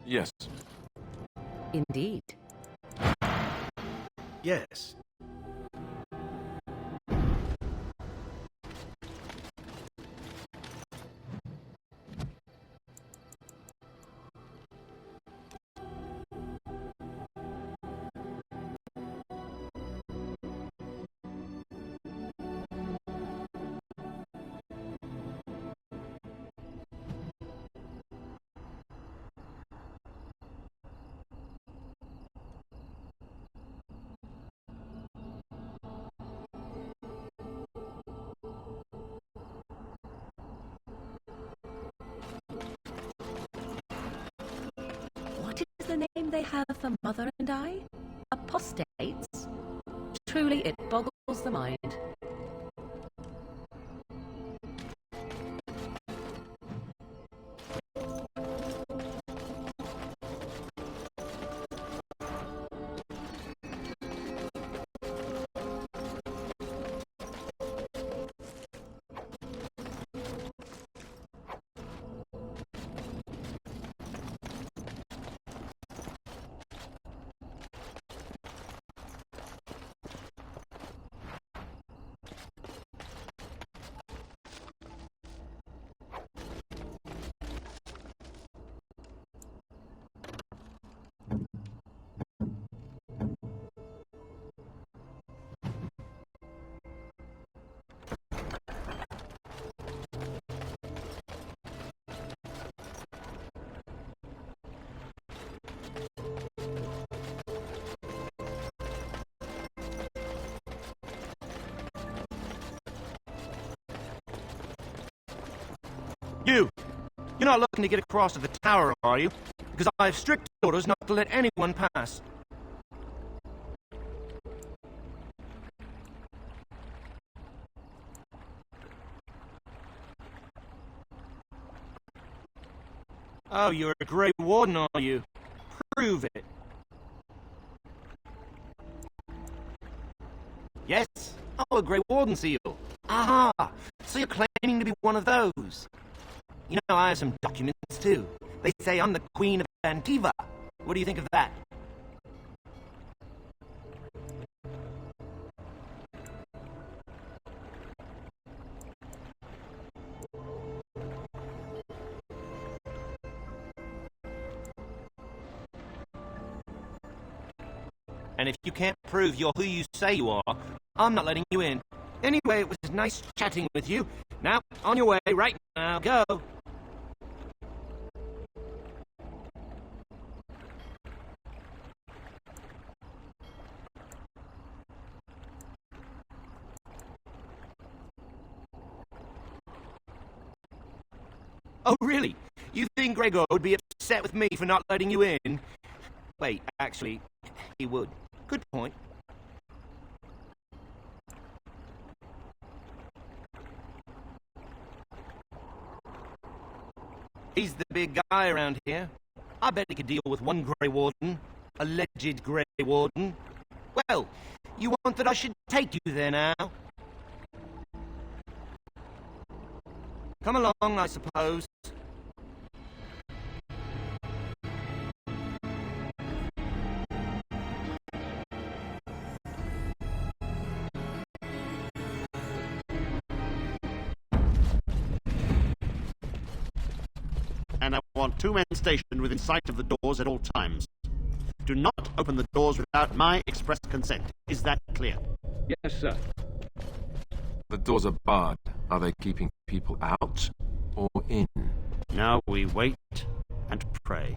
Yes. Indeed. Yes. What is the name they have for Mother and I? Apostates? Truly, it boggles the mind. You're not looking to get across to the tower, are you? Because I have strict orders not to let anyone pass. Oh, you're a Grey Warden, are you? Prove it. Yes? Oh, a Grey Warden seal. Aha! So you're claiming to be one of those. You know, I have some documents, too. They say I'm the Queen of Antiva. What do you think of that? And if you can't prove you're who you say you are, I'm not letting you in. Anyway, it was nice chatting with you. Now, on your way, right now, go. Oh, really? You think Gregor would be upset with me for not letting you in? Wait, actually, he would. Good point. He's the big guy around here. I bet he could deal with one Grey Warden. Alleged Grey Warden. Well, you want that I should take you there now? Come along, I suppose. And I want 2 men stationed within sight of the doors at all times. Do not open the doors without my express consent. Is that clear? Yes, sir. The doors are barred. Are they keeping people out or in? Now we wait and pray.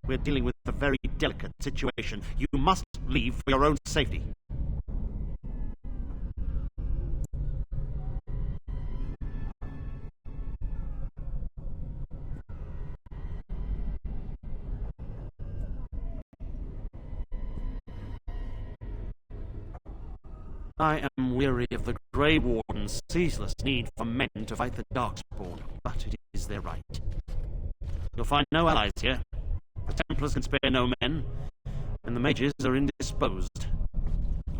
We're dealing with a very delicate situation. You must leave for your own safety. I am weary of the Grey Warden's ceaseless need for men to fight the Darkspawn, but it is their right. You'll find no allies here. The Templars can spare no men, and the mages are indisposed.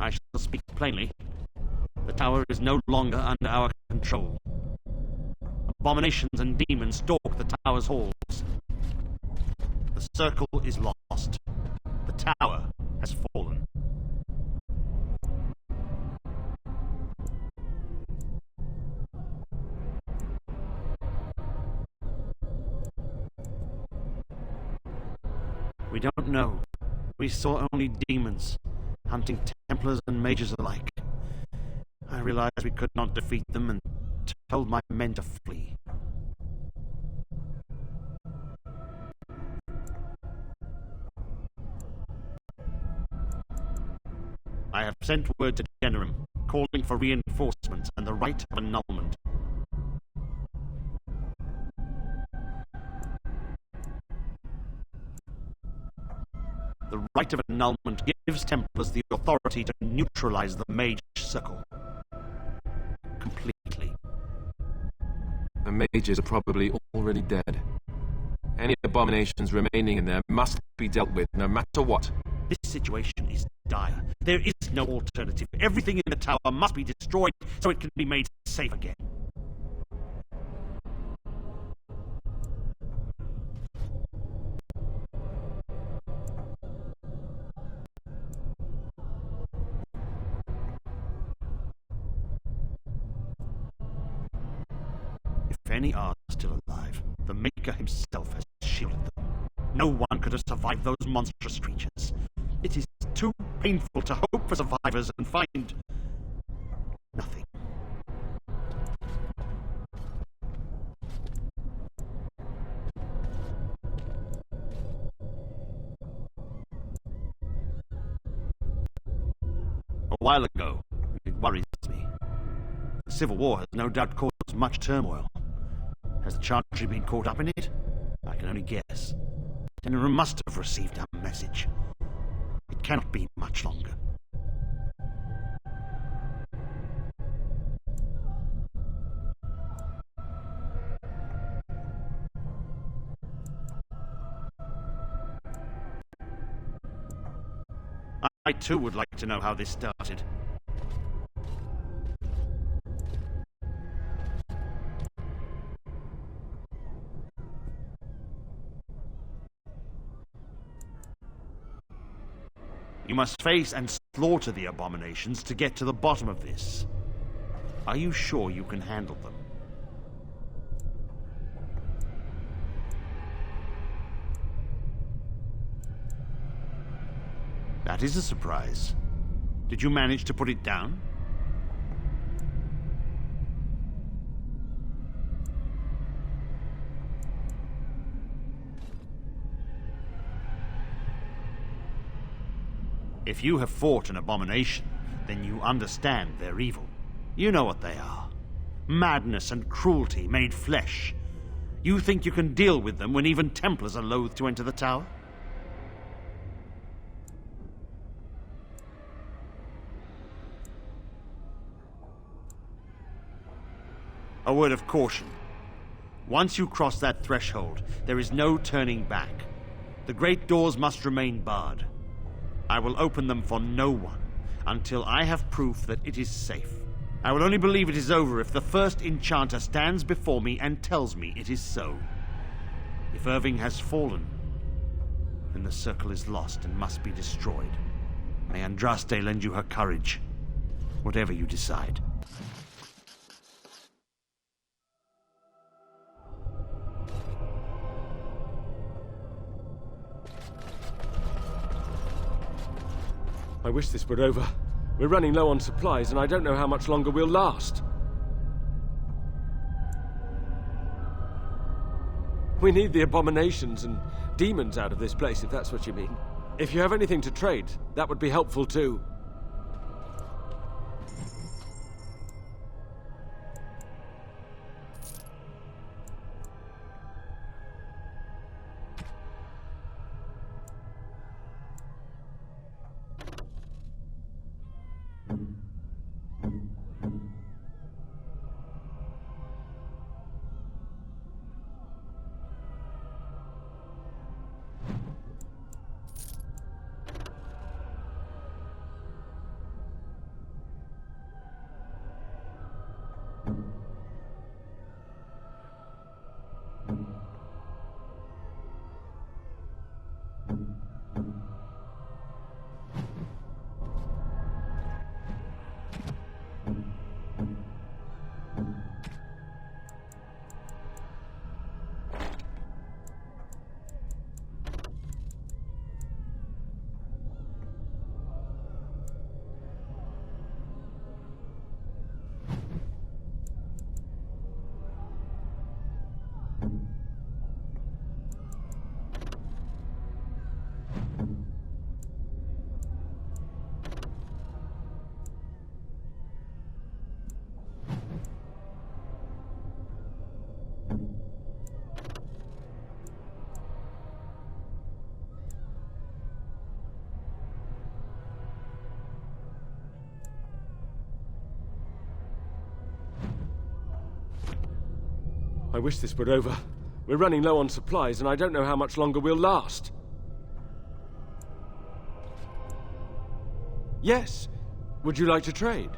I shall speak plainly. The tower is no longer under our control. Abominations and demons stalk the tower's halls. The circle is lost. The tower has fallen. We don't know. We saw only demons, hunting Templars and mages alike. I realized we could not defeat them and told my men to flee. I have sent word to Generum, calling for reinforcements and the right of annulment. The right of annulment gives Templars the authority to neutralize the Mage Circle. Completely. The mages are probably already dead. Any abominations remaining in there must be dealt with, no matter what. This situation is dire. There is no alternative. Everything in the tower must be destroyed so it can be made safe again. If any are still alive, the Maker himself has shielded them. No one could have survived those monstrous creatures. It is too painful to hope for survivors and find nothing. A while ago, it worries me. The Civil War has no doubt caused much turmoil. Has the Chantry been caught up in it? I can only guess. Generum must have received our message. It cannot be much longer. I too would like to know how this started. You must face and slaughter the abominations to get to the bottom of this. Are you sure you can handle them? That is a surprise. Did you manage to put it down? If you have fought an abomination, then you understand their evil. You know what they are. Madness and cruelty made flesh. You think you can deal with them when even Templars are loath to enter the tower? A word of caution. Once you cross that threshold, there is no turning back. The great doors must remain barred. I will open them for no one until I have proof that it is safe. I will only believe it is over if the first enchanter stands before me and tells me it is so. If Irving has fallen, then the circle is lost and must be destroyed. May Andraste lend you her courage, whatever you decide. I wish this were over. We're running low on supplies, and I don't know how much longer we'll last. We need the abominations and demons out of this place, if that's what you mean. If you have anything to trade, that would be helpful too. I wish this were over. We're running low on supplies, and I don't know how much longer we'll last. Yes. Would you like to trade?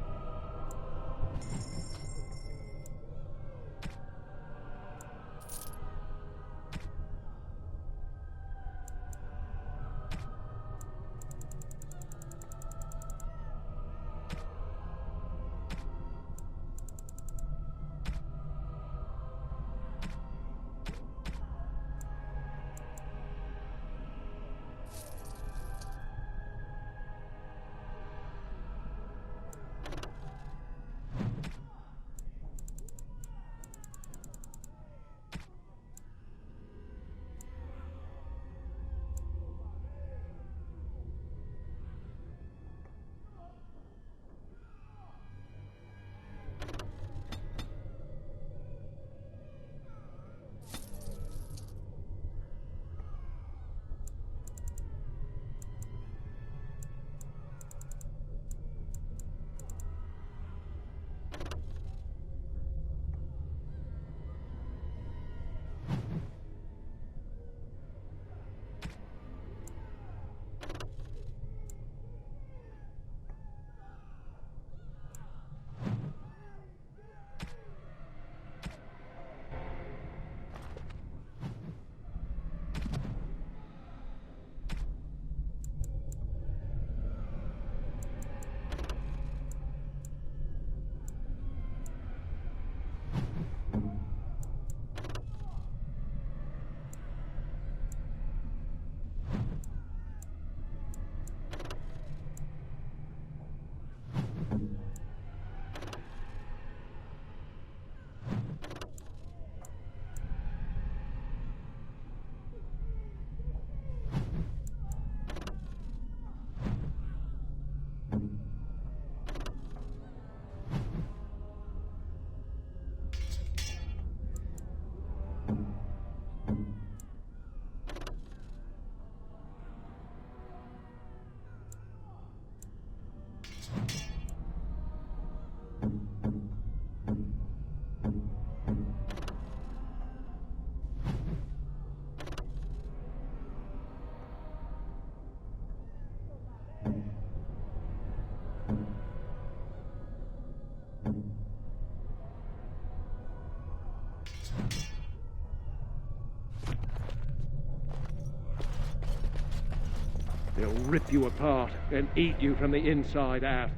They'll rip you apart and eat you from the inside out.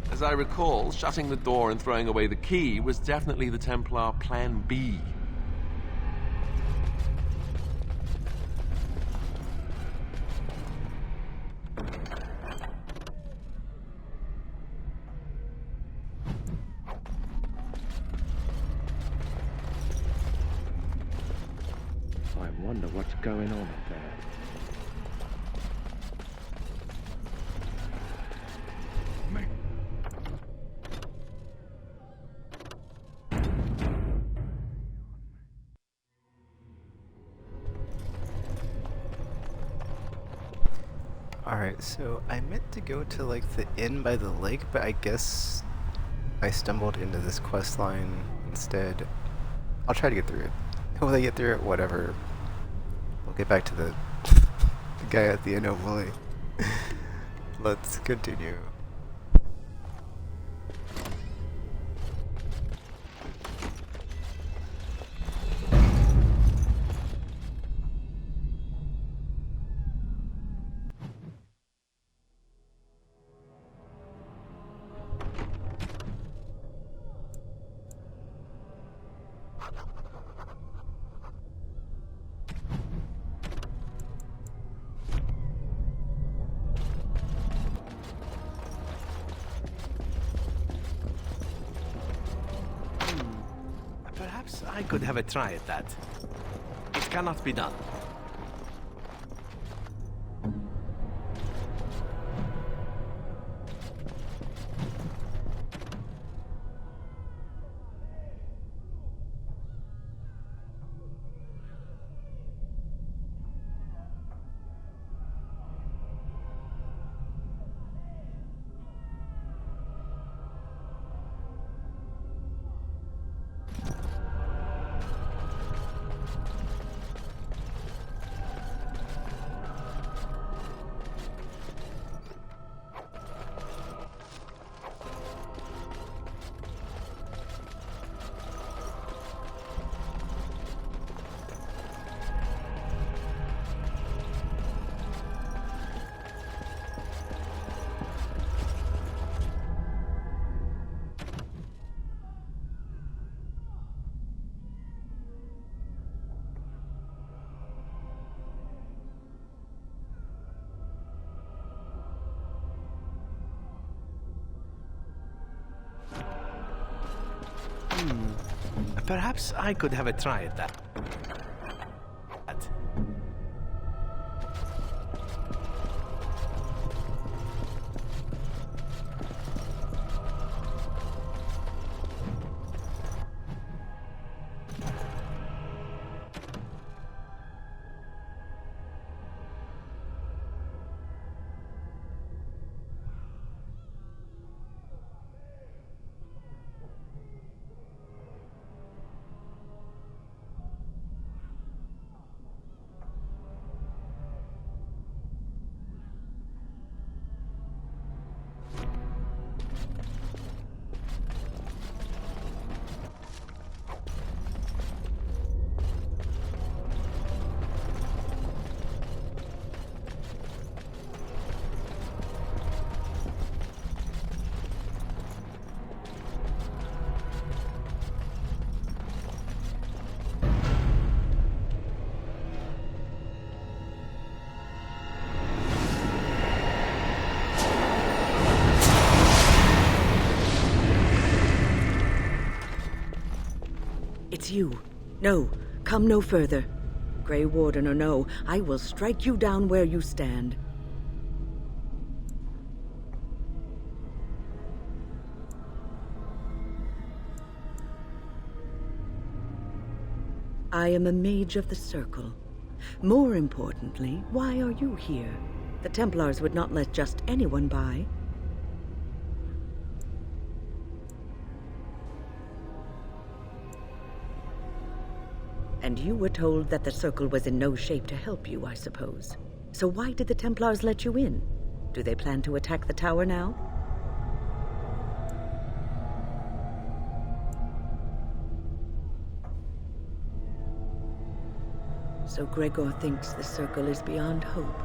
As I recall, shutting the door and throwing away the key was definitely the Templar Plan B. I wonder what's going on up there. Alright, so I meant to go to like the inn by the lake, but I guess I stumbled into this quest line instead. I'll try to get through it. Will I get through it? Whatever. We'll get back to the guy at the inn, hopefully. Let's continue. Perhaps I could have a try at that. It cannot be done. Perhaps I could have a try at that. It's you. No, come no further. Grey Warden or no, I will strike you down where you stand. I am a mage of the Circle. More importantly, why are you here? The Templars would not let just anyone by. And you were told that the Circle was in no shape to help you, I suppose. So why did the Templars let you in? Do they plan to attack the tower now? So Gregor thinks the Circle is beyond hope.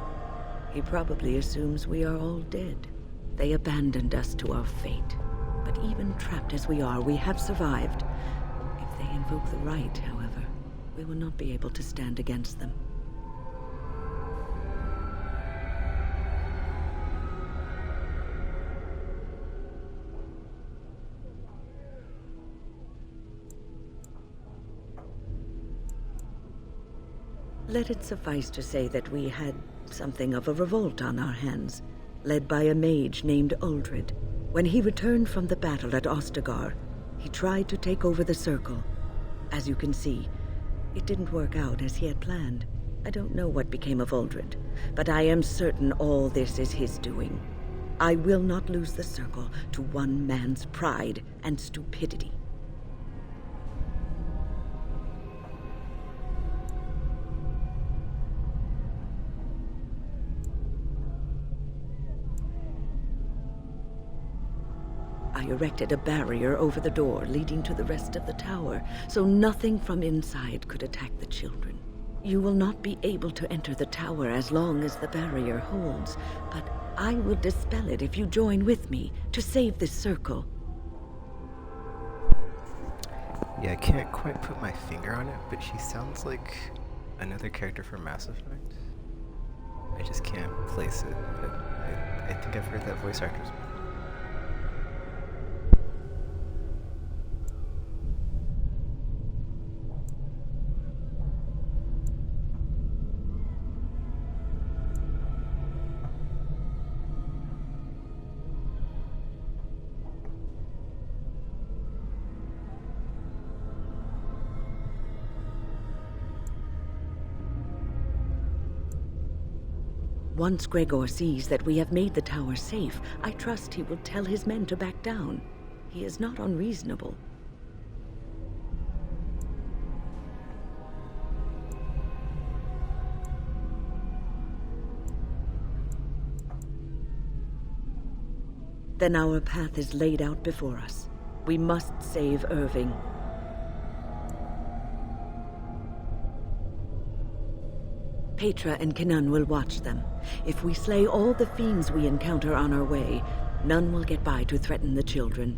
He probably assumes we are all dead. They abandoned us to our fate. But even trapped as we are, we have survived. If they invoke the right, however, we will not be able to stand against them. Let it suffice to say that we had something of a revolt on our hands, led by a mage named Uldred. When he returned from the battle at Ostagar, he tried to take over the Circle. As you can see, it didn't work out as he had planned. I don't know what became of Uldred, but I am certain all this is his doing. I will not lose the Circle to one man's pride and stupidity. I erected a barrier over the door leading to the rest of the tower, so nothing from inside could attack the children. You will not be able to enter the tower as long as the barrier holds, but I will dispel it if you join with me to save this Circle. Yeah, I can't quite put my finger on it, but she sounds like another character from Mass Effect. I just can't place it, but I think I've heard that voice actor's. Once Gregor sees that we have made the tower safe, I trust he will tell his men to back down. He is not unreasonable. Then our path is laid out before us. We must save Irving. Petra and Kenan will watch them. If we slay all the fiends we encounter on our way, none will get by to threaten the children.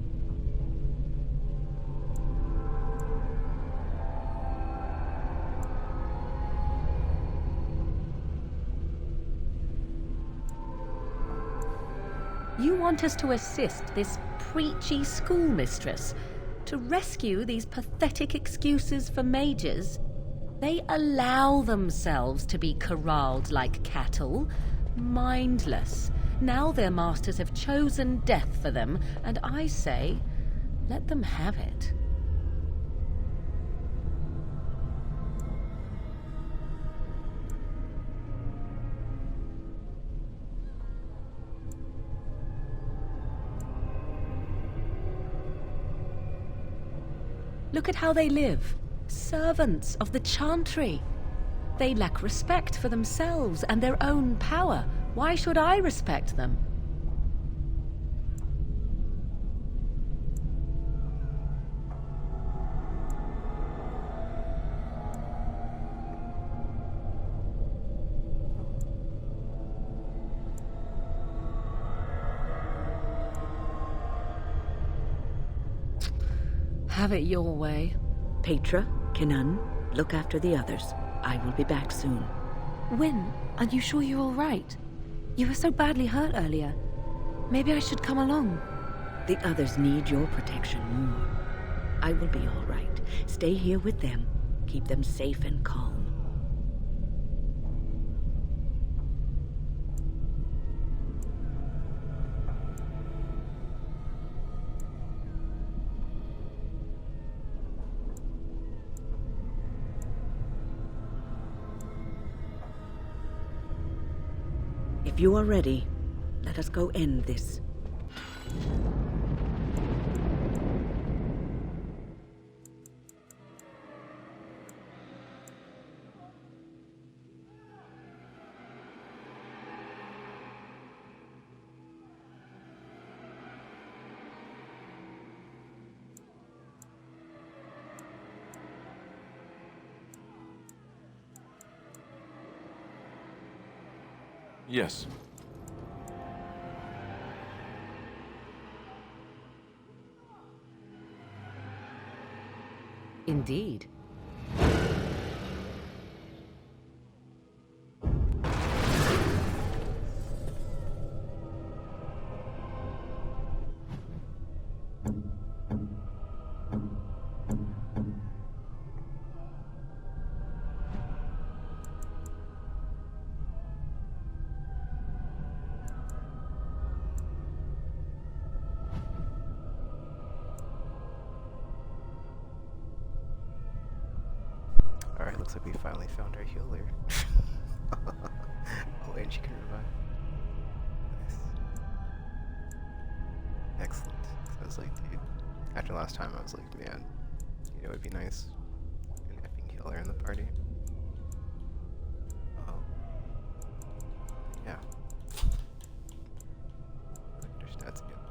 You want us to assist this preachy schoolmistress? to rescue these pathetic excuses for mages. They allow themselves to be corralled like cattle, mindless. Now their masters have chosen death for them, and I say, let them have it. Look at how they live. Servants of the Chantry. They lack respect for themselves and their own power. Why should I respect them? Have it your way. Petra, Kenan, look after the others. I will be back soon. Wyn, are you sure you're all right? You were so badly hurt earlier. Maybe I should come along. The others need your protection more. I will be all right. Stay here with them. Keep them safe and calm. If you are ready, let us go end this. Yes. Indeed. Alright, looks like we finally found our healer. Oh, and she can revive. Nice. Excellent. 'Cause I was like, dude, after last time I was like, man, you know, it'd be nice an effing healer in the party. Oh. Yeah. Look at her stats again.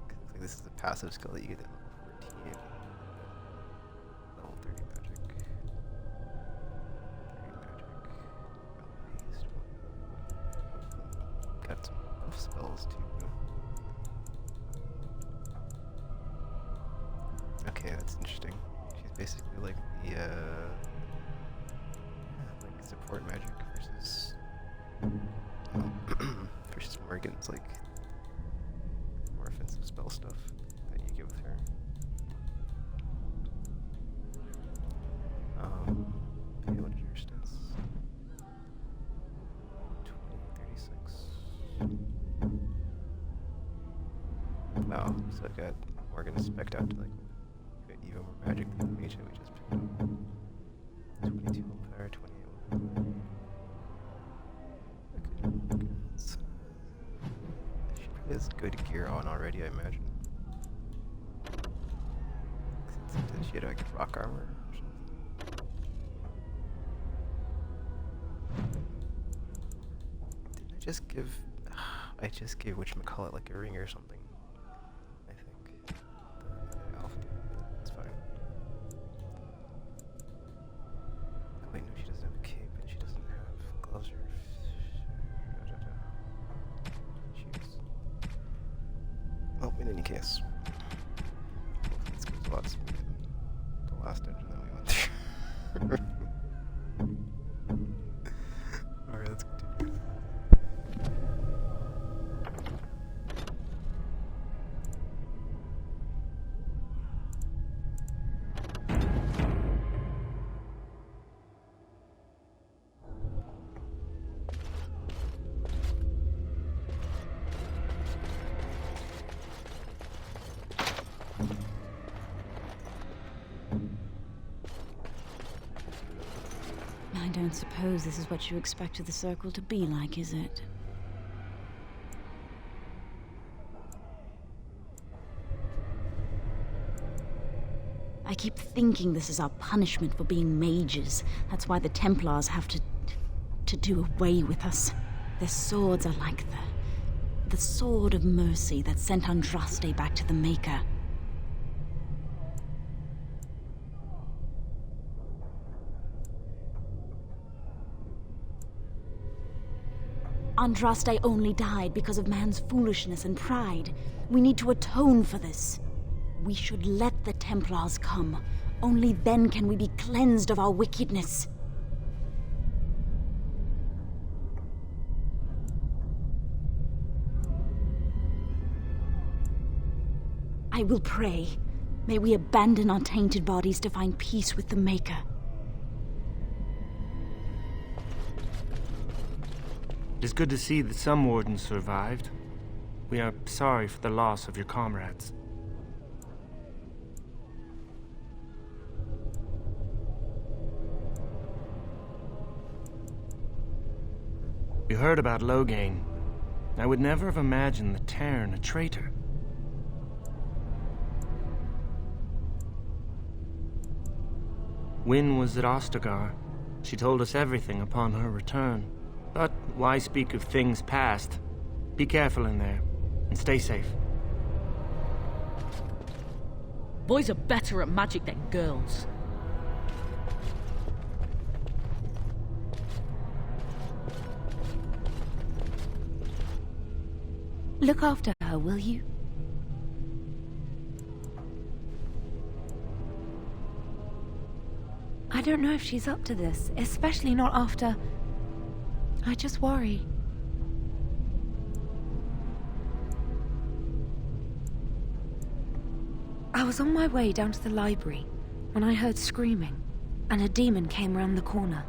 Looks like this is a passive skill that you get at level 14. Level 30 magic. 30 magic. Got some buff spells too. Okay, that's interesting. She's basically like the like support magic versus versus Morgan's like more offensive spell stuff that you get with her. Okay, what are your stats? 20, 36. Wow, so I got Morgan spec'd out to like even more magic than the mage that we just picked up. 22 willpower, 28 willpower. Okay. So, she probably has good gear on already, I imagine. Did she had like rock armor or something? Didn't I just give... I just gave whatchamacallit like a ring or something. I think. The elf did, but it's fine. Oh wait, no, she doesn't have a cape and she doesn't have gloves or... shoes. Well, in any case. Hopefully this goes a lot smoother than the last dungeon that we went through. Alright, let's continue. I don't suppose this is what you expected the circle to be like, is it? I keep thinking this is our punishment for being mages. That's why the Templars have to do away with us. Their swords are like the sword of mercy that sent Andraste back to the Maker. Andraste only died because of man's foolishness and pride. We need to atone for this. We should let the Templars come. Only then can we be cleansed of our wickedness. I will pray. May we abandon our tainted bodies to find peace with the Maker. It is good to see that some wardens survived. We are sorry for the loss of your comrades. We heard about Loghain. I would never have imagined the Terran a traitor. Wynne was at Ostagar. She told us everything upon her return. But why speak of things past? Be careful in there, and stay safe. Boys are better at magic than girls. Look after her, will you? I don't know if she's up to this, especially not after... I just worry. I was on my way down to the library when I heard screaming, and a demon came round the corner.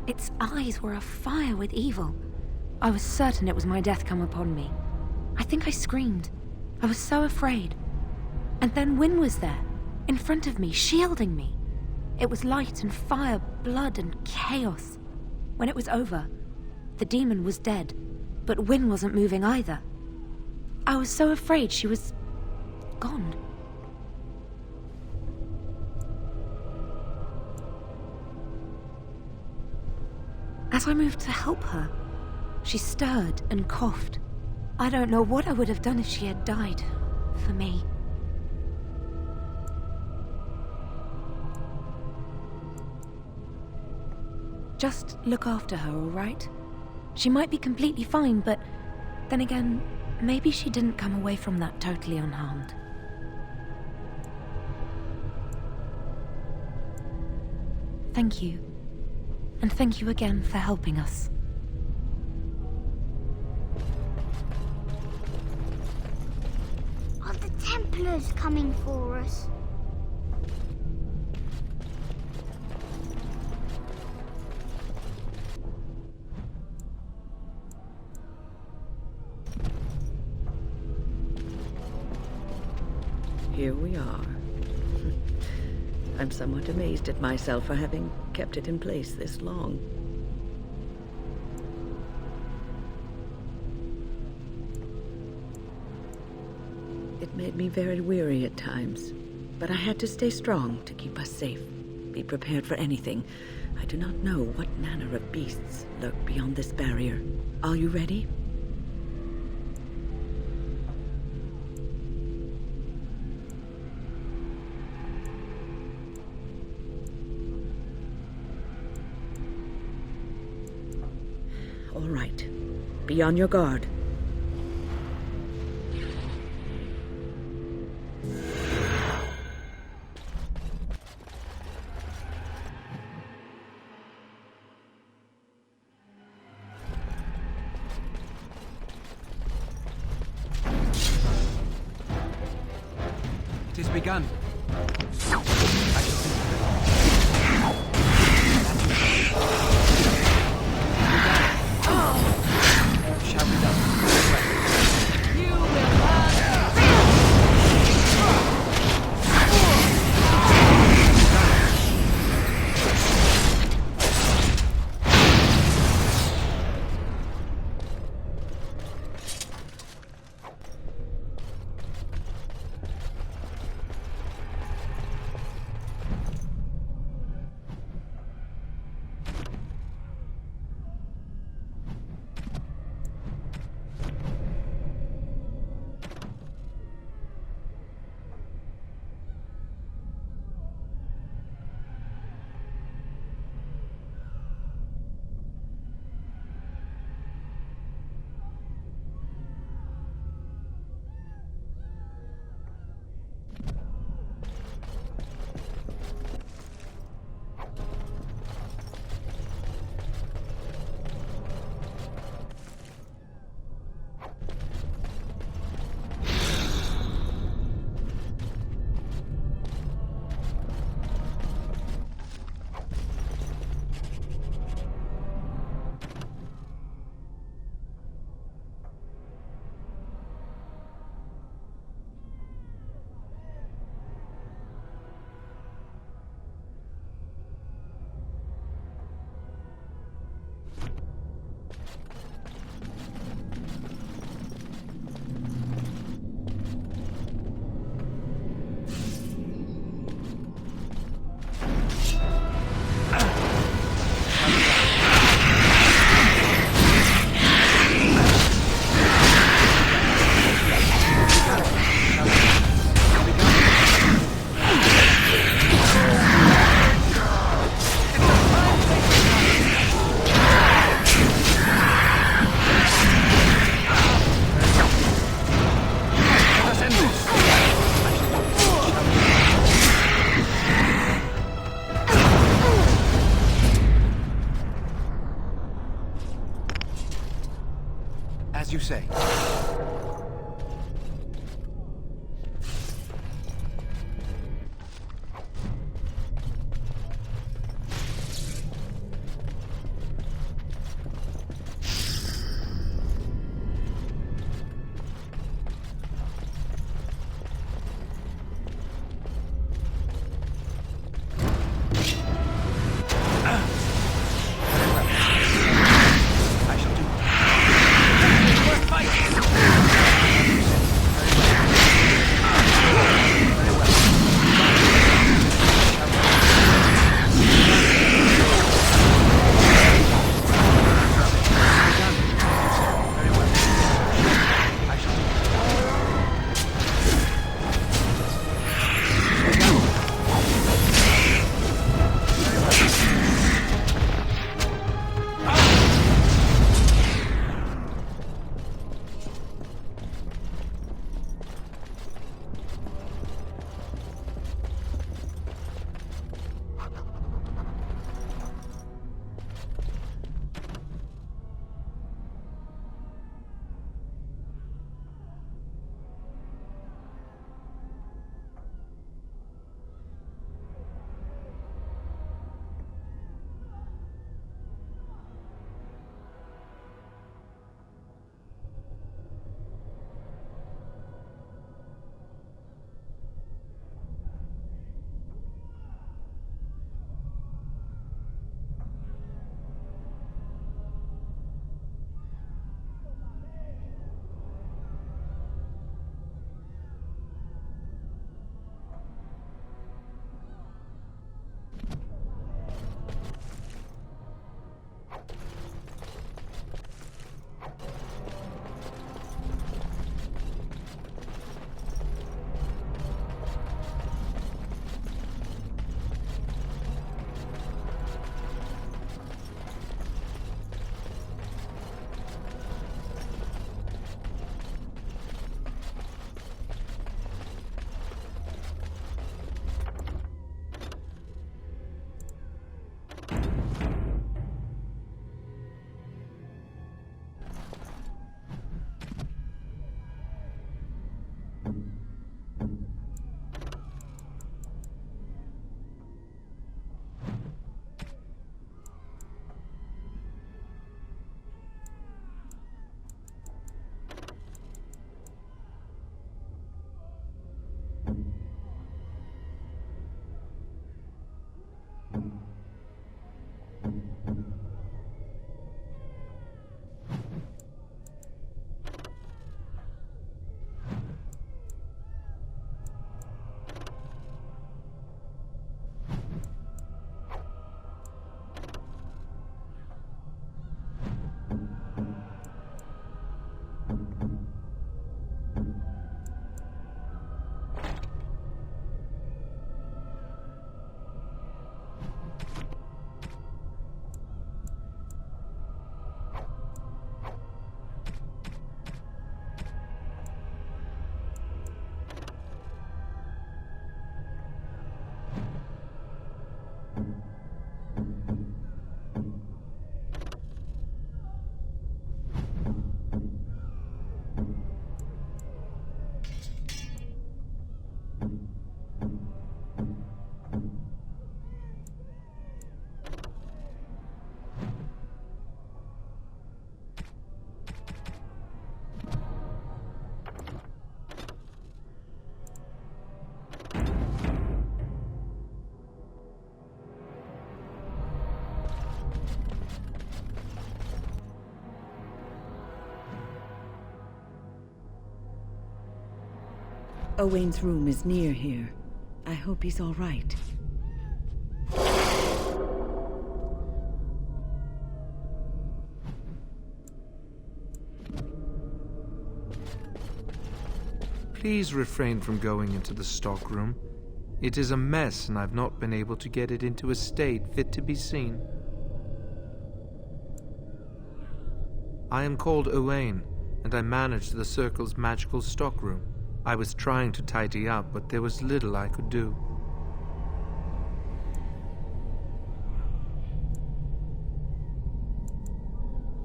Its eyes were afire with evil. I was certain it was my death come upon me. I think I screamed. I was so afraid. And then Wynne was there, in front of me, shielding me. It was light and fire, blood and chaos. When it was over, the demon was dead, but Wynne wasn't moving either. I was so afraid she was... gone. As I moved to help her, she stirred and coughed. I don't know what I would have done if she had died. For me. Just look after her, all right? She might be completely fine, but then again, maybe she didn't come away from that totally unharmed. Thank you. And thank you again for helping us. Are the Templars coming for us? Here we are. I'm somewhat amazed at myself for having kept it in place this long. It made me very weary at times, but I had to stay strong to keep us safe. Be prepared for anything. I do not know what manner of beasts lurk beyond this barrier. Are you ready? All right. Be on your guard. It has begun. As you say. Owain's room is near here. I hope he's all right. Please refrain from going into the stockroom. It is a mess, and I've not been able to get it into a state fit to be seen. I am called Owain, and I manage the Circle's magical stockroom. I was trying to tidy up, but there was little I could do.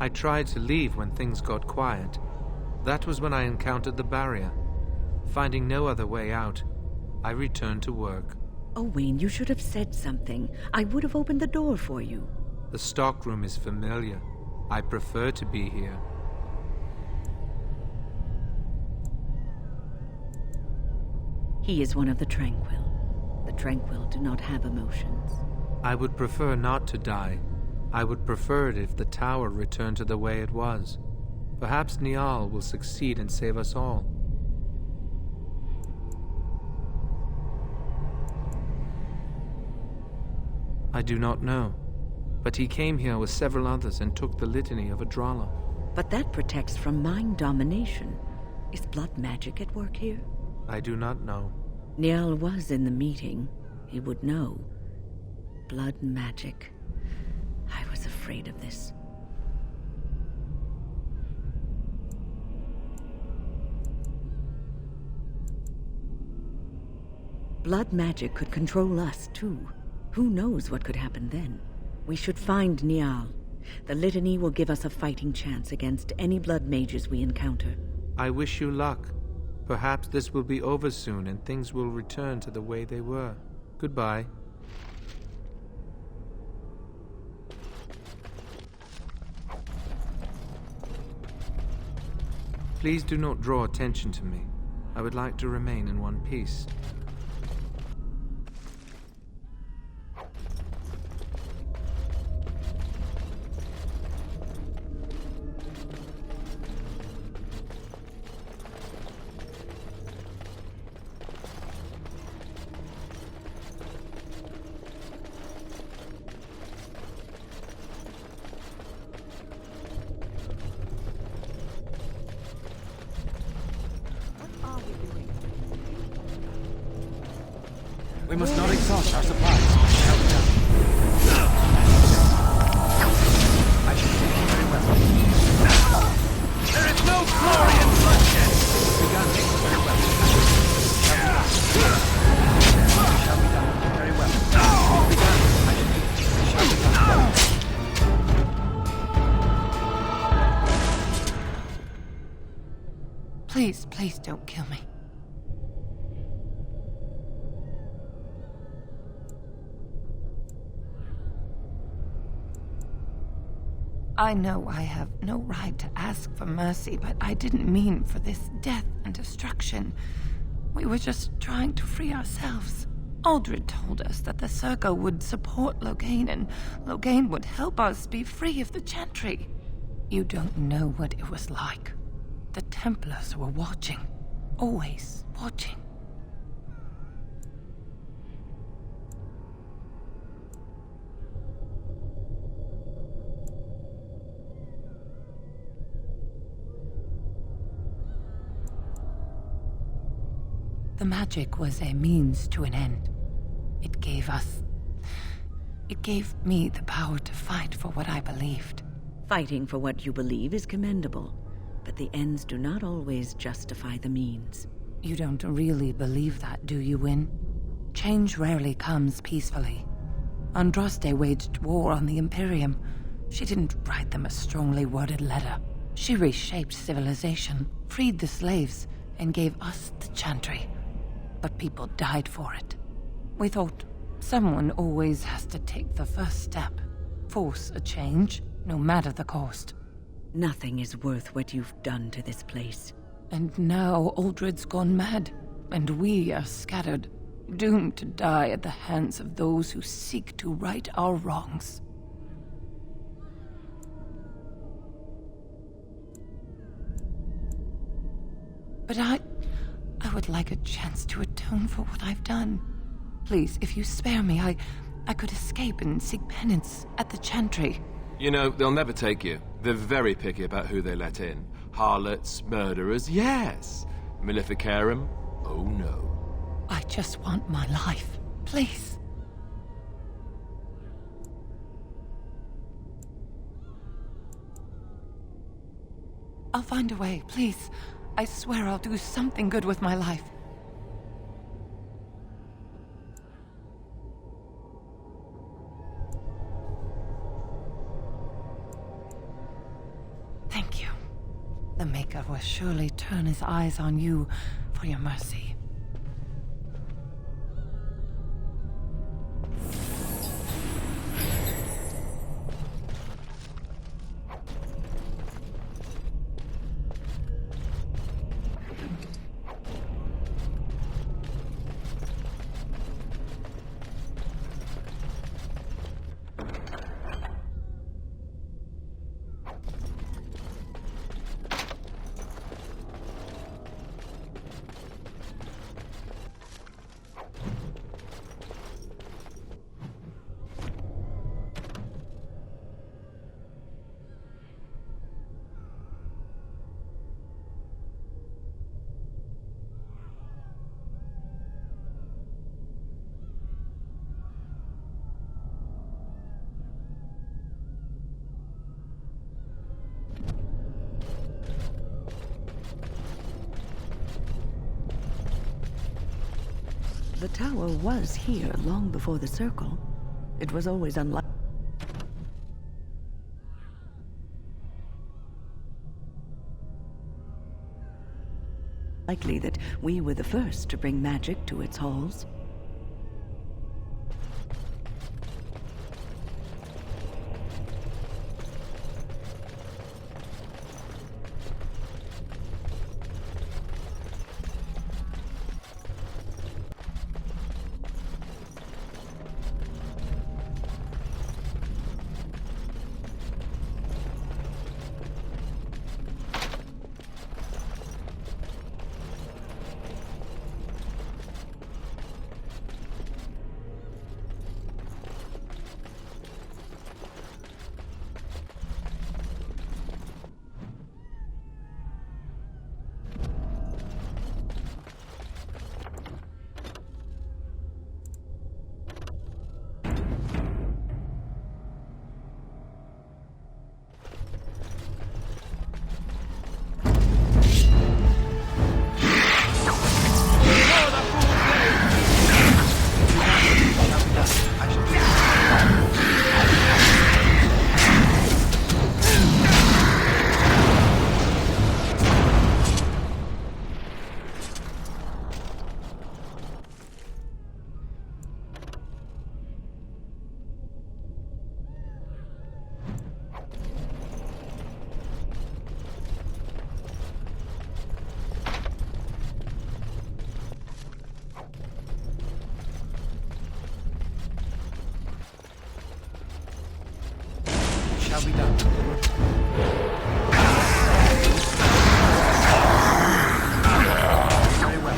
I tried to leave when things got quiet. That was when I encountered the barrier. Finding no other way out, I returned to work. Owain, you should have said something. I would have opened the door for you. The stockroom is familiar. I prefer to be here. He is one of the Tranquil. The Tranquil do not have emotions. I would prefer not to die. I would prefer it if the tower returned to the way it was. Perhaps Niall will succeed and save us all. I do not know, but he came here with several others and took the litany of Adralla. But that protects from mind domination. Is blood magic at work here? I do not know. Niall was in the meeting. He would know. Blood magic. I was afraid of this. Blood magic could control us, too. Who knows what could happen then? We should find Niall. The litany will give us a fighting chance against any blood mages we encounter. I wish you luck. Perhaps this will be over soon and things will return to the way they were. Goodbye. Please do not draw attention to me. I would like to remain in one piece. We must not exhaust our supplies. Shall we done? I should do very well. There is no glory in bloodshed! Begun very well. Shall be done very well. Begun. I should be done. Please, please don't kill me. I know I have no right to ask for mercy, but I didn't mean for this death and destruction. We were just trying to free ourselves. Aldred told us that the Circle would support Loghain, and Loghain would help us be free of the Chantry. You don't know what it was like. The Templars were watching. Always watching. The magic was a means to an end. It gave me the power to fight for what I believed. Fighting for what you believe is commendable, but the ends do not always justify the means. You don't really believe that, do you, Wynne? Change rarely comes peacefully. Andraste waged war on the Imperium. She didn't write them a strongly worded letter. She reshaped civilization, freed the slaves, and gave us the Chantry. But people died for it. We thought someone always has to take the first step, force a change, no matter the cost. Nothing is worth what you've done to this place. And now Aldred's gone mad, and we are scattered, doomed to die at the hands of those who seek to right our wrongs. But I would like a chance to atone for what I've done. Please, if you spare me, I could escape and seek penance at the Chantry. You know, they'll never take you. They're very picky about who they let in. Harlots, murderers, yes. Maleficarum, oh no. I just want my life. Please. I'll find a way, please. I swear I'll do something good with my life. The Maker will surely turn his eyes on you for your mercy. The tower was here long before the circle. It was always unlikely that we were the first to bring magic to its halls. Shall be done. Very well.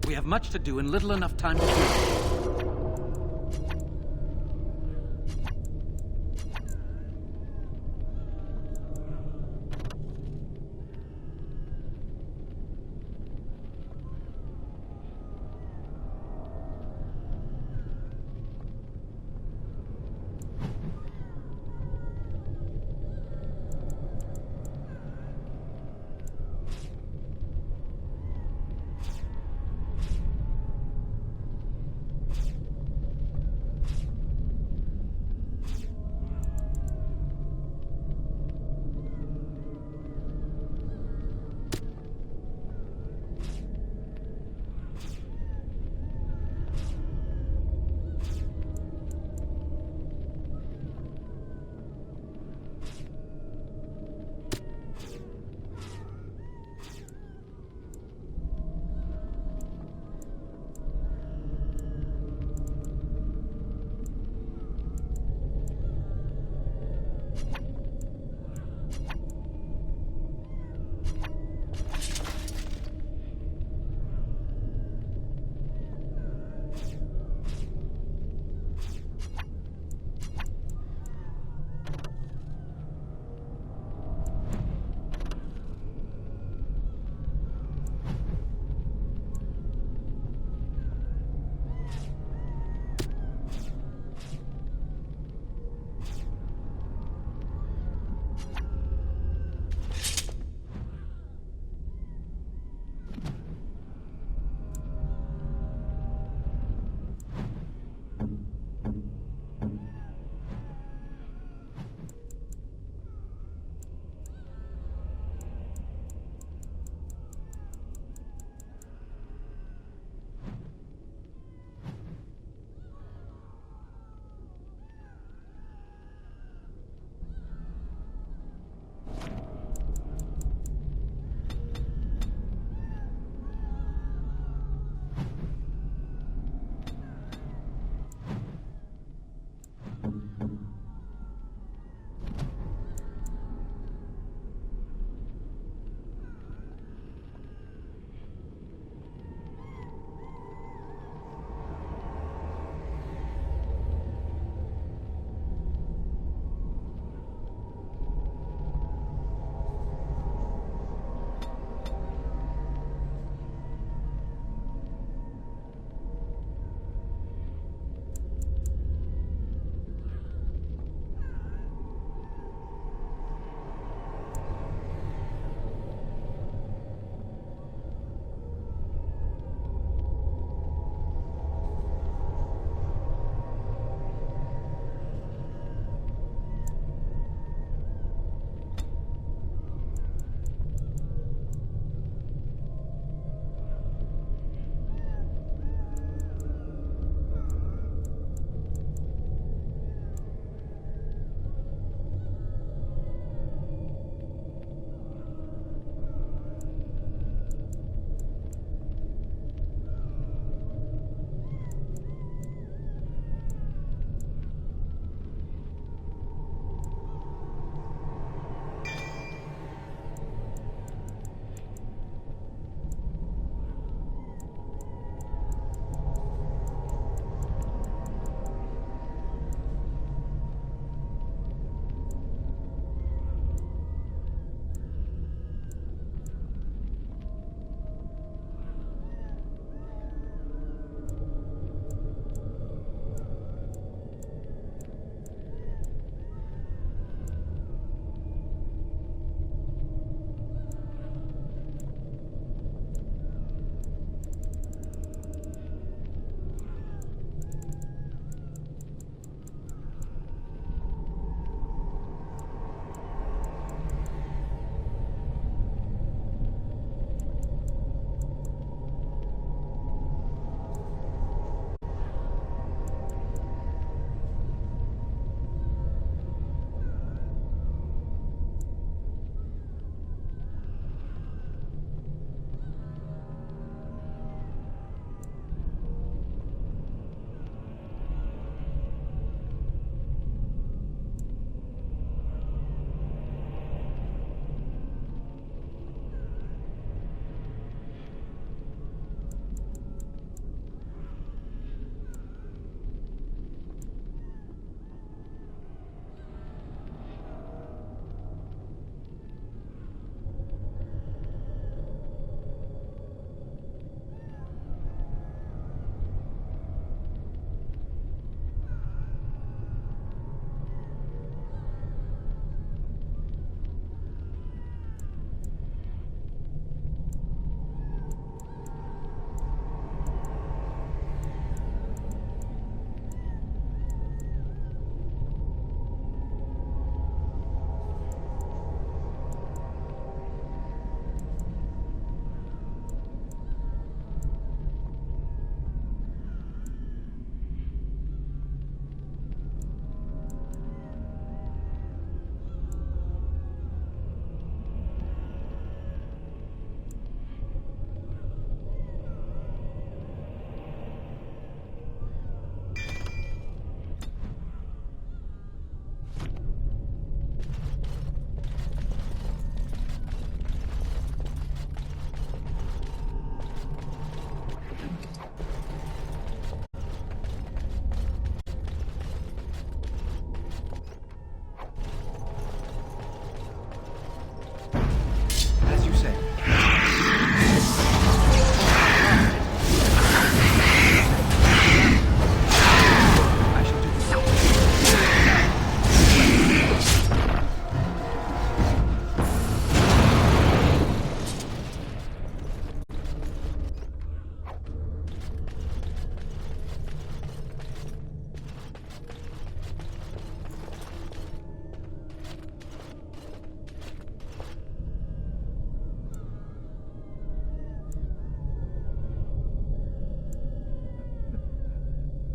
We have much to do and little enough time to do it.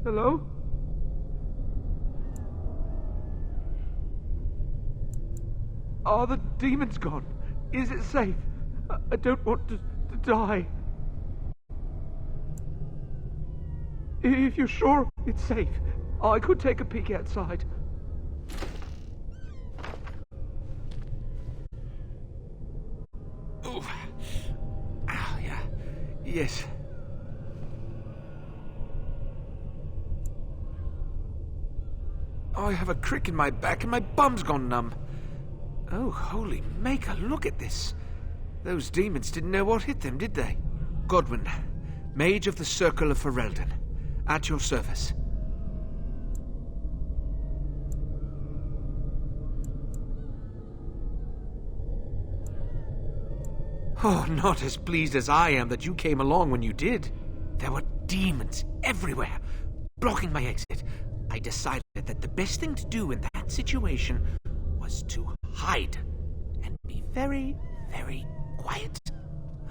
Hello? Are the demons gone? Is it safe? I don't want to die. If you're sure it's safe, I could take a peek outside. Oh. Ah, yeah. Yes. I have a crick in my back and my bum's gone numb. Oh, holy maker, look at this. Those demons didn't know what hit them, did they? Godwin, Mage of the Circle of Ferelden. At your service. Oh, not as pleased as I am that you came along when you did. There were demons everywhere, blocking my exit. I decided that the best thing to do in that situation was to hide and be very, very quiet.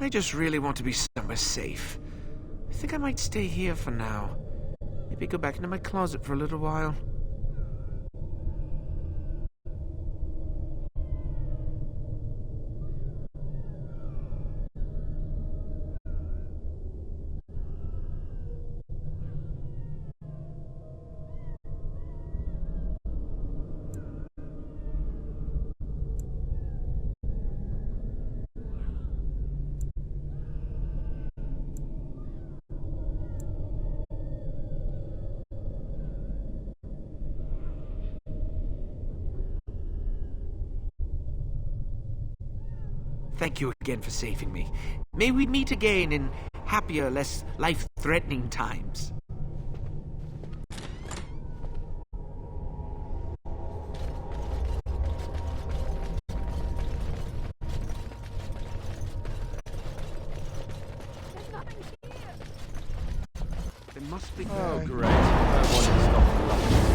I just really want to be somewhere safe. I think I might stay here for now. Maybe go back into my closet for a little while. Thank you again for saving me. May we meet again in happier, less life-threatening times. There must be... Oh, great. I want to stop the light.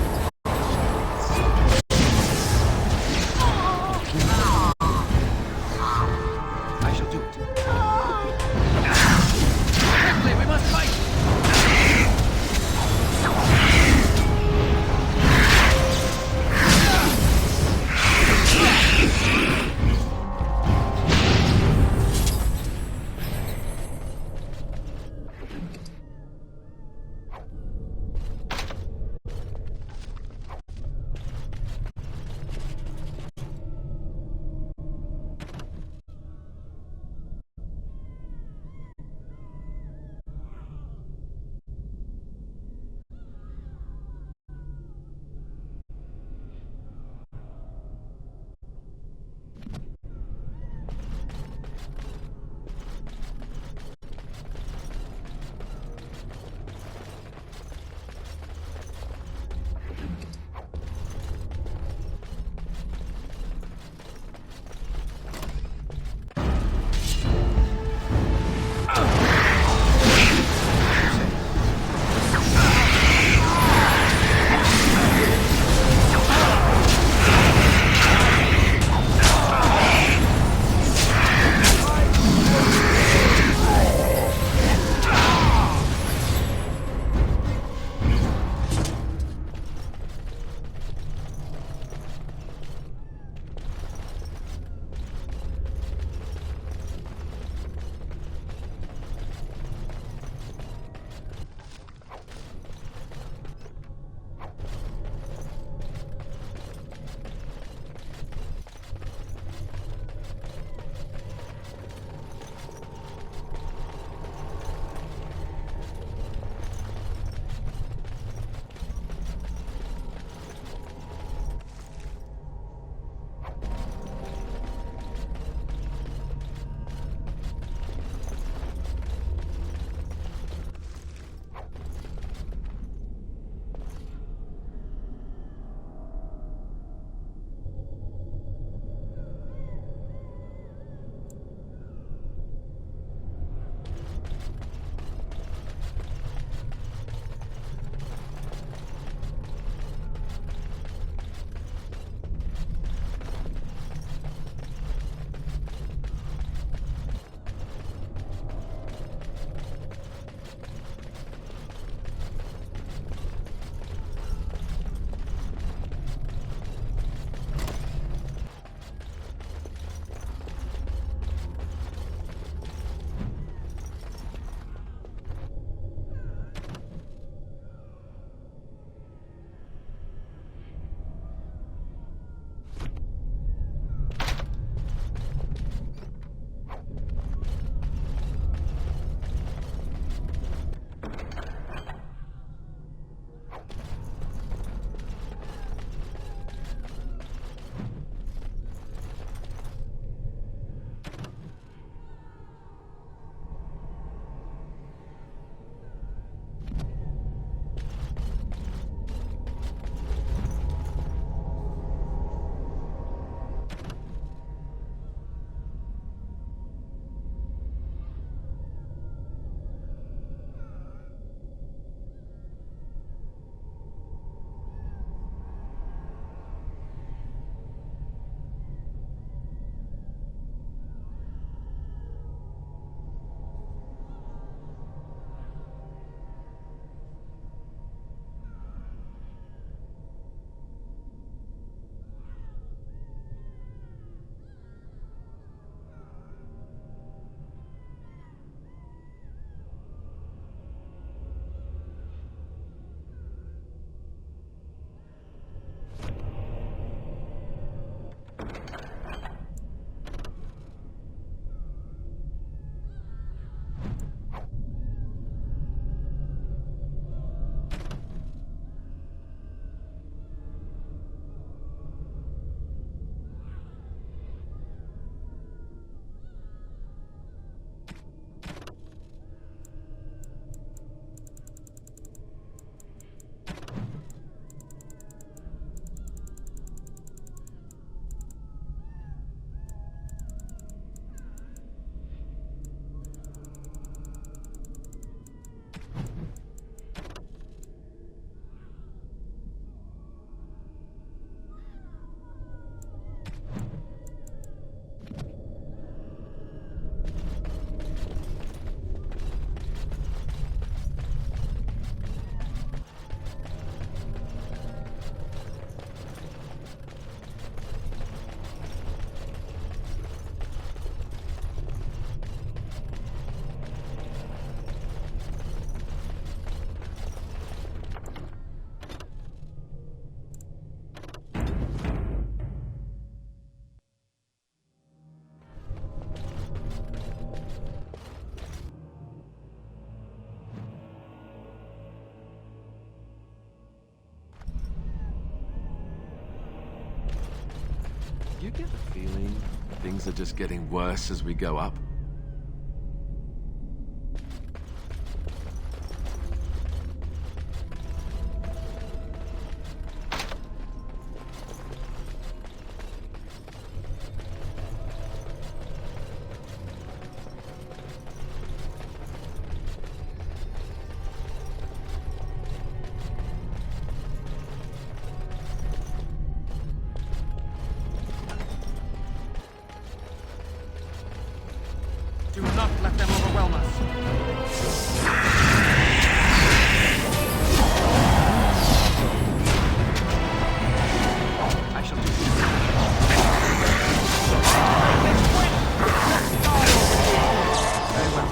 you get the feeling things are just getting worse as we go up? Do not let them overwhelm us. I shall do this. Very well.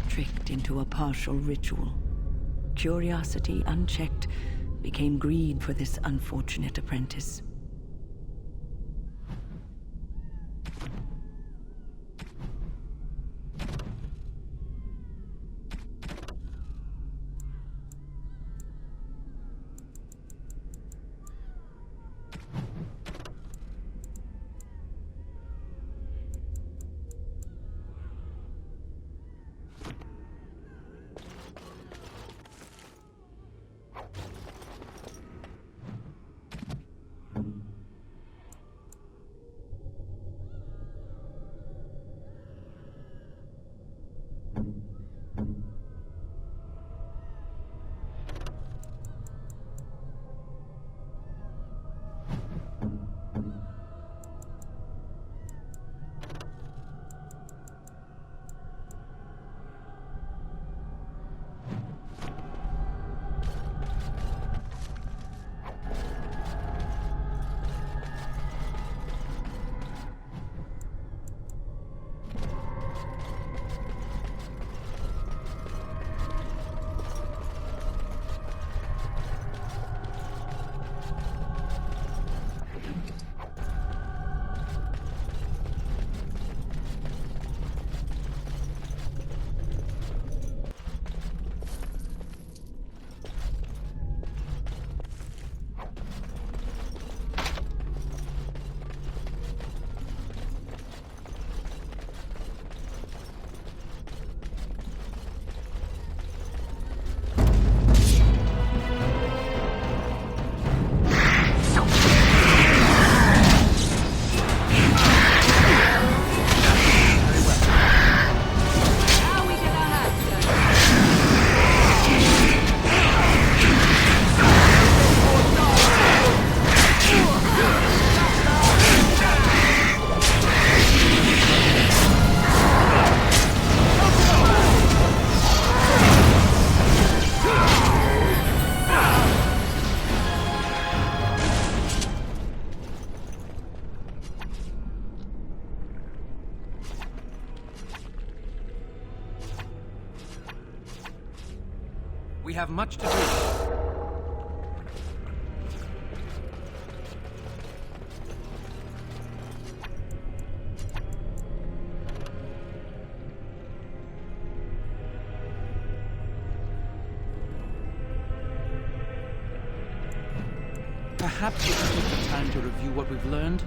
Tricked into a partial ritual. Curiosity unchecked became greed for this unfortunate apprentice. We have much to do. Perhaps we can take the time to review what we've learned.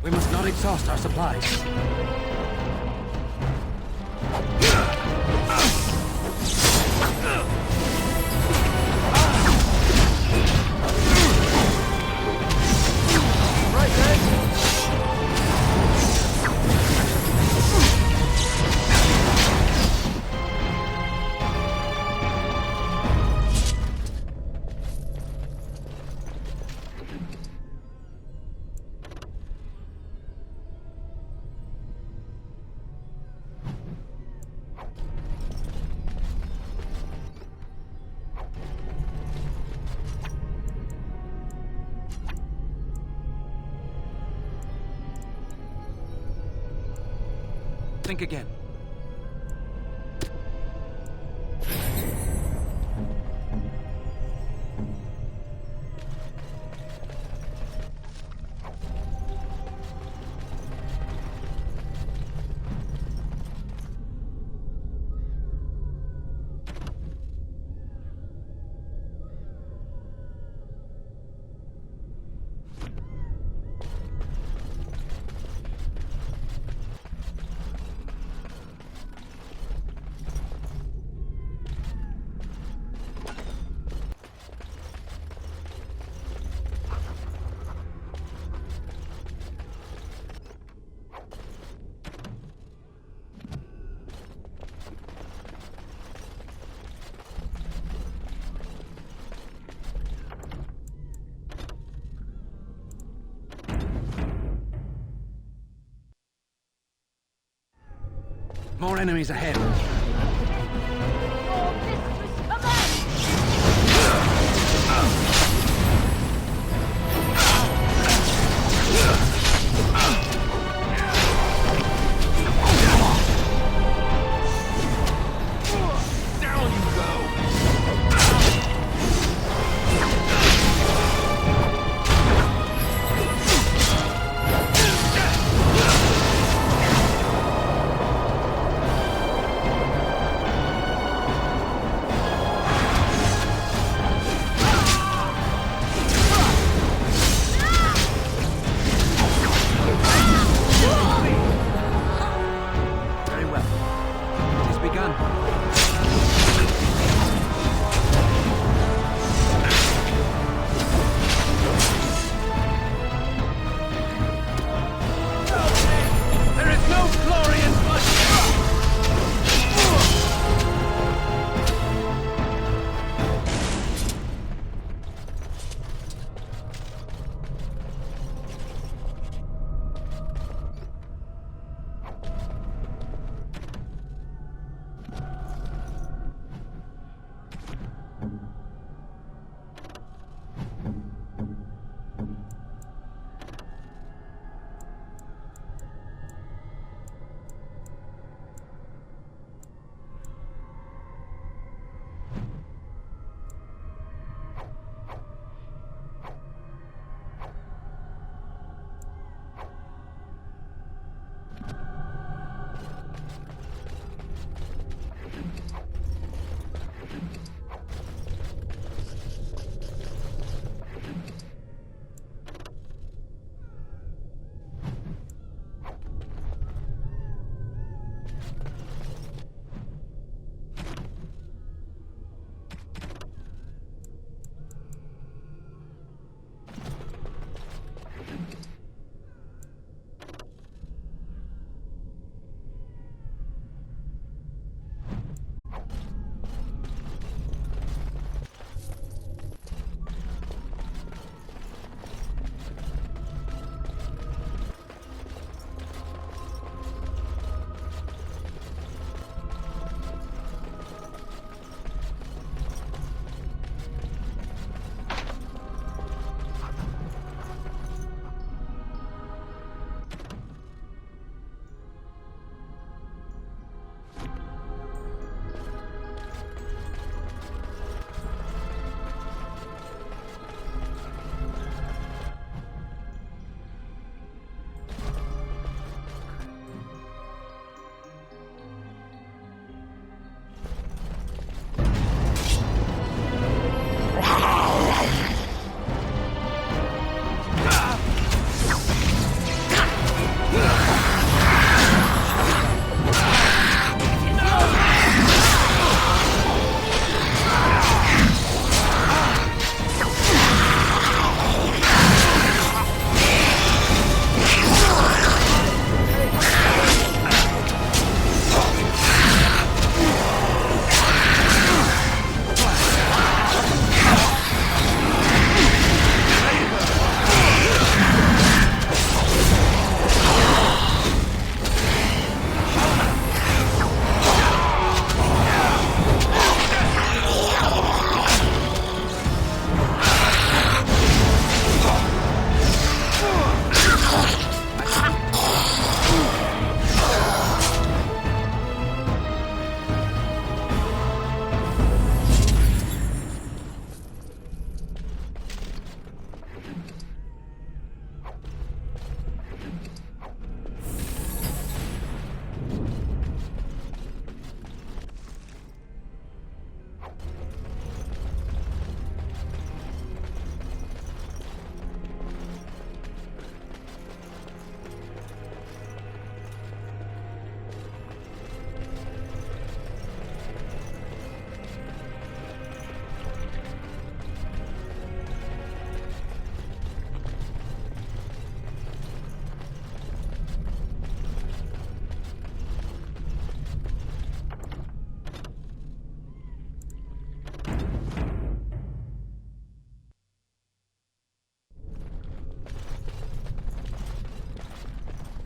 We must not exhaust our supplies. Think again. More enemies ahead.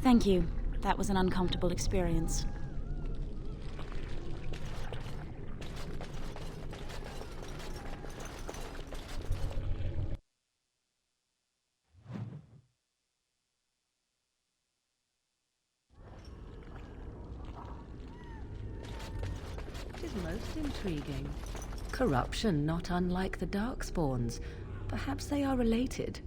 Thank you. That was an uncomfortable experience. It is most intriguing. Corruption not unlike the Darkspawns. Perhaps they are related.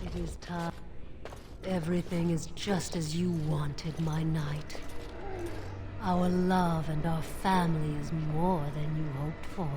It is time. Everything is just as you wanted, my knight. Our love and our family is more than you hoped for.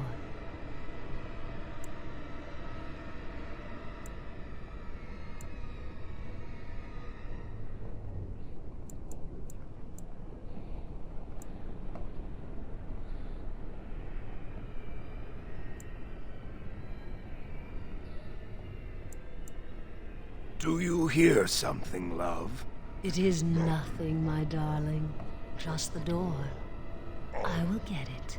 Do you hear something, love? It is nothing, my darling. Just the door. I will get it.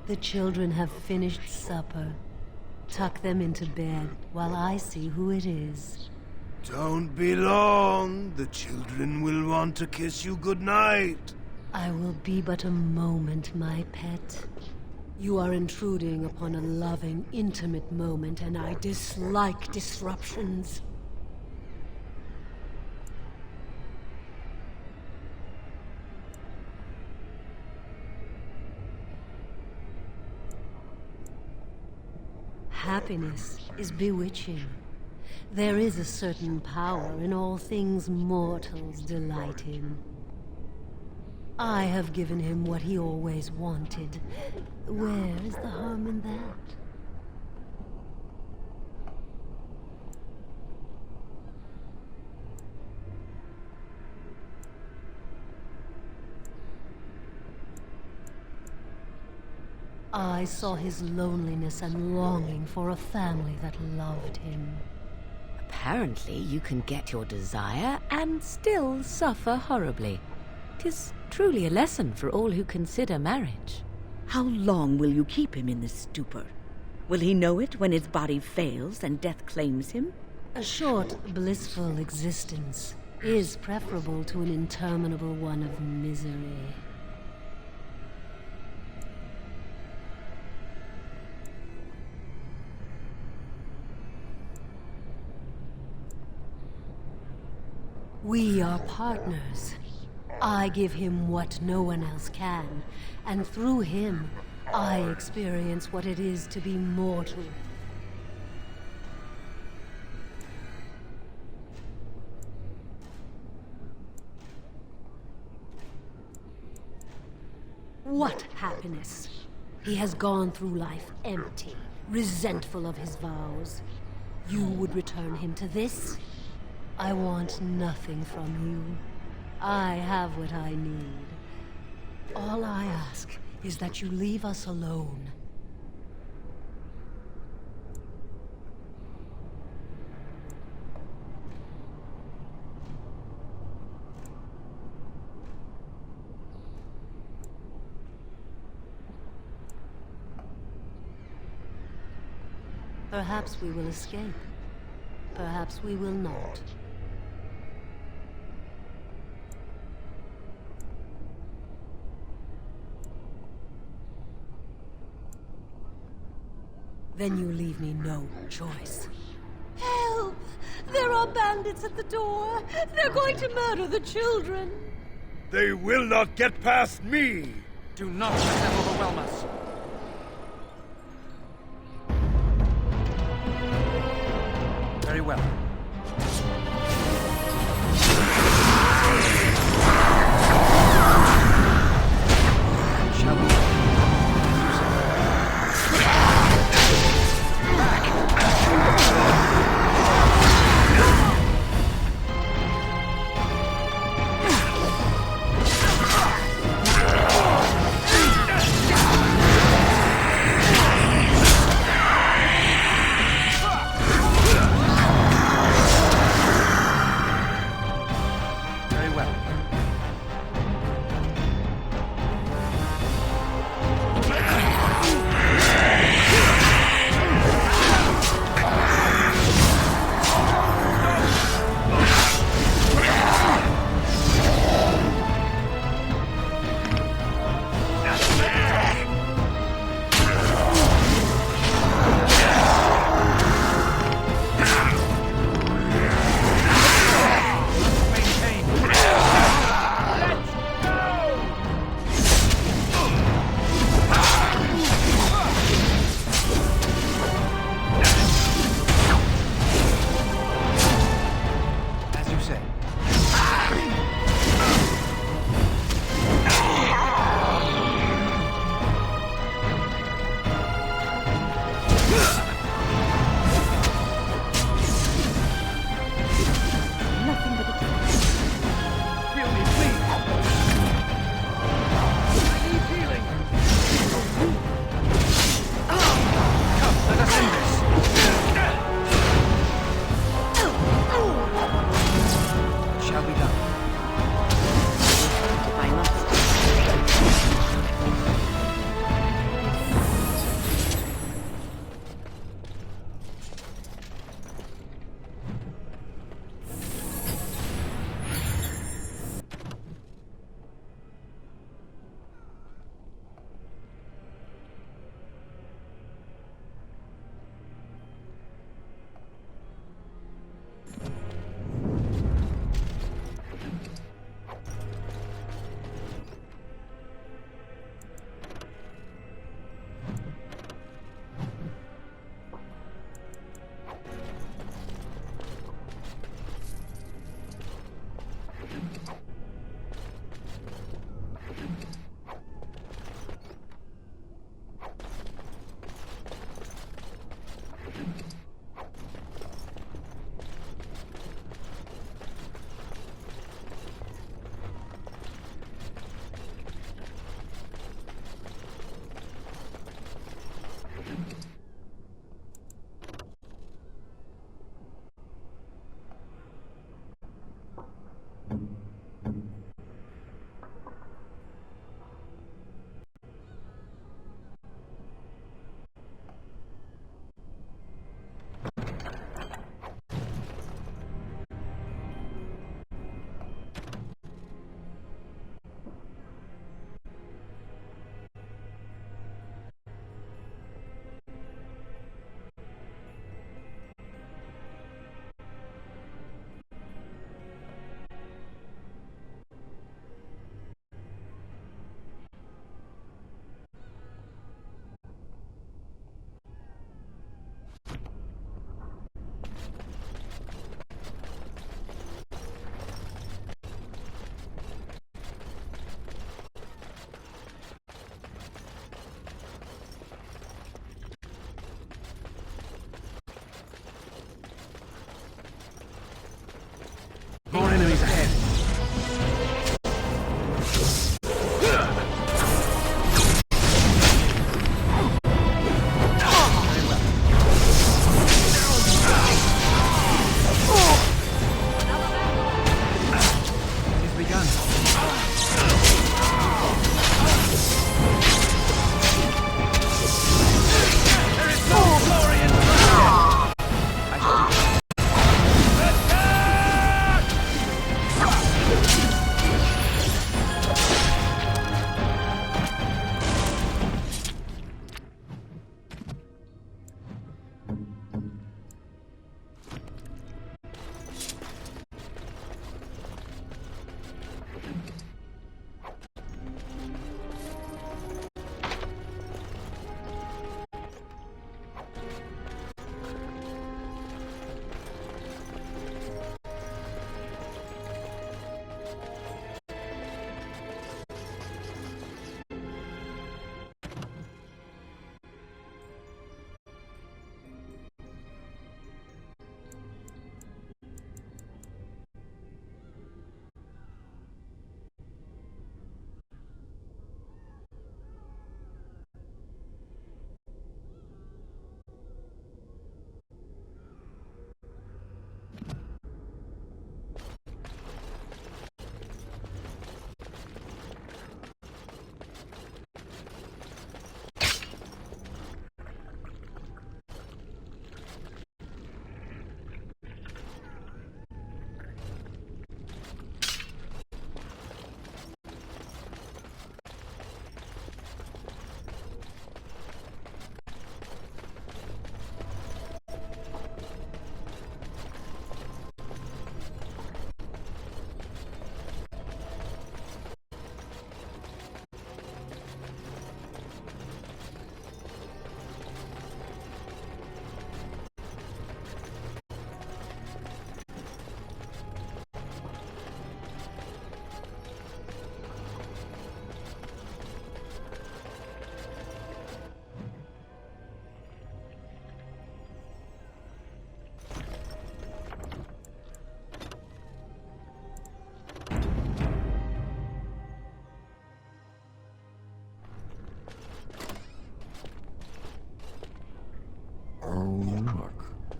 The children have finished supper. Tuck them into bed while I see who it is. Don't be long. The children will want to kiss you goodnight. I will be but a moment, my pet. You are intruding upon a loving, intimate moment, and I dislike disruptions. Happiness is bewitching. There is a certain power in all things mortals delight in. I have given him what he always wanted. Where is the harm in that? I saw his loneliness and longing for a family that loved him. Apparently, you can get your desire and still suffer horribly. 'Tis truly a lesson for all who consider marriage. How long will you keep him in this stupor? Will he know it when his body fails and death claims him? A short, blissful existence is preferable to an interminable one of misery. We are partners. I give him what no one else can, and through him, I experience what it is to be mortal. What happiness! He has gone through life empty, resentful of his vows. You would return him to this? I want nothing from you. I have what I need. All I ask is that you leave us alone. Perhaps we will escape. Perhaps we will not. Then you leave me no choice. Help! There are bandits at the door. They're going to murder the children. They will not get past me! Do not let them overwhelm us. Very well. Shall we? More enemies ahead.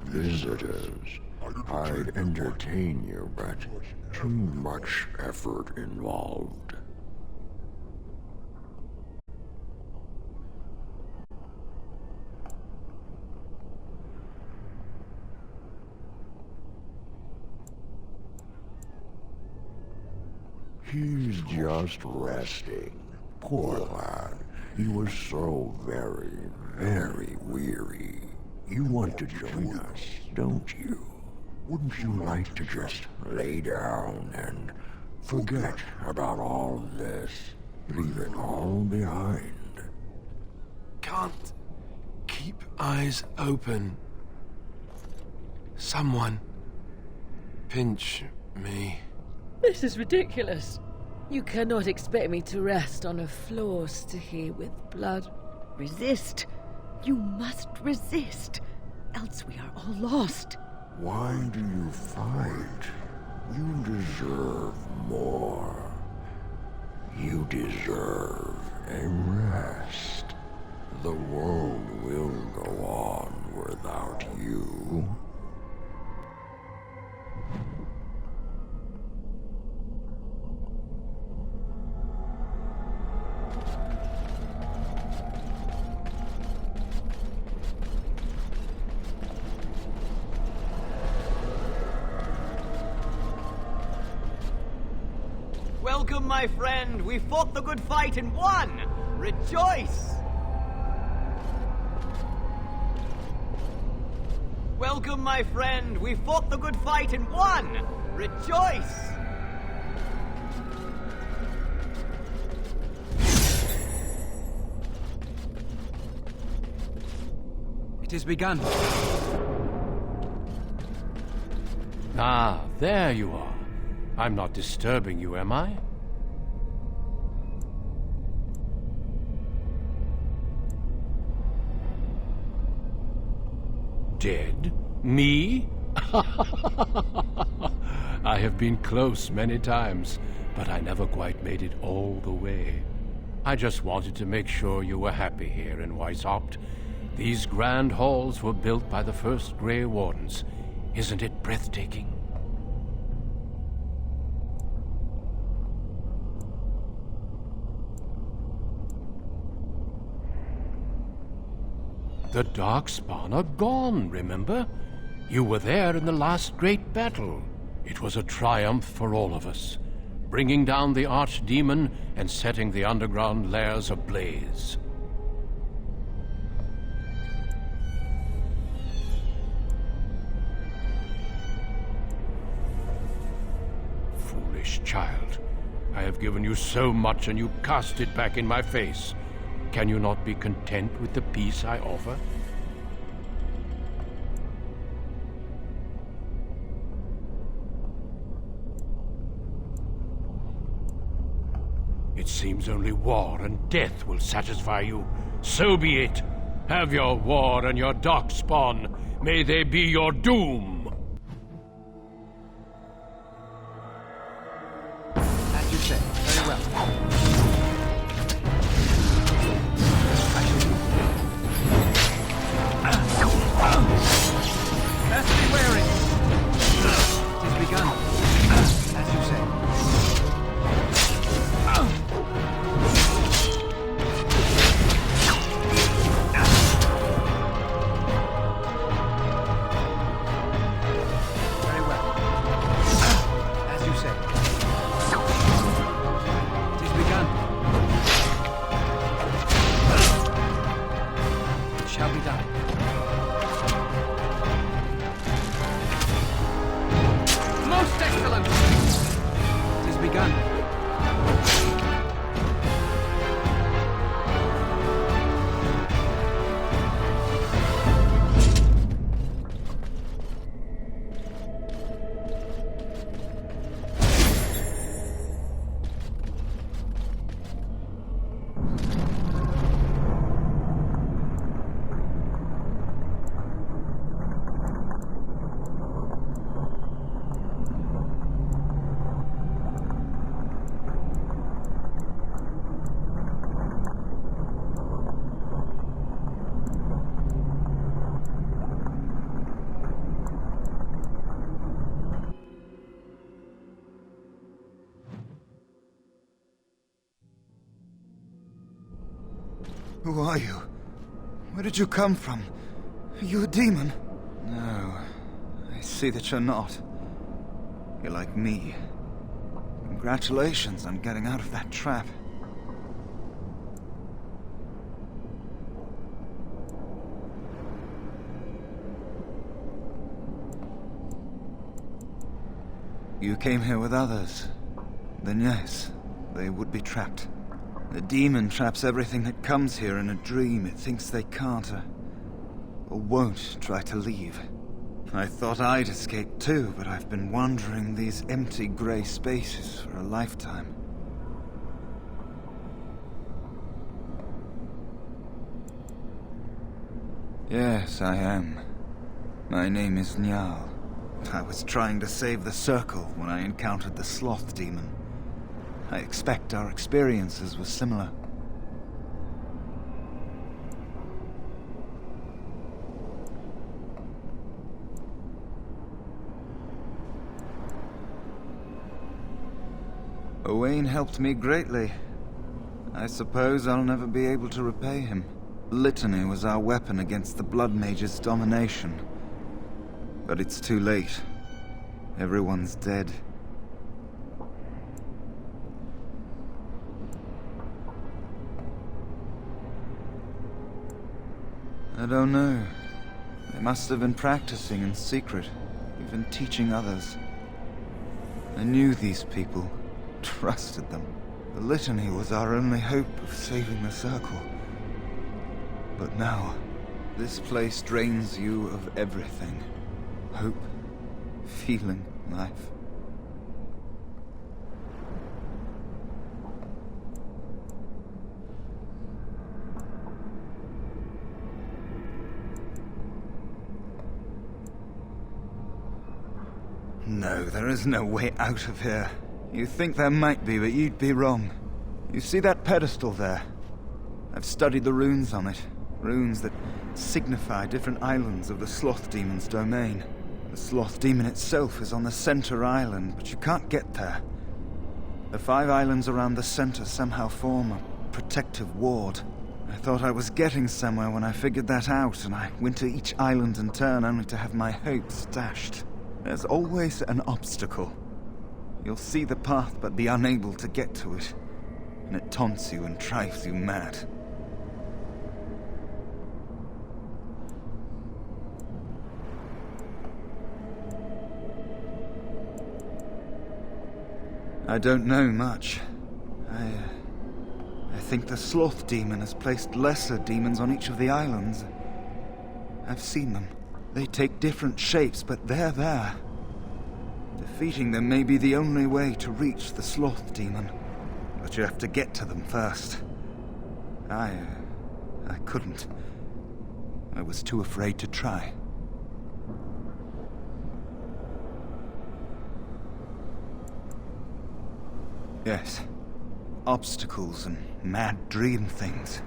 Visitors. I'd entertain you, but too much effort involved. He's just resting. Poor lad. He was so very, very weary. You want to join us, don't you? Wouldn't you like to just lay down and forget about all of this? Leave it all behind. Can't keep eyes open. Someone pinch me. This is ridiculous. You cannot expect me to rest on a floor sticky with blood. Resist. You must resist, else we are all lost. Why do you fight? You deserve more. You deserve a rest. The world will go on without you. Welcome, my friend. We fought the good fight and won. Rejoice! Welcome, my friend. We fought the good fight and won. Rejoice! It has begun. Ah, there you are. I'm not disturbing you, am I? Dead? Me? I have been close many times, but I never quite made it all the way. I just wanted to make sure you were happy here in Weishaupt. These grand halls were built by the first Grey Wardens. Isn't it breathtaking? The Darkspawn are gone, remember? You were there in the last great battle. It was a triumph for all of us, bringing down the Archdemon and setting the underground lairs ablaze. Foolish child. I have given you so much and you cast it back in my face. Can you not be content with the peace I offer? It seems only war and death will satisfy you. So be it. Have your war and your darkspawn. May they be your doom. As you say. Very well. Best be wary. It is begun. As you say. Who are you? Where did you come from? Are you a demon? No, I see that you're not. You're like me. Congratulations on getting out of that trap. You came here with others. Then yes, they would be trapped. The demon traps everything that comes here in a dream it thinks they can't or won't try to leave. I thought I'd escape too, but I've been wandering these empty grey spaces for a lifetime. Yes, I am. My name is Njal. I was trying to save the Circle when I encountered the Sloth Demon. I expect our experiences were similar. Owain helped me greatly. I suppose I'll never be able to repay him. Litany was our weapon against the Blood Mage's domination. But it's too late. Everyone's dead. I don't know. They must have been practicing in secret, even teaching others. I knew these people, trusted them. The Litany was our only hope of saving the Circle. But now, this place drains you of everything. Hope, feeling, life. No, there is no way out of here. You think there might be, but you'd be wrong. You see that pedestal there? I've studied the runes on it. Runes that signify different islands of the Sloth Demon's domain. The Sloth Demon itself is on the center island, but you can't get there. The 5 islands around the center somehow form a protective ward. I thought I was getting somewhere when I figured that out, and I went to each island in turn only to have my hopes dashed. There's always an obstacle. You'll see the path but be unable to get to it, and it taunts you and drives you mad. I don't know much. I think the Sloth Demon has placed lesser demons on each of the islands. I've seen them. They take different shapes, but they're there. Defeating them may be the only way to reach the Sloth Demon. But you have to get to them first. I couldn't. I was too afraid to try. Yes. Obstacles and mad dream things.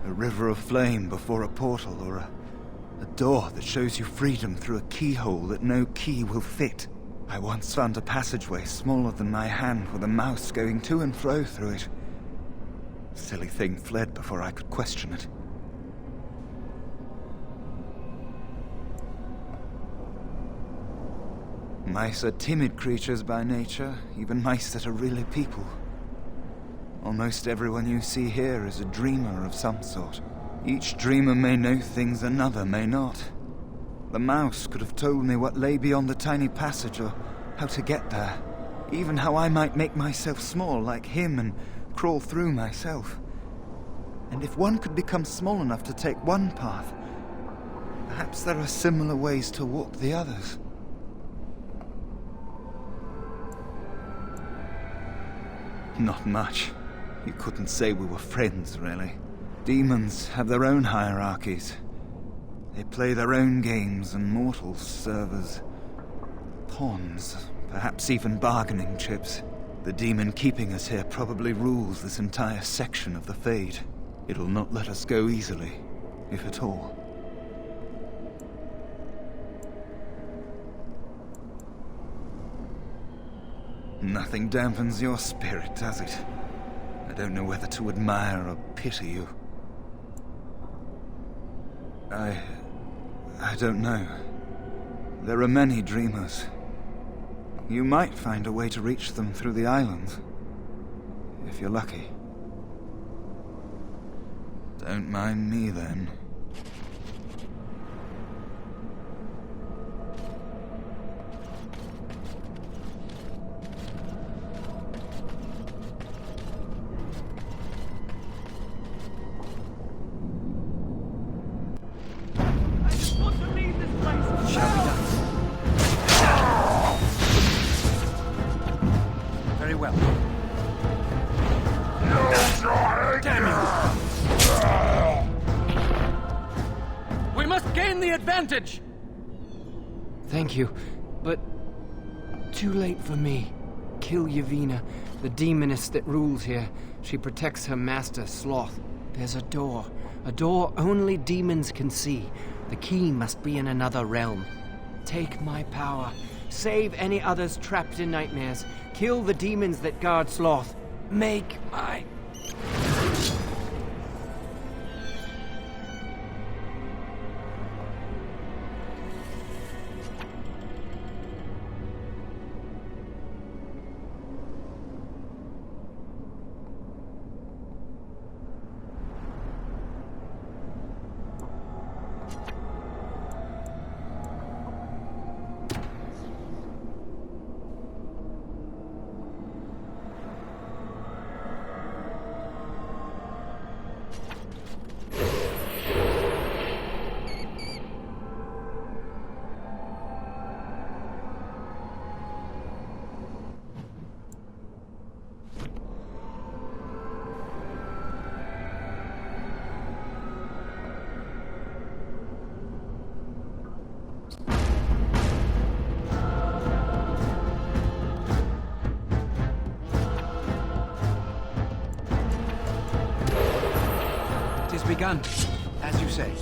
A river of flame before a portal, or a door that shows you freedom through a keyhole that no key will fit. I once found a passageway smaller than my hand with a mouse going to and fro through it. Silly thing fled before I could question it. Mice are timid creatures by nature, even mice that are really people. Almost everyone you see here is a dreamer of some sort. Each dreamer may know things another may not. The mouse could have told me what lay beyond the tiny passage, or how to get there. Even how I might make myself small like him and crawl through myself. And if one could become small enough to take one path, perhaps there are similar ways to walk the others. Not much. You couldn't say we were friends, really. Demons have their own hierarchies. They play their own games, and mortals serve as pawns, perhaps even bargaining chips. The demon keeping us here probably rules this entire section of the Fade. It'll not let us go easily, if at all. Nothing dampens your spirit, does it? I don't know whether to admire or pity you. I don't know. There are many dreamers. You might find a way to reach them through the islands, if you're lucky. Don't mind me, then. Thank you, but too late for me. Kill Yevina, the demoness that rules here. She protects her master, Sloth. There's a door only demons can see. The key must be in another realm. Take my power. Save any others trapped in nightmares. Kill the demons that guard Sloth. Make my... Begun, as you say.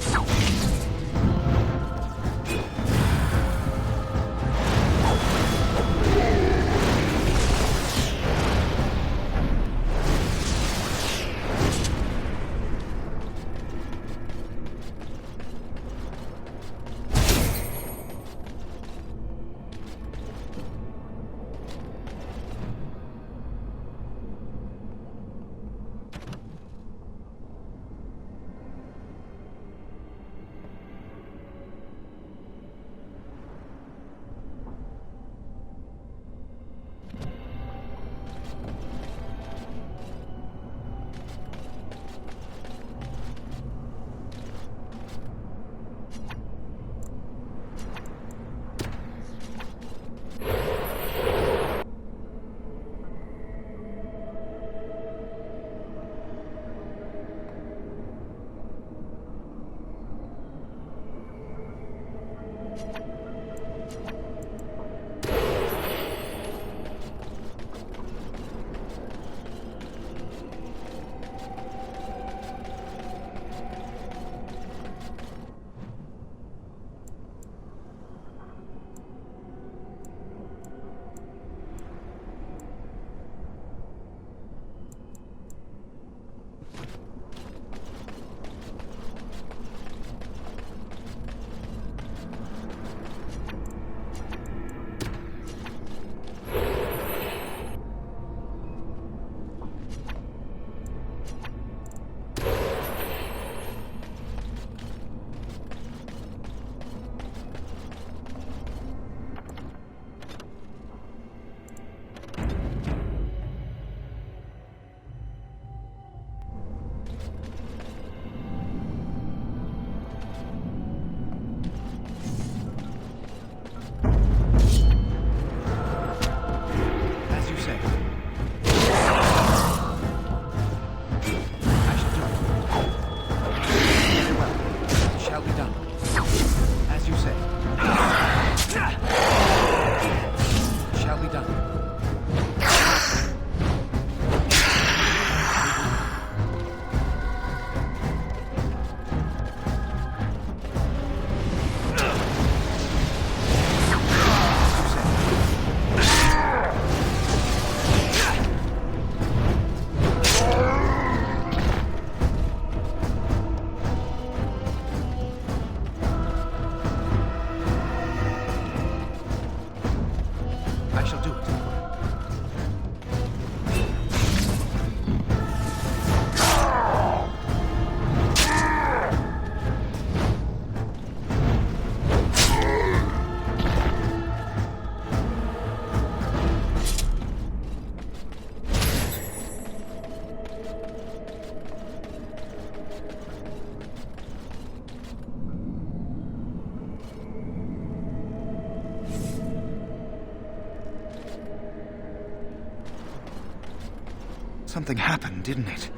Something happened, didn't it?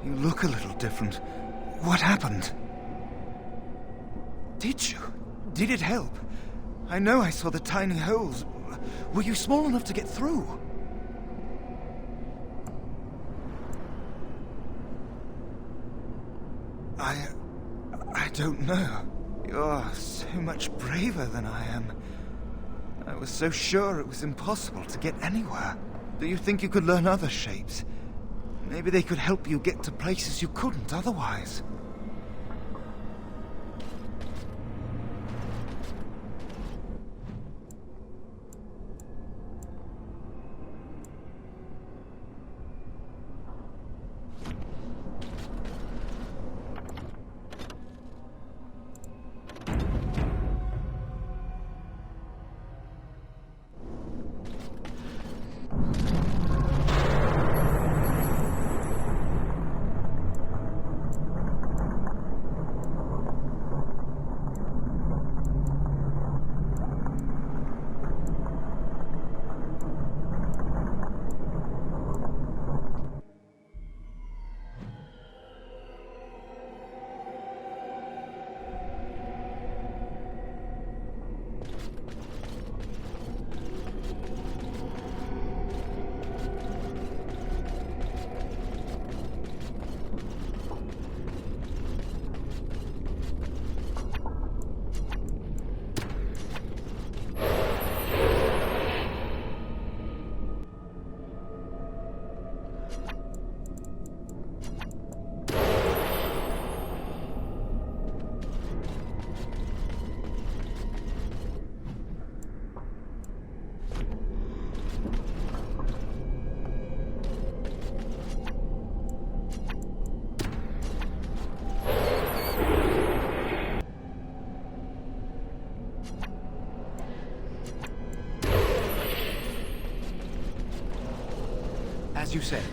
You look a little different. What happened? Did you? Did it help? I know I saw the tiny holes. Were you small enough to get through? I don't know. You're so much braver than I am. I was so sure it was impossible to get anywhere. Do you think you could learn other shapes? Maybe they could help you get to places you couldn't otherwise. As you said.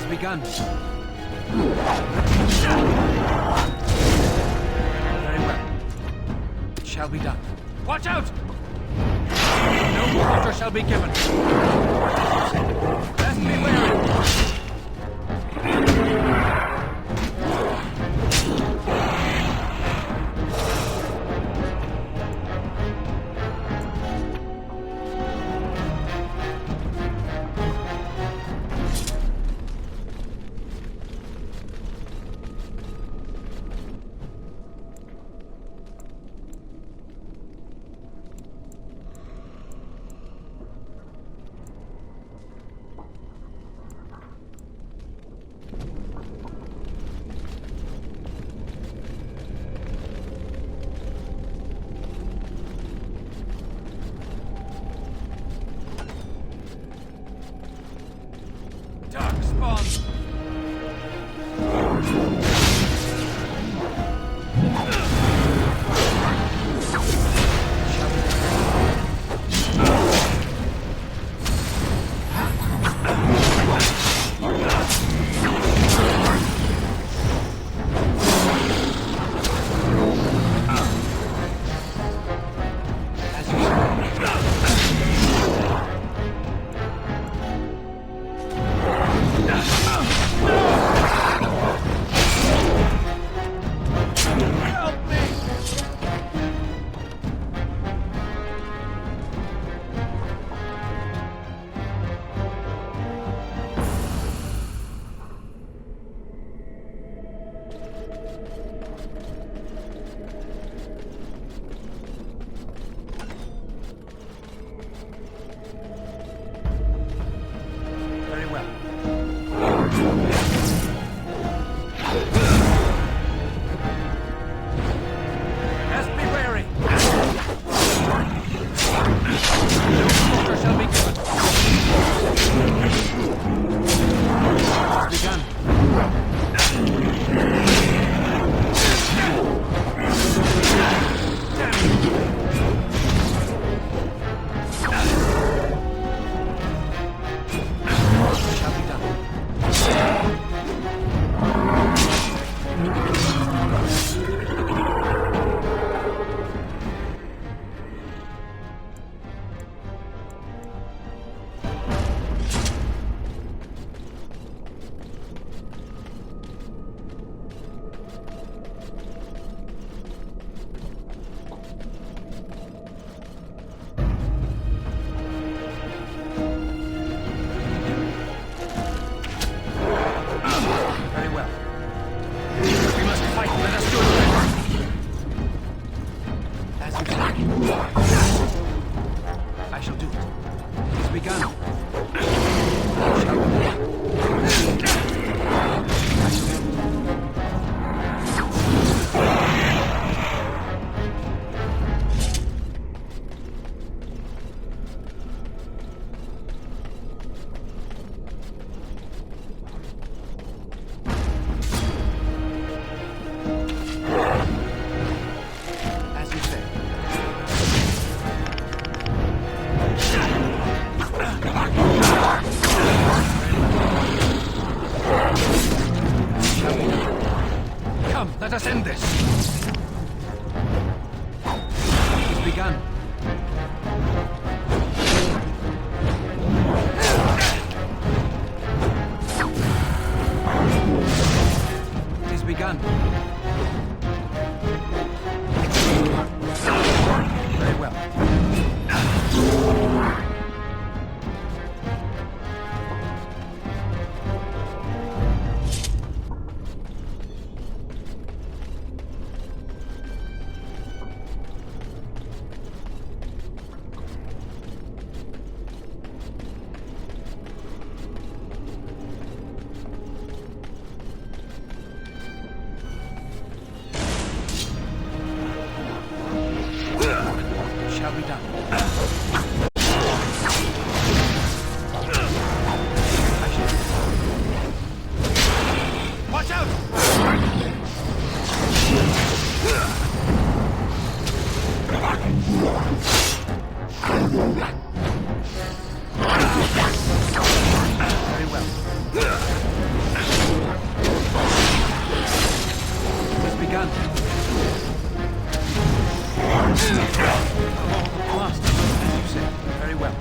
Begun. Very well. It shall be done. Watch out! No quarter shall be given. Best be wary. I shall do it. It's begun. As you say. Come, let us end this. It's begun. It is begun. Very well. Shall be done. Watch out! Very well. It's begun. Master, as you said, very well.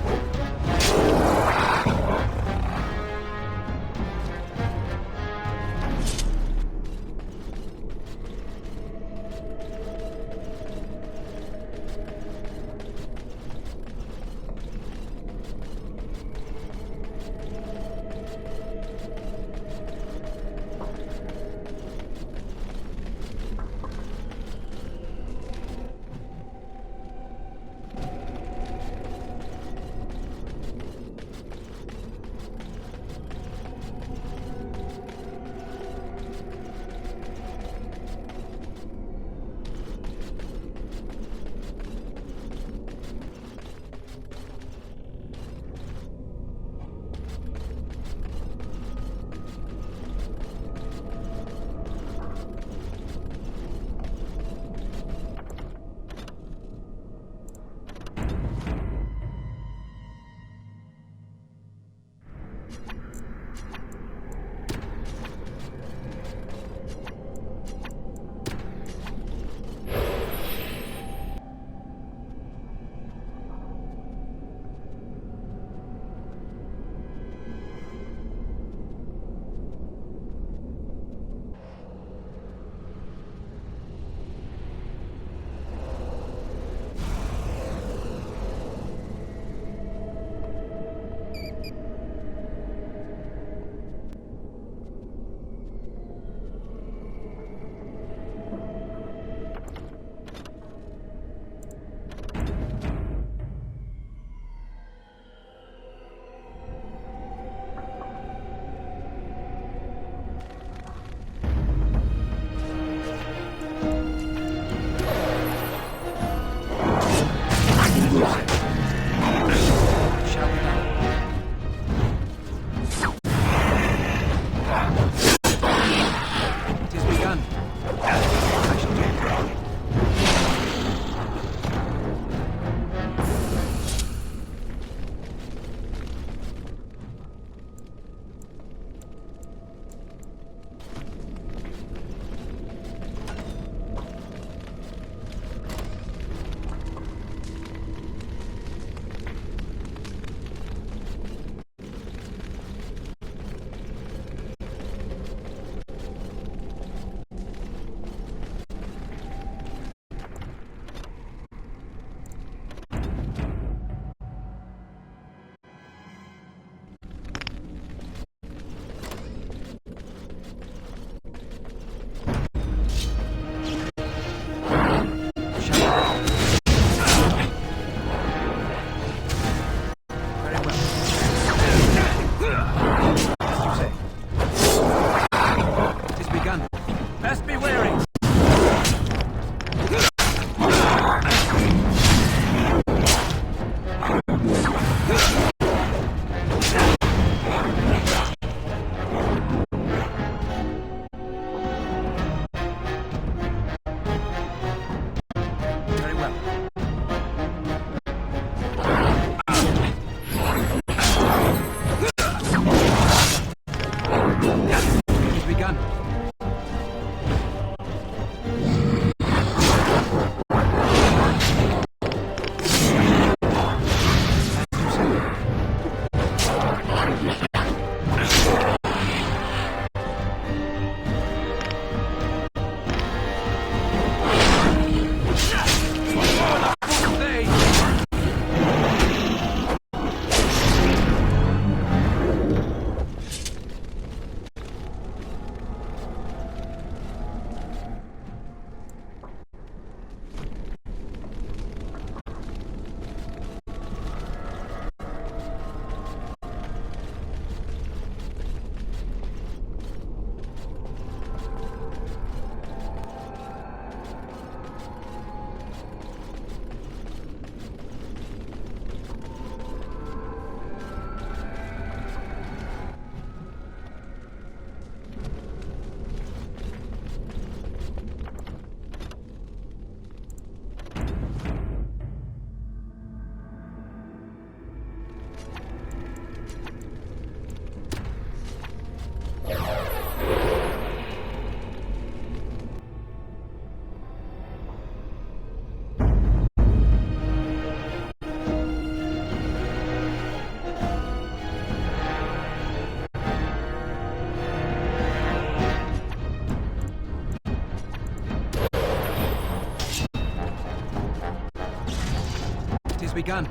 has begun.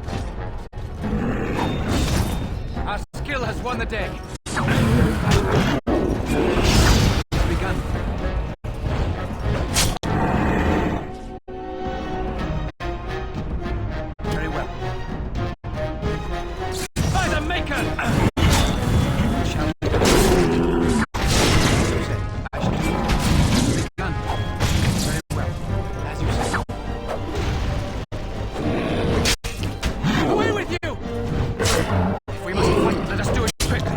Our skill has won the day. Has begun. Very well. By the Maker! Shall we go? As you say, I shall do it. Begun. Very well. As you say. Away with you! If we must fight, let us do it quickly.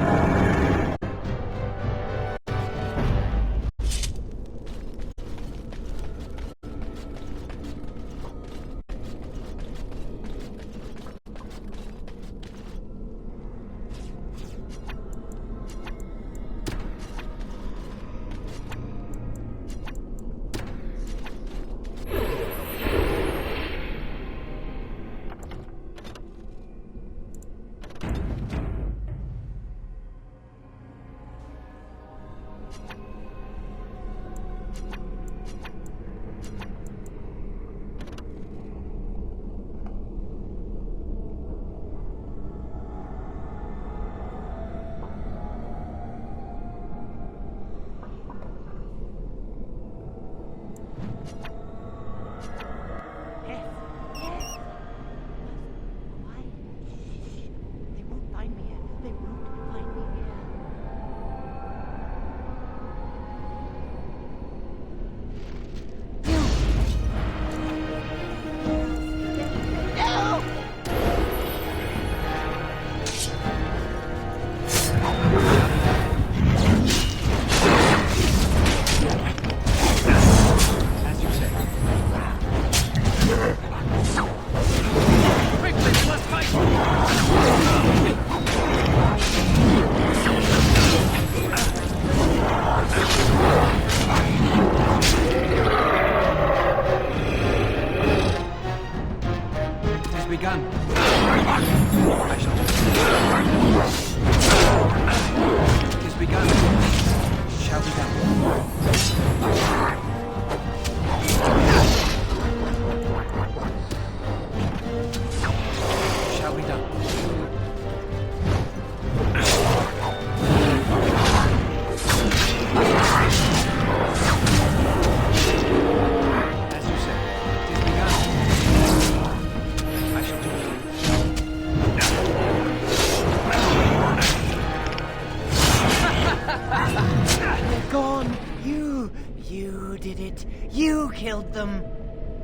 Killed them.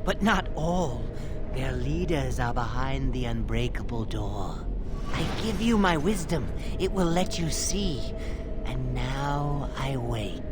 But not all. Their leaders are behind the unbreakable door. I give you my wisdom. It will let you see. And now I wake.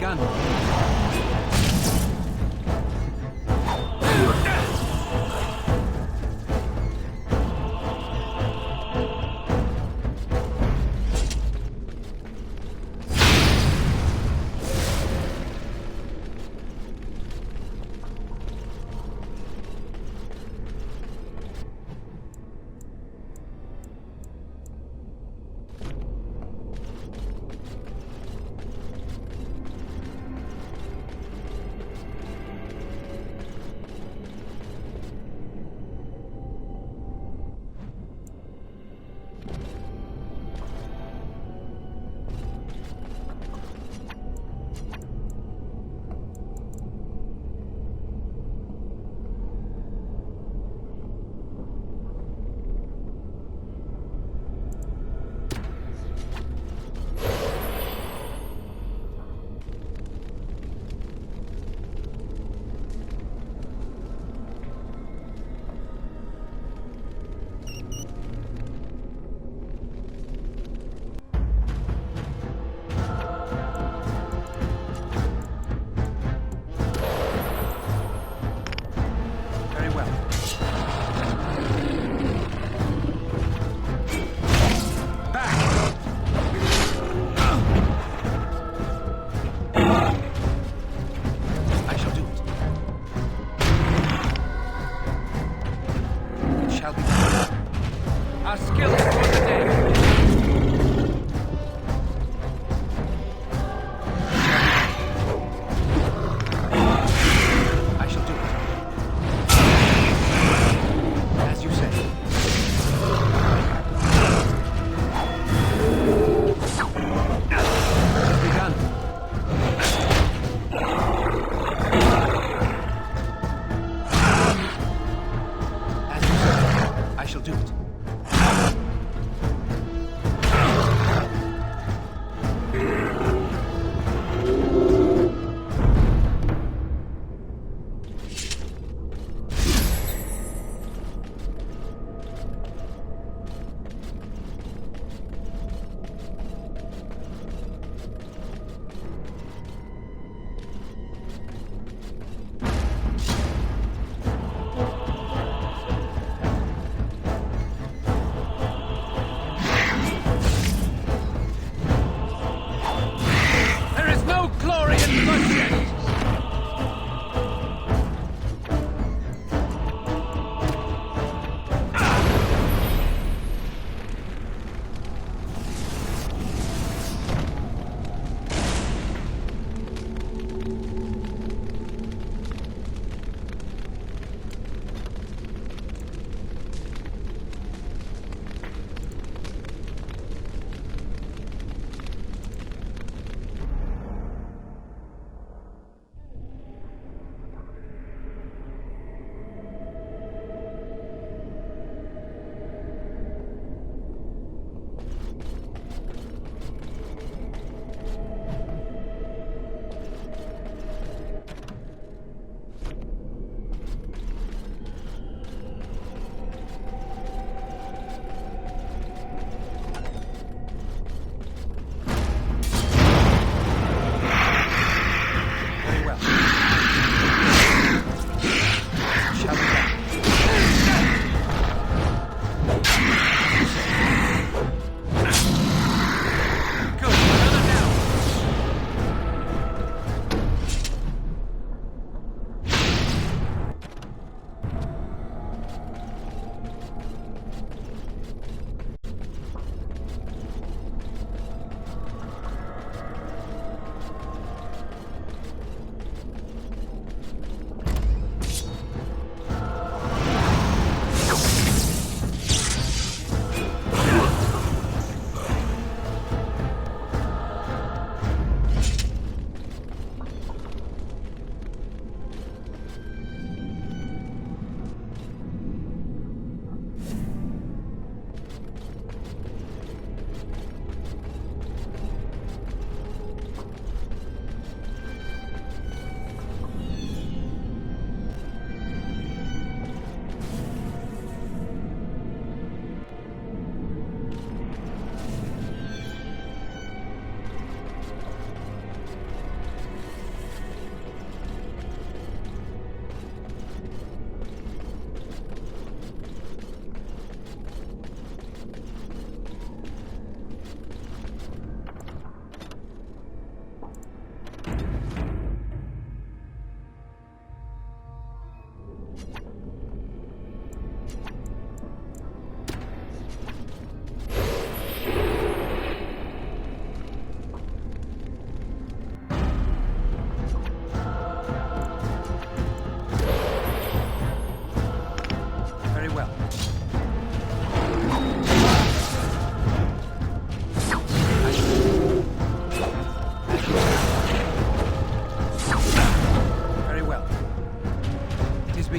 begun.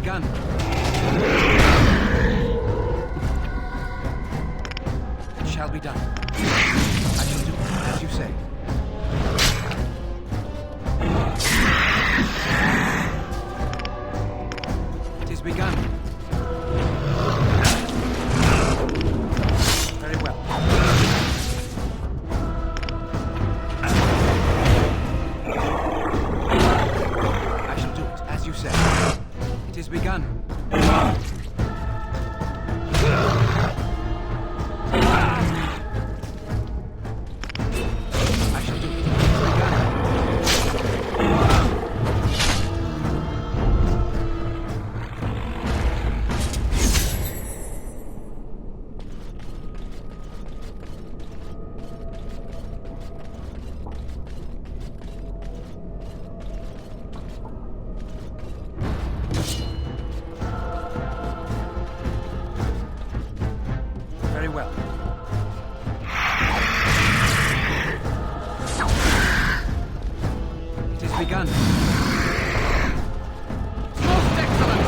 begun. It shall be done. I shall do as you say. It is begun. Very well. I shall do it as you say. It is begun. Very well. It is begun. Most excellent!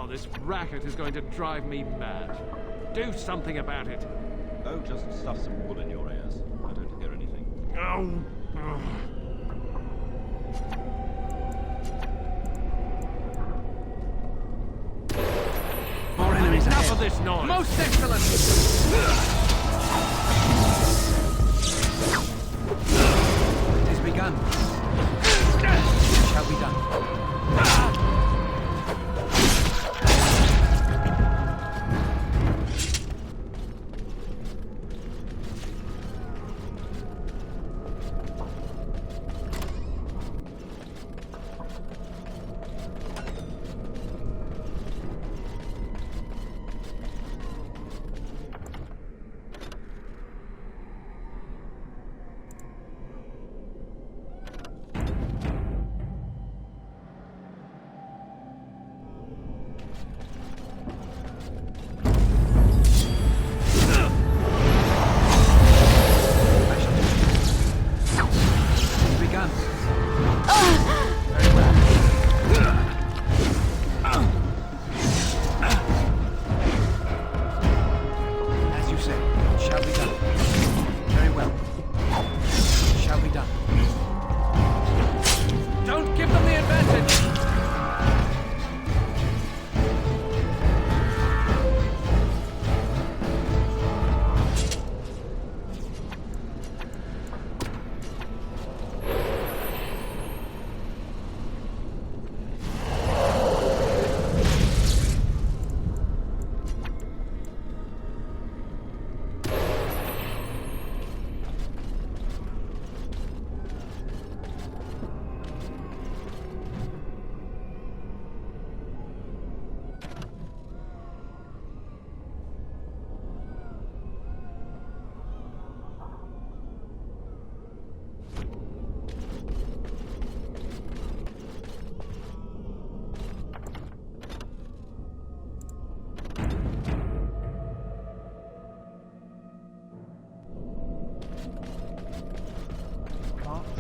Now this racket is going to drive me mad. Do something about it. Oh, just stuff some wool in your ears. I don't hear anything. Oh. More enemies Enough ahead. of this noise! Most excellent! It has begun. It shall be done.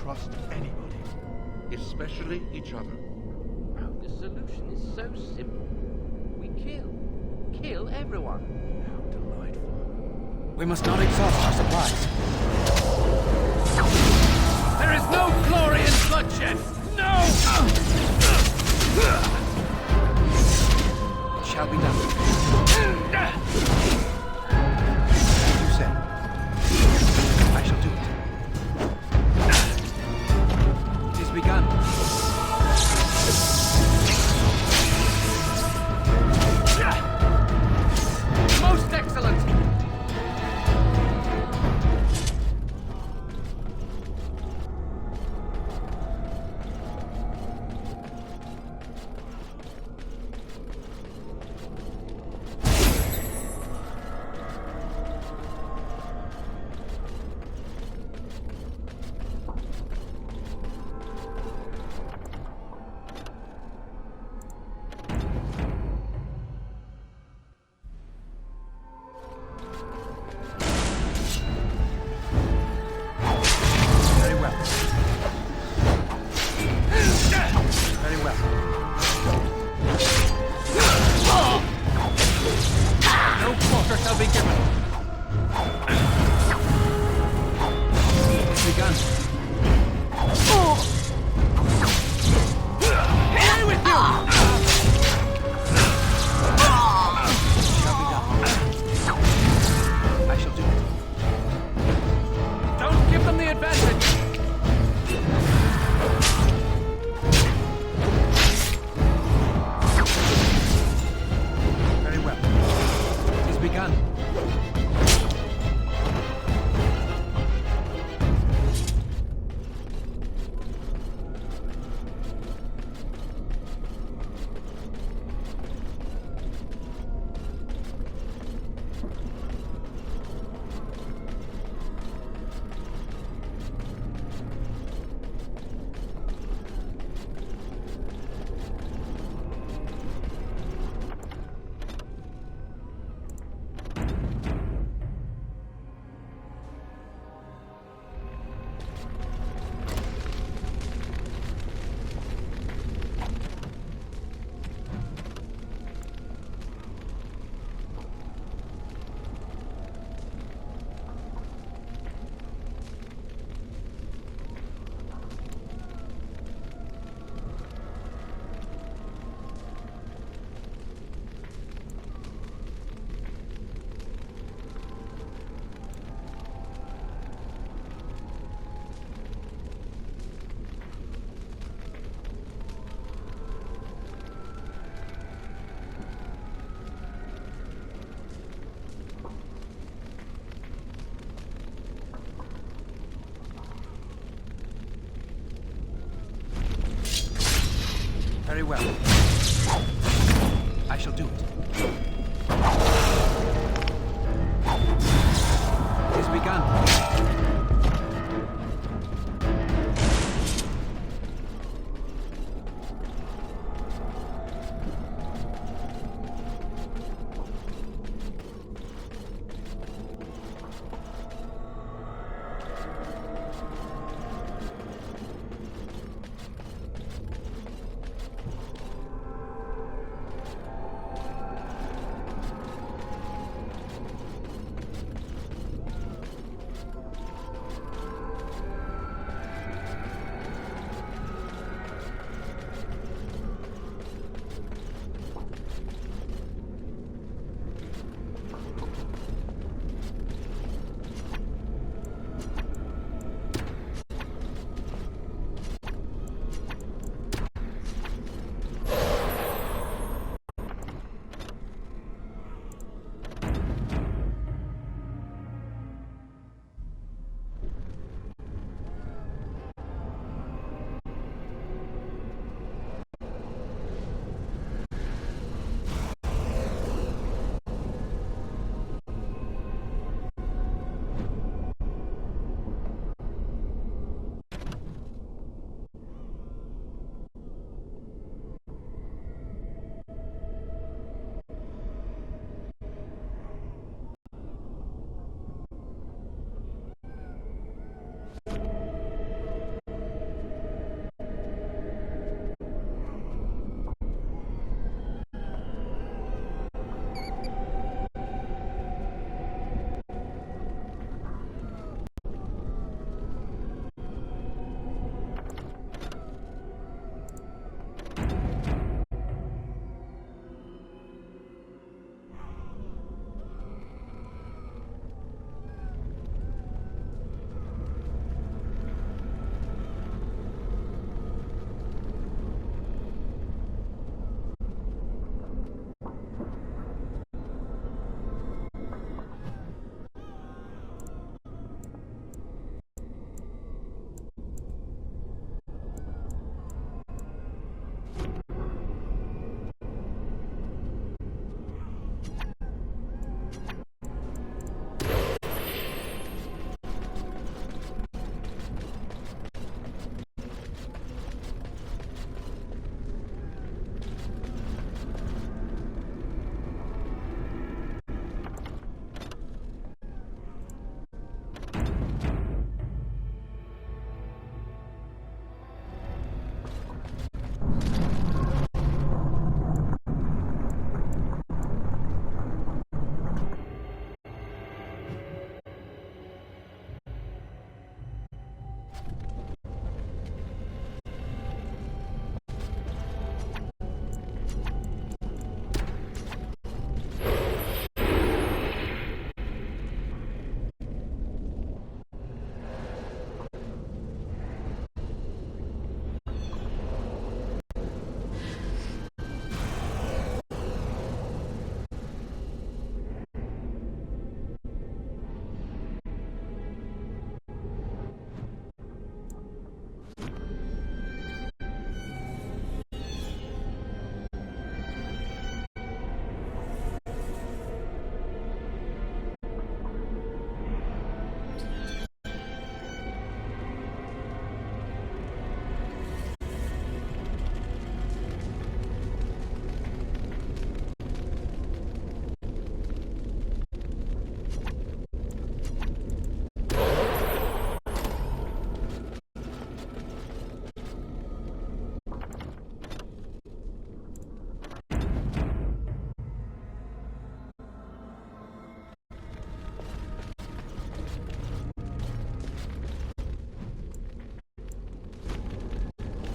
Trust anybody, especially each other. The solution is so simple. We kill everyone. How delightful. We must not exhaust our supplies. There is no glory in bloodshed! No! It shall be done. As you say. I shall do it. It is begun. Most excellent! Very well. I shall do it. It is begun.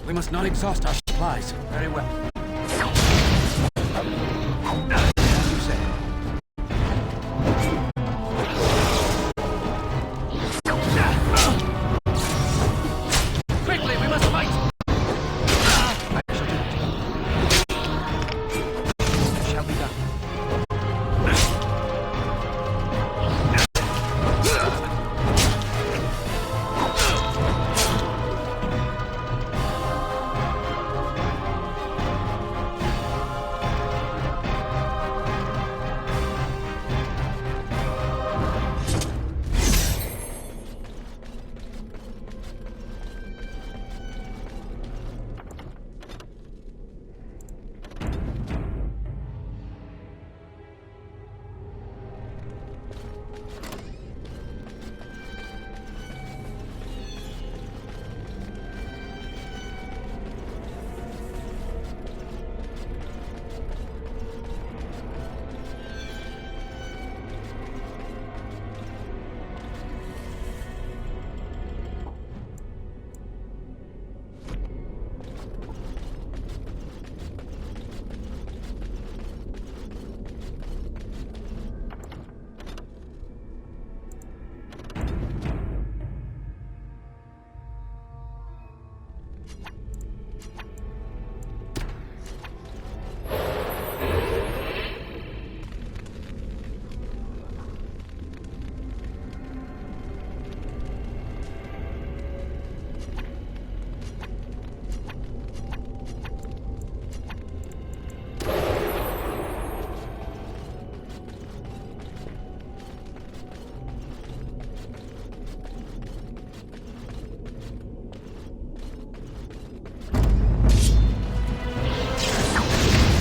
We must not exhaust our supplies. Very well. Quickly, we must fight! It shall be done.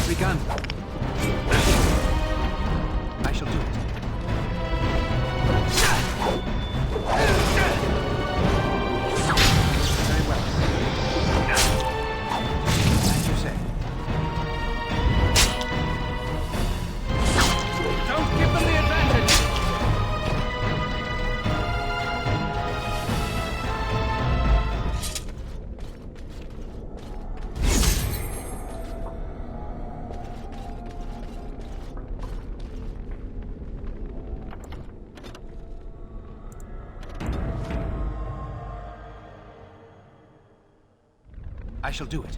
Begun. I shall do it. Very well. As you say. Don't give them the advantage! I shall do it.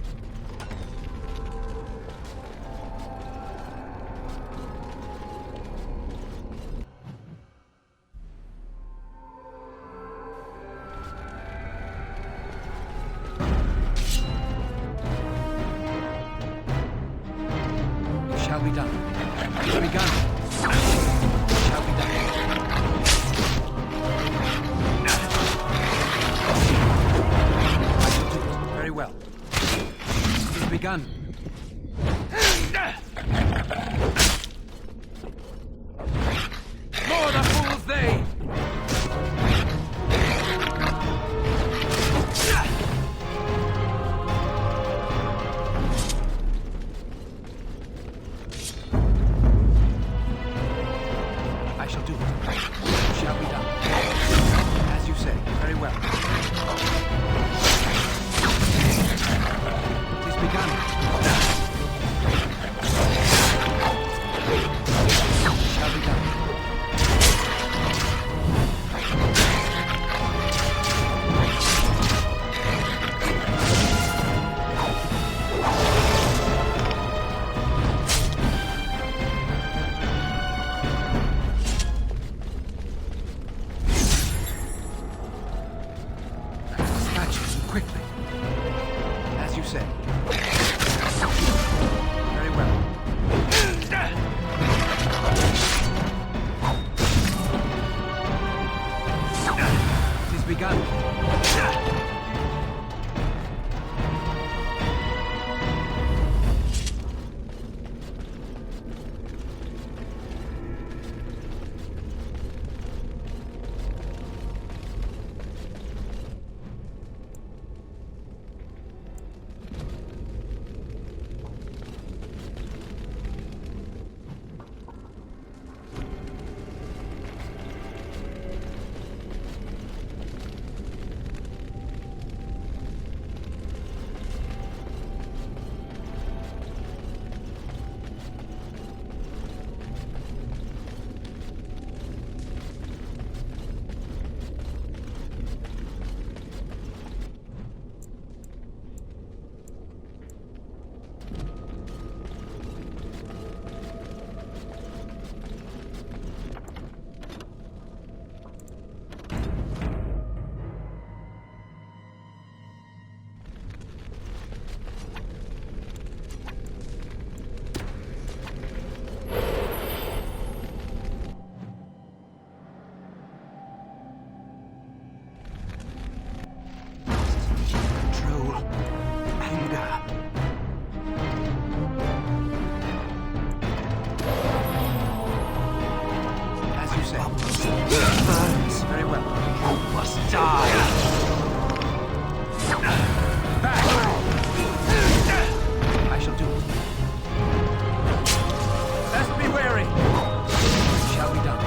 It shall be done. It's begun. It shall be done. I shall do it. Very well. It is begun. More the fools they! I shall do it. It shall be done. As you say. Very well. It is begun. Shall be done. Dispatch them quickly. As you say. Very well. It is begun. Control. Anger. As you say. Burns. Very well. You must die. Back. I shall do it. Best be wary. It shall be done.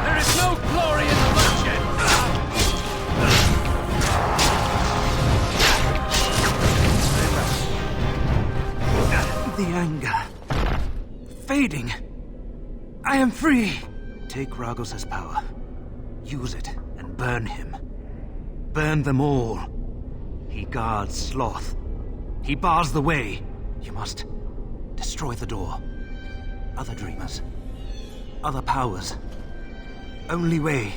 There is no glory in bloodshed. The anger. Fading. I am free. Take Ragos' power. Use it and burn him burn them all. He guards Sloth. He bars the way. You must destroy the door. Other dreamers. Other powers. Only way.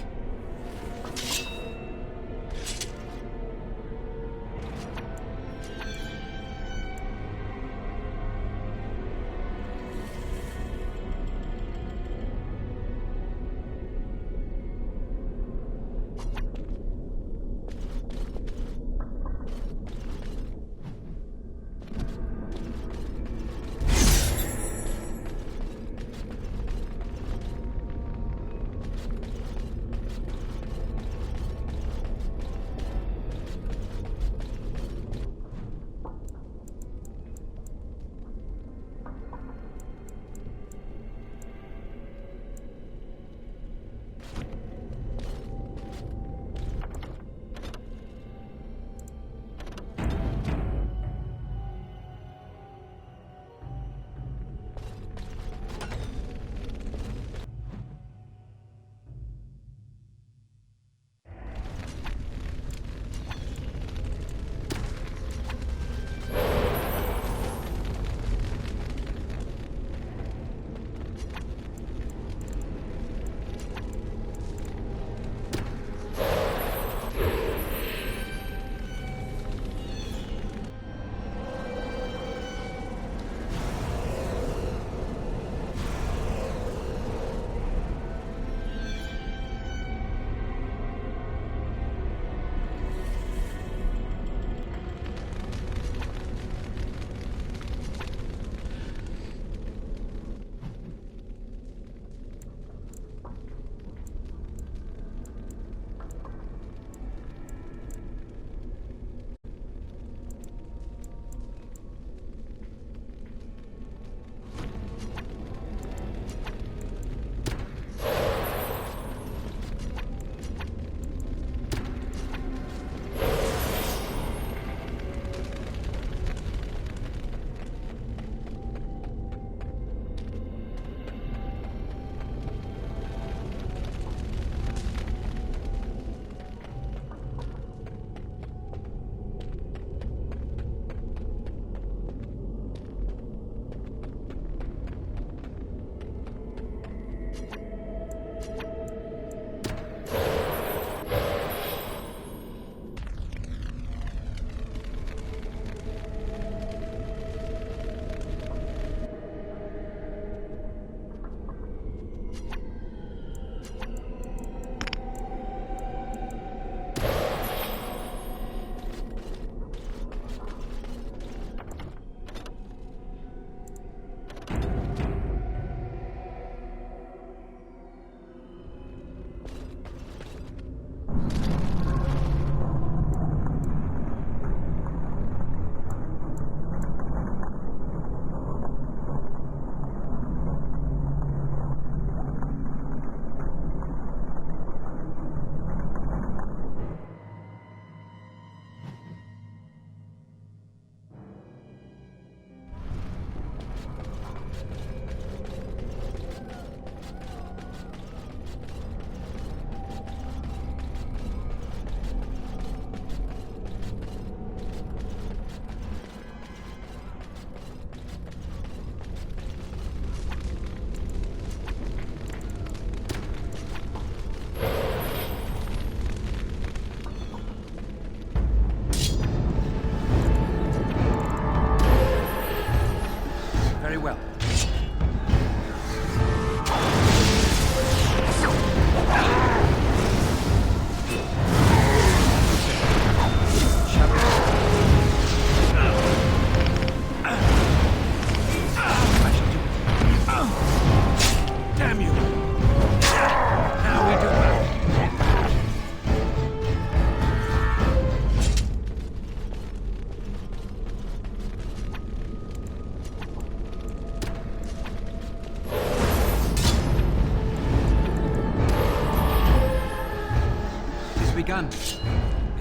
begun.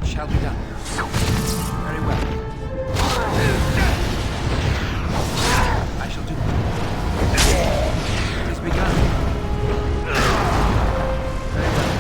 It shall be done. Very well. I shall do it. It is begun. Very well.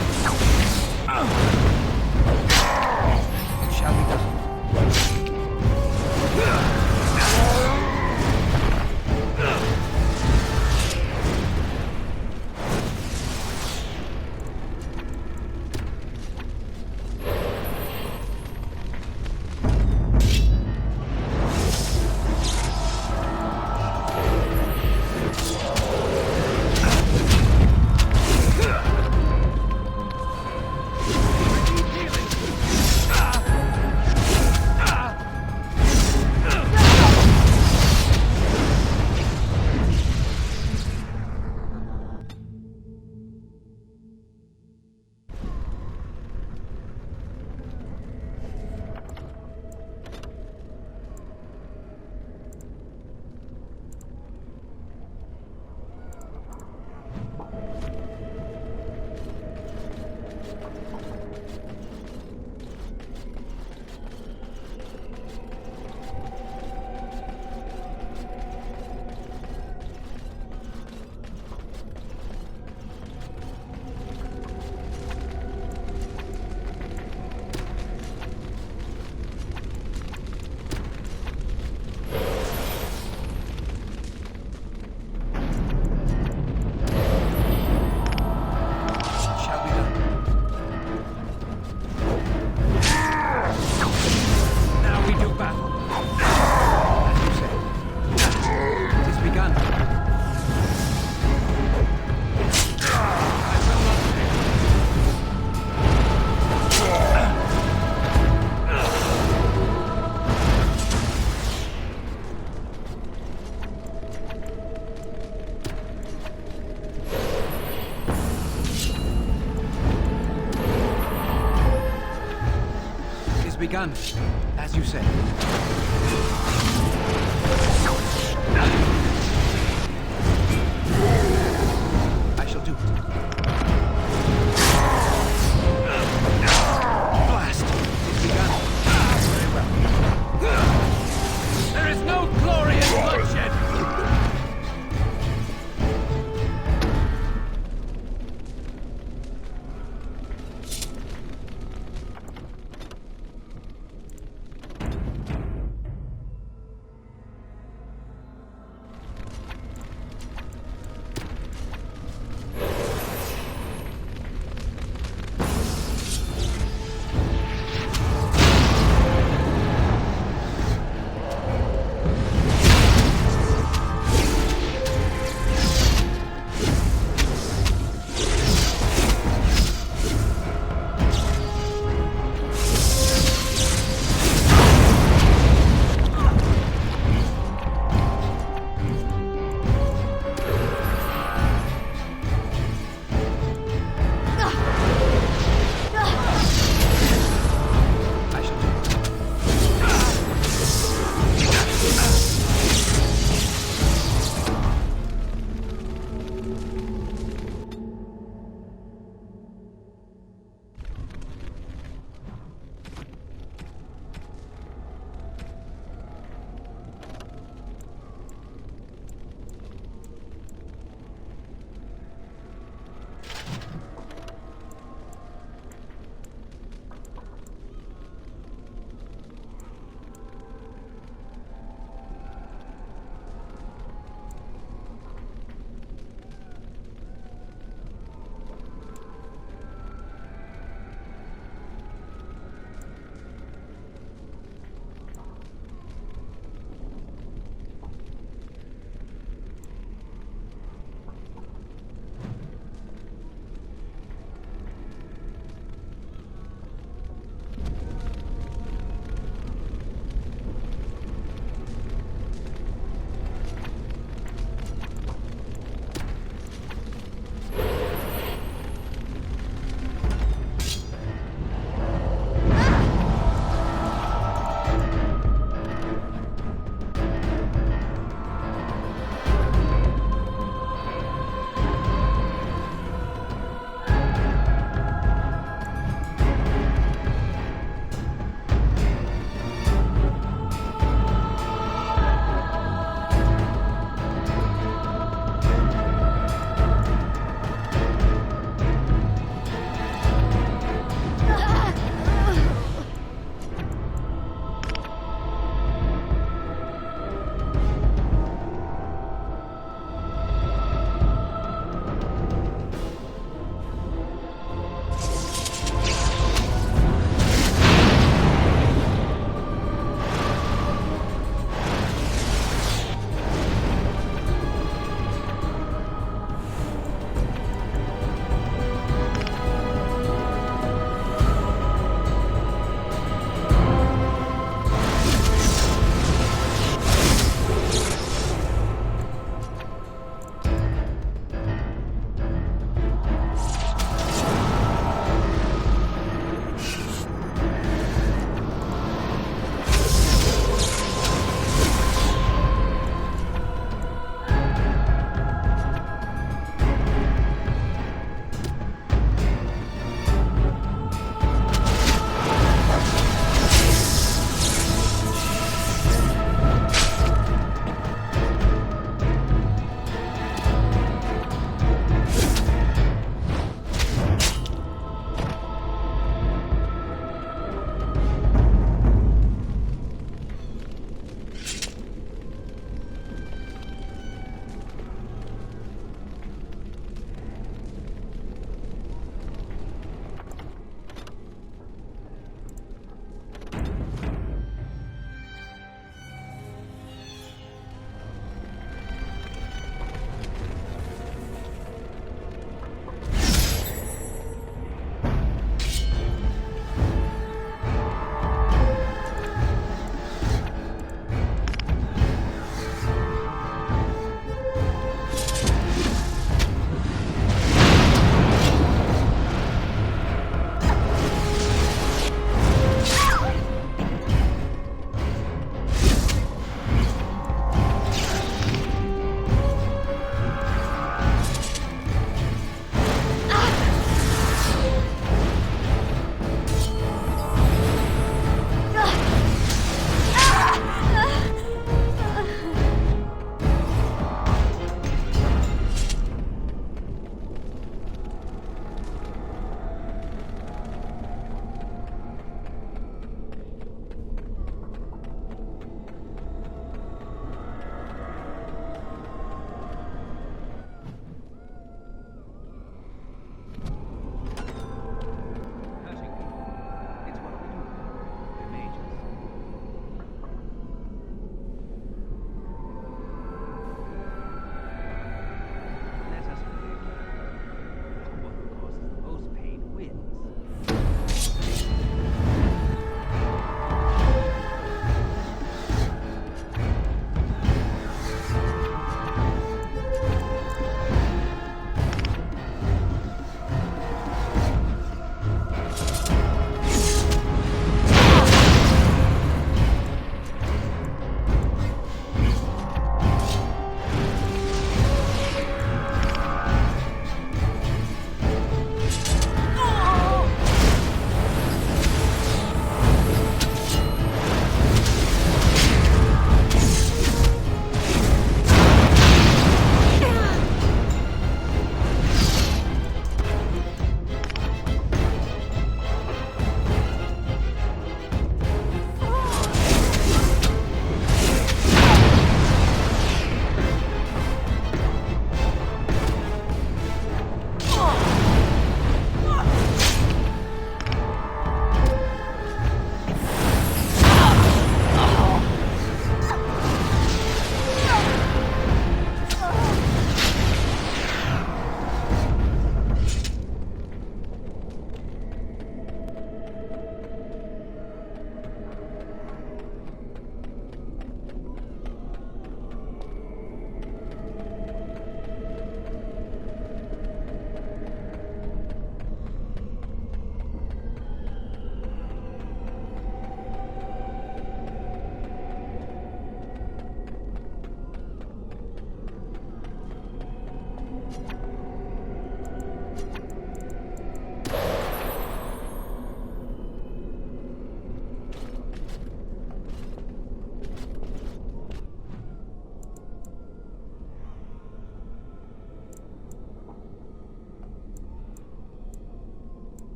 begun, as you said. I shall do it. Blast! It's begun. Very well. There is no glory in bloodshed!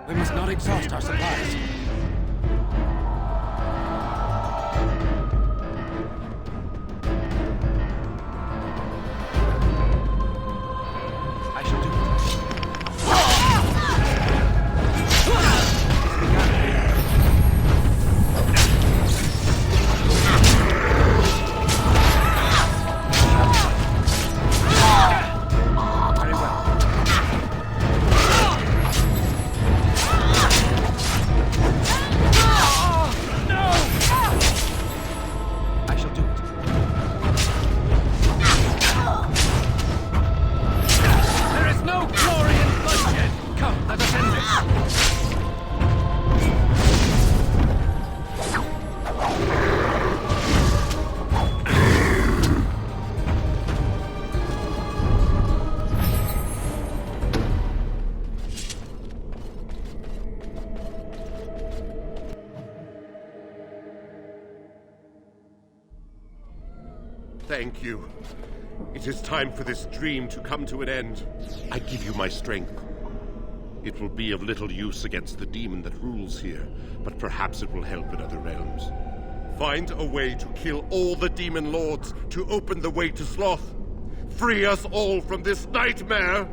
We must not exhaust our supplies. I shall do it. Very well. I shall do it. There is no glory in bloodshed. Come, let us end this. Thank you. It is time for this dream to come to an end. I give you my strength. It will be of little use against the demon that rules here, but perhaps it will help in other realms. Find a way to kill all the demon lords to open the way to Sloth. Free us all from this nightmare!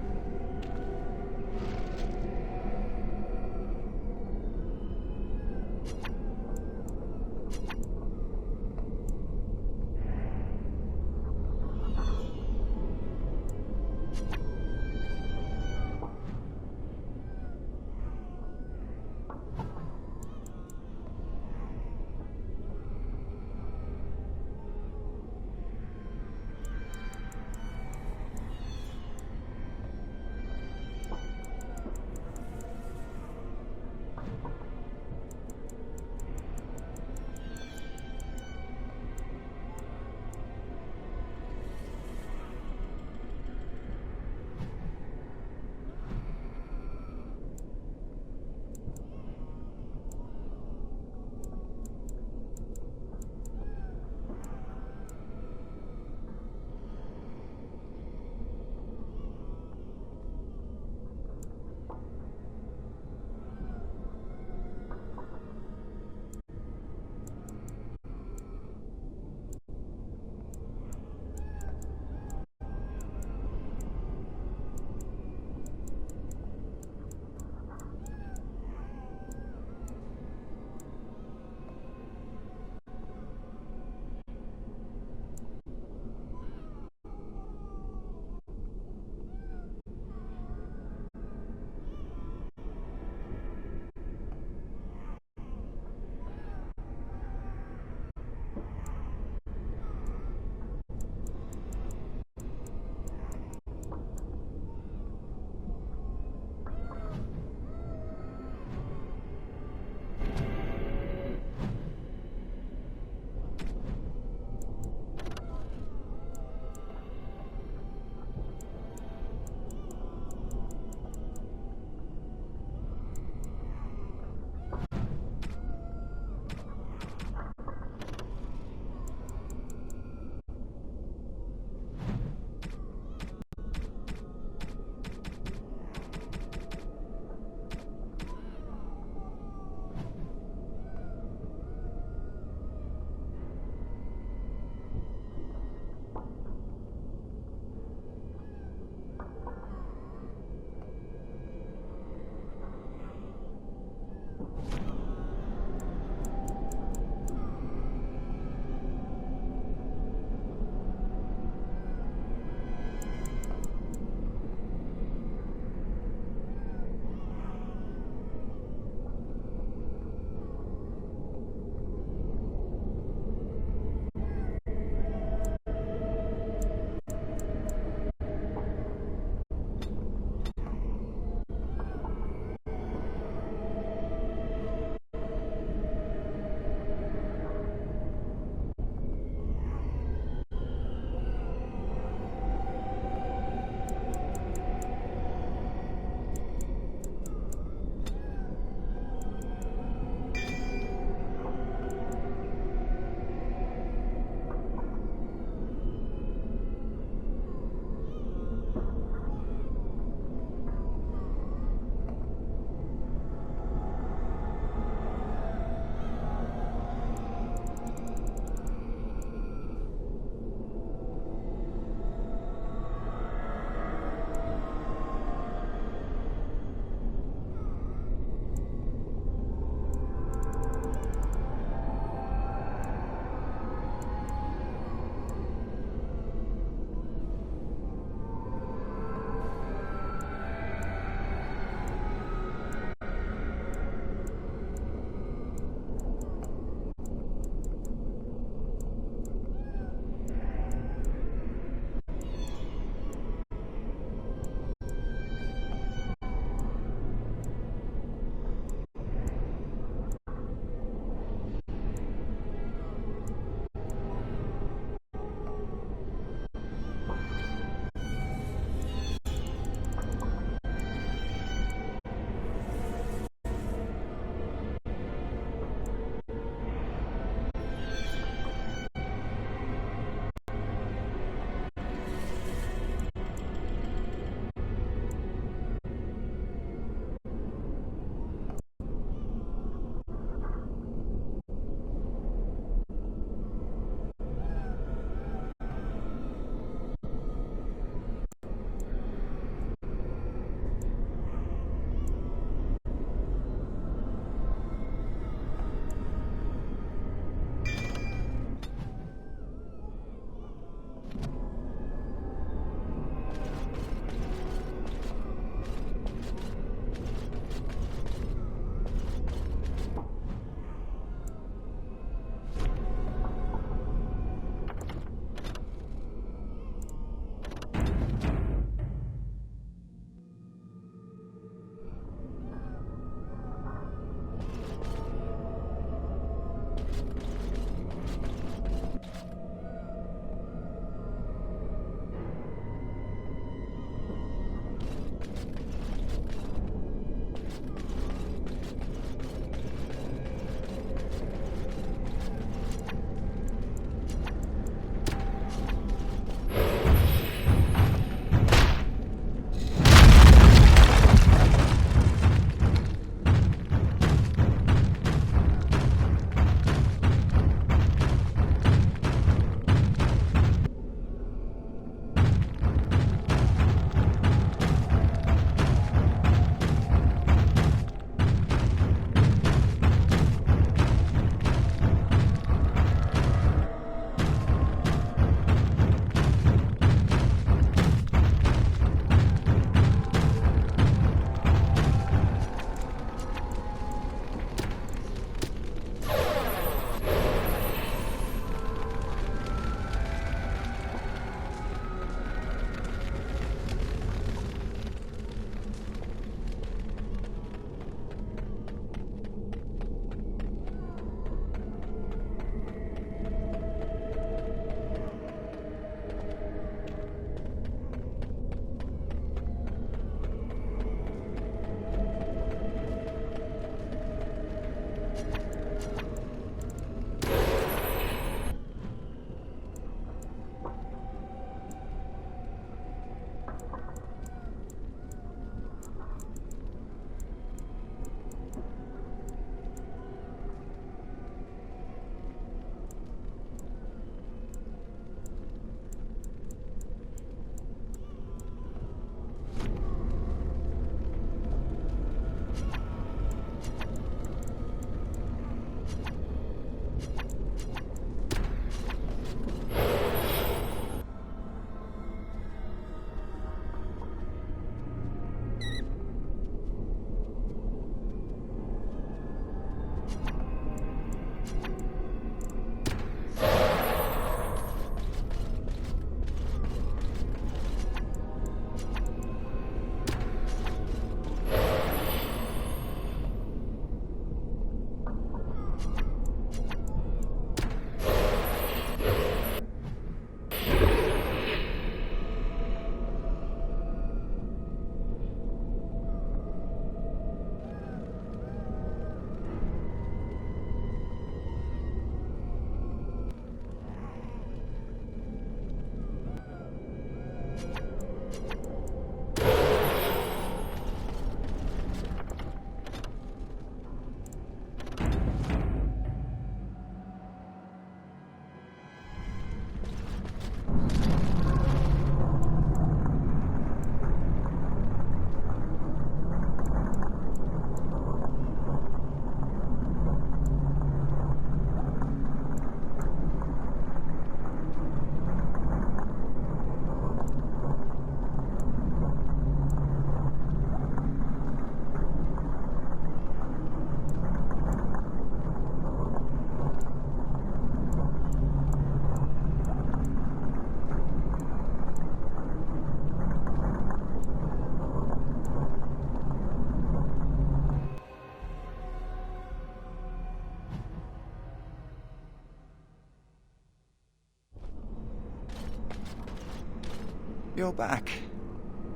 You're back.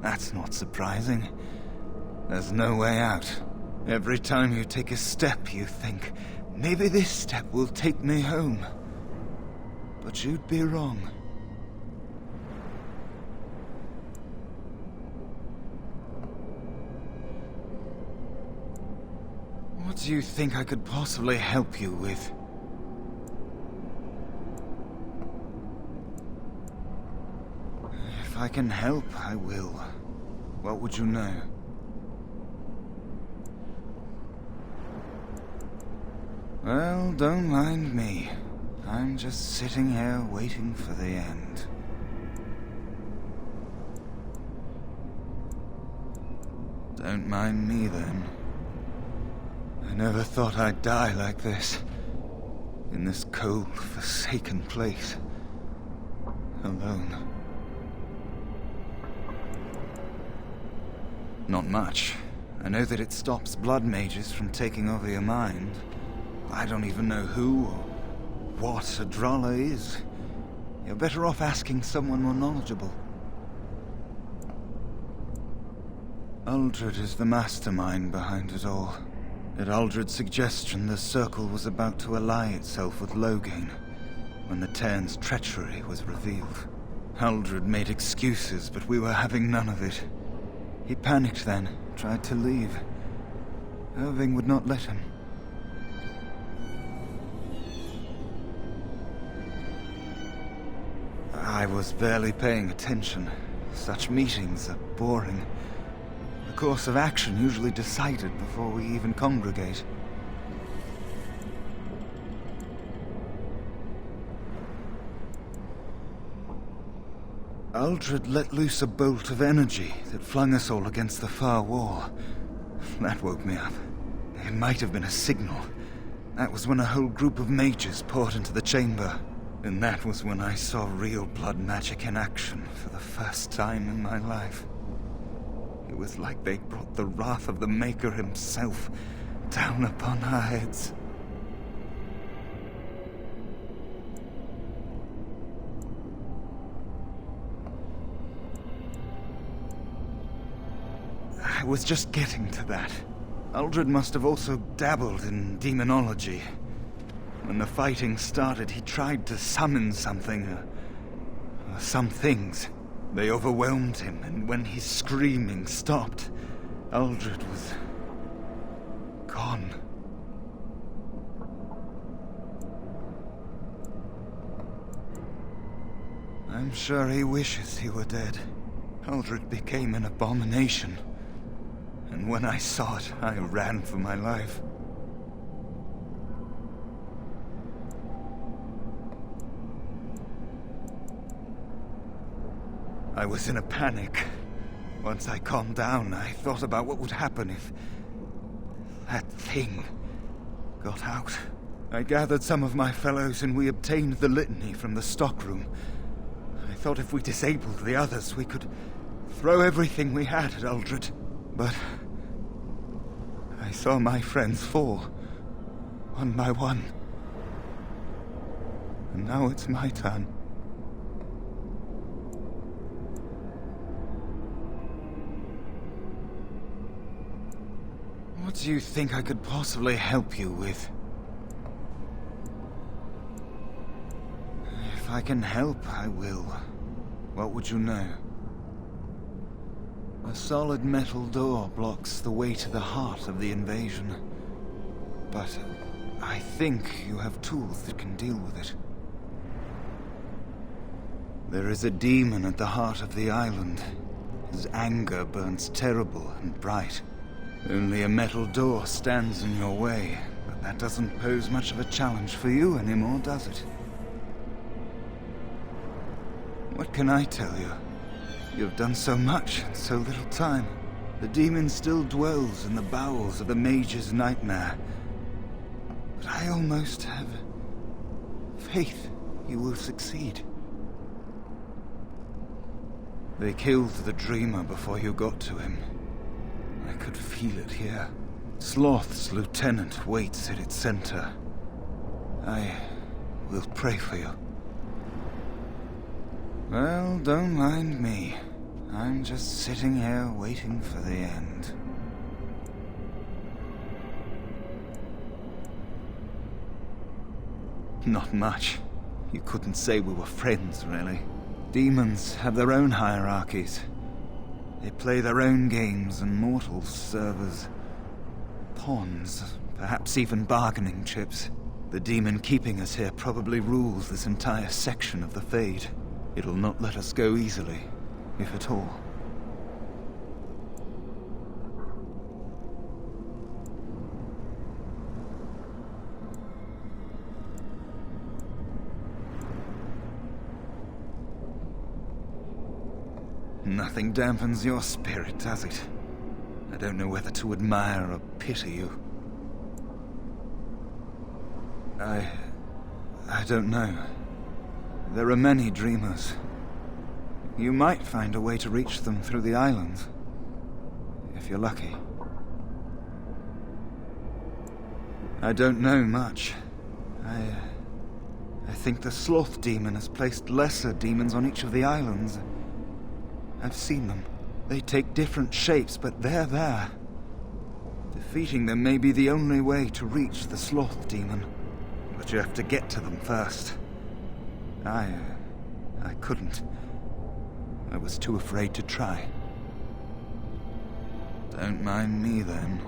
That's not surprising. There's no way out. Every time you take a step, you think, maybe this step will take me home. But you'd be wrong. What do you think I could possibly help you with? If I can help, I will. What would you know? Well, don't mind me. I'm just sitting here waiting for the end. Don't mind me, then. I never thought I'd die like this. In this cold, forsaken place. Alone. Not much. I know that it stops blood mages from taking over your mind. I don't even know who or what a Drala is. You're better off asking someone more knowledgeable. Uldred is the mastermind behind it all. At Uldred's suggestion, the Circle was about to ally itself with Loghain when the Terns' treachery was revealed. Uldred made excuses, but we were having none of it. He panicked then, tried to leave. Irving would not let him. I was barely paying attention. Such meetings are boring. The course of action usually decided before we even congregate. Uldred let loose a bolt of energy that flung us all against the far wall. That woke me up. It might have been a signal. That was when a whole group of mages poured into the chamber. And that was when I saw real blood magic in action for the first time in my life. It was like they brought the wrath of the Maker himself down upon our heads. I was just getting to that. Uldred must have also dabbled in demonology. When the fighting started, he tried to summon something, or some things. They overwhelmed him, and when his screaming stopped, Uldred was gone. I'm sure he wishes he were dead. Uldred became an abomination. And when I saw it, I ran for my life. I was in a panic. Once I calmed down, I thought about what would happen if that thing got out. I gathered some of my fellows and we obtained the litany from the stockroom. I thought if we disabled the others, we could throw everything we had at Uldred. But I saw my friends fall, one by one. And now it's my turn. What do you think I could possibly help you with? If I can help, I will. What would you know? A solid metal door blocks the way to the heart of the invasion. But I think you have tools that can deal with it. There is a demon at the heart of the island. His anger burns terrible and bright. Only a metal door stands in your way, but that doesn't pose much of a challenge for you anymore, does it? What can I tell you? You've done so much in so little time. The demon still dwells in the bowels of the mage's nightmare. But I almost have faith you will succeed. They killed the dreamer before you got to him. I could feel it here. Sloth's lieutenant waits at its center. I will pray for you. Well, don't mind me. I'm just sitting here waiting for the end. Not much. You couldn't say we were friends, really. Demons have their own hierarchies. They play their own games, and mortals serve as pawns, perhaps even bargaining chips. The demon keeping us here probably rules this entire section of the Fade. It'll not let us go easily, if at all. Nothing dampens your spirit, does it? I don't know whether to admire or pity you. I don't know. There are many dreamers. You might find a way to reach them through the islands, if you're lucky. I don't know much. I think the Sloth Demon has placed lesser demons on each of the islands. I've seen them. They take different shapes, but they're there. Defeating them may be the only way to reach the Sloth Demon. But you have to get to them first. I couldn't. I was too afraid to try. Don't mind me, then.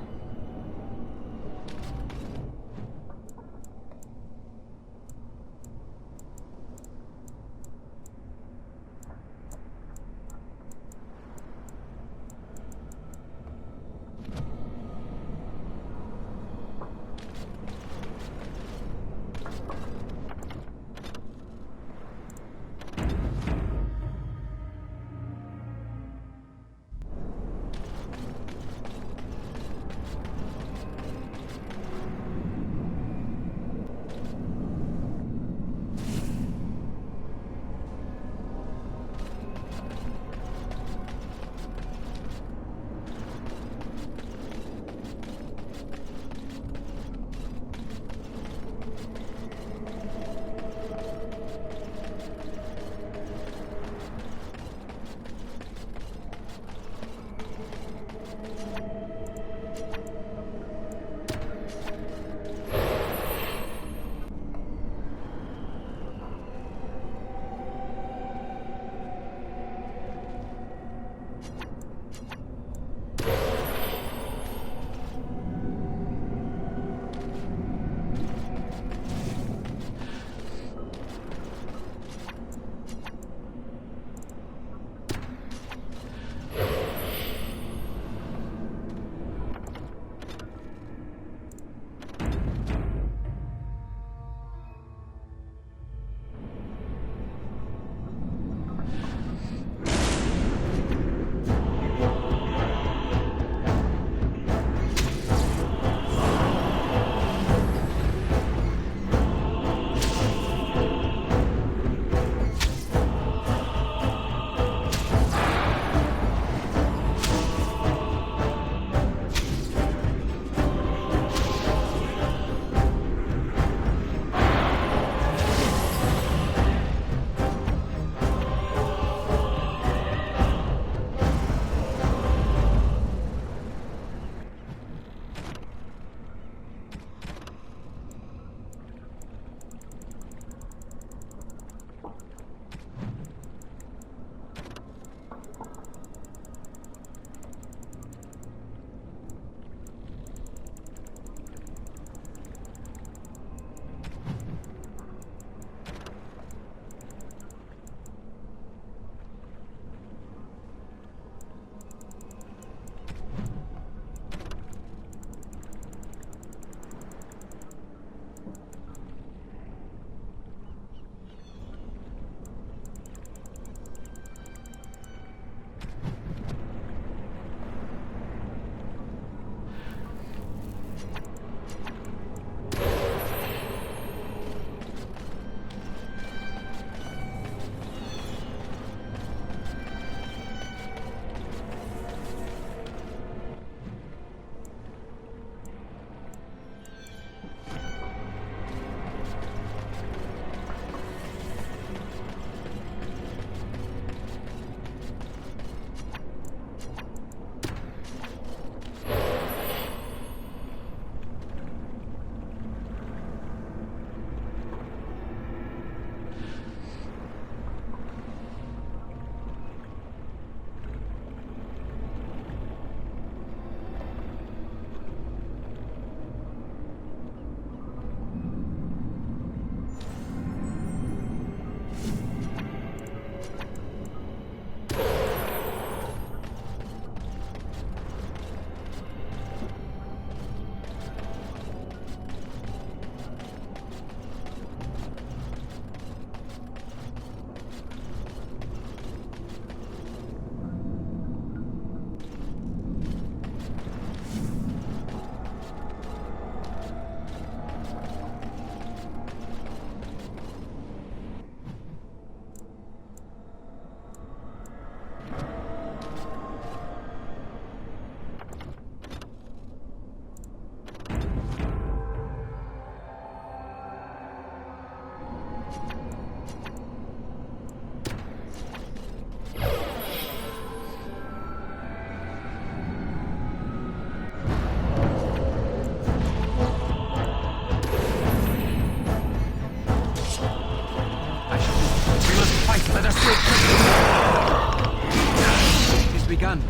begun.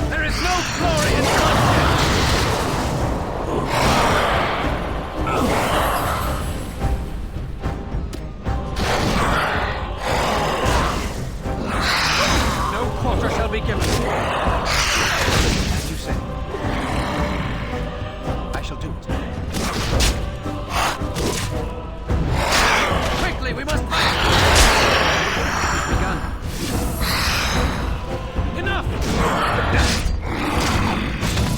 There is no glory in bloodshed! No quarter shall be given. As you say. I shall do it. Quickly, we must fight! Begun. Enough!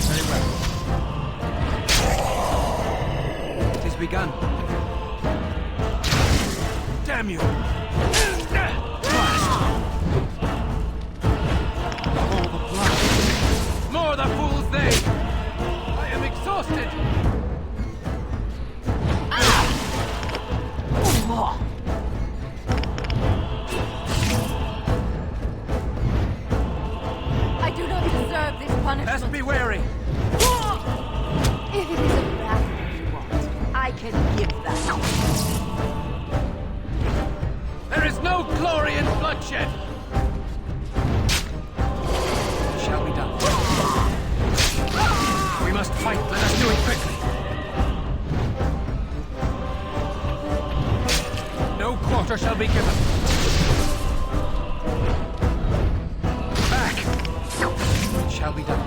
Very well. It is begun. Damn you! More the fools they! I am exhausted! I do not deserve this punishment. Best be wary! If it is a battle you want, I can give that. There is no glory in bloodshed! It shall be done. We must fight. Let us do it quickly. No quarter shall be given. Back! It shall be done.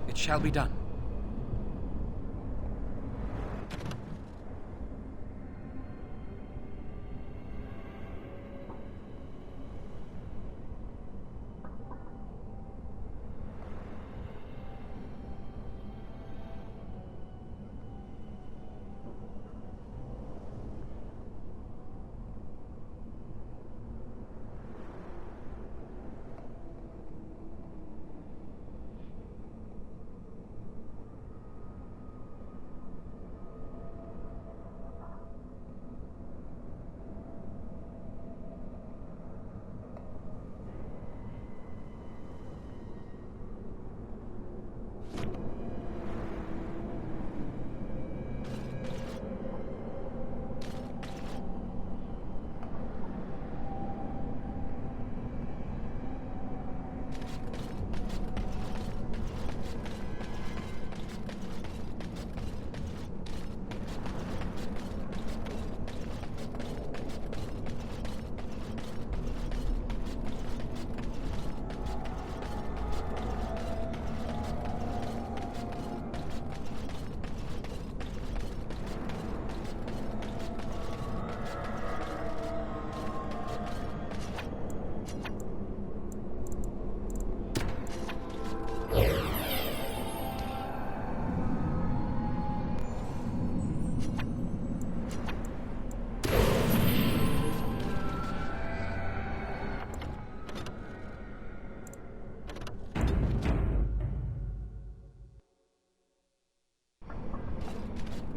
It shall be done.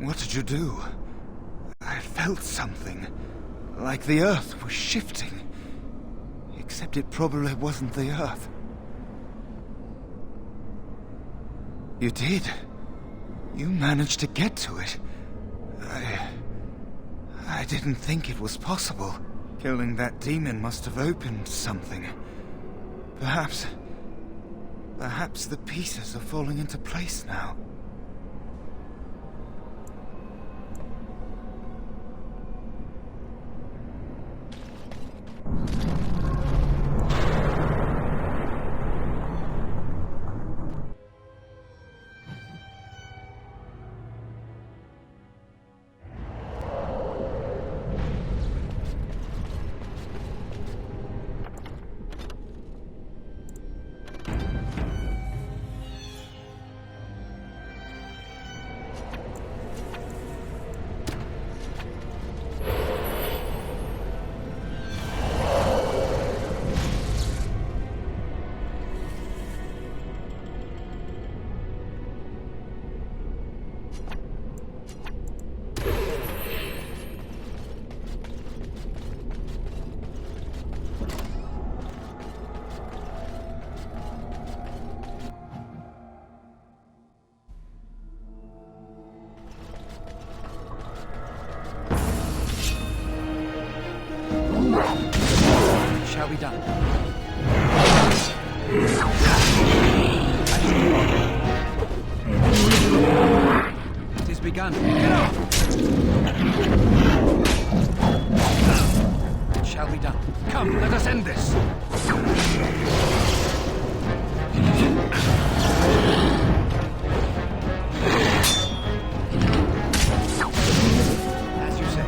What did you do? I felt something. Like the earth was shifting. Except it probably wasn't the earth. You did. You managed to get to it. I didn't think it was possible. Killing that demon must have opened something. Perhaps the pieces are falling into place now. Shall be done. It is begun. Get up! It shall be done. Come, let us end this. As you say.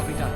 Shall be done.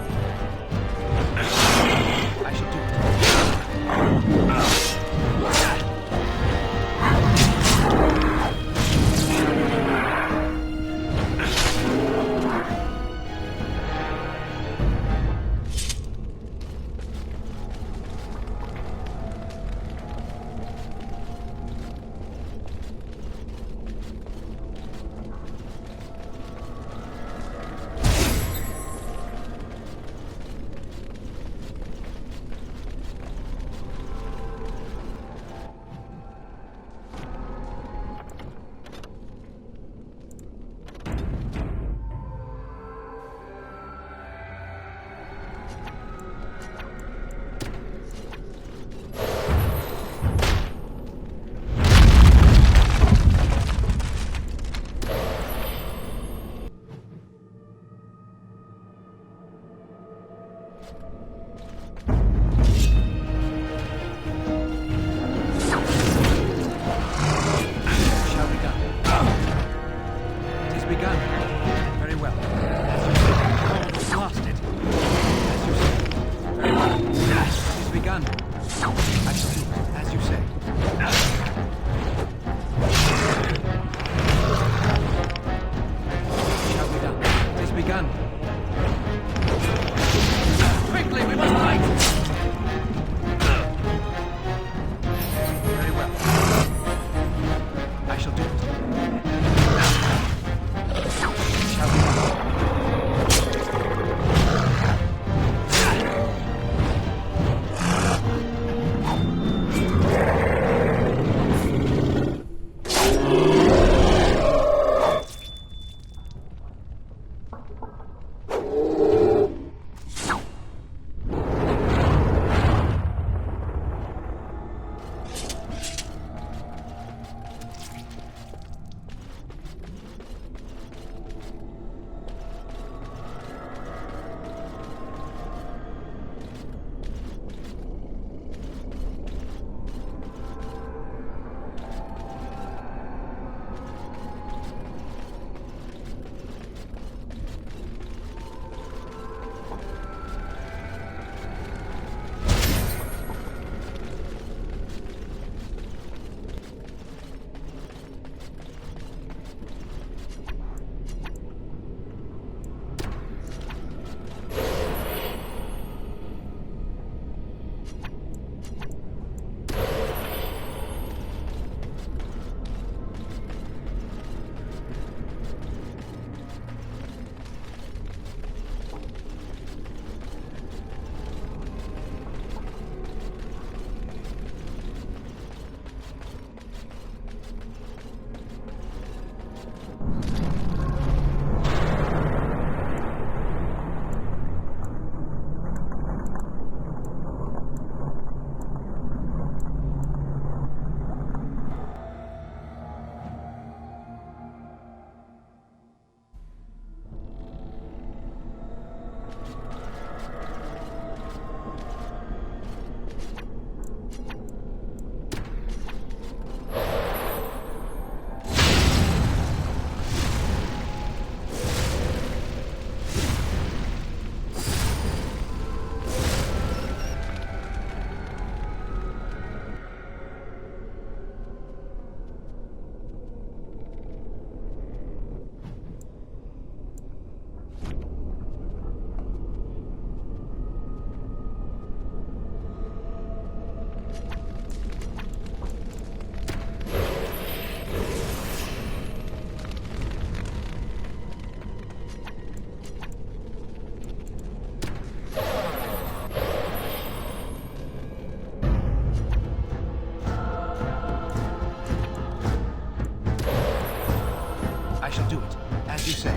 I shall do it. As you say.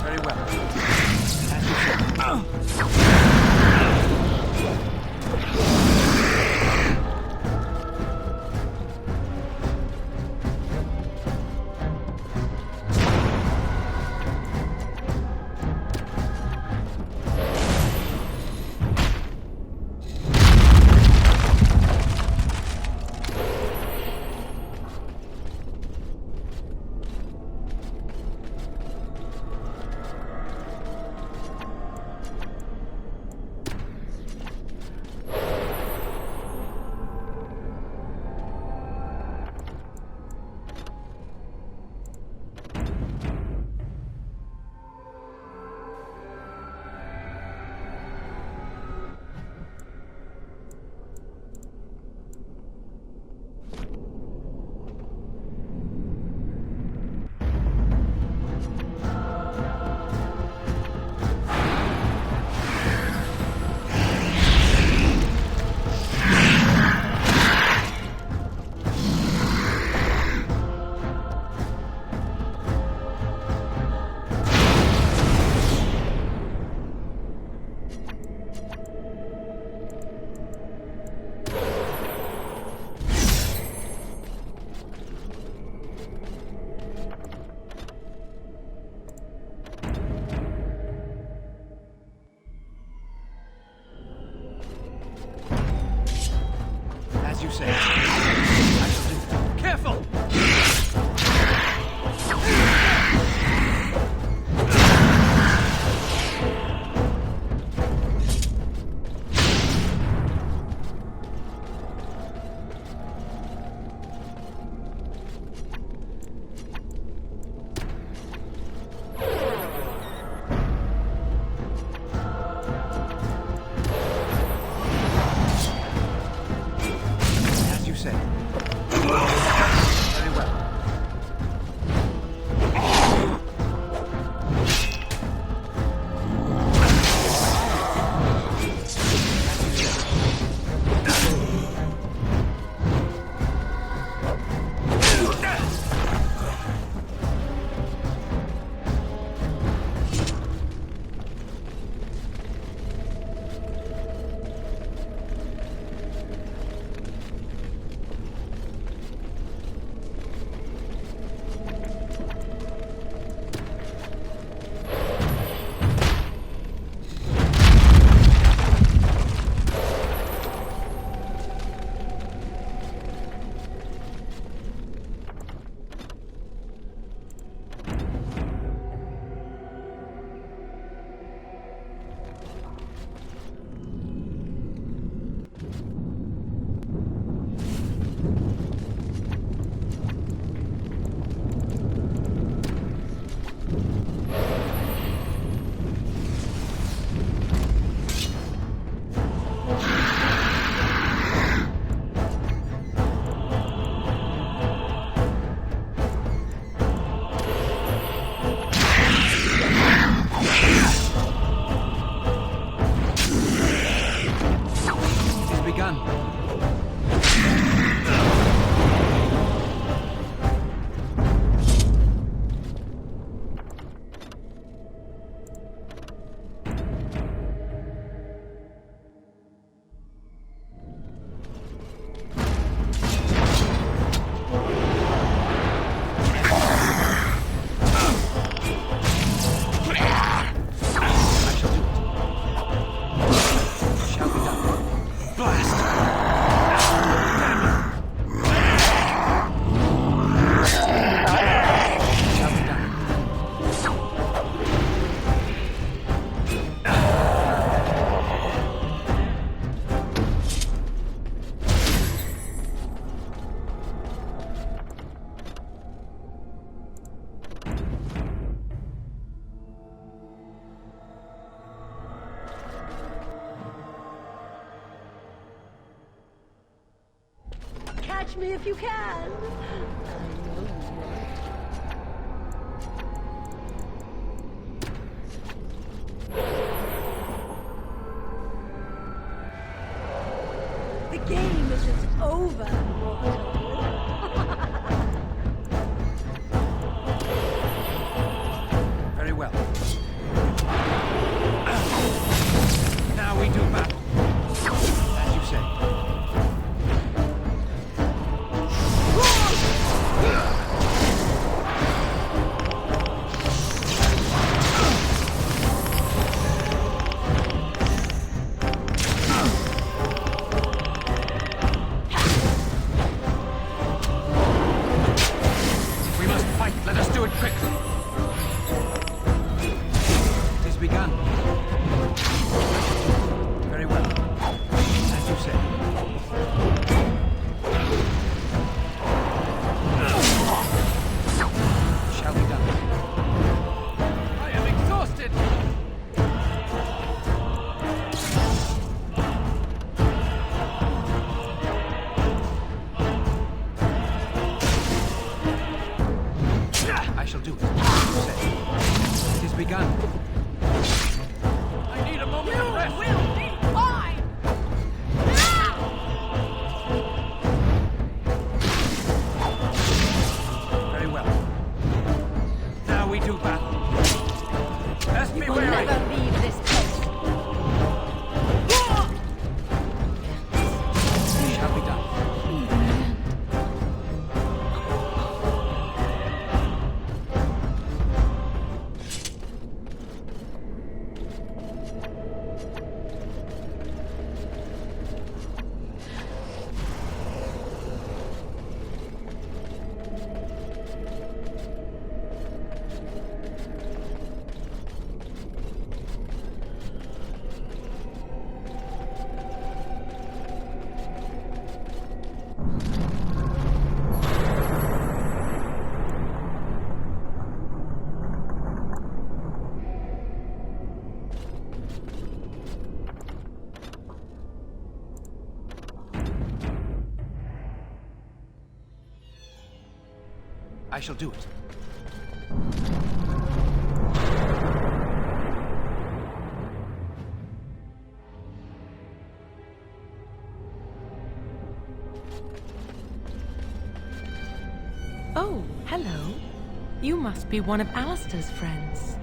Very well. As you say. catch me if you can. The game isn't over, mortal. Very well. Now we do battle. As you say. We must fight. Let us do it quickly. It is begun. Very well. As you say. Shall be done. I am exhausted! I shall do it. As you say. It is begun. I need a moment of rest! Will be fine! Very well. Now we do battle. Best be We'll wary. never leave this place. Shall be done. I shall do it. Oh, hello. You must be one of Alistair's friends.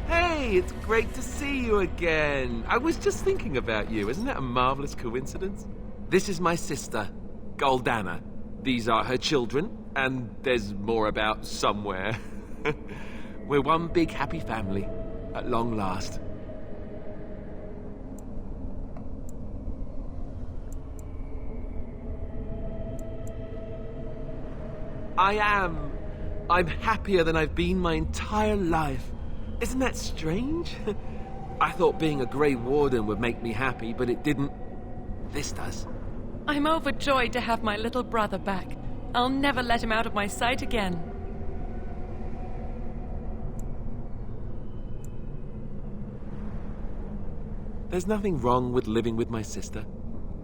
Hey, it's great to see you again. I was just thinking about you. Isn't that a marvelous coincidence? This is my sister, Goldana. These are her children, and there's more about somewhere. We're one big happy family, at long last. I am. I'm happier than I've been my entire life. Isn't that strange? I thought being a Grey Warden would make me happy, but it didn't. This does. I'm overjoyed to have my little brother back. I'll never let him out of my sight again. There's nothing wrong with living with my sister.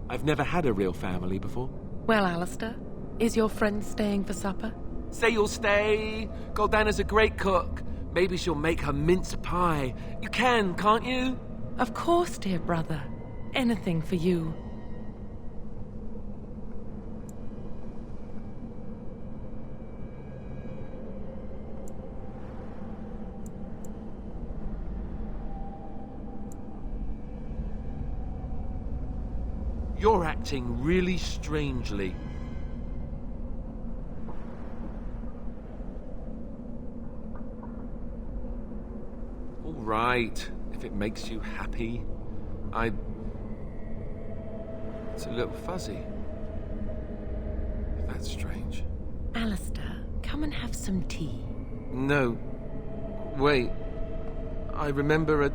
I've never had a real family before. Well, Alistair, is your friend staying for supper? Say you'll stay. Goldana's a great cook. Maybe she'll make her mince pie. You can, can't you? Of course, dear brother. Anything for you. You're acting really strangely. All right, if it makes you happy. It's a little fuzzy. That's strange. Alistair, come and have some tea. No. Wait. I remember a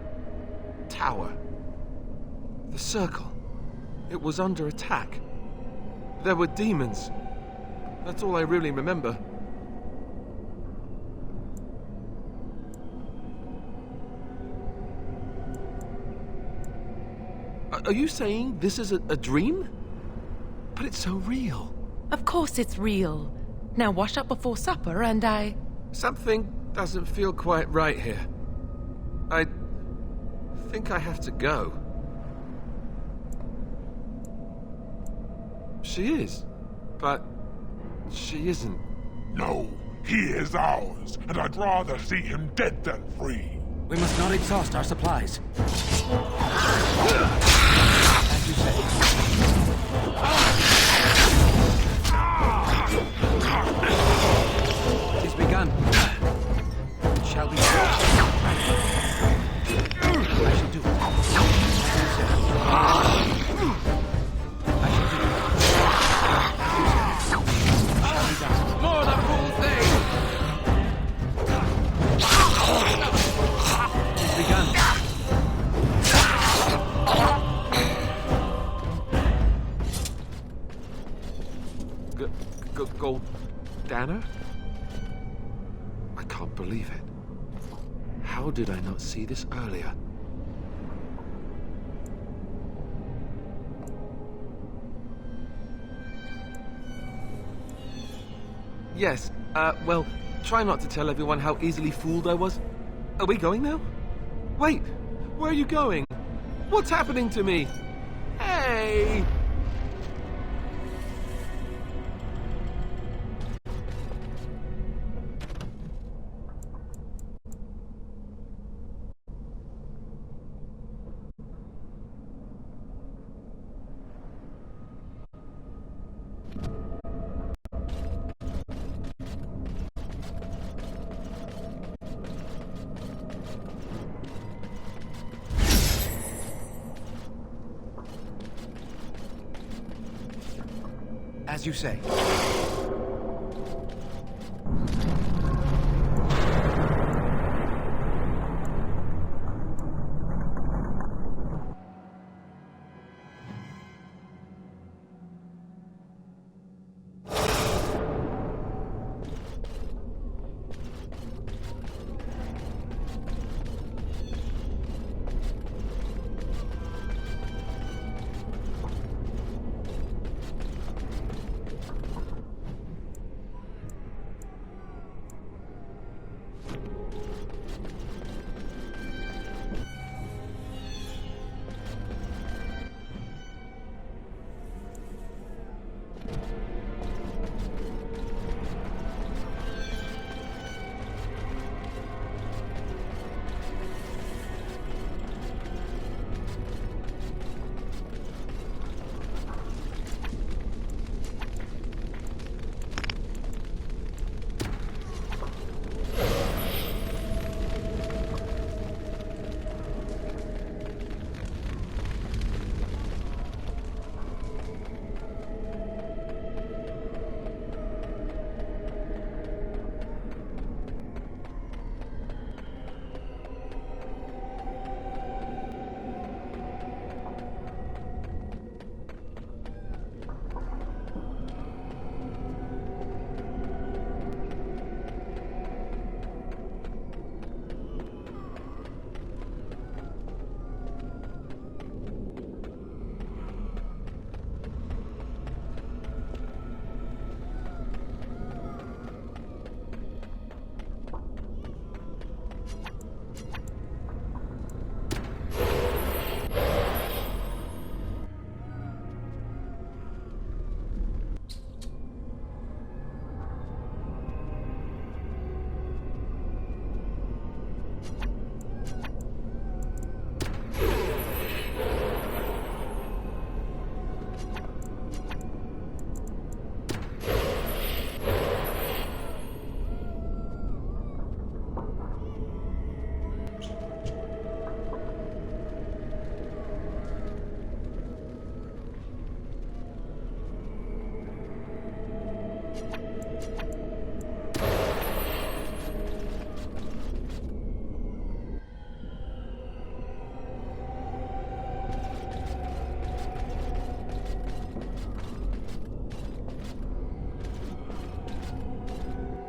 tower. The circle. It was under attack. There were demons. That's all I really remember. Are you saying this is a dream? But it's so real. Of course it's real. Now wash up before supper and I... Something doesn't feel quite right here. I think I have to go. She is, but she isn't. No, he is ours, and I'd rather see him dead than free. We must not exhaust our supplies. As you say. It is begun. It shall be done. I shall do it. More of that fool thing! It's begun. Goldana? I can't believe it. How did I not see this earlier? Yes, well, try not to tell everyone how easily fooled I was. Are we going now? Wait, where are you going? What's happening to me? Hey! As you say.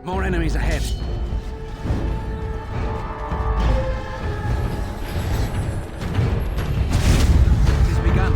More enemies ahead. It has begun.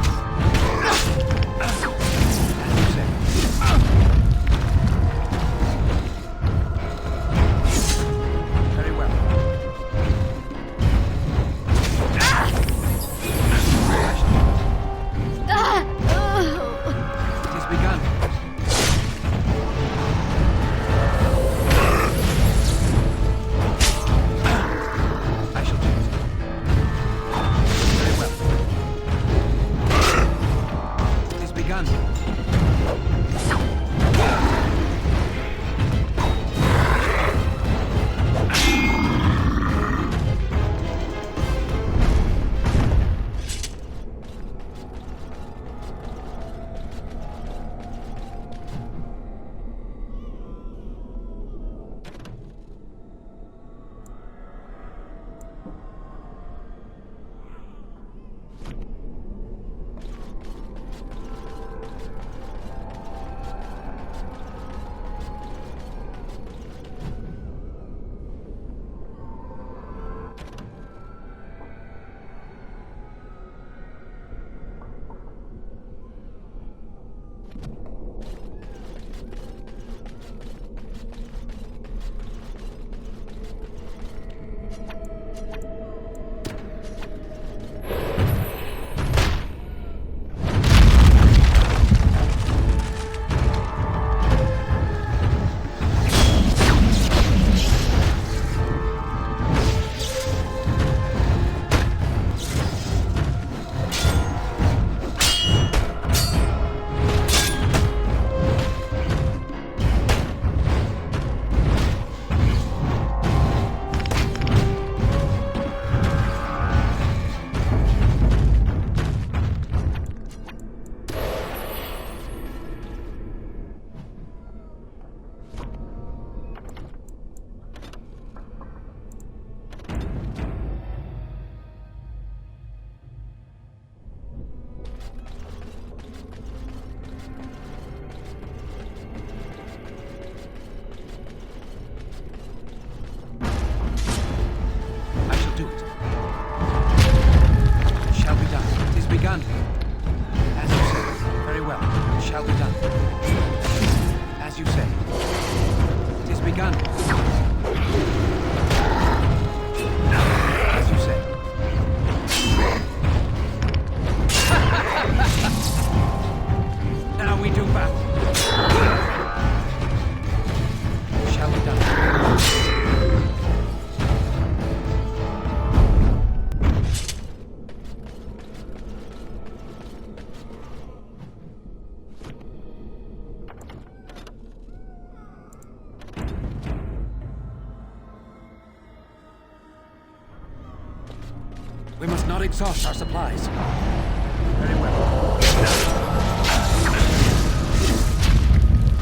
not exhaust our supplies. Very well.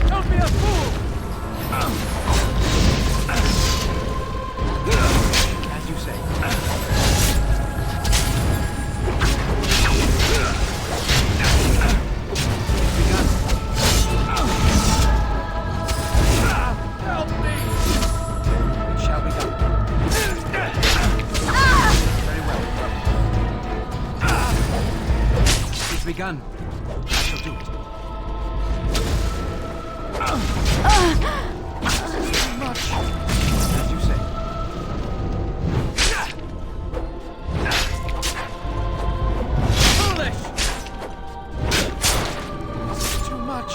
Don't be a fool! As you say. Help me! It shall be done. Very well. It's begun. I shall do it. Too much. As you say. Foolish! This is too much.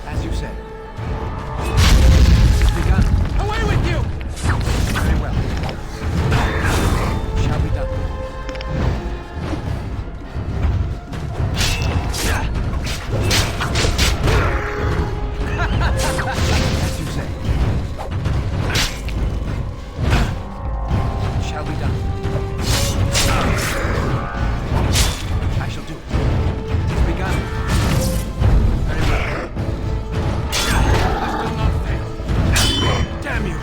As you say. It's begun. Away with you! Very well. Shall be done. As you say. Shall be done. I shall do it. It's begun. Very well. I will not fail. Damn you!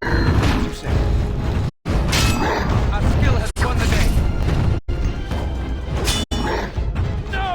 As you say. Our skill has won the day. No!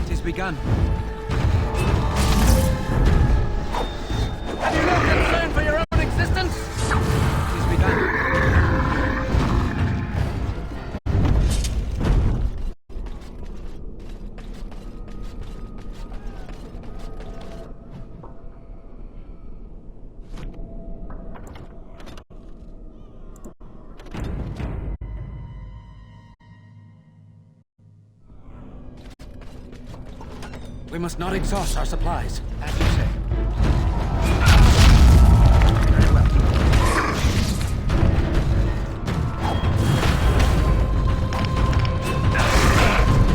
It is begun. Have you no concern for your own existence? It is begun. We must not exhaust our supplies, as you say. Very well.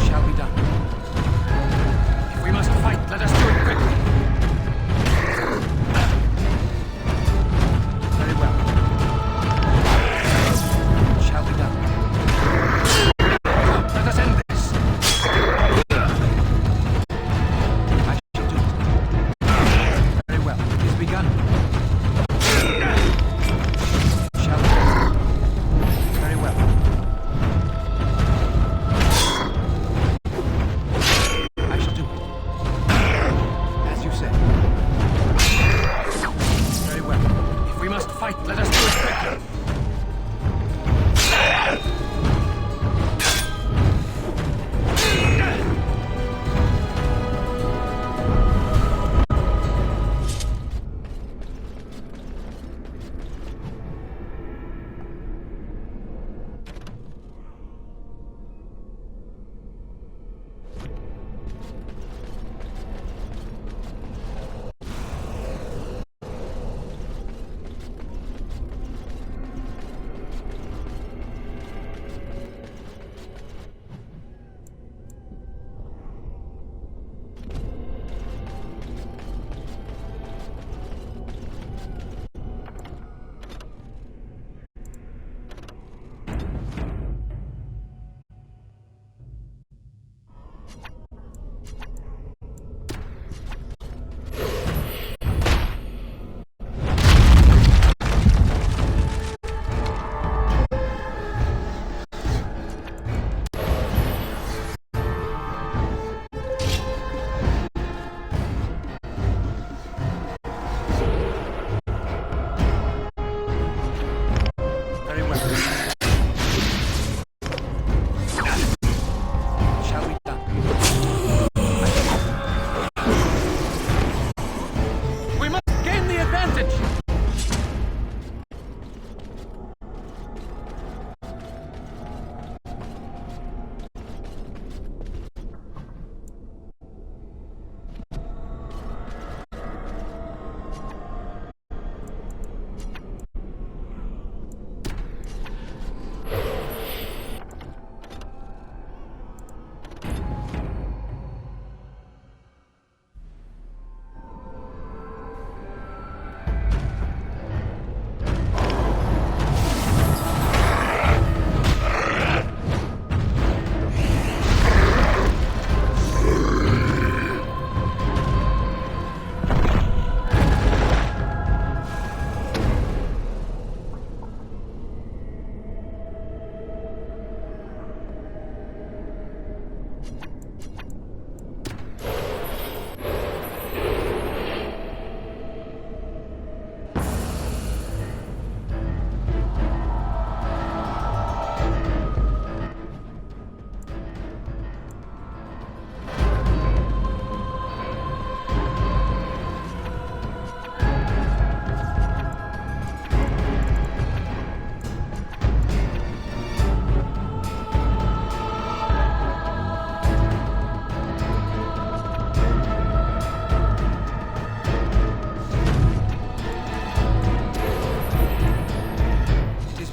Shall be done. If we must fight, let us do it quickly. Very well. Shall be done. Come, let us end this. I shall do it.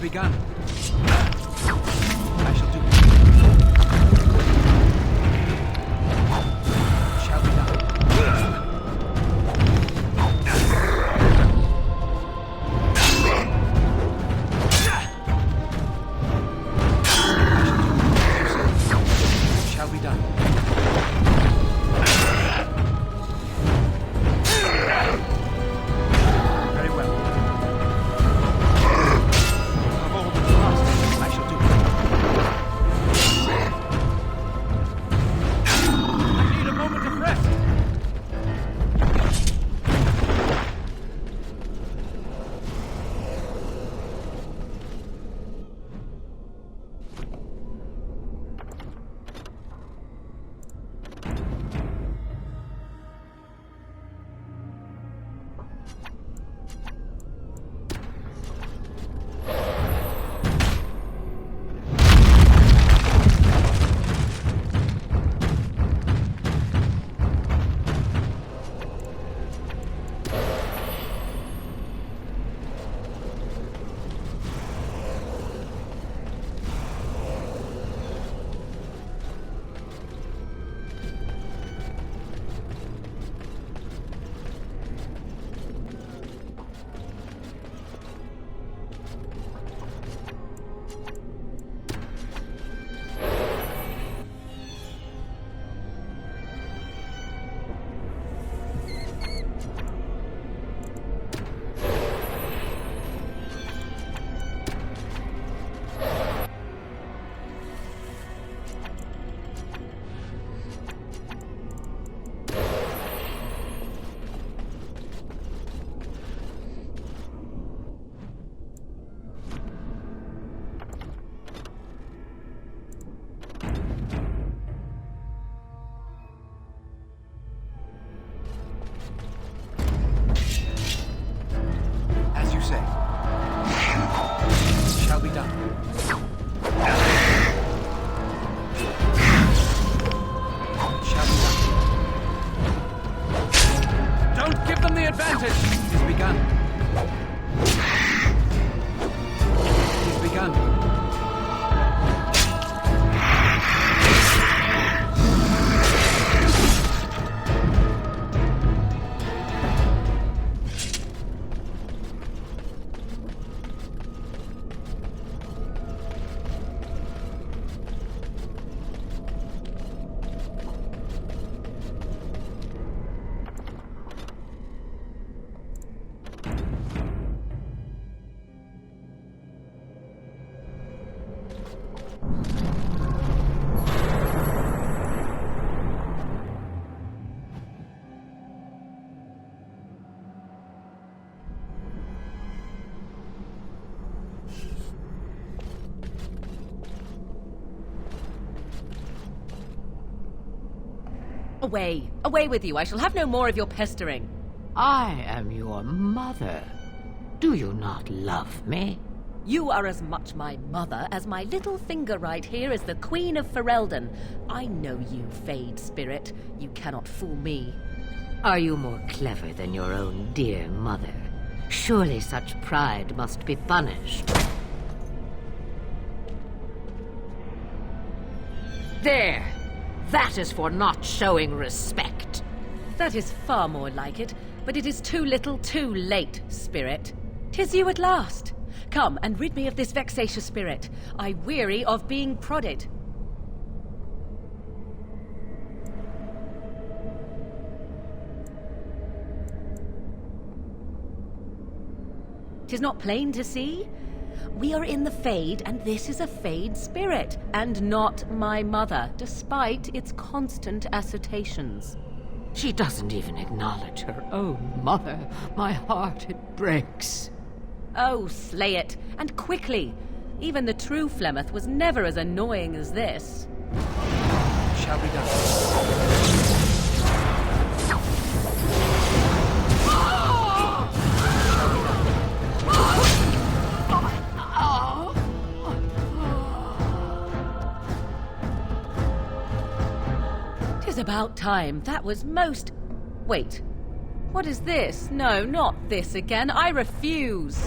begun. I shall do it. Shall be done. Shall be done. Very well. Of all that's lost, I shall do it. I need a moment of rest. As you say. Shall be done. Shall be done. Don't give them the advantage! It is begun. It is begun. Away! Away with you! I shall have no more of your pestering. I am your mother. Do you not love me? You are as much my mother as my little finger right here is the Queen of Ferelden. I know you, Fade Spirit. You cannot fool me. Are you more clever than your own dear mother? Surely such pride must be punished. There! That is for not showing respect. That is far more like it, but it is too little too late, Spirit. 'Tis you at last. Come and rid me of this vexatious spirit. I weary of being prodded. 'Tis not plain to see? We are in the Fade, and this is a Fade spirit, and not my mother, despite its constant assertions. She doesn't even acknowledge her own mother. My heart, it breaks. Oh, slay it, and quickly. Even the true Flemeth was never as annoying as this. Shall be done. About time. That was most... Wait. What is this? No, not this again. I refuse.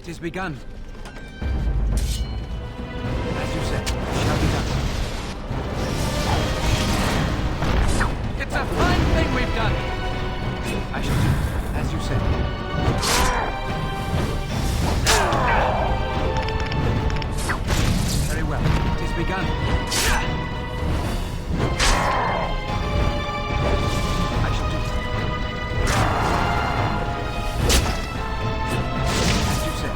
It is begun. As you said, it shall be done. It's a fine thing we've done. I shall do it, as you said. Very well. It is begun. I shall do it. As you said.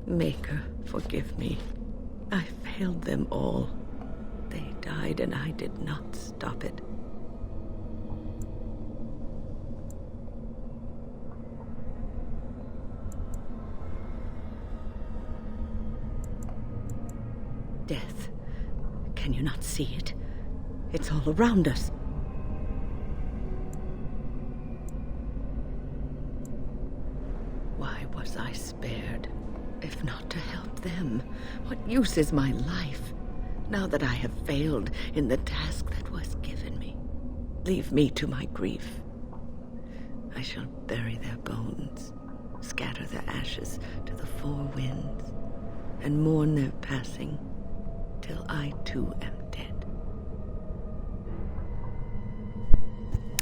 Maker, forgive me. I failed them all. They died and I did not stop it. Death. Can you not see it? It's all around us. Why was I spared? If not to help them, what use is my life, now that I have failed in the task that was given me? Leave me to my grief. I shall bury their bones, scatter their ashes to the four winds, and mourn their passing, till I too am dead.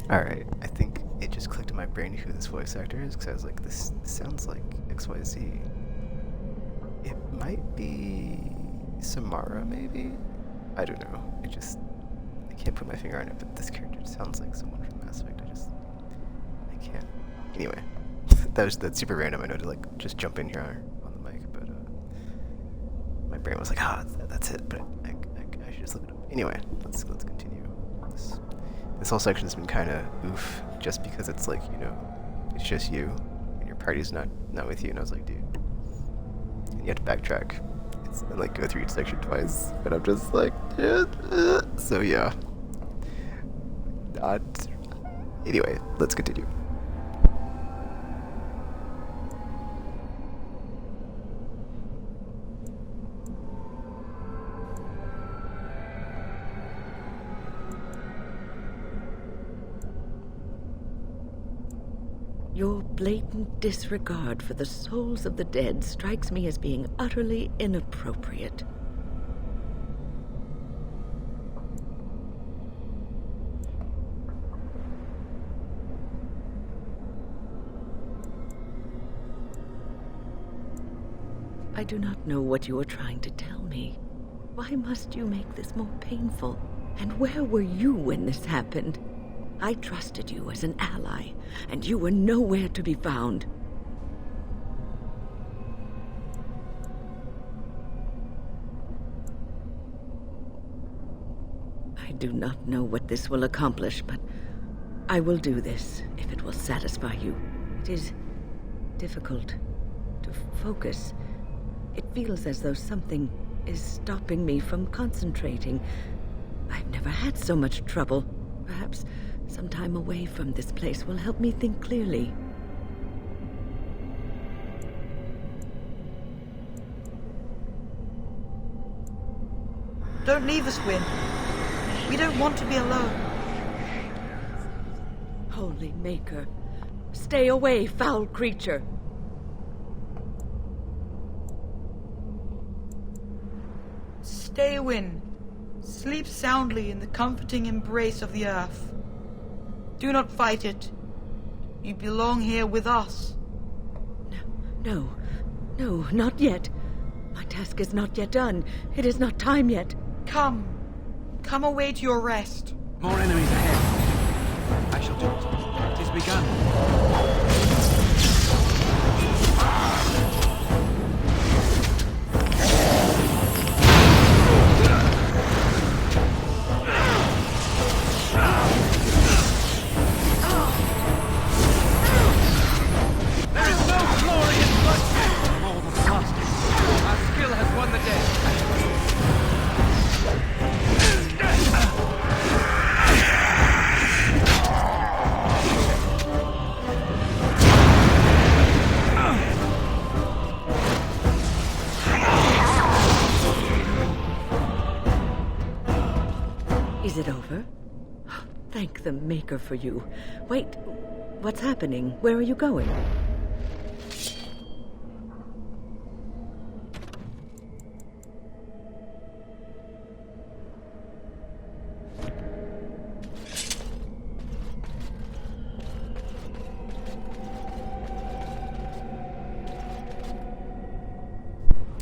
Alright, I think it just clicked in my brain who this voice actor is, because I was like, this sounds like XYZ. It might be Samara, maybe? I don't know. I can't put my finger on it, but this character sounds like someone from Mass Effect. I can't. Anyway, that's super random. I know to like just jump in here on the mic, but my brain was like, that's it. But I should just look it up. Anyway, let's continue. This whole section has been kind of oof, just because it's like, it's just you, and your party's not with you. And I was like, dude. And you have to backtrack and like go through each section twice, but I'm just like, so yeah. Anyway, let's continue. Your blatant disregard for the souls of the dead strikes me as being utterly inappropriate. I do not know what you are trying to tell me. Why must you make this more painful? And where were you when this happened? I trusted you as an ally, and you were nowhere to be found. I do not know what this will accomplish, but I will do this if it will satisfy you. It is difficult to focus. It feels as though something is stopping me from concentrating. I've never had so much trouble. Perhaps some time away from this place will help me think clearly. Don't leave us, Wynne. We don't want to be alone. Holy Maker, stay away, foul creature! Stay, Wynne. Sleep soundly in the comforting embrace of the earth. Do not fight it. You belong here with us. No, not yet. My task is not yet done. It is not time yet. Come away to your rest. More enemies ahead. I shall do it. It is begun. Is it over? Thank the Maker for you. Wait, what's happening? Where are you going?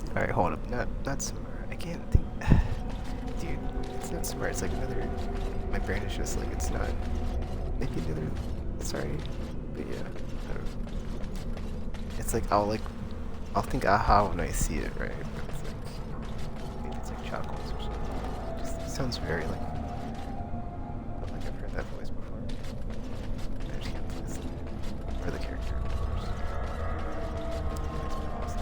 Alright, hold up. Not Samara. I can't think. Dude, it's not Samara. It's like another. My brain is just like, it's not. Maybe another. Sorry. But yeah. I don't know. It's like, I'll think aha when I see it, right? But it's like. Maybe it's like Chocolates or something. It just sounds very like. But like I've heard that voice before. I just can't place it. Or the character, of course.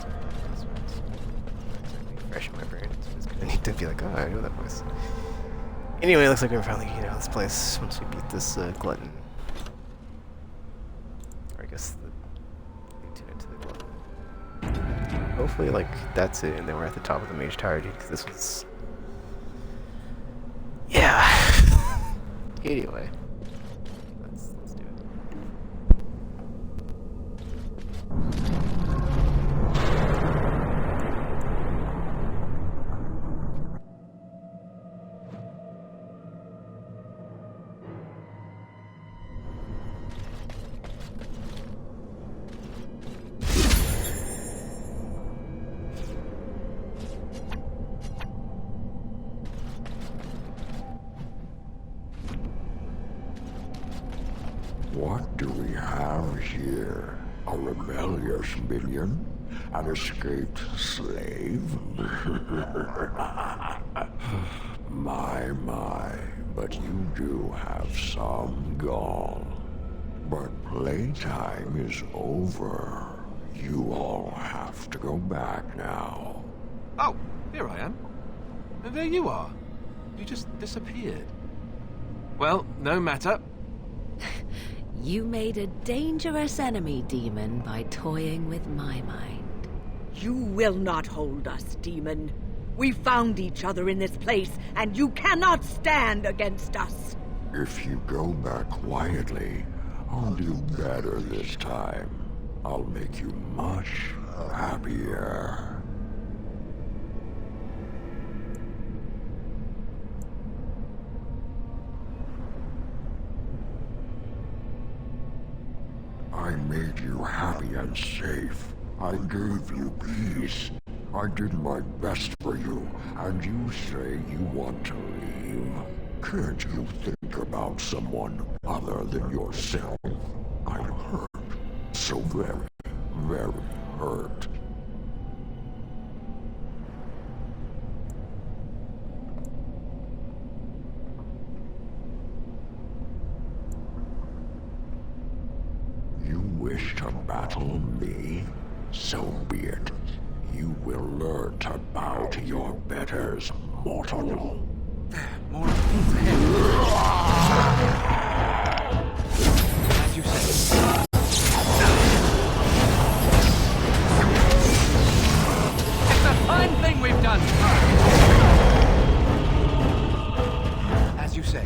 Fresh in my brain, so it's gonna need to be like, oh, I know that voice. Anyway, it looks like we're finally getting out of this place once we beat this glutton. Or I guess the lieutenant to the glutton. Hopefully, like, that's it, and then we're at the top of the Mage Tower, dude, because this was... Yeah. Anyway. Let's do it. What do we have here? A rebellious minion? An escaped slave? My, but you do have some gall. But playtime is over. You all have to go back now. Oh, here I am. And there you are. You just disappeared. Well, no matter. You made a dangerous enemy, demon, by toying with my mind. You will not hold us, demon. We found each other in this place, and you cannot stand against us. If you go back quietly, I'll do better this time. I'll make you much happier. I made you happy and safe. I gave you peace. I did my best for you, and you say you want to leave. Can't you think about someone other than yourself? I'm hurt. So very, very hurt. You wish to battle me? So be it. You will learn to bow to your betters, mortal. More ahead. As you say. It's a fine thing we've done. As you say.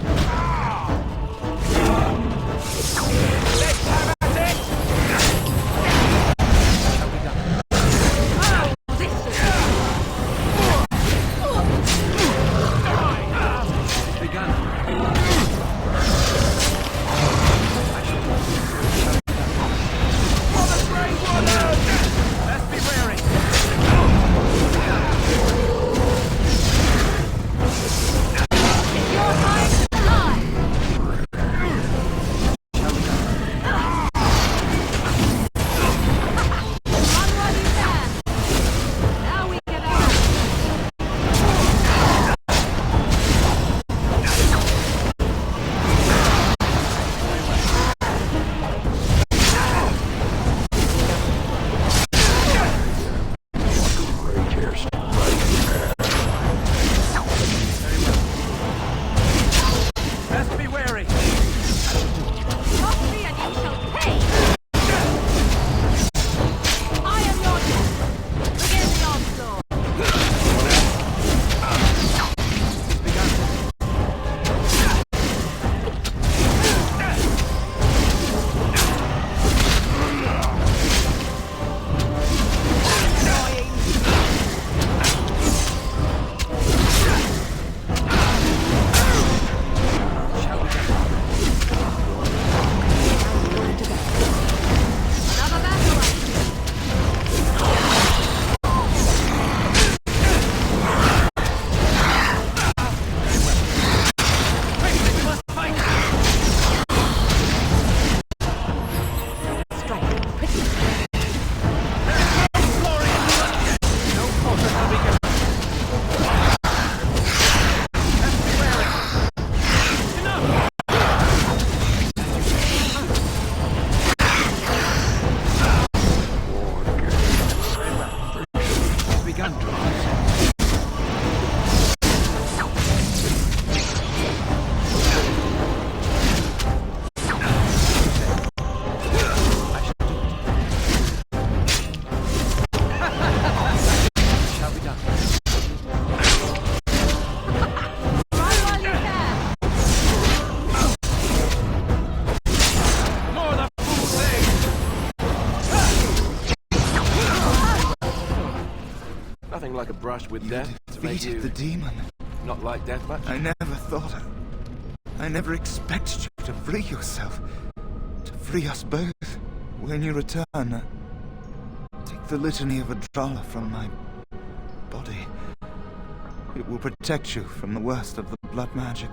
nothing like a brush with death to make Defeated you the demon. not like death much? I never expected you to free yourself. To free us both. When you return, take the litany of Adrala from my body. It will protect you from the worst of the blood magic.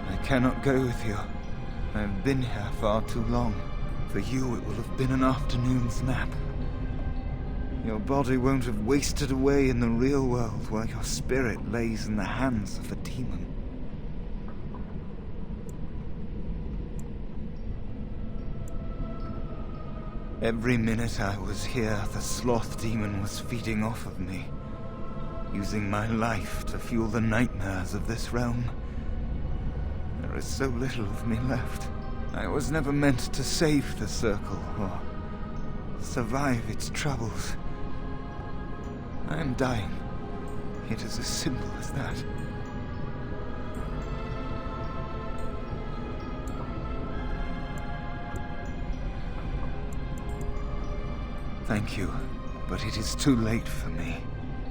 I cannot go with you. I have been here far too long. For you, it will have been an afternoon's nap. Your body won't have wasted away in the real world while your spirit lays in the hands of a demon. Every minute I was here, the sloth demon was feeding off of me, using my life to fuel the nightmares of this realm. There is so little of me left. I was never meant to save the Circle or survive its troubles. I am dying. It is as simple as that. Thank you, but it is too late for me.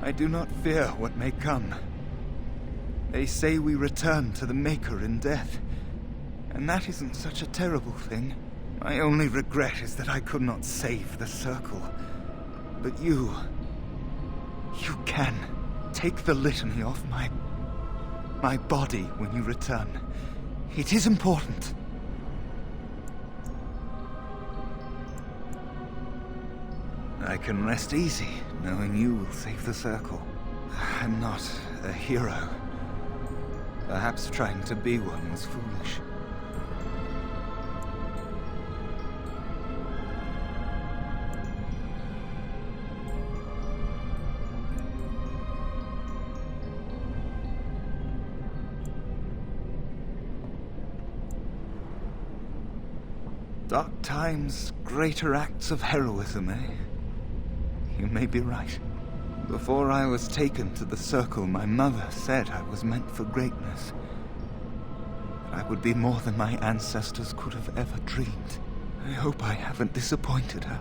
I do not fear what may come. They say we return to the Maker in death, and that isn't such a terrible thing. My only regret is that I could not save the Circle. But you can. Take the litany off my body when you return. It is important. I can rest easy, knowing you will save the Circle. I'm not a hero. Perhaps trying to be one was foolish. Dark times, greater acts of heroism, eh? You may be right. Before I was taken to the Circle, my mother said I was meant for greatness. That I would be more than my ancestors could have ever dreamed. I hope I haven't disappointed her.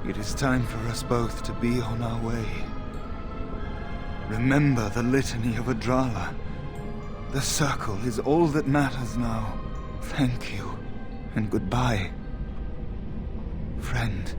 It is time for us both to be on our way. Remember the litany of Adrala. The Circle is all that matters now. Thank you, and goodbye, friend.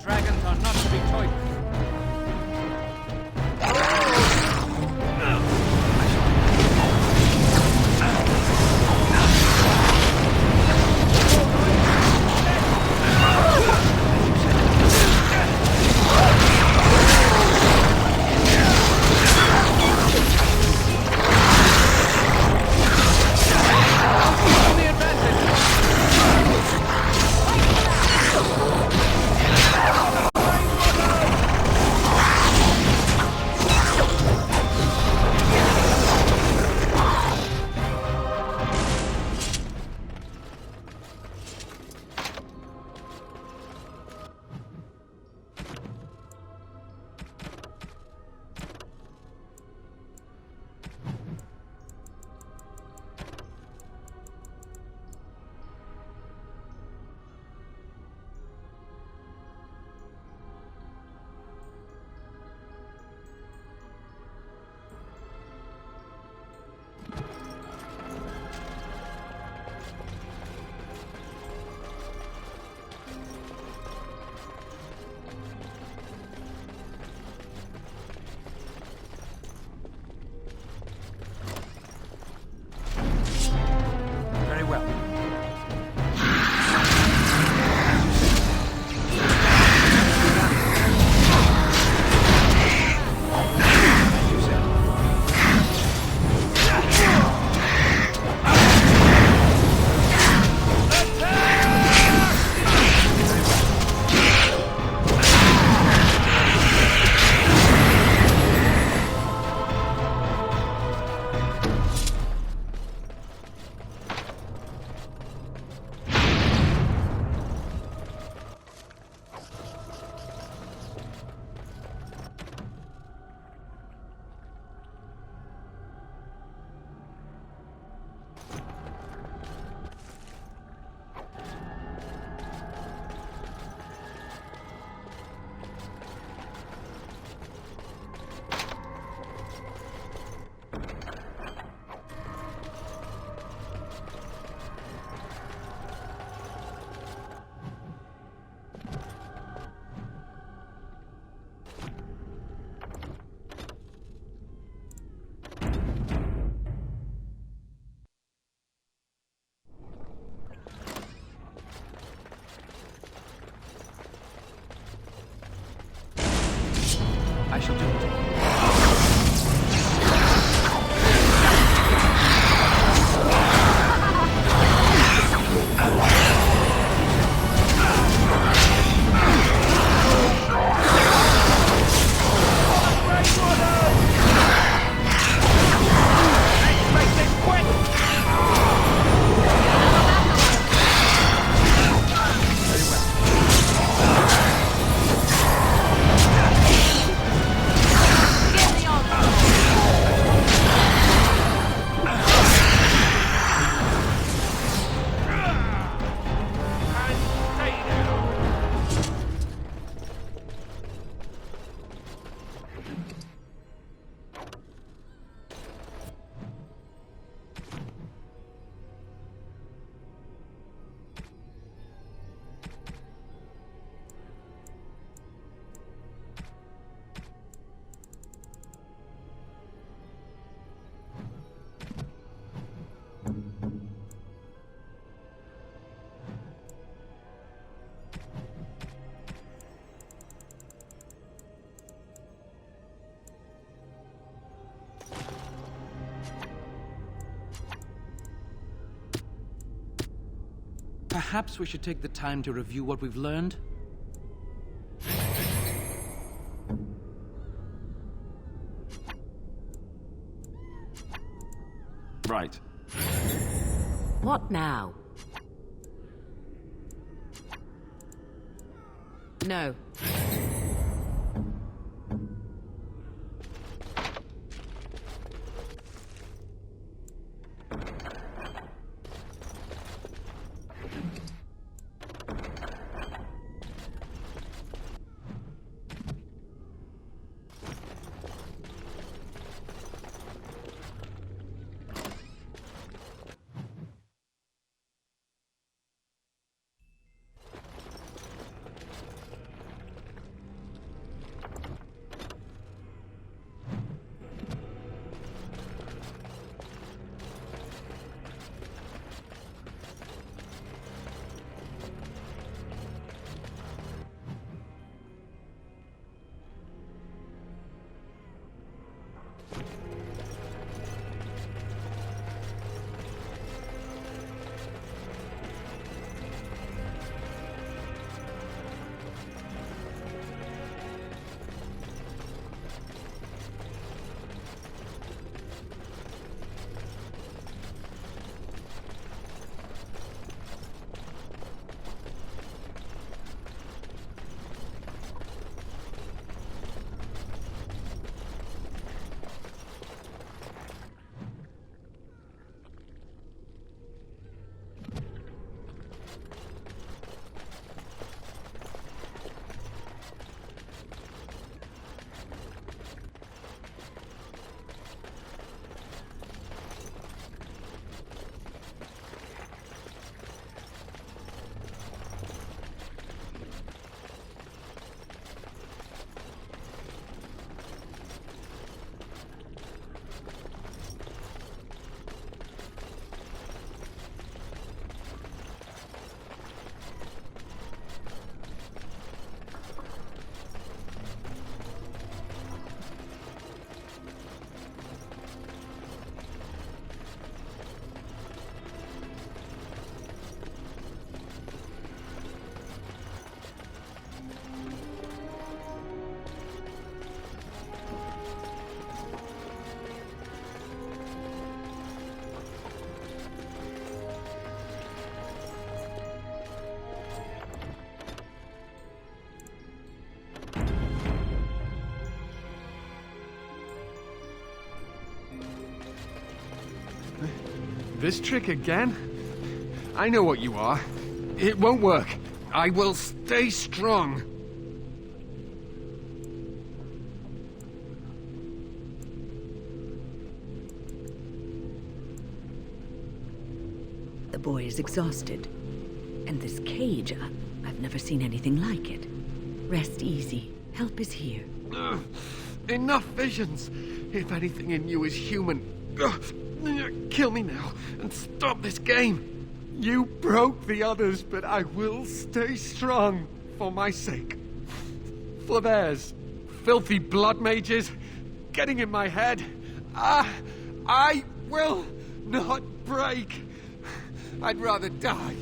Dragons are not to be toyed with. Very well. I shall do it. Perhaps we should take the time to review what we've learned. Right. What now? No. This trick again? I know what you are. It won't work. I will stay strong. The boy is exhausted. And this cage, I've never seen anything like it. Rest easy. Help is here. Ugh. Enough visions. If anything in you is human, kill me now and stop this game. You broke the others, but I will stay strong for my sake. For theirs. Filthy blood mages getting in my head. I will not break. I'd rather die.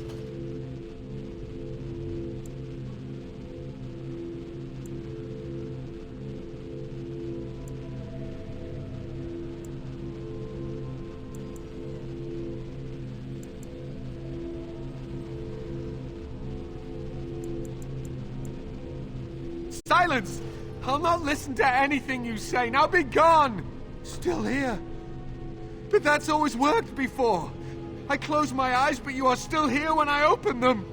Silence! I'll not listen to anything you say. Now be gone! Still here. But that's always worked before. I close my eyes, but you are still here when I open them.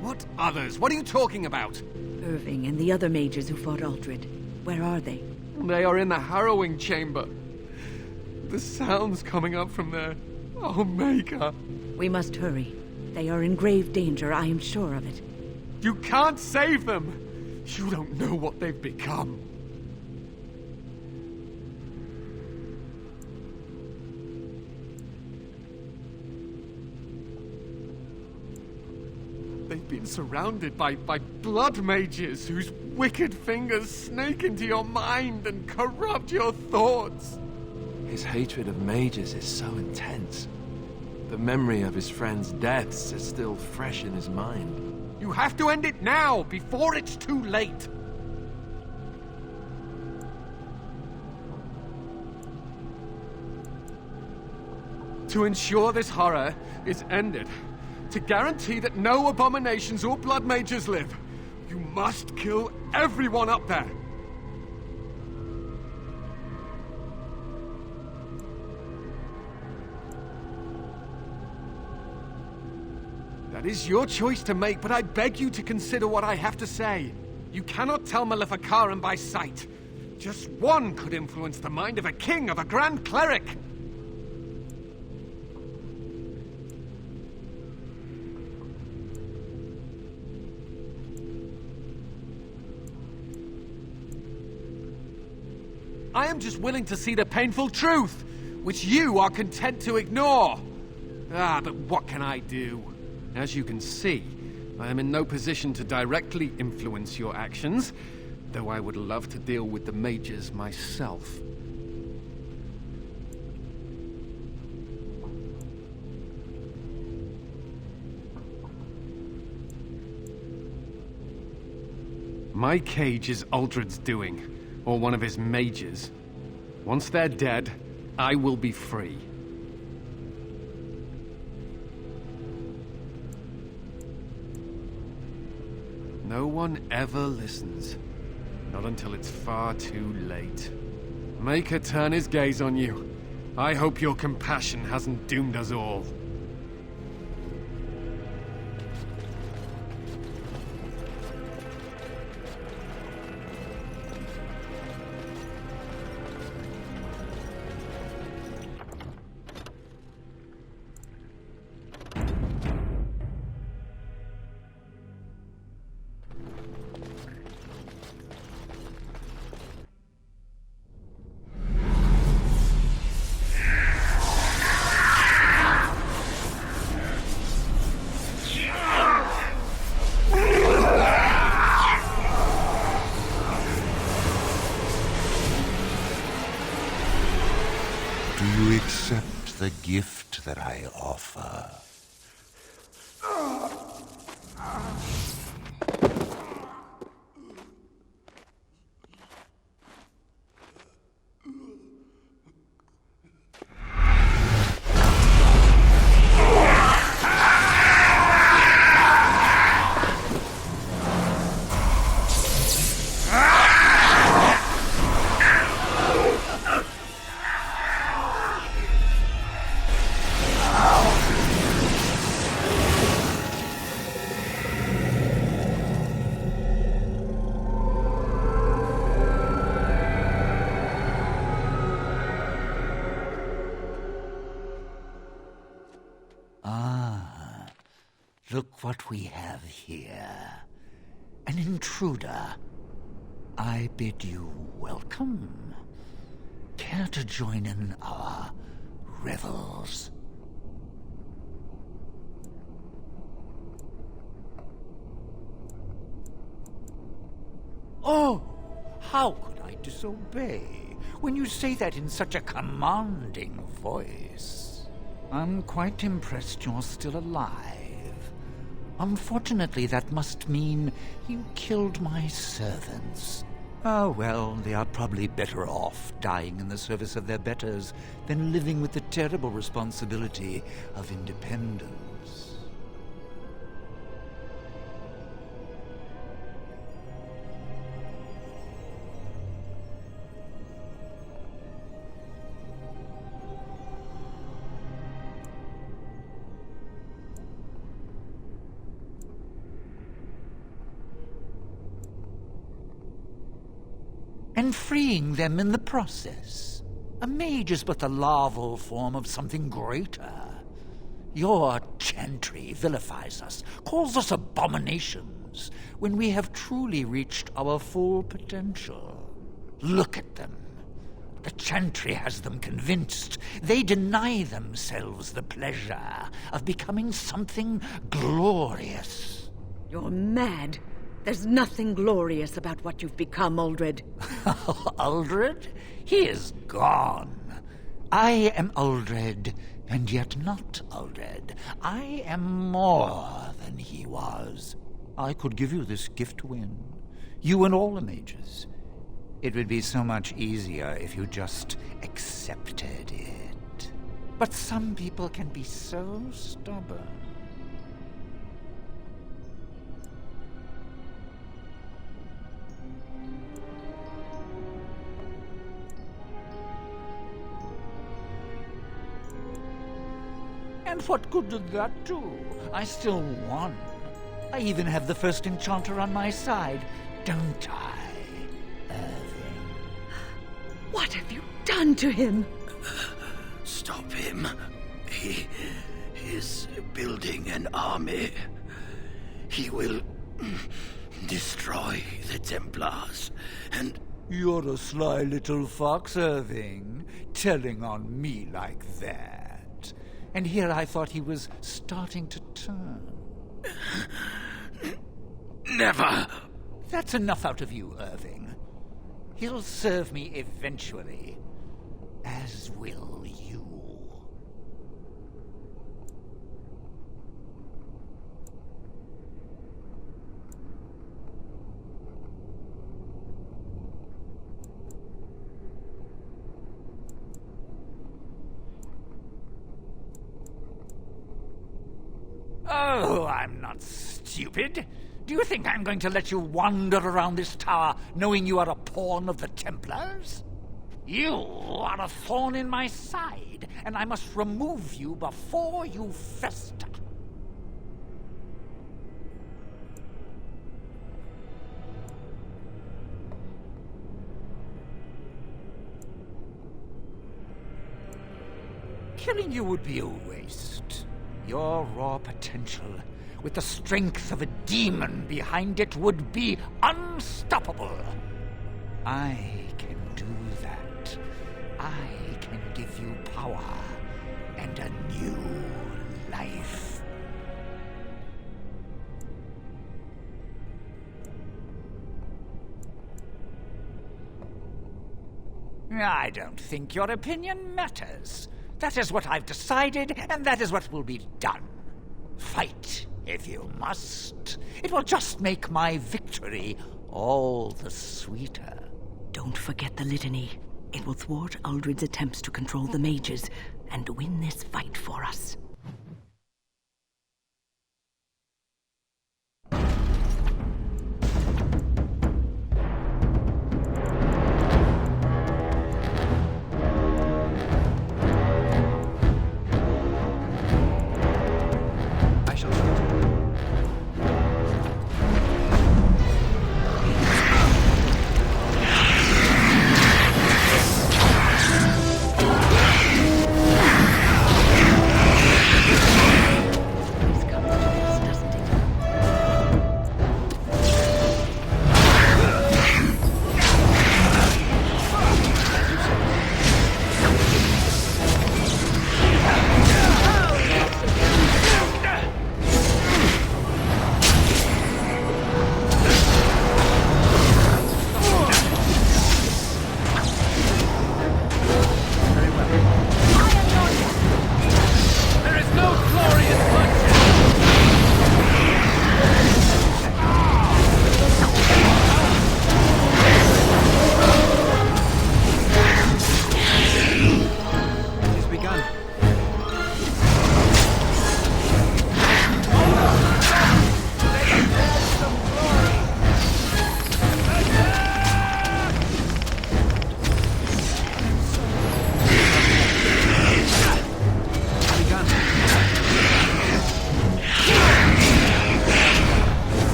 What others? What are you talking about? Irving and the other mages who fought Uldred. Where are they? They are in the harrowing chamber. The sounds coming up from there. Oh, Maker. We must hurry. They are in grave danger, I am sure of it. You can't save them! You don't know what they've become. They've been surrounded by blood mages whose wicked fingers snake into your mind and corrupt your thoughts. His hatred of mages is so intense. The memory of his friends' deaths is still fresh in his mind. You have to end it now, before it's too late. To ensure this horror is ended, to guarantee that no abominations or blood mages live, you must kill everyone up there. That is your choice to make, but I beg you to consider what I have to say. You cannot tell Maleficarum by sight. Just one could influence the mind of a king, of a grand cleric. I am just willing to see the painful truth, which you are content to ignore. But what can I do? As you can see, I am in no position to directly influence your actions, though I would love to deal with the mages myself. My cage is Uldred's doing, or one of his mages. Once they're dead, I will be free. No one ever listens. Not until it's far too late. Maker turn his gaze on you. I hope your compassion hasn't doomed us all. Do you accept the gift that I offer? Look what we have here. An intruder. I bid you welcome. Care to join in our revels? Oh, how could I disobey when you say that in such a commanding voice? I'm quite impressed you're still alive. Unfortunately, that must mean you killed my servants. Oh, well, they are probably better off dying in the service of their betters than living with the terrible responsibility of independence. And freeing them in the process. A mage is but the larval form of something greater. Your chantry vilifies us, calls us abominations, when we have truly reached our full potential. Look at them. The chantry has them convinced. They deny themselves the pleasure of becoming something glorious. You're mad. There's nothing glorious about what you've become, Uldred. Uldred? He is gone. I am Uldred, and yet not Uldred. I am more than he was. I could give you this gift, Wynne. You and all the mages. It would be so much easier if you just accepted it. But some people can be so stubborn. And what good did that do? I still won. I even have the first enchanter on my side, don't I, Irving? What have you done to him? Stop him. He is building an army. He will destroy the Templars, and... You're a sly little fox, Irving, telling on me like that. And here I thought he was starting to turn. Never! That's enough out of you, Irving. He'll serve me eventually. As will you. Oh, I'm not stupid. Do you think I'm going to let you wander around this tower knowing you are a pawn of the Templars? You are a thorn in my side, and I must remove you before you fester. Killing you would be a waste. Your raw potential, with the strength of a demon behind it, would be unstoppable. I can do that. I can give you power and a new life. I don't think your opinion matters. That is what I've decided, and that is what will be done. Fight, if you must. It will just make my victory all the sweeter. Don't forget the litany. It will thwart Uldred's attempts to control the mages and win this fight for us.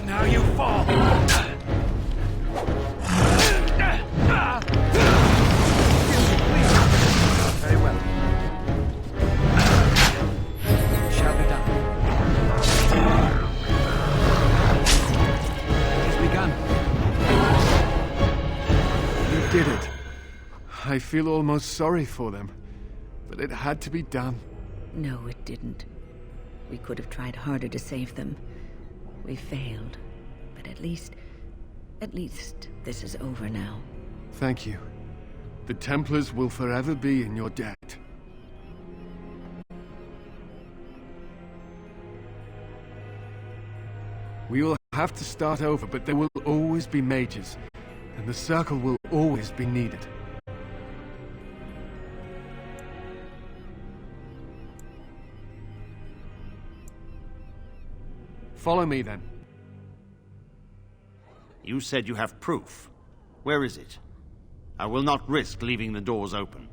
Now you fall! Very well. Shall be done. It has begun. You did it. I feel almost sorry for them, but it had to be done. No, it didn't. We could have tried harder to save them. We failed. But at least this is over now. Thank you. The Templars will forever be in your debt. We will have to start over, but there will always be mages, and the Circle will always be needed. Follow me, then. You said you have proof. Where is it? I will not risk leaving the doors open.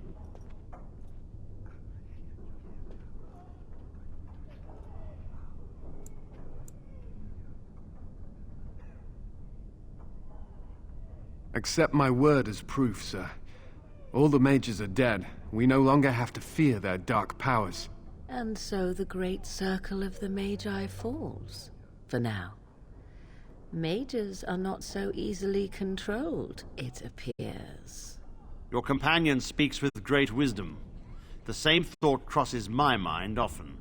Accept my word as proof, sir. All the mages are dead. We no longer have to fear their dark powers. And so the great circle of the Magi falls, for now. Mages are not so easily controlled, it appears. Your companion speaks with great wisdom. The same thought crosses my mind often.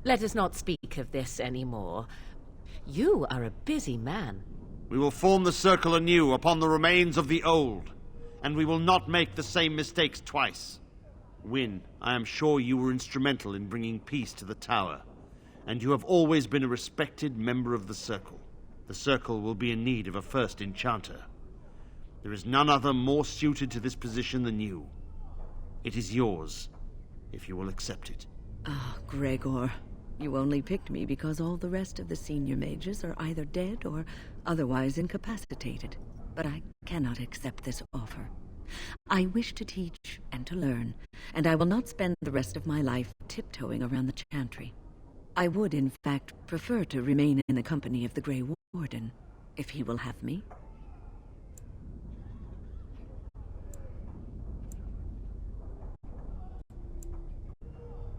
Let us not speak of this anymore. You are a busy man. We will form the Circle anew upon the remains of the old, and we will not make the same mistakes twice. Wynne, I am sure you were instrumental in bringing peace to the Tower, and you have always been a respected member of the Circle. The Circle will be in need of a first enchanter. There is none other more suited to this position than you. It is yours, if you will accept it. Ah, Gregor. You only picked me because all the rest of the senior mages are either dead or otherwise incapacitated. But I cannot accept this offer. I wish to teach and to learn, and I will not spend the rest of my life tiptoeing around the Chantry. I would, in fact, prefer to remain in the company of the Grey Warden, if he will have me.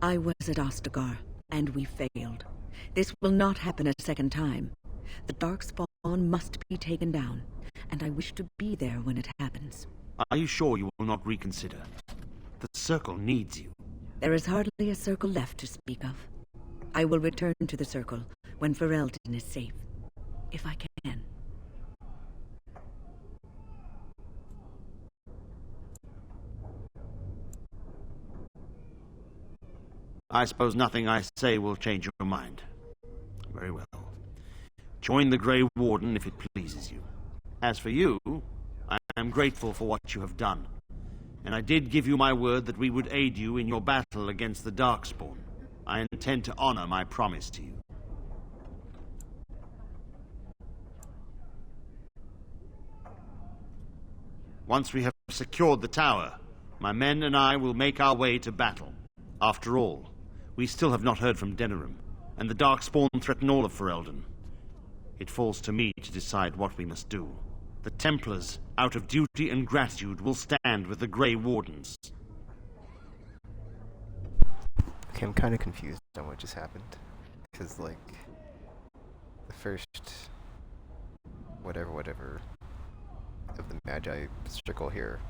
I was at Ostagar, and we failed. This will not happen a second time. The Darkspawn must be taken down, and I wish to be there when it happens. Are you sure you will not reconsider? The Circle needs you. There is hardly a Circle left to speak of. I will return to the Circle when Ferelden is safe, if I can. I suppose nothing I say will change your mind. Very well. Join the Grey Warden if it pleases you. As for you, I am grateful for what you have done. And I did give you my word that we would aid you in your battle against the Darkspawn. I intend to honor my promise to you. Once we have secured the tower, my men and I will make our way to battle. After all, we still have not heard from Denerim, and the Darkspawn threaten all of Ferelden. It falls to me to decide what we must do. The Templars, out of duty and gratitude, will stand with the Grey Wardens. Okay, I'm kind of confused on what just happened. Because, like, the first... whatever of the Magi circle here,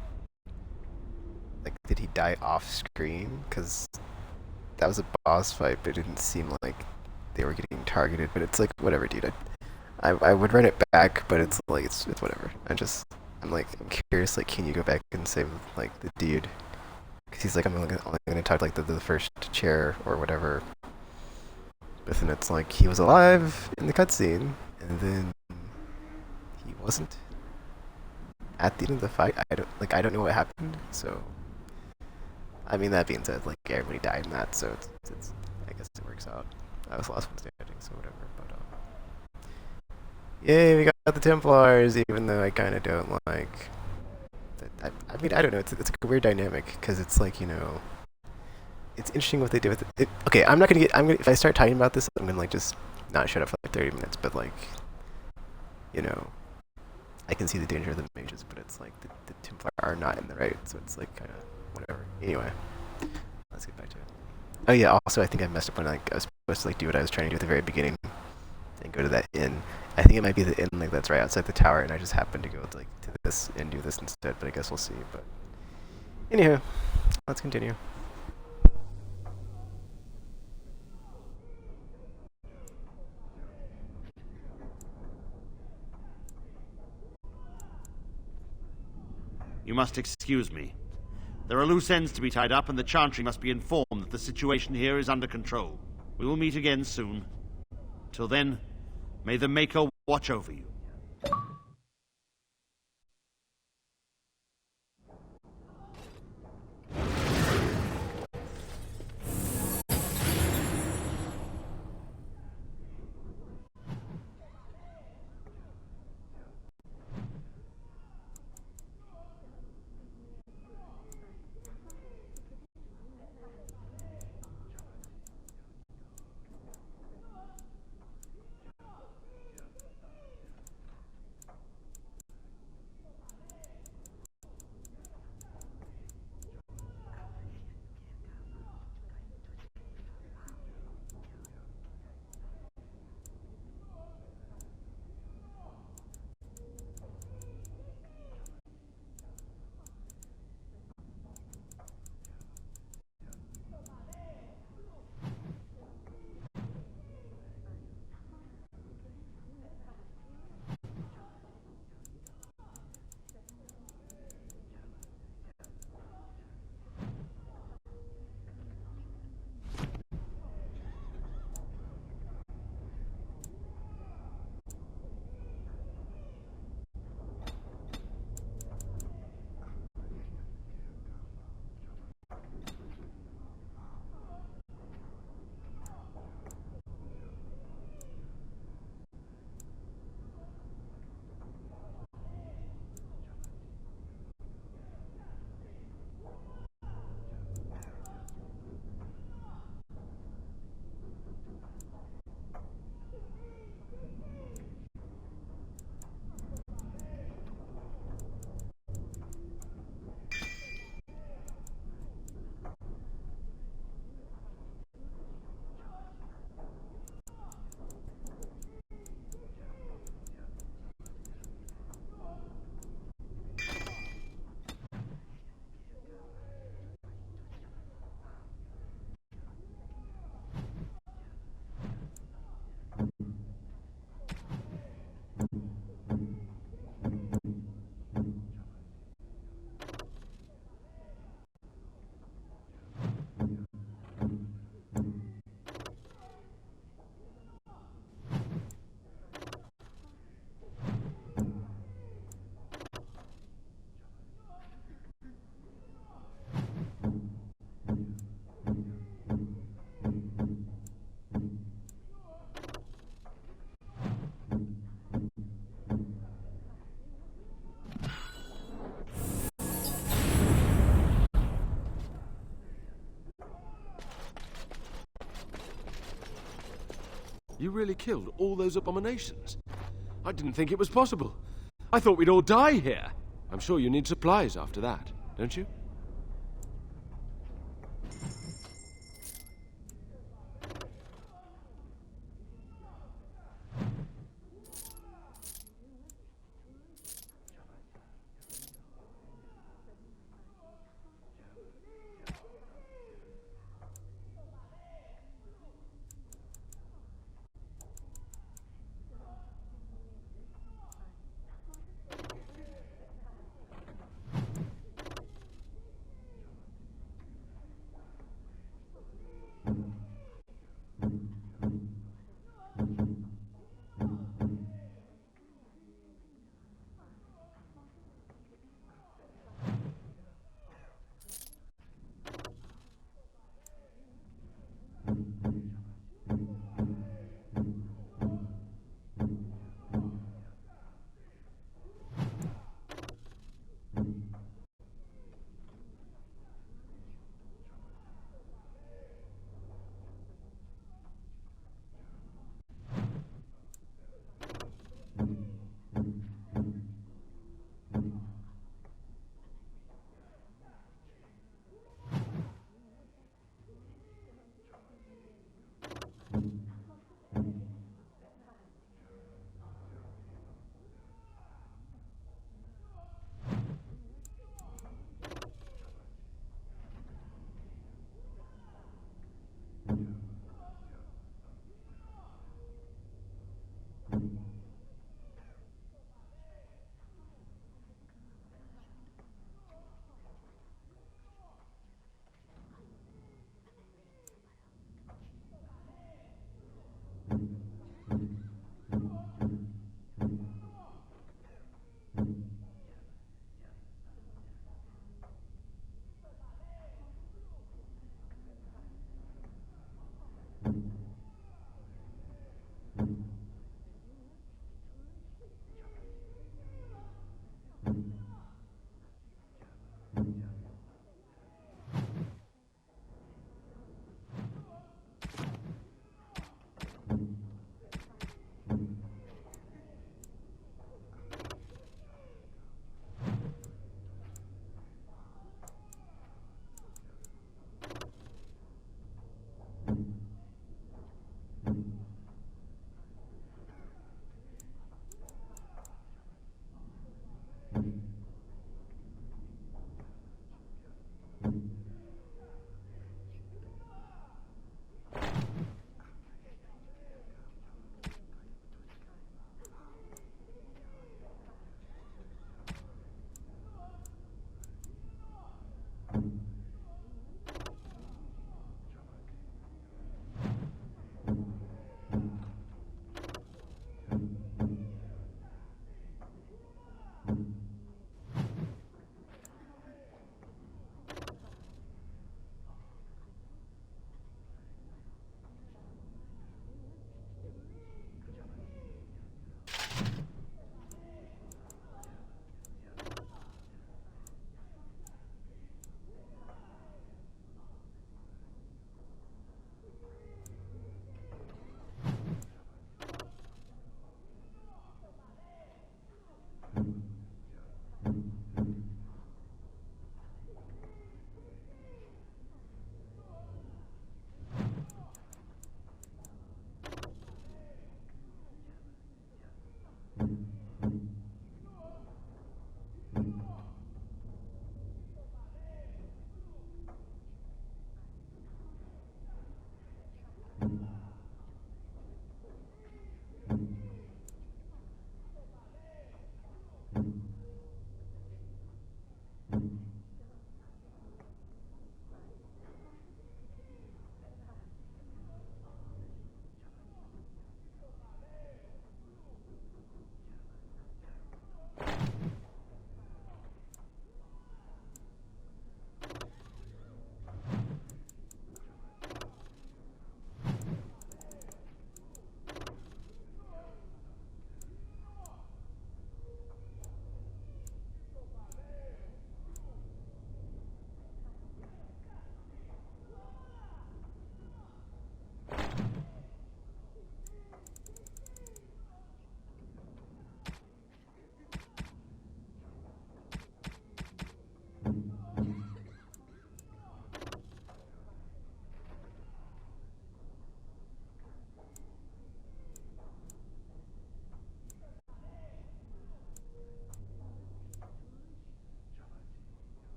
like, did he die off-screen? Because that was a boss fight, but it didn't seem like they were getting targeted. But it's like, whatever, dude. I would run it back, but it's like, it's whatever. I'm curious, like, can you go back and save, like, the dude? Because he's like, I'm only gonna talk, like, the first chair or whatever. But then it's like, he was alive in the cutscene, and then he wasn't at the end of the fight. I don't know what happened, so... I mean, that being said, like, everybody died in that, so it's I guess it works out. I was the last one standing, so whatever, but, yay, we got the Templars, even though I kind of don't like... I mean, I don't know, it's a weird dynamic, because it's like, you know, it's interesting what they do with it. Okay, I'm not gonna get. If I start talking about this, I'm gonna like just not shut up for like 30 minutes. But like, you know, I can see the danger of the mages, but it's like the Templar are not in the right, so it's like kind of whatever. Anyway, let's get back to it. Oh yeah, also I think I messed up when like I was supposed to like do what I was trying to do at the very beginning and go to that inn. I think it might be the inn like that's right outside the tower, and I just happened to go like to this and do this instead. But I guess we'll see. But anywho, let's continue. You must excuse me. There are loose ends to be tied up, and the Chantry must be informed that the situation here is under control. We will meet again soon. Till then, may the Maker watch over you. You really killed all those abominations? I didn't think it was possible. I thought we'd all die here. I'm sure you need supplies after that, don't you?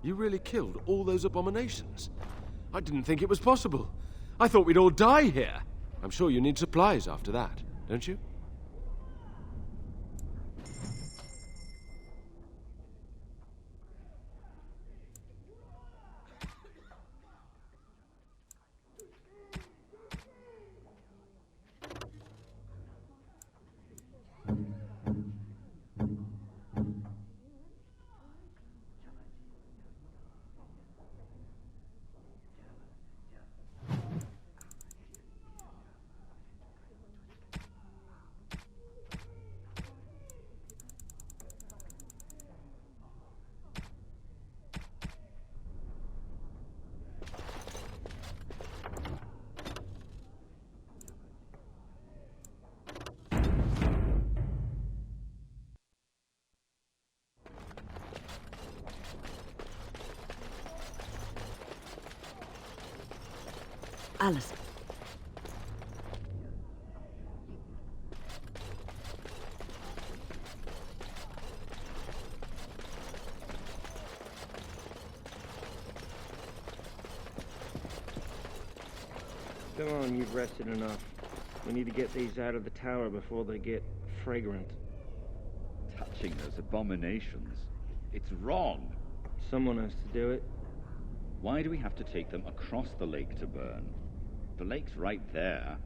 You really killed all those abominations? I didn't think it was possible. I thought we'd all die here. I'm sure you need supplies after that, don't you? Alice. Come on, you've rested enough. We need to get these out of the tower before they get fragrant. Touching those abominations. It's wrong. Someone has to do it. Why do we have to take them across the lake to burn? The lake's right there.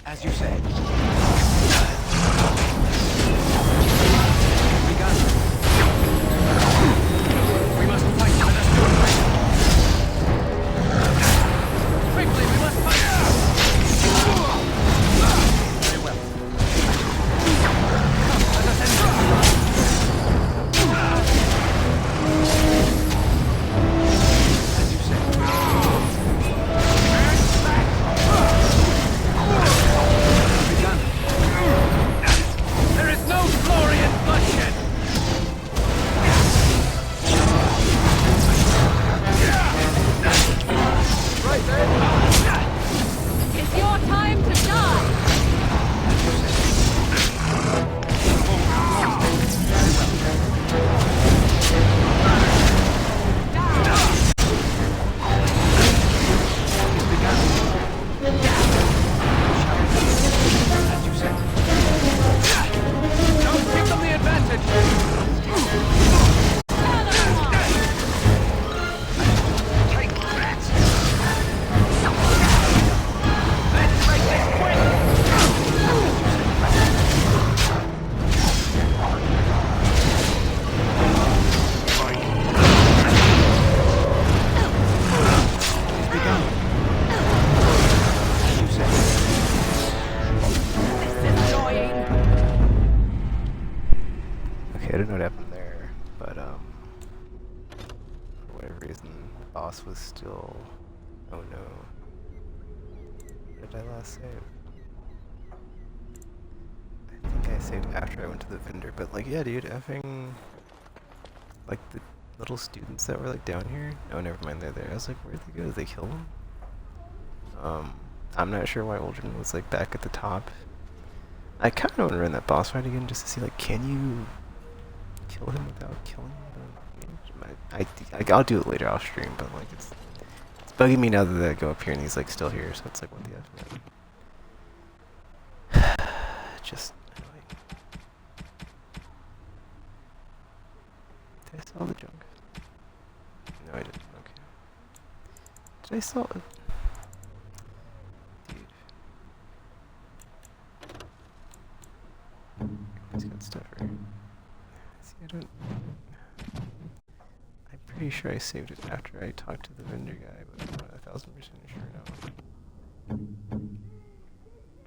As you say. We must fight. Let us do it quickly. We must fight. Very well. Come, let us enter. As you say. Begun. There is no glory in bloodshed. Right there. It's your time to die. Don't give them the advantage. Take that. Let's make this quick. It's begun. As you say. This is annoying. Okay, I don't know what happened there, but for whatever reason, the boss was still. Oh no. What did I last save? I think I saved after I went to the vendor, but like, yeah, dude, effing. Like the little students that were like down here. Oh, never mind, they're there. I was like, where'd they go? Did they kill them? I'm not sure why Uldren was like back at the top. I kind of want to run that boss fight again just to see, like, can you kill him without killing him? I'll do it later off stream, but like it's bugging me now that I go up here and he's like still here, so it's like, what the F? Just annoying. Did I sell the junk? No, I didn't. Okay. Did I sell it? He's got stuff here. See, I don't. I'm pretty sure I saved it after I talked to the vendor guy, but I'm not 1000% sure now.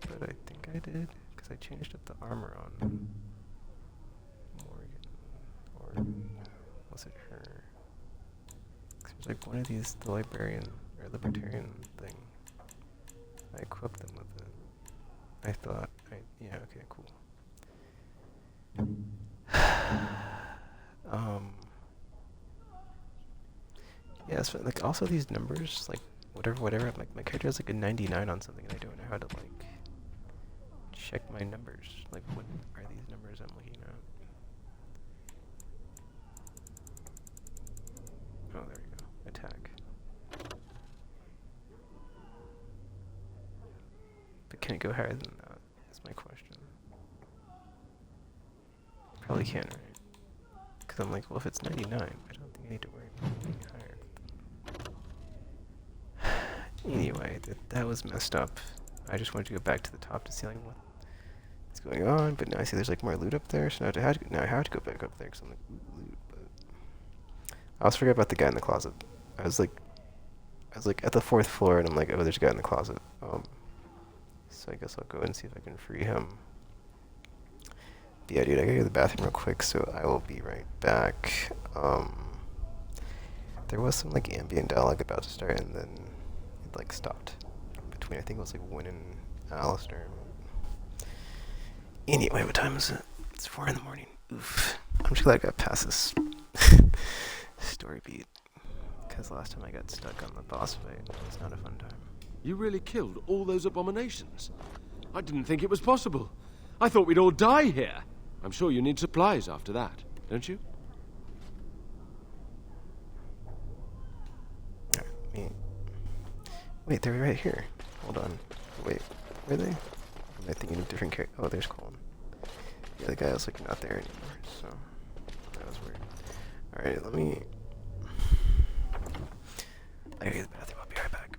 But I think I did, because I changed up the armor on Morgan. Or was it her? Cause there's like one of these, the librarian or libertarian thing. I equipped them with it. I thought, yeah, okay, cool. Yeah, so like also these numbers, like whatever, my character has like a 99 on something and I don't know how to like check my numbers. Like what are these numbers I'm looking at? Oh, there we go. Attack. But can it go higher than that? That's my question. Probably can, right? Because I'm like, well, if it's 99, I don't think I need to worry about being higher. Anyway, that was messed up. I just wanted to go back to the top to see like what's going on, but now I see there's like more loot up there, so now I have to go back up there because I'm like, loot, but I also forgot about the guy in the closet. I was like at the 4th floor and I'm like, oh, there's a guy in the closet. So I guess I'll go and see if I can free him. But yeah, dude, I gotta go to the bathroom real quick, so I will be right back. There was some like ambient dialogue about to start, and then it like stopped between, I think it was like Wynn and Alistair. Anyway, what time is it? It's 4 in the morning. Oof. I'm just glad I got past this story beat, because last time I got stuck on the boss fight. It was not a fun time. You really killed all those abominations? I didn't think it was possible. I thought we'd all die here. I'm sure you need supplies after that, don't you? Wait, they're right here. Hold on. Wait, were they? Am I thinking of different characters? Oh, there's Colin. Yeah, the guy was like not there anymore, so that was weird. Alright, let me... I gotta get to the bathroom, I'll be right back.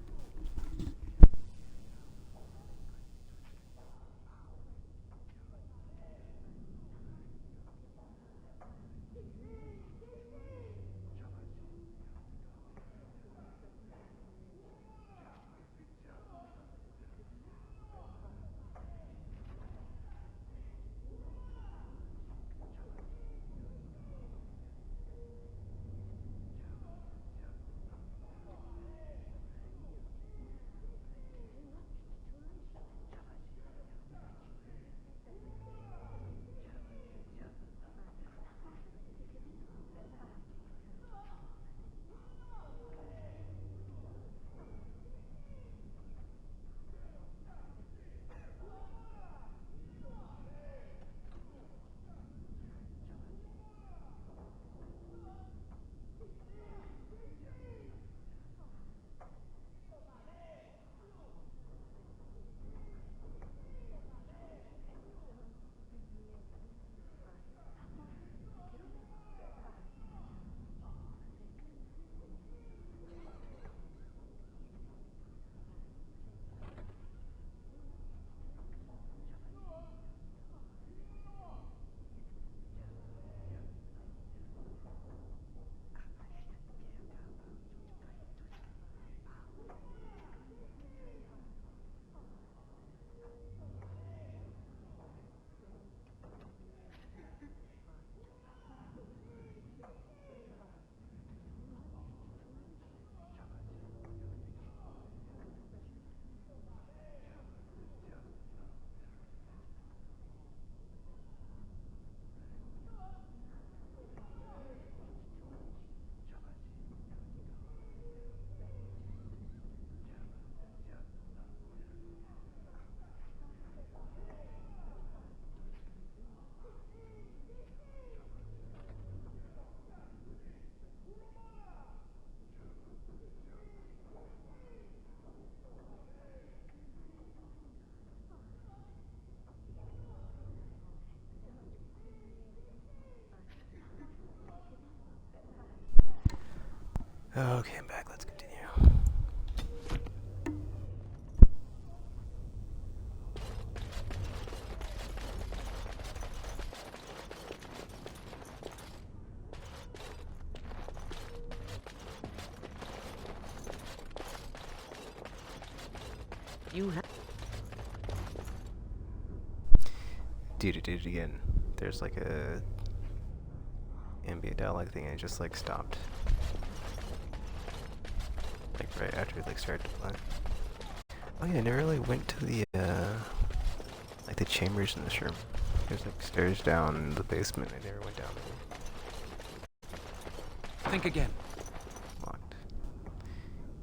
Okay, I'm back. Let's continue. You have. Dude, it did it again. There's like a ambient dialogue thing and it just like stopped. Like right after it like started to play. Oh yeah, I never really went to the like the chambers in this room. There's like stairs down in the basement. I never went down there. Think again. Locked.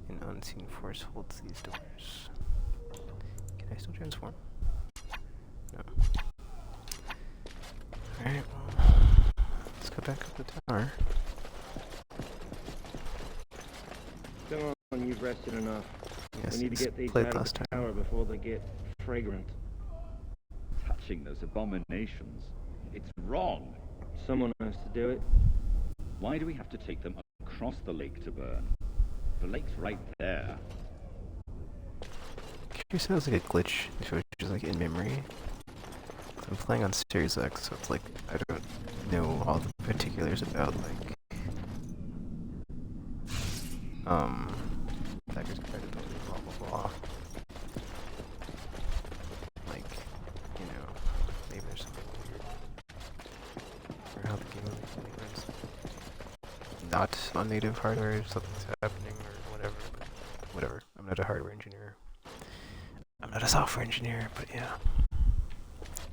An unseen force holds these doors. Can I still transform? No. Alright, well, let's go back up the tower. Come on, you've rested enough. Yes, we need to get these played out of last the time. tower before they get fragrant. Touching those abominations. It's wrong. Someone has to do it. Why do we have to take them across the lake to burn? The lake's right there. Curious if it was like a glitch, if it was just like in memory. I'm playing on Series X, so it's like I don't know all the particulars about like backwards compatibility, blah blah blah. Like, you know, maybe there's something weird or how the game runs. Not on native hardware, something's happening or whatever. But whatever. I'm not a hardware engineer. I'm not a software engineer, but yeah.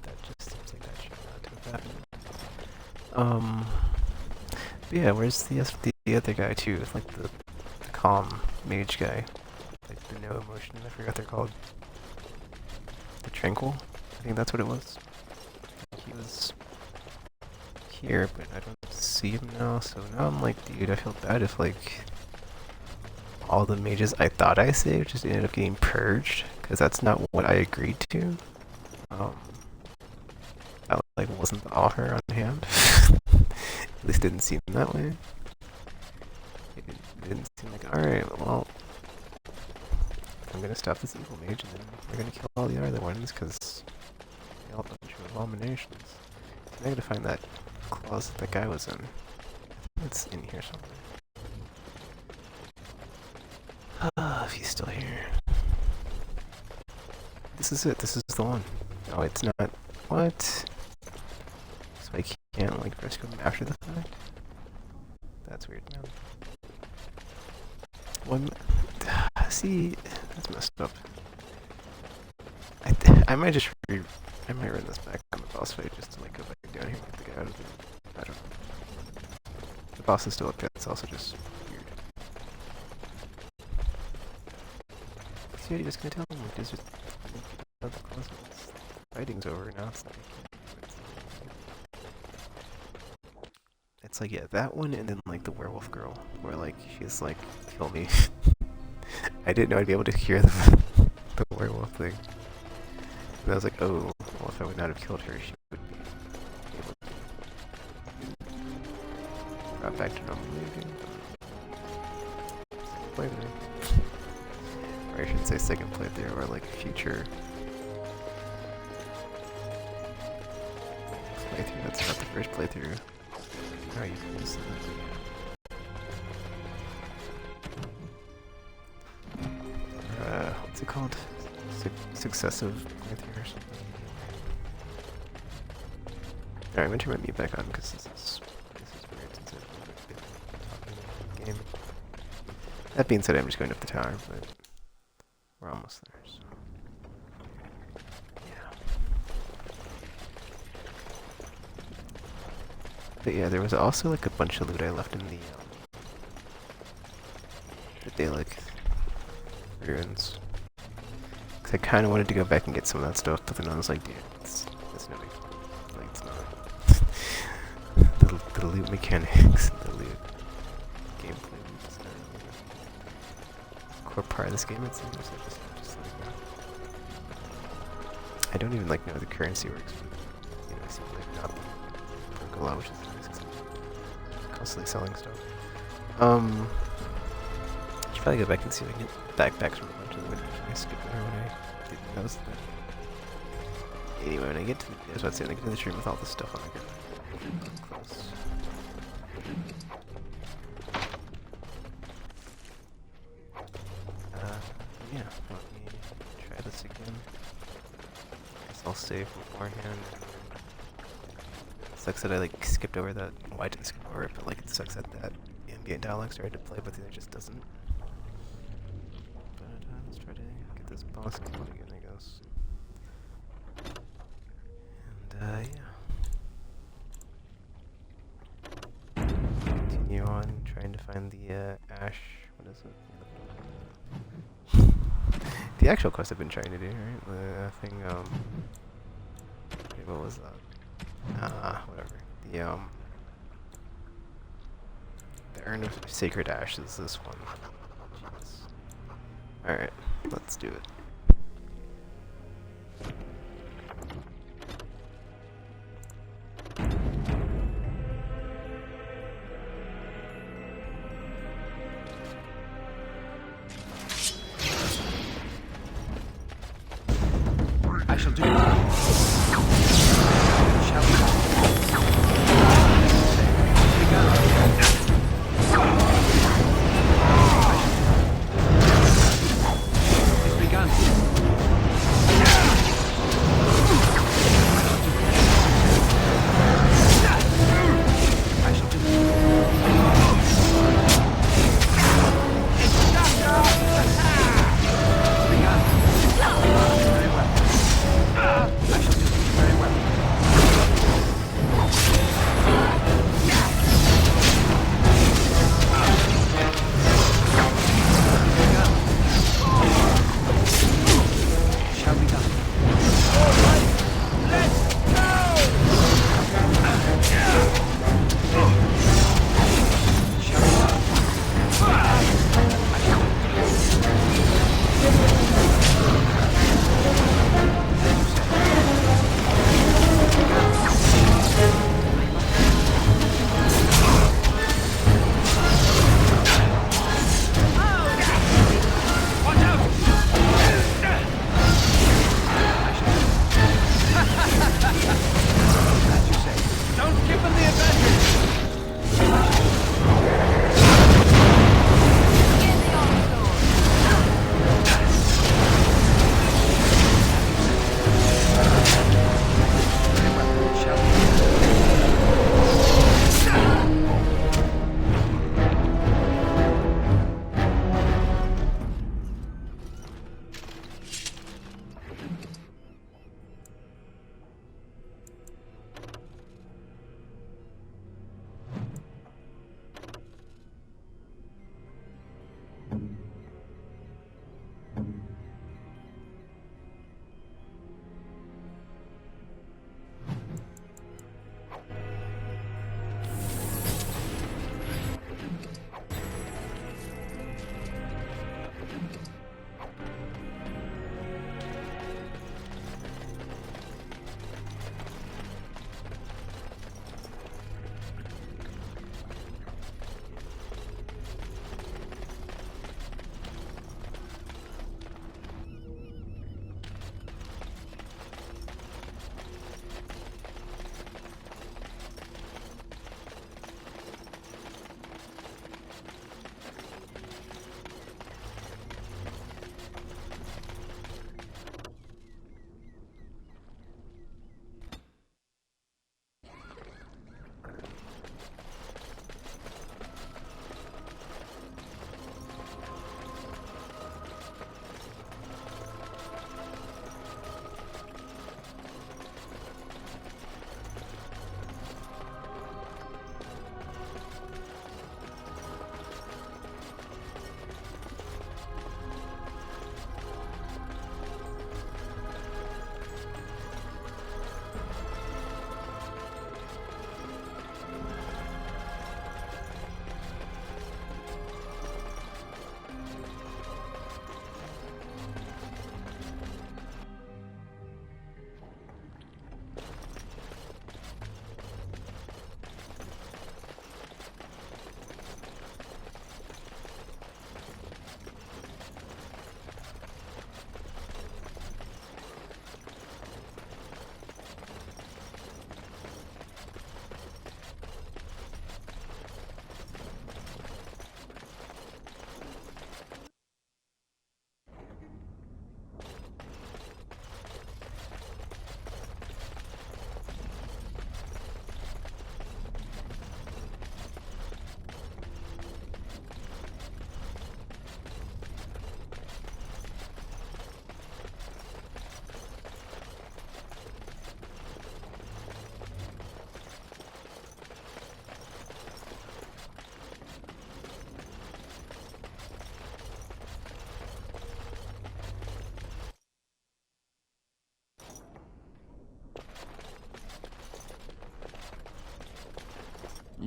That just seems like that should not have happened. But yeah, where's the other guy too? It's like the calm mage guy. Like the no emotion, I forgot they're called. The Tranquil? I think that's what it was. He was here, but I don't see him now, so now I'm like, dude, I feel bad if like all the mages I thought I saved just ended up getting purged, because that's not what I agreed to. That like wasn't the offer on hand. At least it didn't seem that way. It didn't seem like, alright, well, I'm gonna stop this evil mage and then we're gonna kill all the other ones, because they're all a bunch of abominations. So I gotta find that closet that guy was in. It's in here somewhere. If he's still here. This is it, this is the one. Oh, it's not. What? So I can't like rescue him after the fact? That's weird, man. One. See, that's messed up. I might just I might run this back on the boss fight just to like go back down here and get the guy out of it. I don't know. The boss is still up there, it's also just weird. See what he was gonna tell him? Like, just the closet. Fighting's over now. It's like, yeah, that one and then like the werewolf girl, where like she's like, kill me. I didn't know I'd be able to hear the werewolf thing. And I was like, oh, well, if I would not have killed her, she would be able to. Got back to normal moving. Playthrough. Or I should say second playthrough, or like future playthrough. That's not the first playthrough. How you can use that. What's it called? Successive playthrough or something. Alright, I'm gonna turn my mute back on because this is weird since I've been talking about the game. That being said, I'm just going up the tower, but we're almost there, so. But yeah, there was also like a bunch of loot I left in the Dalek ruins. Cause I kind of wanted to go back and get some of that stuff, but then I was like, dude, it's no big deal. Like, it's not. the loot mechanics, the loot gameplay, it's not really a core part of this game. It seems just like I don't even like know how the currency works. But, you know, it seems like not broke a lot, which is nice. Constantly selling stuff. probably go back and see if I can get backpacks from a bunch of the witches I skipped there when I didn't notice that. Anyway, when I get to the, I was about to say, when I get to the stream with all this stuff on, I get close. Yeah, let me try this again. Guess I'll save beforehand. Sucks that I like skipped over that. Well, I didn't skip over it, but like it sucks that that ambient dialogue started to play, but the other just doesn't. But let's try to get this boss going again, I guess. And yeah. Continue on trying to find the ash. What is it? The actual quest I've been trying to do, right? The thing, what was that? Whatever. The Urn of Sacred Ashes, this one. Jeez. Alright, let's do it. I shall do it.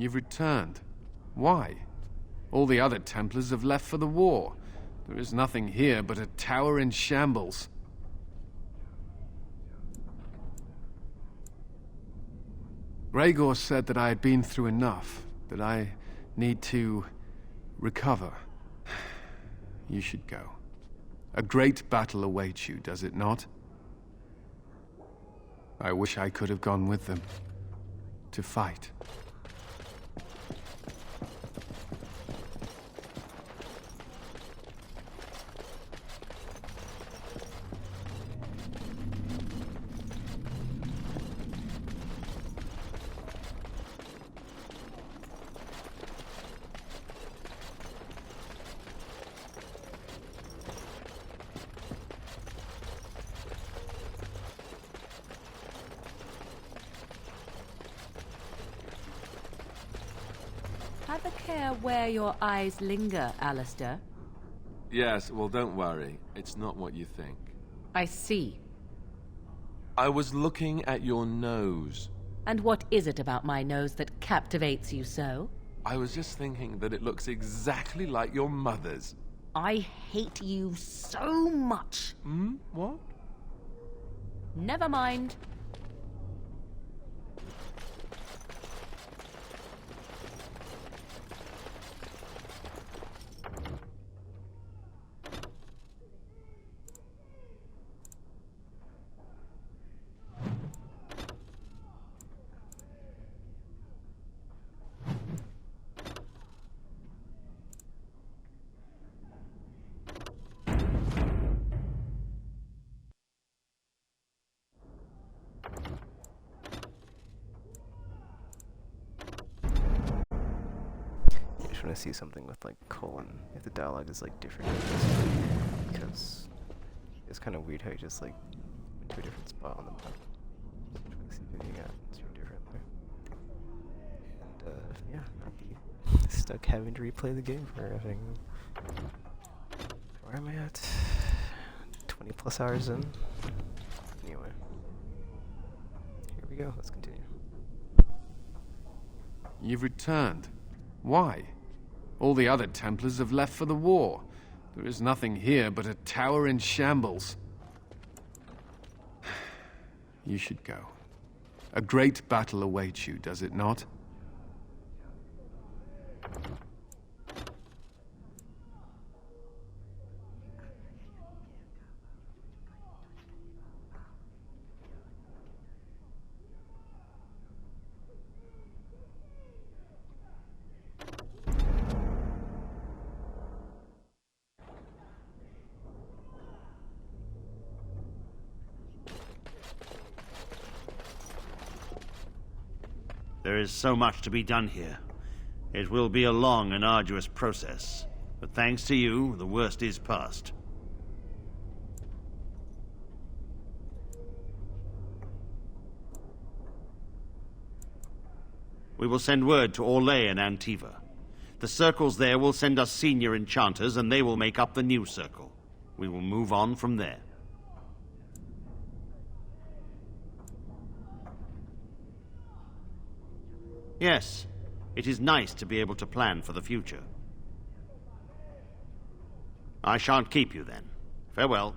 You've returned. Why? All the other Templars have left for the war. There is nothing here but a tower in shambles. Gregor said that I had been through enough, that I need to recover. You should go. A great battle awaits you, does it not? I wish I could have gone with them. To fight. Have a care where your eyes linger, Alistair. Yes, well, don't worry. It's not what you think. I see. I was looking at your nose. And what is it about my nose that captivates you so? I was just thinking that it looks exactly like your mother's. I hate you so much. Hmm? What? Never mind. I want to see something with like colon if the dialogue is like different, because it's kind of weird how you just like went to a different spot on the map. So I'm trying to see if anything happens different there. And yeah, I'd be stuck having to replay the game for everything. Where am I at? 20 plus hours in. Anyway, here we go. Let's continue. You've returned. Why? All the other Templars have left for the war. There is nothing here but a tower in shambles. You should go. A great battle awaits you, does it not? There is so much to be done here. It will be a long and arduous process, but thanks to you, the worst is past. We will send word to Orlais and Antiva. The circles there will send us senior enchanters, and they will make up the new circle. We will move on from there. Yes, it is nice to be able to plan for the future. I shan't keep you then. Farewell.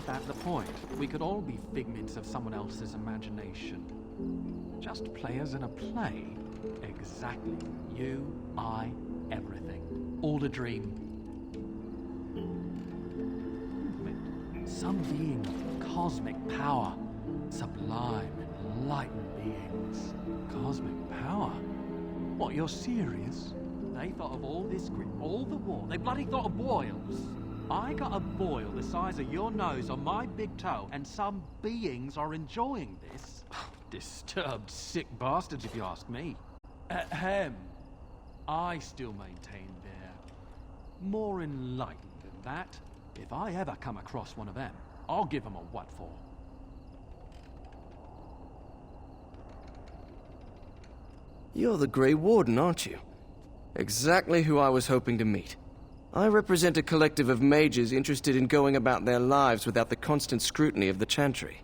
At the point, we could all be figments of someone else's imagination. Just players in a play. Exactly. You, I, everything. All a dream. Some being of cosmic power. Sublime, enlightened beings. Cosmic power? What, you're serious? They thought of all this grit, all the war. They bloody thought of boils. I got a boil the size of your nose on my big toe, and some beings are enjoying this. Disturbed, sick bastards, if you ask me. Ahem. I still maintain they're more enlightened than that. If I ever come across one of them, I'll give them a what for. You're the Grey Warden, aren't you? Exactly who I was hoping to meet. I represent a collective of mages interested in going about their lives without the constant scrutiny of the Chantry.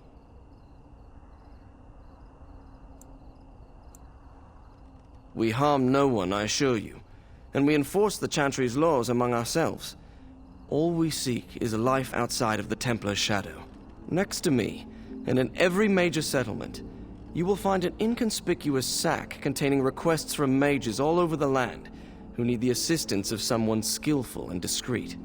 We harm no one, I assure you, and we enforce the Chantry's laws among ourselves. All we seek is a life outside of the Templar's shadow. Next to me, and in every major settlement, you will find an inconspicuous sack containing requests from mages all over the land who need the assistance of someone skillful and discreet.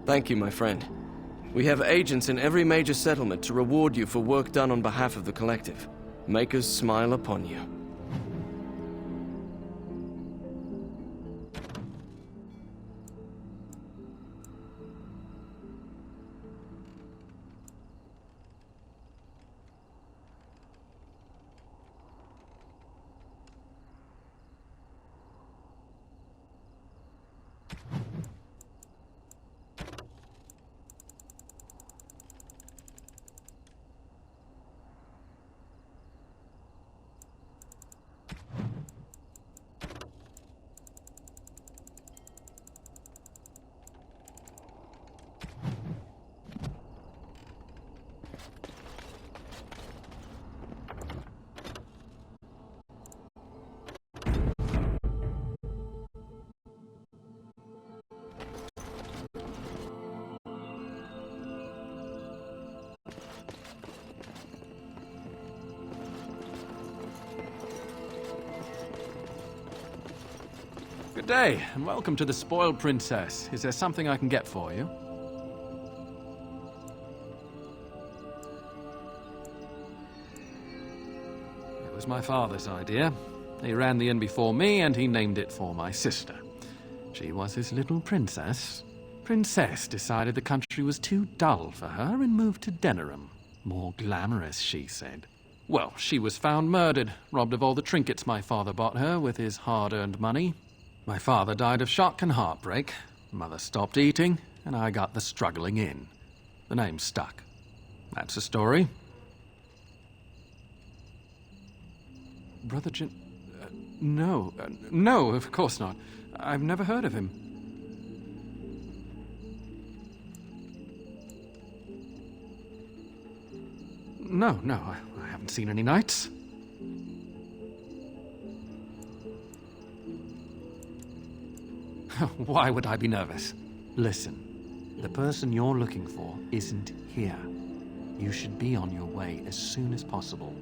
Thank you, my friend. We have agents in every major settlement to reward you for work done on behalf of the collective. Make us smile upon you. Good day, and welcome to the Spoiled Princess. Is there something I can get for you? It was my father's idea. He ran the inn before me, and he named it for my sister. She was his little princess. Princess decided the country was too dull for her and moved to Denerim. More glamorous, she said. Well, she was found murdered, robbed of all the trinkets my father bought her with his hard-earned money. My father died of shock and heartbreak. Mother stopped eating, and I got the struggling inn. The name stuck. That's the story. Brother No, of course not. I've never heard of him. No, I haven't seen any knights. Why would I be nervous? Listen, the person you're looking for isn't here. You should be on your way as soon as possible.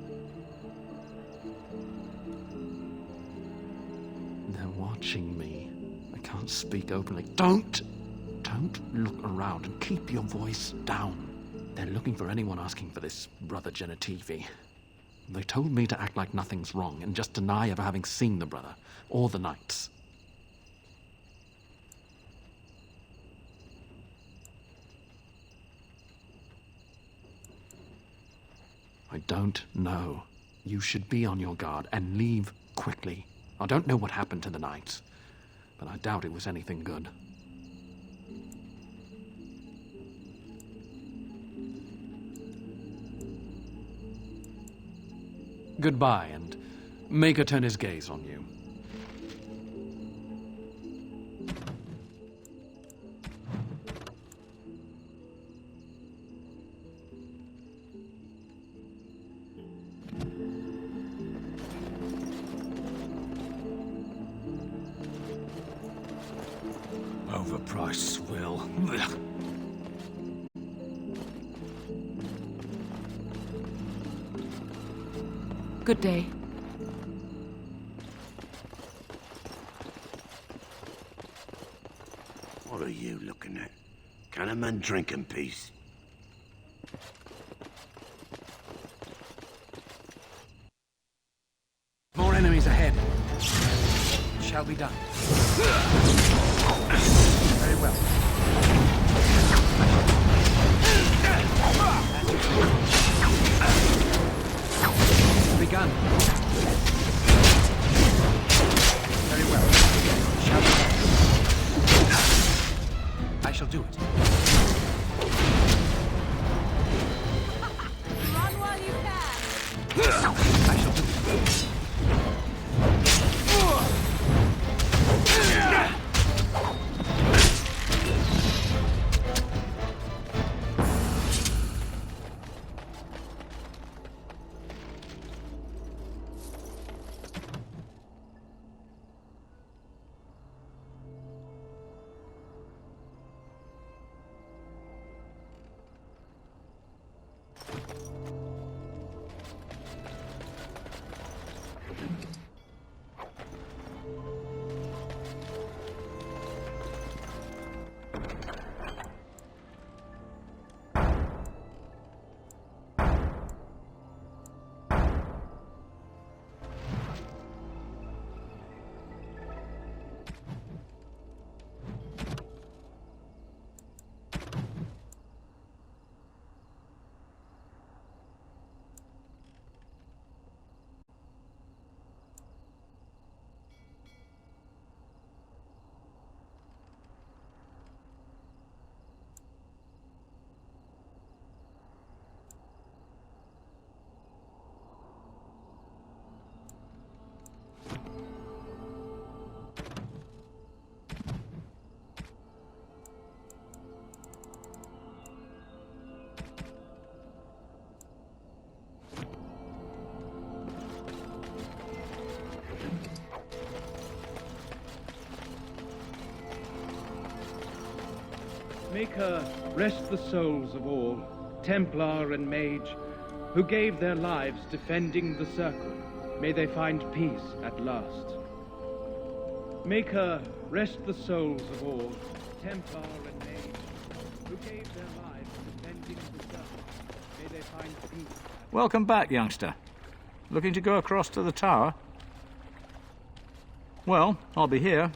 They're watching me. I can't speak openly. Don't look around and keep your voice down. They're looking for anyone asking for this Brother Genitivi. They told me to act like nothing's wrong and just deny ever having seen the brother or the knights. I don't know. You should be on your guard and leave quickly. I don't know what happened to the knights, but I doubt it was anything good. Goodbye, and make her turn his gaze on you. Overpriced swill. Ugh. Good day. What are you looking at? Can a man drink in peace? More enemies ahead. Shall be done. Very well. Begun. Very well. Shall we? I shall do it. Run while you can. I shall do it. Make her rest the souls of all, Templar and Mage, who gave their lives defending the Circle. May they find peace at last. Make her rest the souls of all, Templar and Mage, who gave their lives defending the Circle. May they find peace. Welcome back, youngster. Looking to go across to the tower? Well, I'll be here.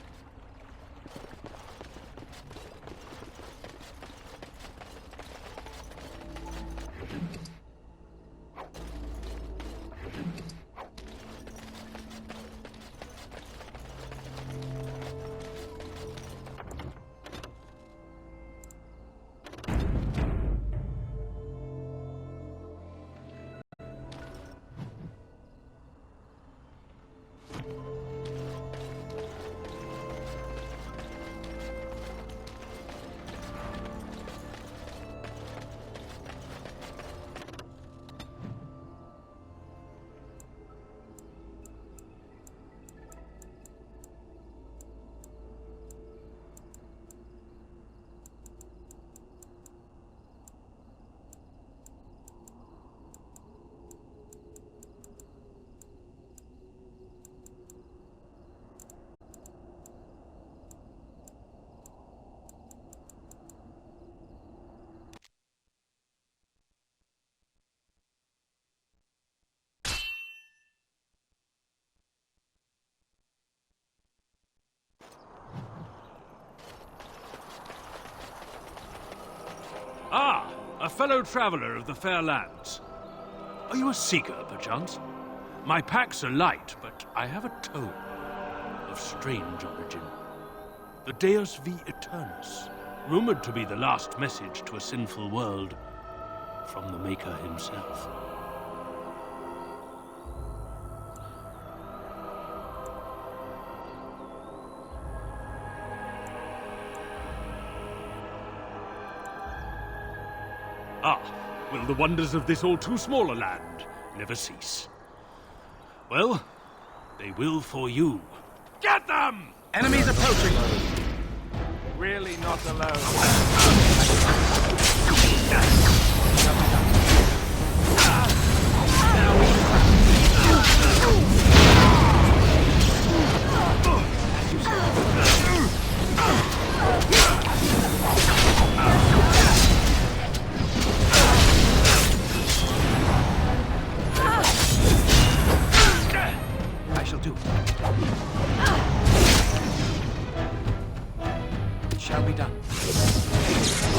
Ah, a fellow traveler of the fair lands. Are you a seeker, perchance? My packs are light, but I have a tome of strange origin. The Deus V Eternus, rumored to be the last message to a sinful world from the Maker himself. Ah, will the wonders of this all too small a land never cease? Well, they will for you. Get them! Enemies approaching. Really not alone. I shall do it. It shall be done. Shall be done.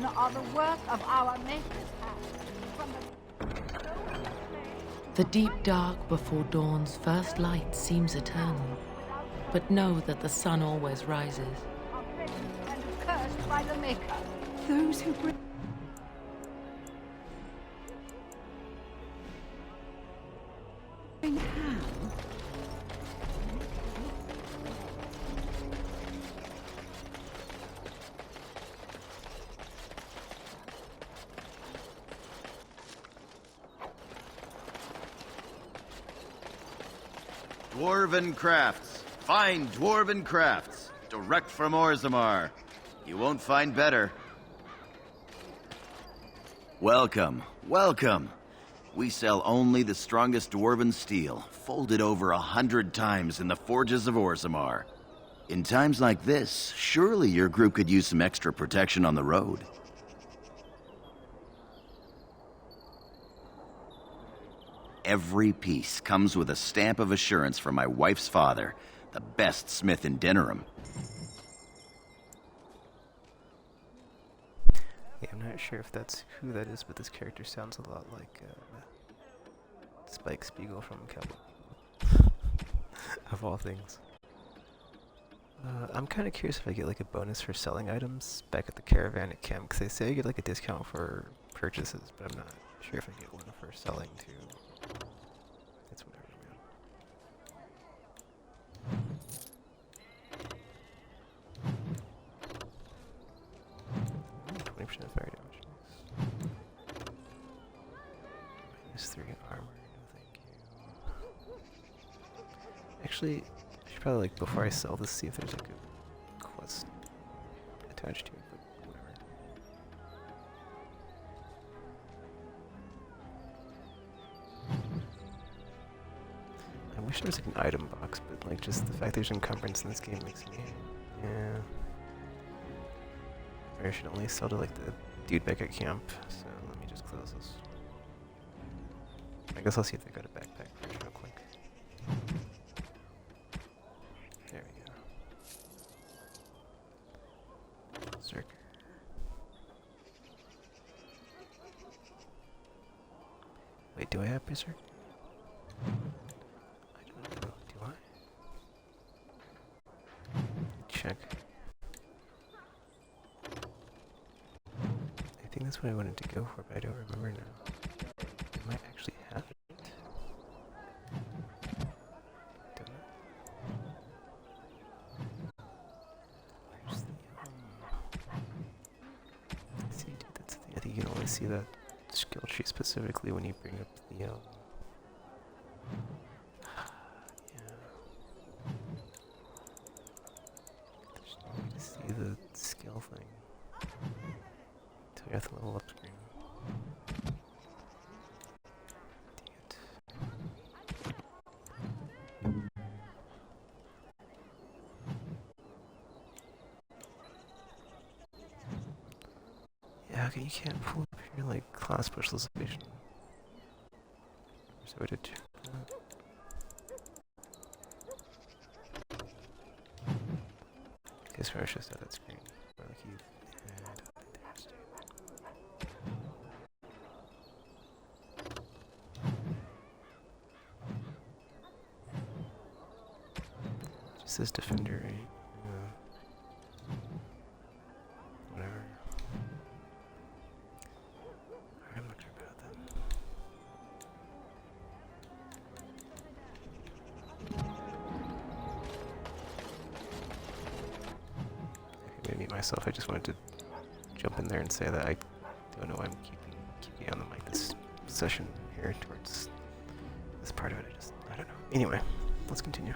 men are the work of our Maker's hand. From The deep dark before dawn's first light seems eternal, but know that the sun always rises. and cursed by the Maker. Those who bring Dwarven crafts. Fine dwarven crafts. Direct from Orzammar. You won't find better. Welcome, welcome. We sell only the strongest dwarven steel, folded over 100 times in the forges of Orzammar. In times like this, surely your group could use some extra protection on the road. Every piece comes with a stamp of assurance from my wife's father, the best smith in Denerim. Yeah, I'm not sure if that's who that is, but this character sounds a lot like Spike Spiegel from Cowboy. Of all things. I'm kind of curious if I get like a bonus for selling items back at the caravan at camp, because they say I get like a discount for purchases, but I'm not sure if I get one for selling too. It's whatever, man. 20% fire damage. -3 armor, no thank you. Actually, I should probably, like, before I sell this, see if there's like a quest attached to it, but whatever. I wish there was like an item box, but like just the fact there's encumbrance in this game makes me, yeah. Maybe I should only sell to like the dude back at camp, so let me just close this. I guess I'll see if they got a backpack version real quick. There we go. Berserker. Wait, do I have Berserker? I don't know, do I? Check. I think that's what I wanted to go for, but I don't remember now. I might actually have it. Don't know. Where's the, see, dude, that's the thing. I think you can only see that skill tree specifically when you bring up the, yeah. There's no way to see the skill thing. Until you have the level up screen. Yeah, okay, you can't pull up your like class specialization. So I did check that. Okay, so I was just at that screen. Or like you just says defender, right? Yeah. Whatever. I'm not sure about that. Maybe myself, I just wanted to jump in there and say that I don't know why I'm keeping on the mic this session here towards this part of it. I don't know. Anyway, let's continue.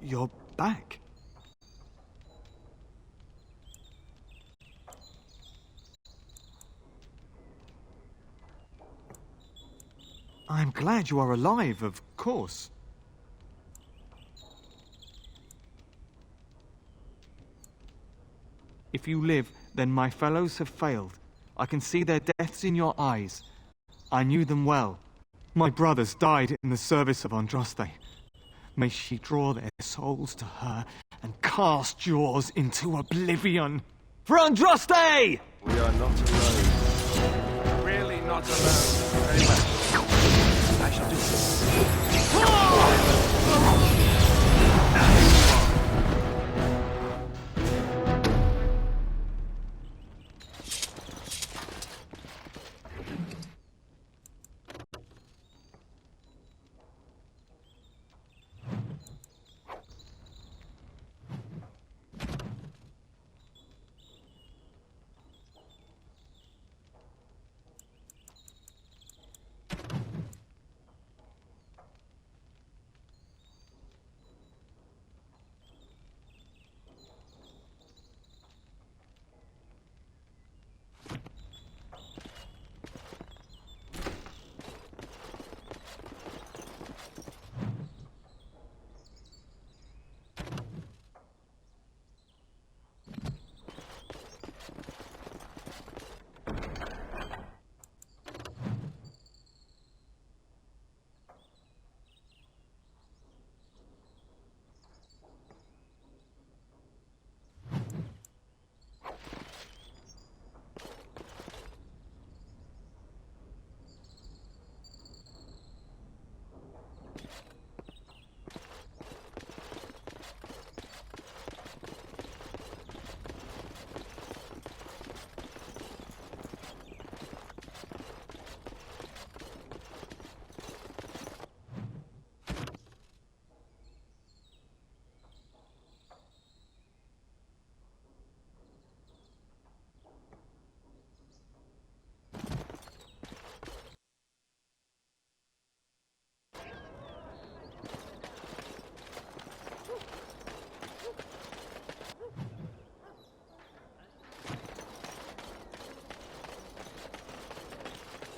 You're back. I'm glad you are alive, of course. If you live, then my fellows have failed. I can see their deaths in your eyes. I knew them well. My brothers died in the service of Andraste. May she draw their souls to her and cast yours into oblivion. For Andraste! We are not alone. Really not alone. Very well. I shall do this.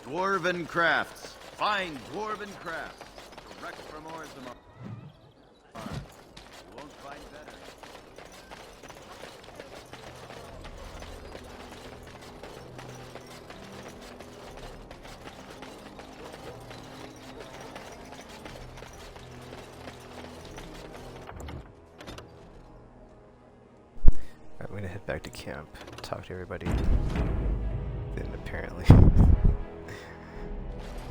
Dwarven crafts. Fine dwarven crafts. Direct from Orzammar. You won't find better. I'm gonna head back to camp, talk to everybody. Then apparently...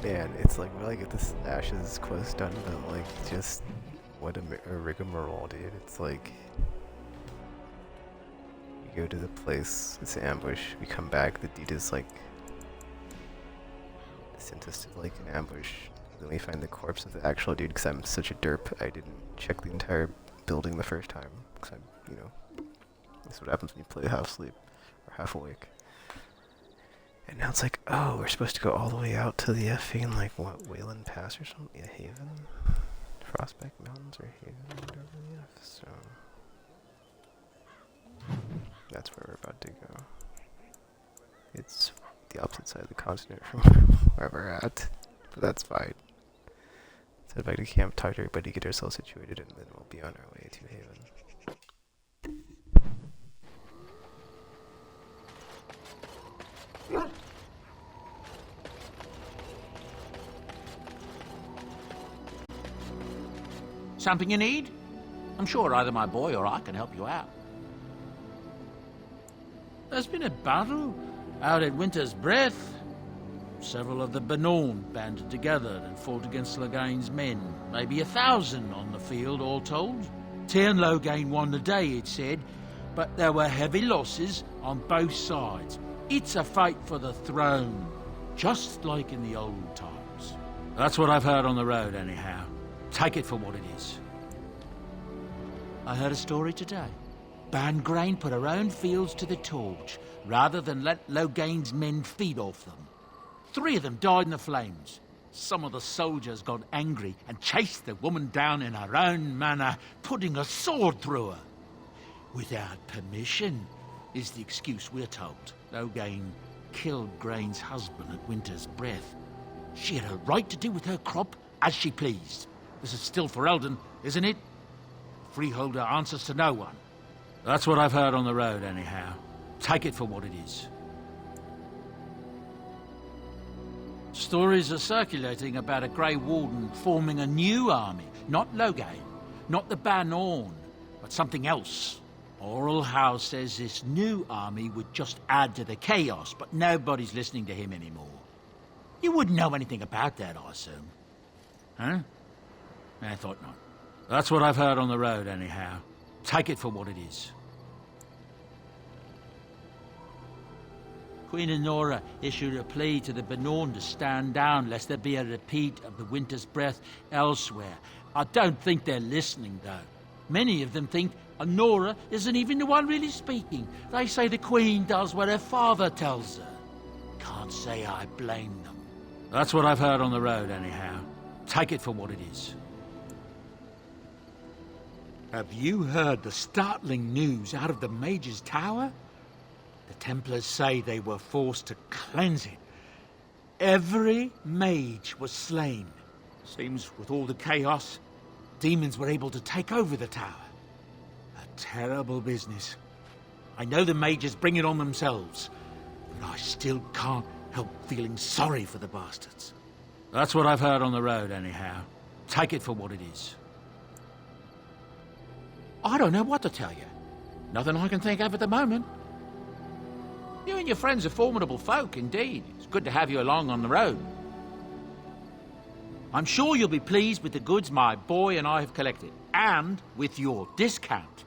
Man, it's like, will I get this Ashes quest done, but like, just, what a rigmarole, dude. It's like, we go to the place, it's an ambush, we come back, the dude is like, sent us to like an ambush, then we find the corpse of the actual dude, because I'm such a derp, I didn't check the entire building the first time, because I'm, you know, that's what happens when you play half sleep, or half awake. And now it's like, oh, we're supposed to go all the way out to the effing, like, what, Wayland Pass or something? Yeah, Haven? Frostback Mountains or Haven, whatever, yeah, so... That's where we're about to go. It's the opposite side of the continent from where we're at, but that's fine. Let's head back to camp, talk to everybody, get ourselves situated, and then we'll be on our way to Haven. Something you need? I'm sure either my boy or I can help you out. There's been a battle out at Winter's Breath. Several of the Bannorn banded together and fought against Loghain's men. Maybe 1,000 on the field, all told. Tyrn Loghain won the day, it said, but there were heavy losses on both sides. It's a fight for the throne, just like in the old times. That's what I've heard on the road, anyhow. Take it for what it is. I heard a story today. Bangrain put her own fields to the torch, rather than let Loghain's men feed off them. 3 of them died in the flames. Some of the soldiers got angry and chased the woman down in her own manner, putting a sword through her. Without permission, is the excuse we're told. Loghain killed Grain's husband at Winter's Breath. She had a right to do with her crop as she pleased. This is still for Eldon, isn't it? The freeholder answers to no one. That's what I've heard on the road, anyhow. Take it for what it is. Stories are circulating about a Grey Warden forming a new army. Not Loghain, not the Bannorn, but something else. Oral Howe says this new army would just add to the chaos, but nobody's listening to him anymore. You wouldn't know anything about that, I assume. Huh? I thought not. That's what I've heard on the road, anyhow. Take it for what it is. Queen Anora issued a plea to the Bannorn to stand down, lest there be a repeat of the Winter's Breath elsewhere. I don't think they're listening, though. Many of them think Anora isn't even the one really speaking. They say the Queen does what her father tells her. Can't say I blame them. That's what I've heard on the road, anyhow. Take it for what it is. Have you heard the startling news out of the Mage's Tower? The Templars say they were forced to cleanse it. Every mage was slain. Seems with all the chaos, demons were able to take over the tower. A terrible business. I know the mages bring it on themselves, but I still can't help feeling sorry for the bastards. That's what I've heard on the road, anyhow. Take it for what it is. I don't know what to tell you. Nothing I can think of at the moment. You and your friends are formidable folk, indeed. It's good to have you along on the road. I'm sure you'll be pleased with the goods my boy and I have collected, and with your discount.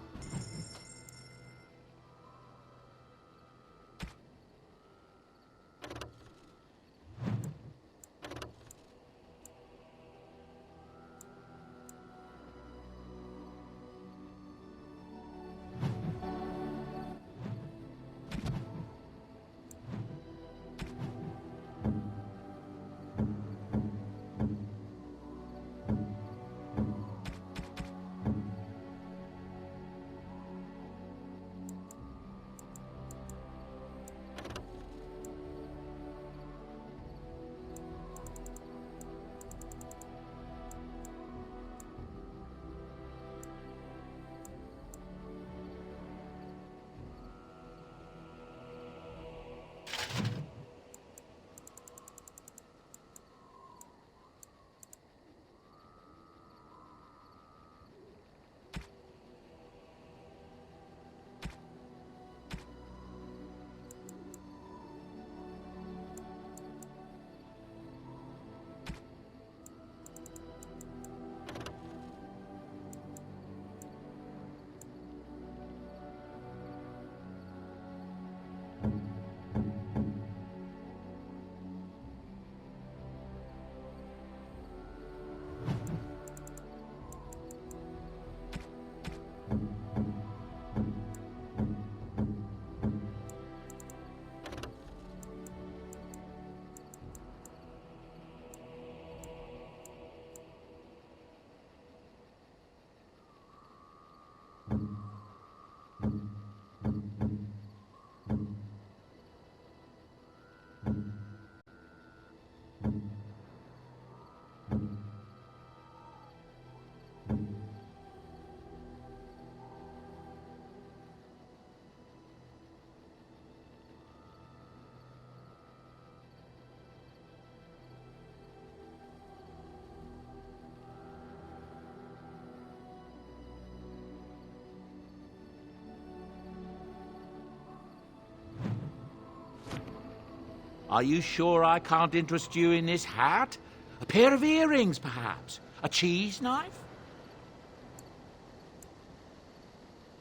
Are you sure I can't interest you in this hat? A pair of earrings, perhaps? A cheese knife?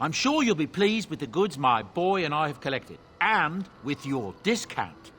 I'm sure you'll be pleased with the goods my boy and I have collected, and with your discount.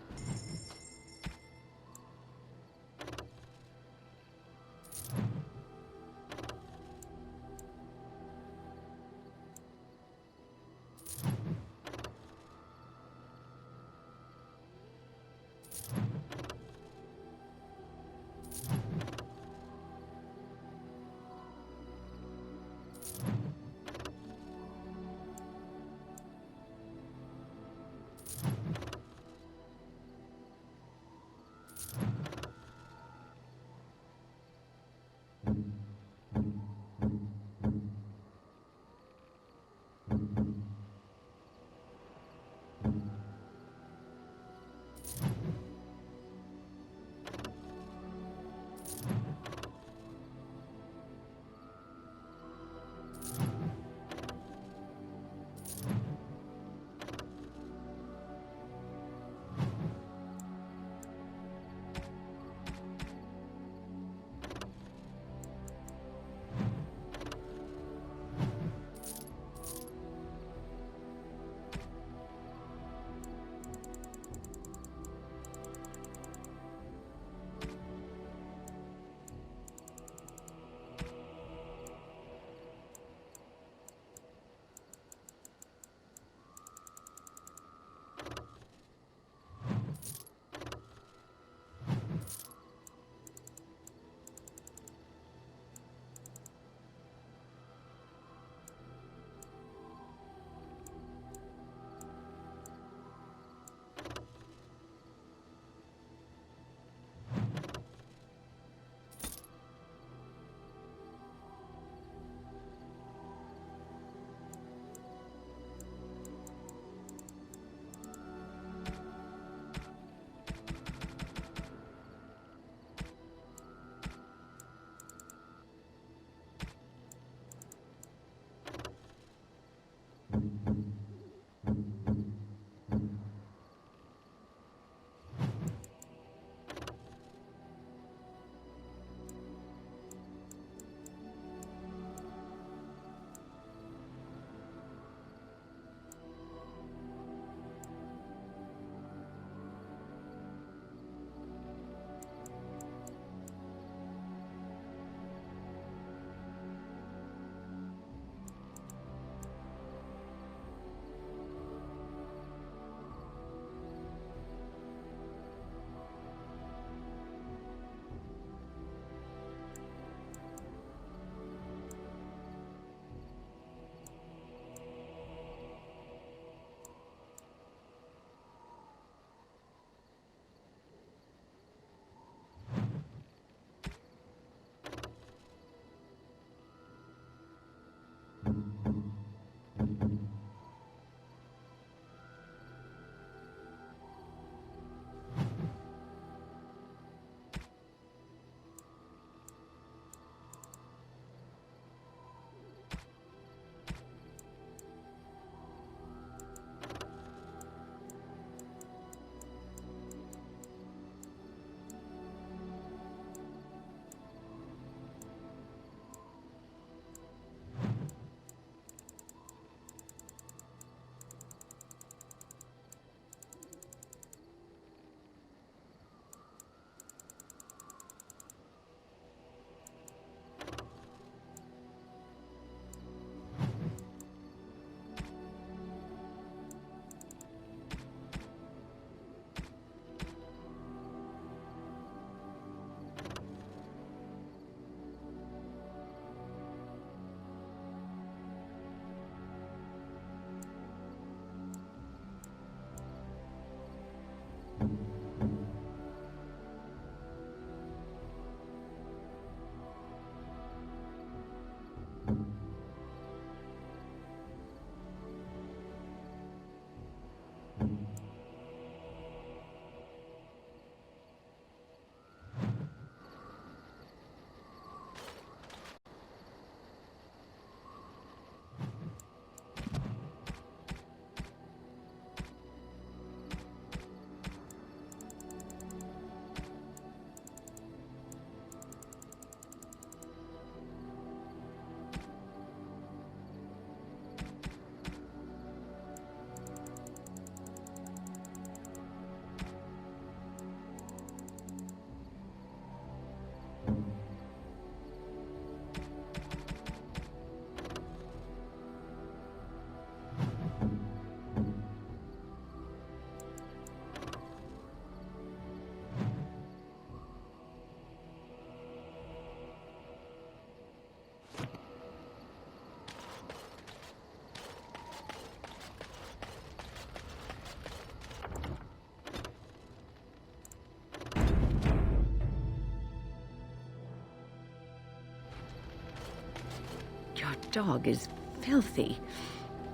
dog is filthy.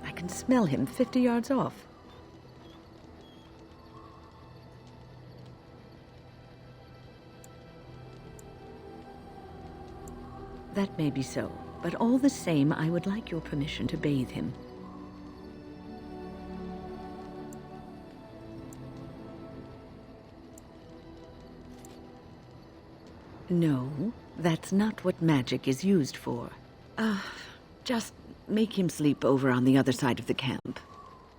I can smell him 50 yards off. That may be so, but all the same, I would like your permission to bathe him. No, that's not what magic is used for. Just make him sleep over on the other side of the camp,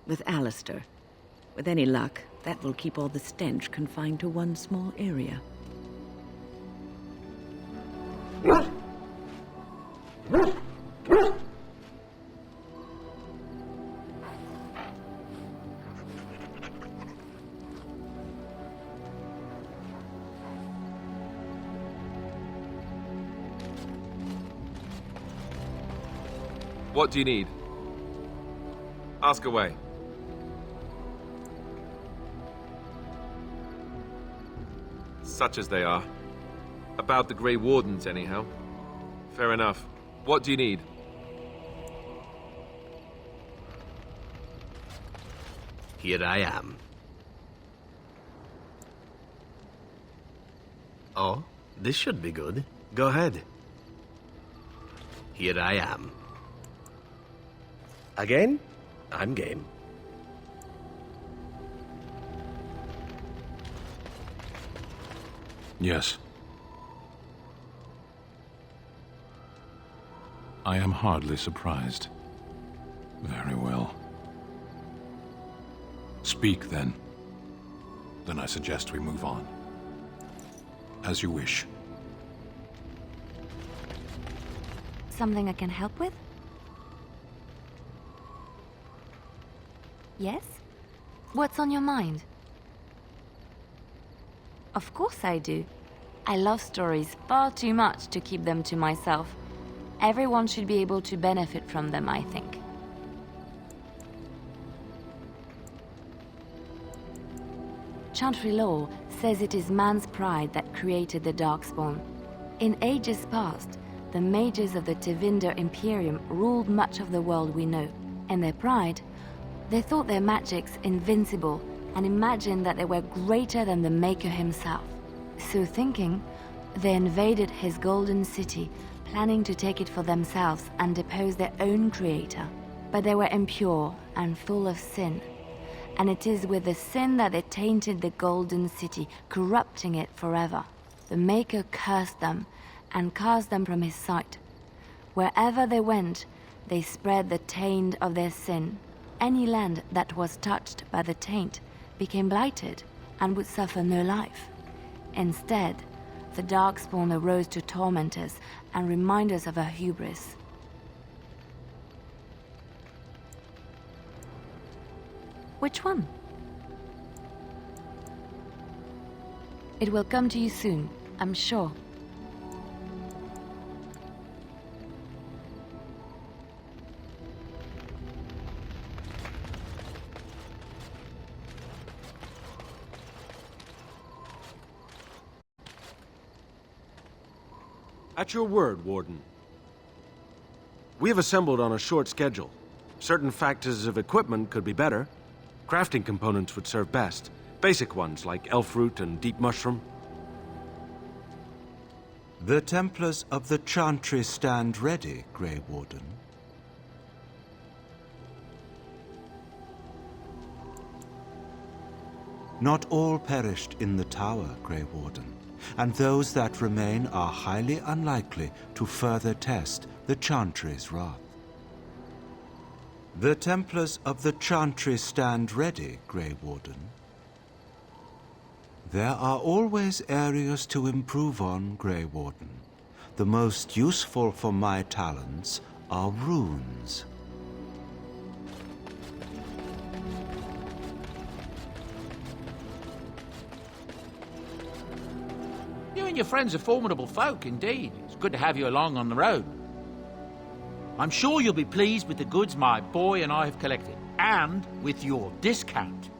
with Alistair. With any luck, that will keep all the stench confined to one small area. What do you need? Ask away. Such as they are. About the Grey Wardens, anyhow. Fair enough. What do you need? Here I am. Oh, this should be good. Go ahead. Here I am. Again? I'm game. Yes. I am hardly surprised. Very well. Speak, then. Then I suggest we move on. As you wish. Something I can help with? Yes? What's on your mind? Of course I do. I love stories far too much to keep them to myself. Everyone should be able to benefit from them, I think. Chantry lore says it is man's pride that created the Darkspawn. In ages past, the mages of the Tevinder Imperium ruled much of the world we know. In their pride, they thought their magics invincible and imagined that they were greater than the Maker himself. So thinking, they invaded his golden city, planning to take it for themselves and depose their own creator. But they were impure and full of sin. And it is with the sin that they tainted the golden city, corrupting it forever. The Maker cursed them and cast them from his sight. Wherever they went, they spread the taint of their sin. Any land that was touched by the taint became blighted and would suffer no life. Instead, the Darkspawn arose to torment us and remind us of our hubris. Which one? It will come to you soon, I'm sure. At your word, Warden. We have assembled on a short schedule. Certain factors of equipment could be better. Crafting components would serve best. Basic ones like elf root and deep mushroom. The Templars of the Chantry stand ready, Grey Warden. Not all perished in the tower, Grey Warden, and those that remain are highly unlikely to further test the Chantry's wrath. The Templars of the Chantry stand ready, Grey Warden. There are always areas to improve on, Grey Warden. The most useful for my talents are runes. You and your friends are formidable folk, indeed. It's good to have you along on the road. I'm sure you'll be pleased with the goods my boy and I have collected, and with your discount.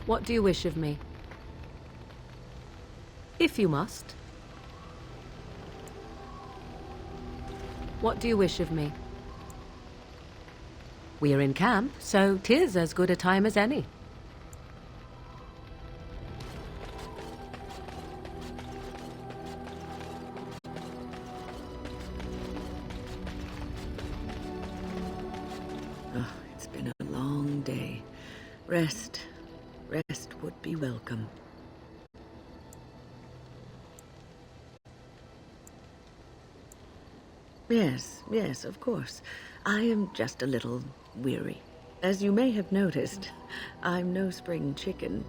What do you wish of me? If you must. What do you wish of me? We're in camp, so 'tis as good a time as any. Oh, it's been a long day. Rest would be welcome. Yes, of course. I am just a little weary. As you may have noticed, I'm no spring chicken.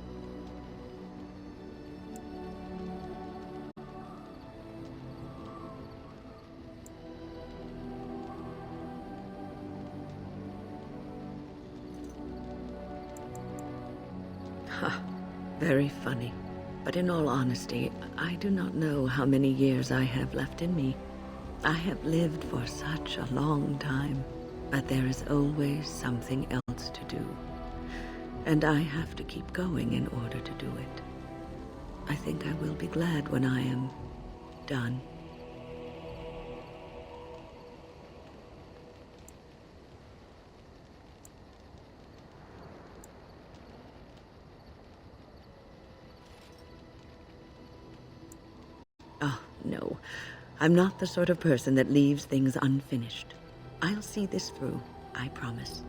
Ha, very funny. But in all honesty, I do not know how many years I have left in me. I have lived for such a long time, but there is always something else to do. And I have to keep going in order to do it. I think I will be glad when I am done. Oh, no. I'm not the sort of person that leaves things unfinished. I'll see this through, I promise.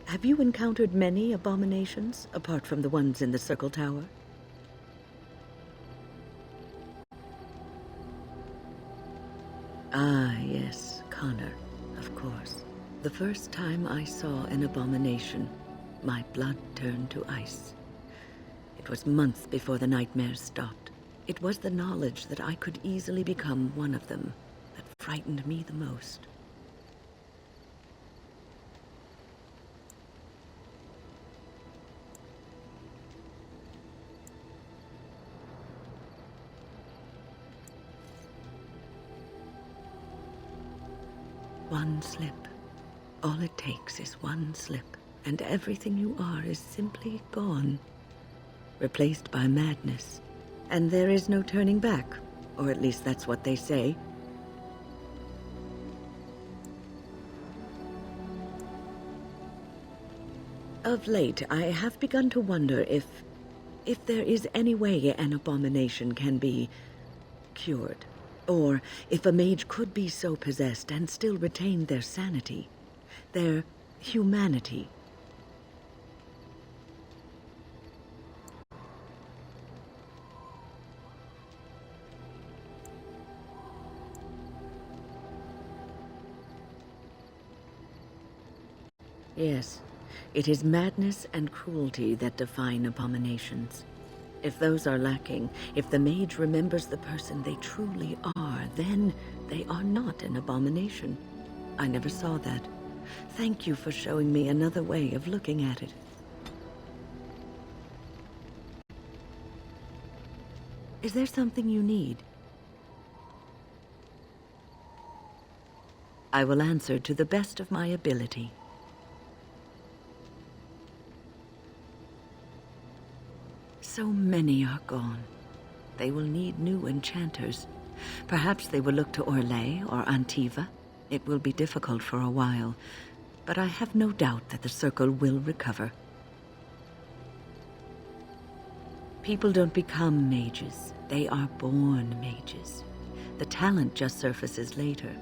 Have you encountered many abominations, apart from the ones in the Circle Tower? Ah, yes, Connor, of course. The first time I saw an abomination, my blood turned to ice. It was months before the nightmares stopped. It was the knowledge that I could easily become one of them that frightened me the most. One slip. All it takes is one slip, and everything you are is simply gone, replaced by madness. And there is no turning back, or at least that's what they say. Of late, I have begun to wonder if there is any way an abomination can be cured, or if a mage could be so possessed and still retain their sanity, their humanity. Yes, it is madness and cruelty that define abominations. If those are lacking, if the mage remembers the person they truly are, then they are not an abomination. I never saw that. Thank you for showing me another way of looking at it. Is there something you need? I will answer to the best of my ability. So many are gone. They will need new enchanters. Perhaps they will look to Orlais or Antiva. It will be difficult for a while, but I have no doubt that the Circle will recover. People don't become mages. They are born mages. The talent just surfaces later.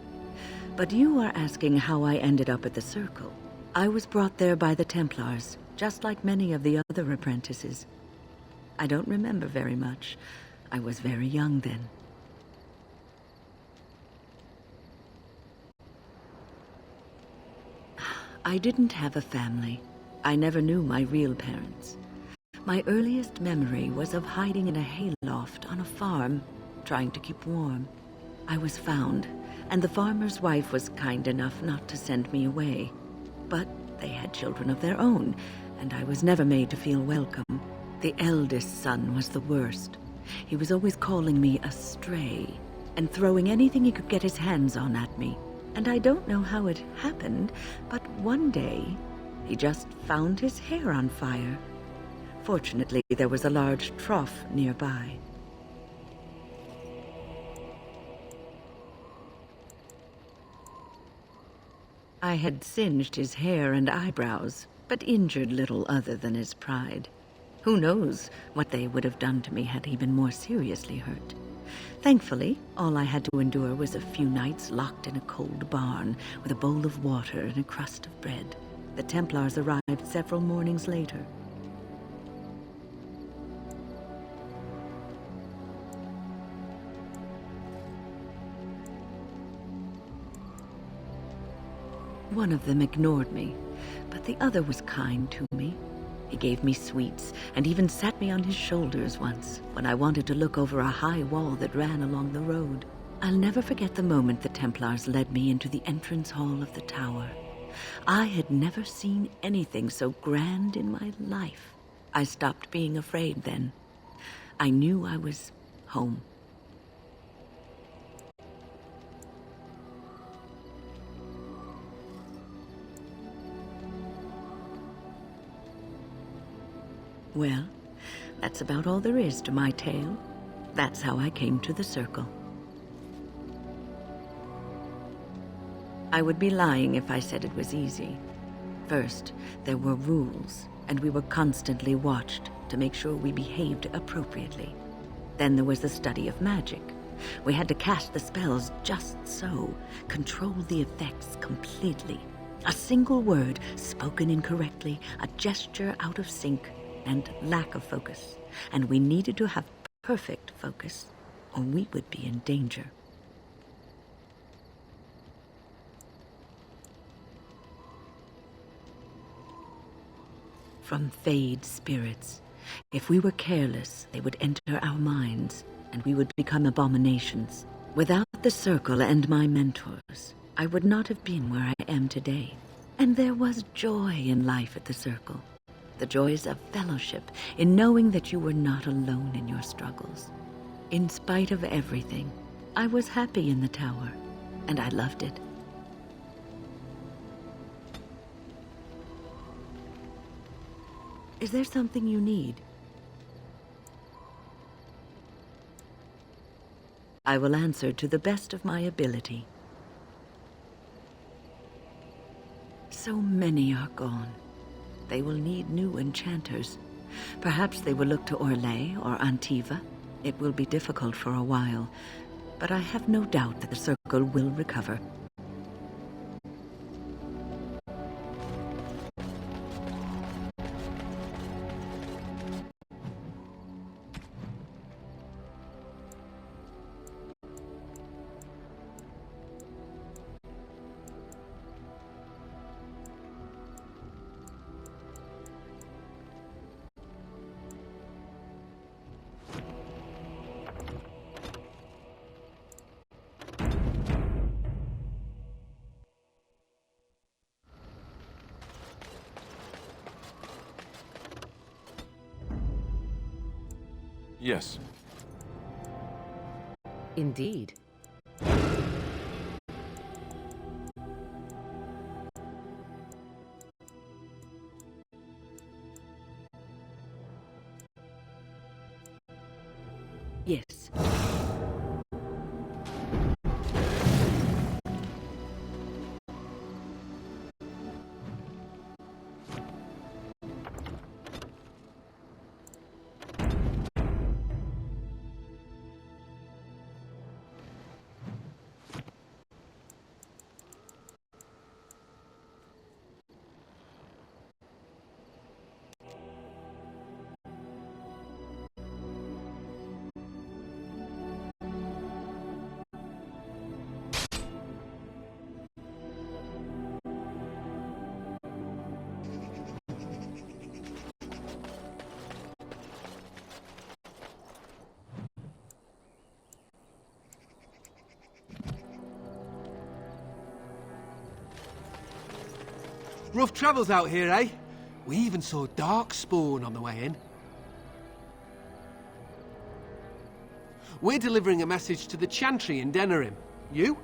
But you are asking how I ended up at the Circle. I was brought there by the Templars, just like many of the other apprentices. I don't remember very much. I was very young then. I didn't have a family. I never knew my real parents. My earliest memory was of hiding in a hayloft on a farm, trying to keep warm. I was found, and the farmer's wife was kind enough not to send me away. But they had children of their own, and I was never made to feel welcome. The eldest son was the worst. He was always calling me a stray, and throwing anything he could get his hands on at me. And I don't know how it happened, but one day, He just found his hair on fire. Fortunately, there was a large trough nearby. I had singed his hair and eyebrows, but injured little other than his pride. Who knows what they would have done to me had he been more seriously hurt. Thankfully, all I had to endure was a few nights locked in a cold barn with a bowl of water and a crust of bread. The Templars arrived several mornings later. One of them ignored me, but the other was kind to me. He gave me sweets and even sat me on his shoulders once when I wanted to look over a high wall that ran along the road. I'll never forget the moment the Templars led me into the entrance hall of the tower. I had never seen anything so grand in my life. I stopped being afraid then. I knew I was home. Well, that's about all there is to my tale. That's how I came to the Circle. I would be lying if I said it was easy. First, there were rules, and we were constantly watched to make sure we behaved appropriately. Then there was the study of magic. We had to cast the spells just so, control the effects completely. A single word spoken incorrectly, a gesture out of sync, and lack of focus. And we needed to have perfect focus, or we would be in danger. From Fade spirits. If we were careless, they would enter our minds, and we would become abominations. Without the Circle and my mentors, I would not have been where I am today. And there was joy in life at the Circle. The joys of fellowship, in knowing that you were not alone in your struggles. In spite of everything, I was happy in the tower, and I loved it. Is there something you need? I will answer to the best of my ability. So many are gone. They will need new enchanters. Perhaps they will look to Orlais or Antiva. It will be difficult for a while, but I have no doubt that the Circle will recover. Yes. Indeed. Yes. Rough travels out here, eh? We even saw Darkspawn on the way in. We're delivering a message to the Chantry in Denerim. You?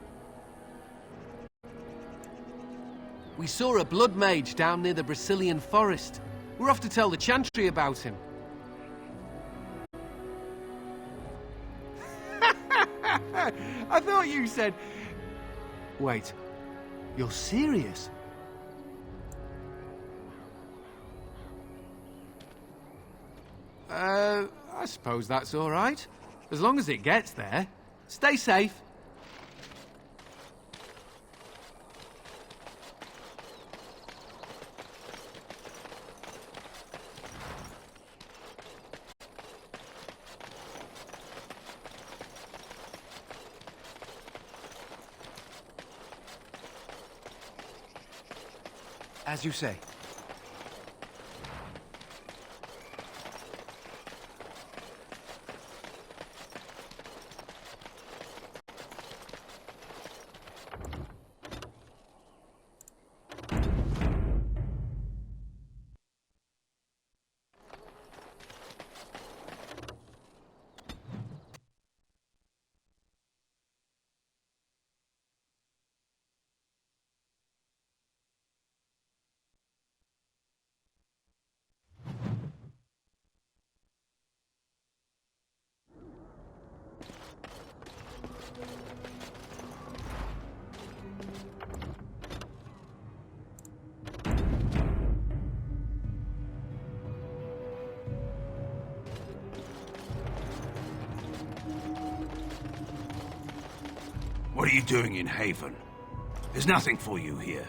We saw a blood mage down near the Brazilian forest. We're off to tell the Chantry about him. I thought you said... Wait, you're serious? I suppose that's all right. As long as it gets there. Stay safe. As you say. What are you doing in Haven? There's nothing for you here.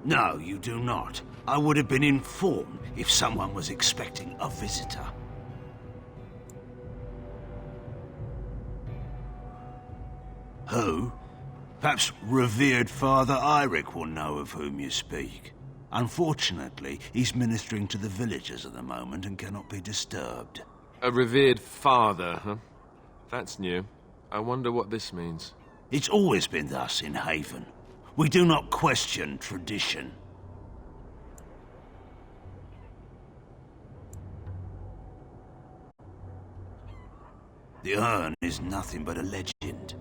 No, you do not. I would have been informed if someone was expecting a visitor. Who? Perhaps revered Father Eirik will know of whom you speak. Unfortunately, he's ministering to the villagers at the moment and cannot be disturbed. A revered father, huh? That's new. I wonder what this means. It's always been thus in Haven. We do not question tradition. The urn is nothing but a legend.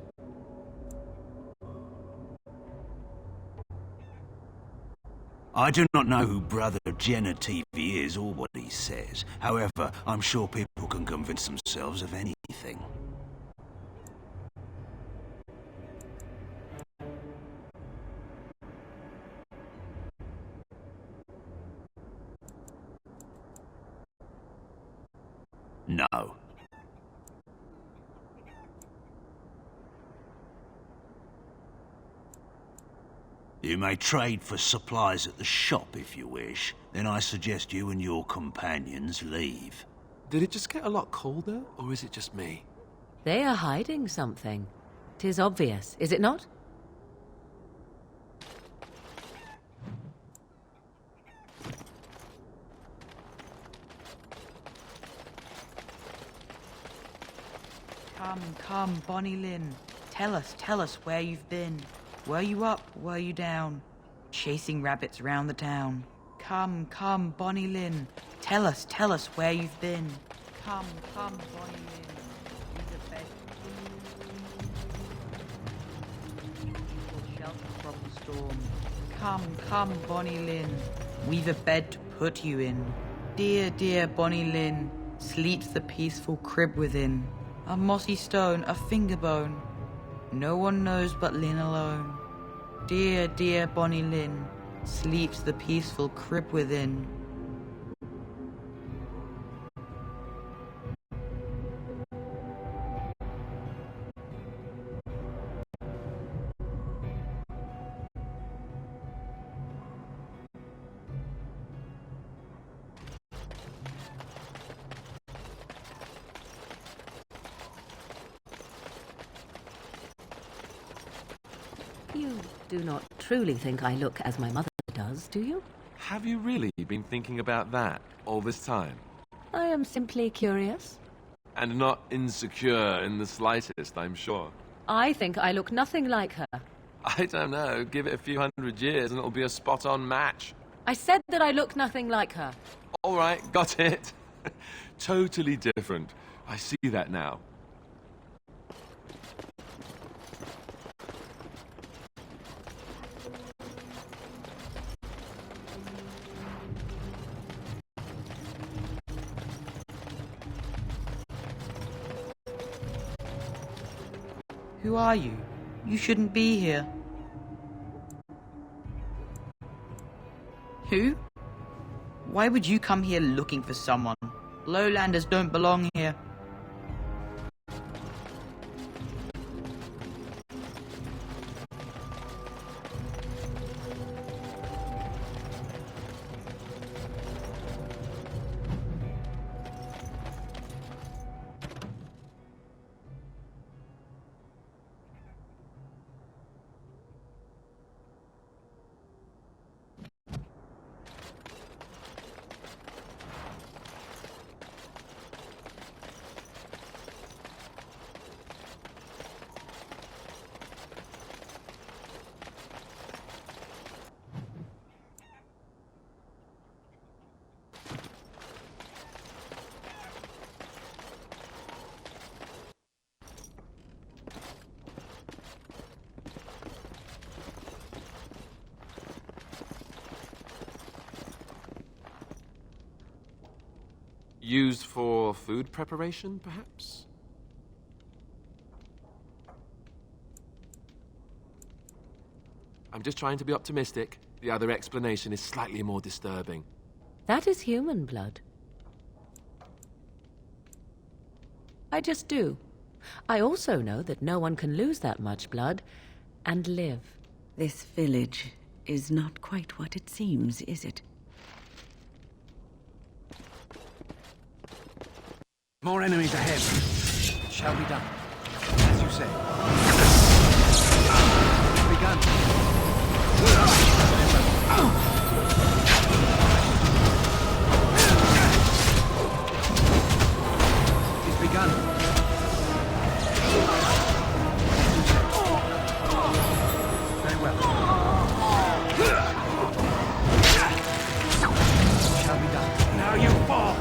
I do not know who Brother Genitive is or what he says. However, I'm sure people can convince themselves of anything. No. You may trade for supplies at the shop if you wish. Then I suggest you and your companions leave. Did it just get a lot colder, or is it just me? They are hiding something. 'Tis obvious, is it not? Come, Bonnie Lynn. Tell us where you've been. Were you up, were you down? Chasing rabbits round the town. Come, Bonnie Lynn. Tell us where you've been. Come, Bonnie Lynn. We've a bed. Shelter from the storm. Come, Bonnie Lynn. We've a bed to put you in. Dear Bonnie Lynn, sleeps the peaceful crib within. A mossy stone, a finger bone. No one knows but Lynn alone. Dear Bonnie Lynn, sleeps the peaceful crib within. You do not truly think I look as my mother does, do you? Have you really been thinking about that all this time? I am simply curious. And not insecure in the slightest, I'm sure. I think I look nothing like her. I don't know. Give it a few hundred years and it'll be a spot-on match. I said that I look nothing like her. All right, got it. Totally different. I see that now. Who are you? You shouldn't be here. Who? Why would you come here looking for someone? Lowlanders don't belong here. Used for food preparation, perhaps? I'm just trying to be optimistic. The other explanation is slightly more disturbing. That is human blood. I just do. I also know that no one can lose that much blood and live. This village is not quite what it seems, is it? More enemies ahead. It shall be done. As you say. It's begun. It's begun. Very well. It shall be done. Now you fall.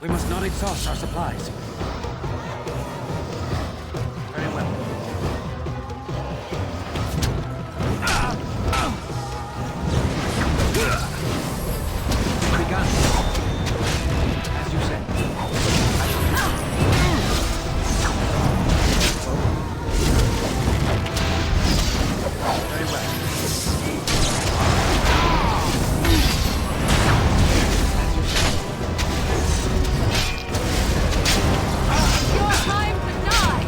We must not exhaust our supplies. Very well. Begun. As you said. Very well. Your time to die!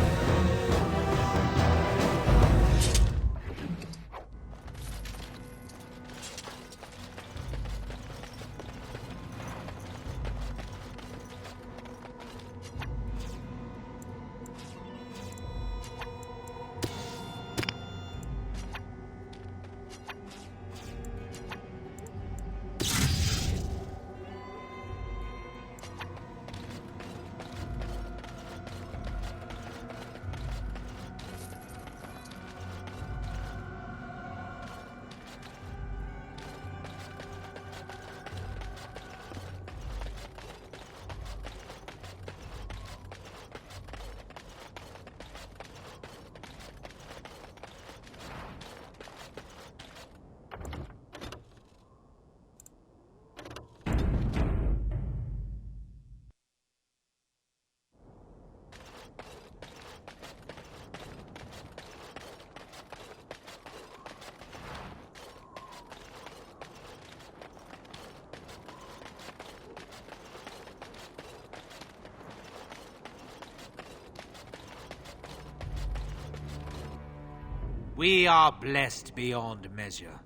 We are blessed beyond measure.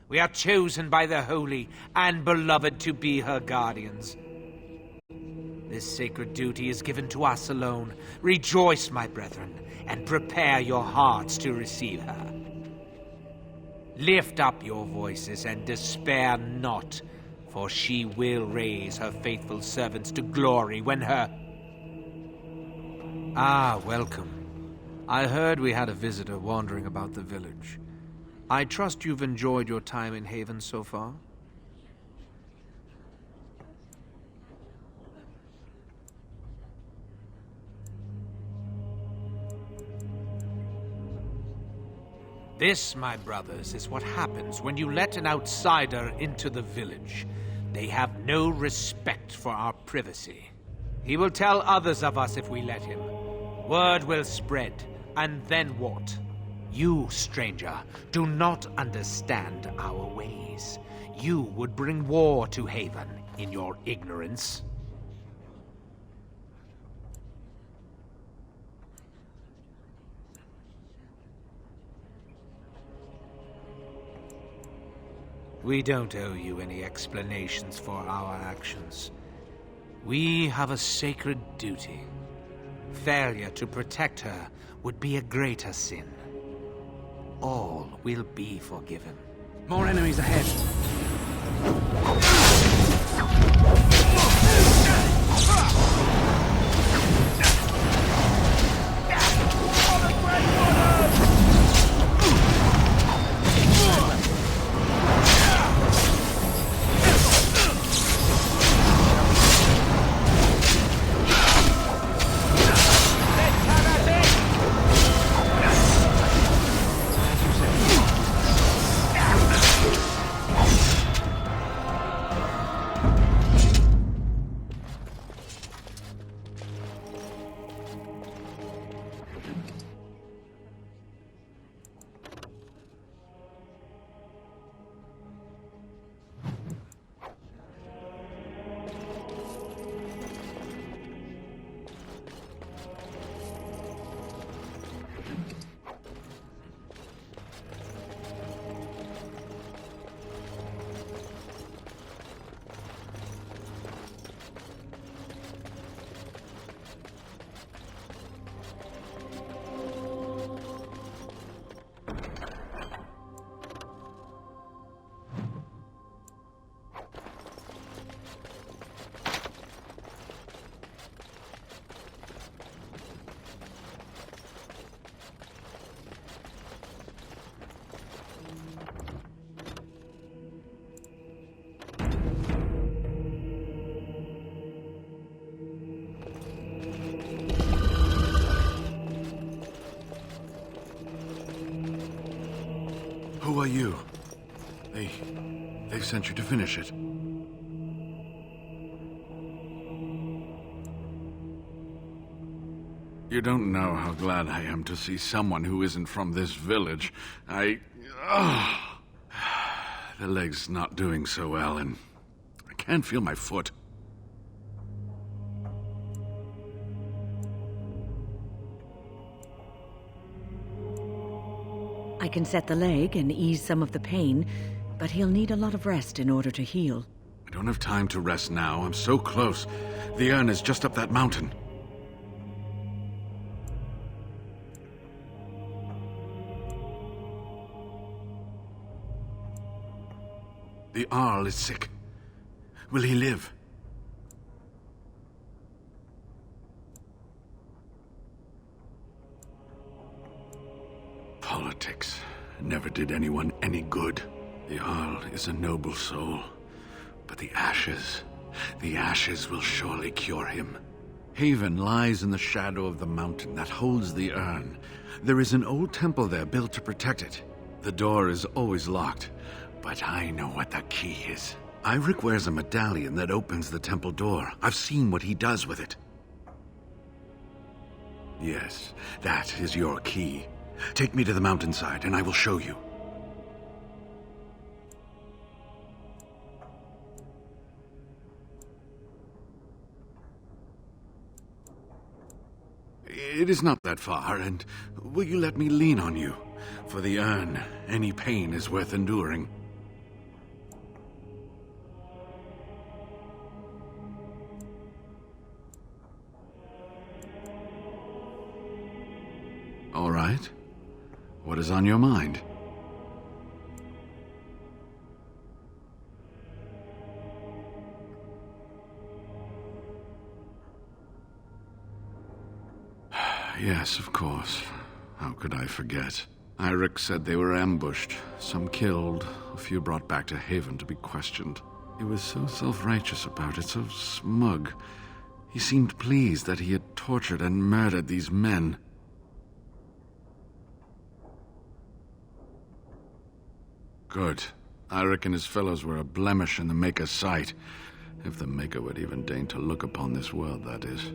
We are chosen by the Holy and Beloved to be her guardians. This sacred duty is given to us alone. Rejoice, my brethren, and prepare your hearts to receive her. Lift up your voices and despair not, for she will raise her faithful servants to glory when her... Ah, welcome. I heard we had a visitor wandering about the village. I trust you've enjoyed your time in Haven so far? This, my brothers, is what happens when you let an outsider into the village. They have no respect for our privacy. He will tell others of us if we let him. Word will spread, and then what? You, stranger, do not understand our ways. You would bring war to Haven in your ignorance. We don't owe you any explanations for our actions. We have a sacred duty. Failure to protect her would be a greater sin. All will be forgiven. More enemies ahead. They've sent you to finish it. You don't know how glad I am to see someone who isn't from this village. The leg's not doing so well, and I can't feel my foot. I can set the leg and ease some of the pain, but he'll need a lot of rest in order to heal. I don't have time to rest now. I'm so close. The urn is just up that mountain. The Arl is sick. Will he live? Politics never did anyone any good. The Arl is a noble soul, but the ashes will surely cure him. Haven lies in the shadow of the mountain that holds the urn. There is an old temple there built to protect it. The door is always locked, but I know what the key is. Eirik wears a medallion that opens the temple door. I've seen what he does with it. Yes, that is your key. Take me to the mountainside, and I will show you. It is not that far, and will you let me lean on you? For the urn, any pain is worth enduring. All right. What is on your mind? Yes, of course. How could I forget? Eirik said they were ambushed, some killed, a few brought back to Haven to be questioned. He was so self-righteous about it, so smug. He seemed pleased that he had tortured and murdered these men. Good. Eirik and his fellows were a blemish in the Maker's sight. If the Maker would even deign to look upon this world, that is.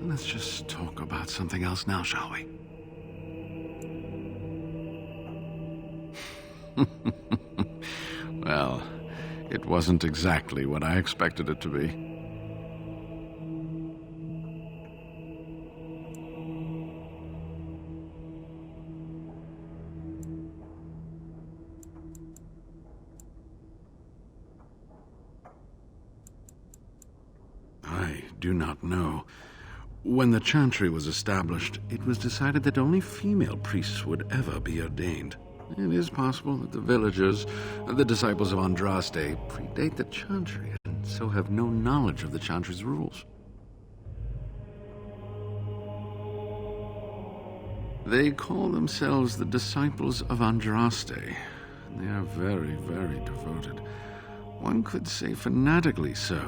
Let's just talk about something else now, shall we? Well, it wasn't exactly what I expected it to be. I do not know. When the Chantry was established, it was decided that only female priests would ever be ordained. It is possible that the villagers, the disciples of Andraste, predate the Chantry and so have no knowledge of the Chantry's rules. They call themselves the disciples of Andraste. They are very, very devoted. One could say fanatically so.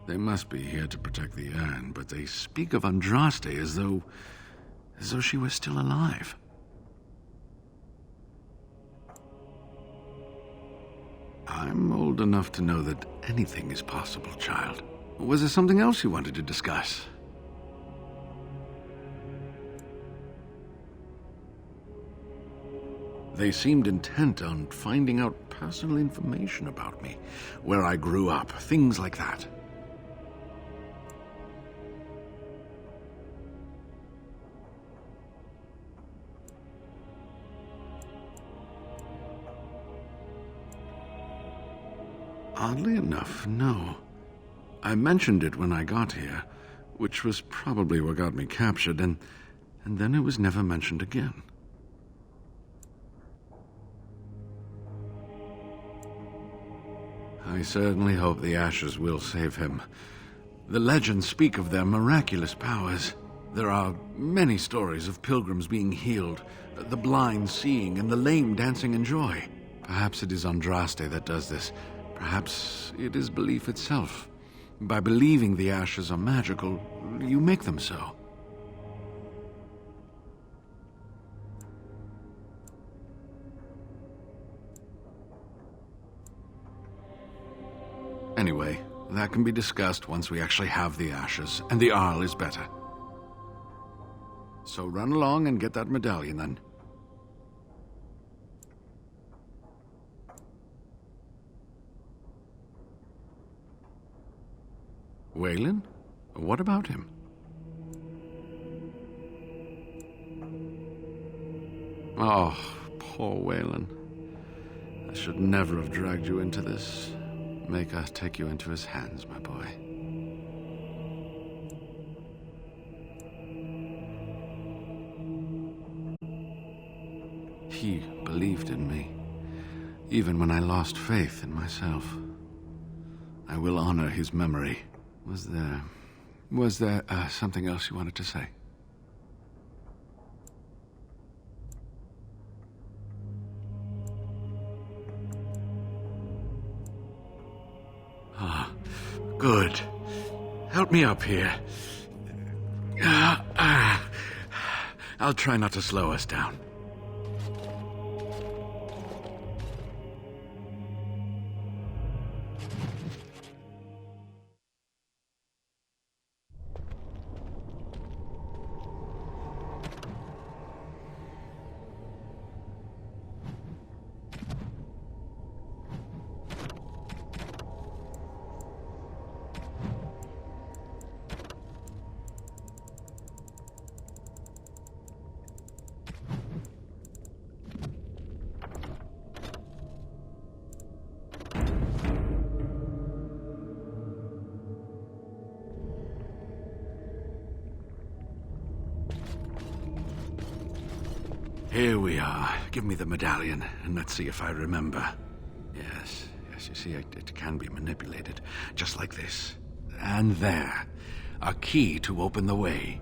They must be here to protect the urn, but they speak of Andraste as though she were still alive. I'm old enough to know that anything is possible, child. Was there something else you wanted to discuss? They seemed intent on finding out personal information about me, where I grew up, things like that. Oddly enough, no. I mentioned it when I got here, which was probably what got me captured, and then it was never mentioned again. I certainly hope the ashes will save him. The legends speak of their miraculous powers. There are many stories of pilgrims being healed, the blind seeing, and the lame dancing in joy. Perhaps it is Andraste that does this. Perhaps it is belief itself. By believing the ashes are magical, you make them so. Anyway, that can be discussed once we actually have the ashes, and the Arl is better. So run along and get that medallion, then. Waylon? What about him? Oh, poor Waylon. I should never have dragged you into this. Maker, take you into his hands, my boy. He believed in me, even when I lost faith in myself. I will honor his memory. Was there something else you wanted to say? Ah, good. Help me up here. I'll try not to slow us down. Here we are. Give me the medallion, and let's see if I remember. Yes, you see, it can be manipulated, just like this. And there. A key to open the way.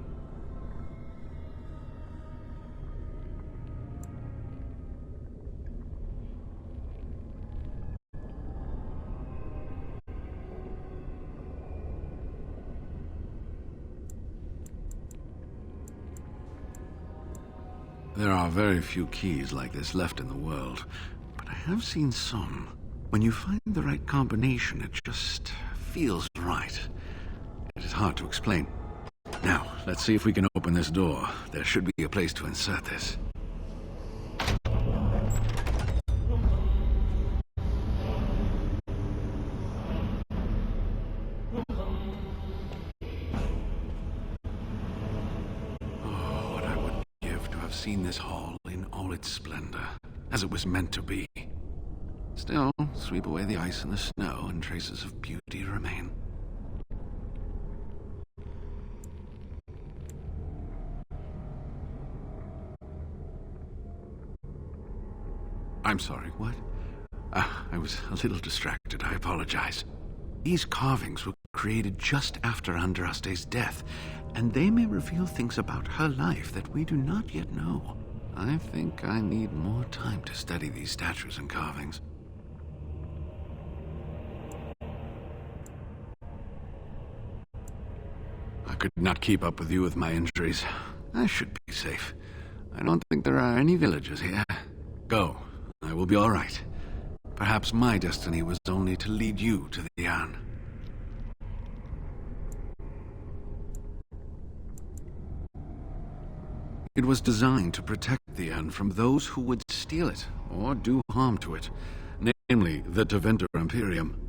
There are very few keys like this left in the world, but I have seen some. When you find the right combination, it just feels right. It is hard to explain. Now, let's see if we can open this door. There should be a place to insert this. Seen this hall in all its splendor, as it was meant to be. Still, sweep away the ice and the snow, and traces of beauty remain. I'm sorry, what? I was a little distracted, I apologize. These carvings were created just after Andraste's death, and they may reveal things about her life that we do not yet know. I think I need more time to study these statues and carvings. I could not keep up with you with my injuries. I should be safe. I don't think there are any villagers here. Go. I will be all right. Perhaps my destiny was only to lead you to the Aeon. It was designed to protect the Aeon from those who would steal it or do harm to it, namely the Tevinter Imperium.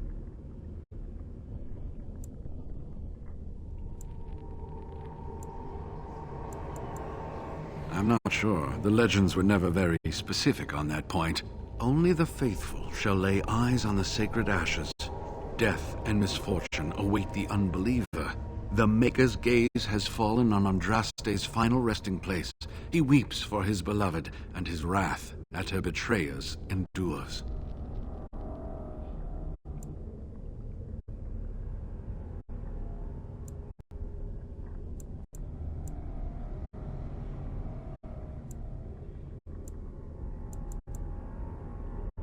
I'm not sure. The legends were never very specific on that point. Only the faithful shall lay eyes on the sacred ashes. Death and misfortune await the unbeliever. The Maker's gaze has fallen on Andraste's final resting place. He weeps for his beloved, and his wrath at her betrayers endures.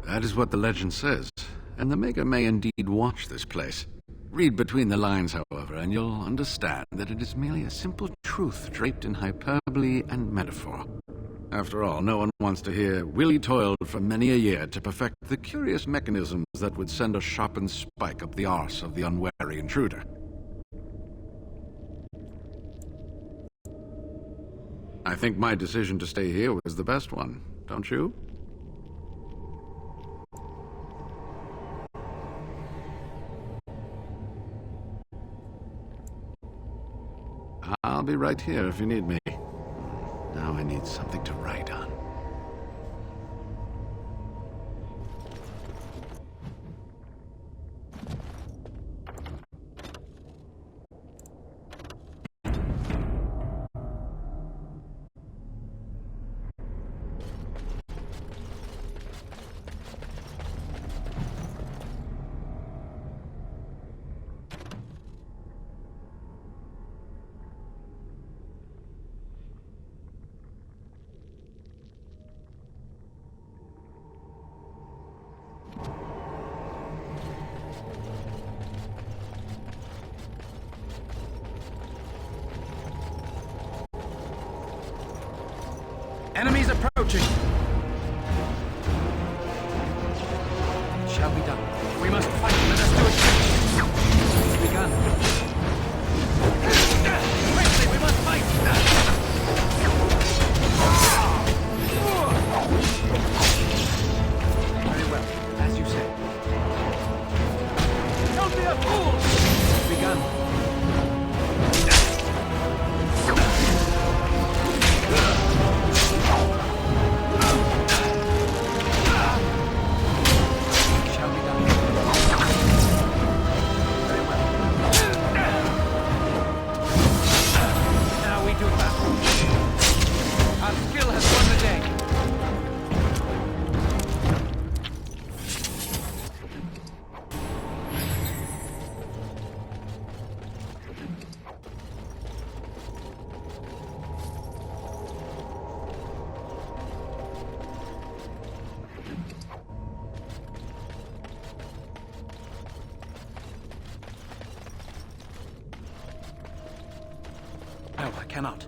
That is what the legend says, and the Maker may indeed watch this place. Read between the lines, however, and you'll understand that it is merely a simple truth draped in hyperbole and metaphor. After all, no one wants to hear Willie toiled for many a year to perfect the curious mechanisms that would send a sharpened spike up the arse of the unwary intruder. I think my decision to stay here was the best one, don't you? I'll be right here if you need me. Now I need something to write on. Enemies approaching! It shall be done. We must fight. Let us do it quickly. It's begun. Quickly, we must fight! Very well, as you say. Don't be a fool! It's begun. No, I cannot.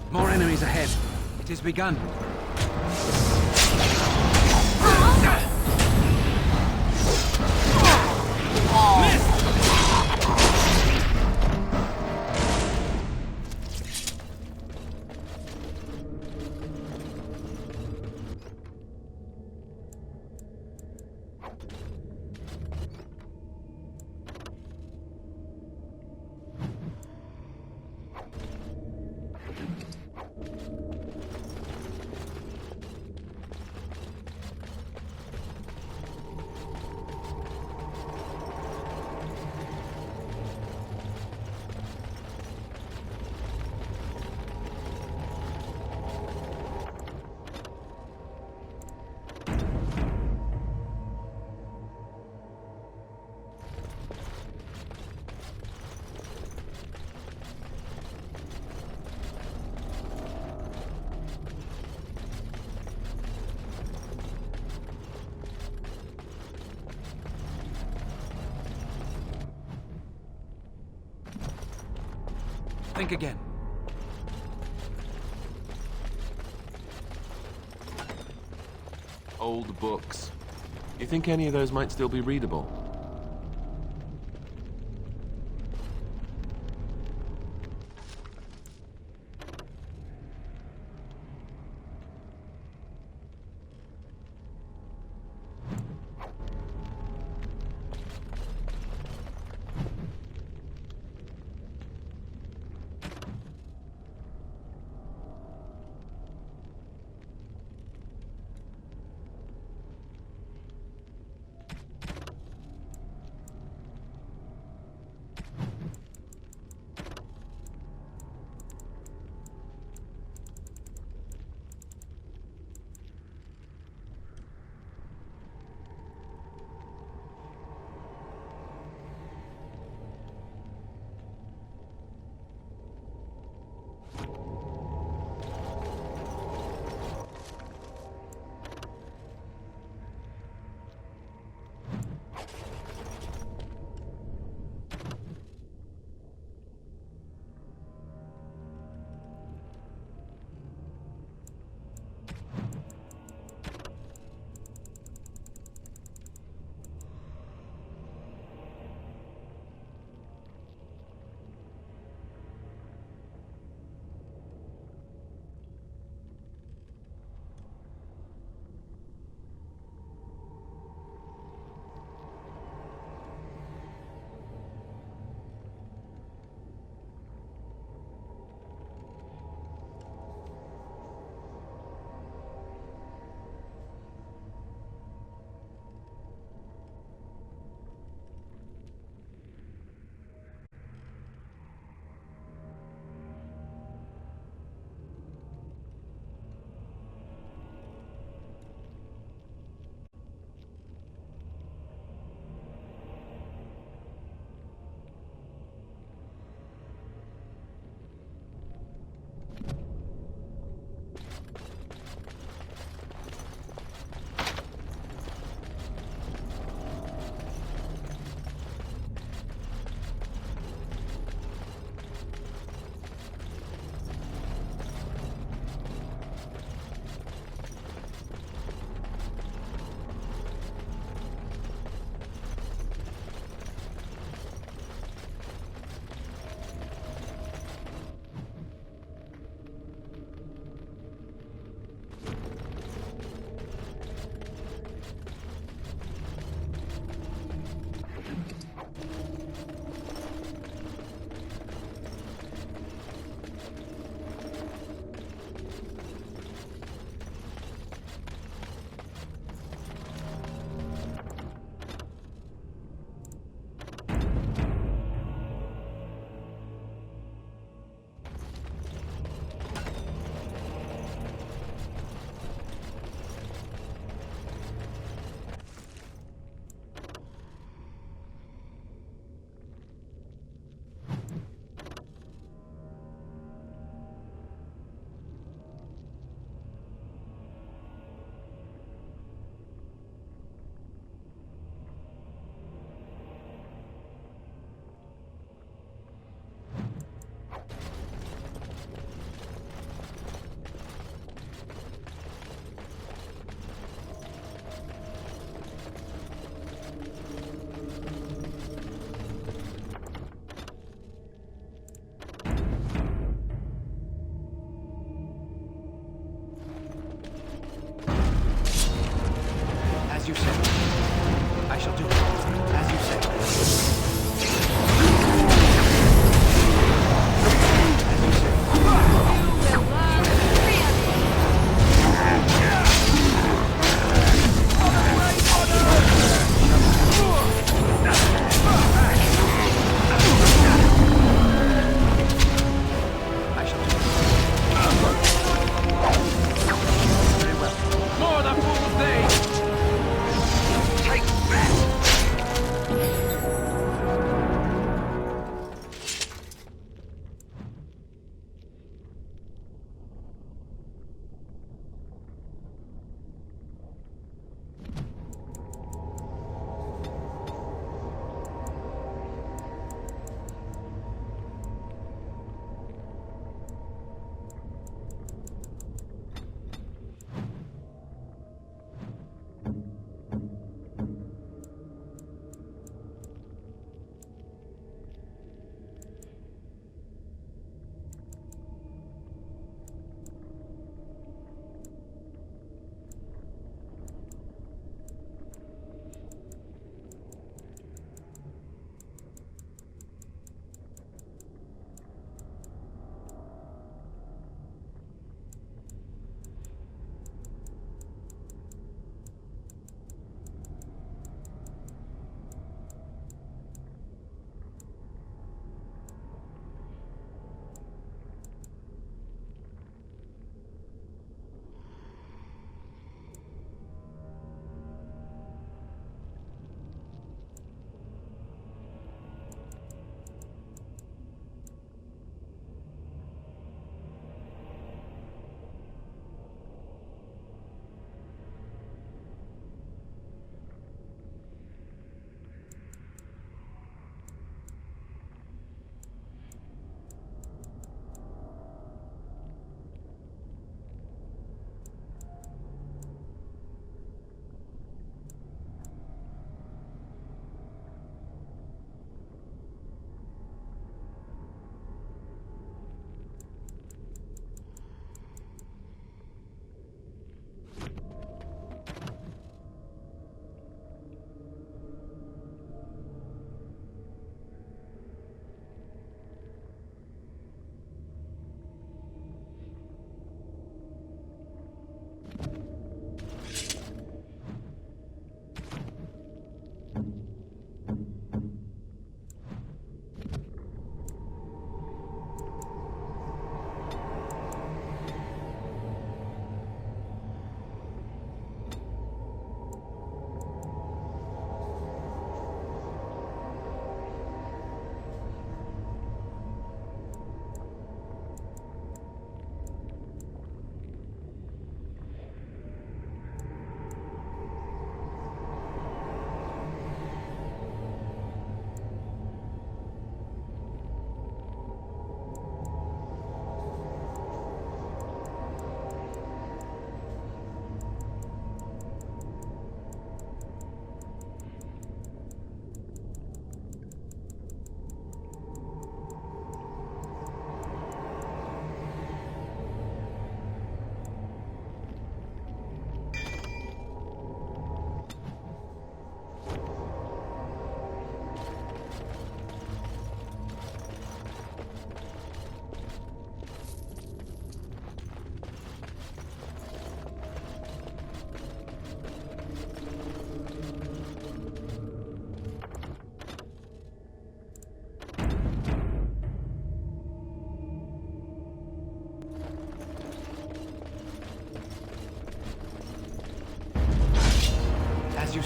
More enemies ahead. It has begun. Think again. Old books. You think any of those might still be readable?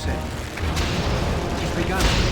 say? It's begun.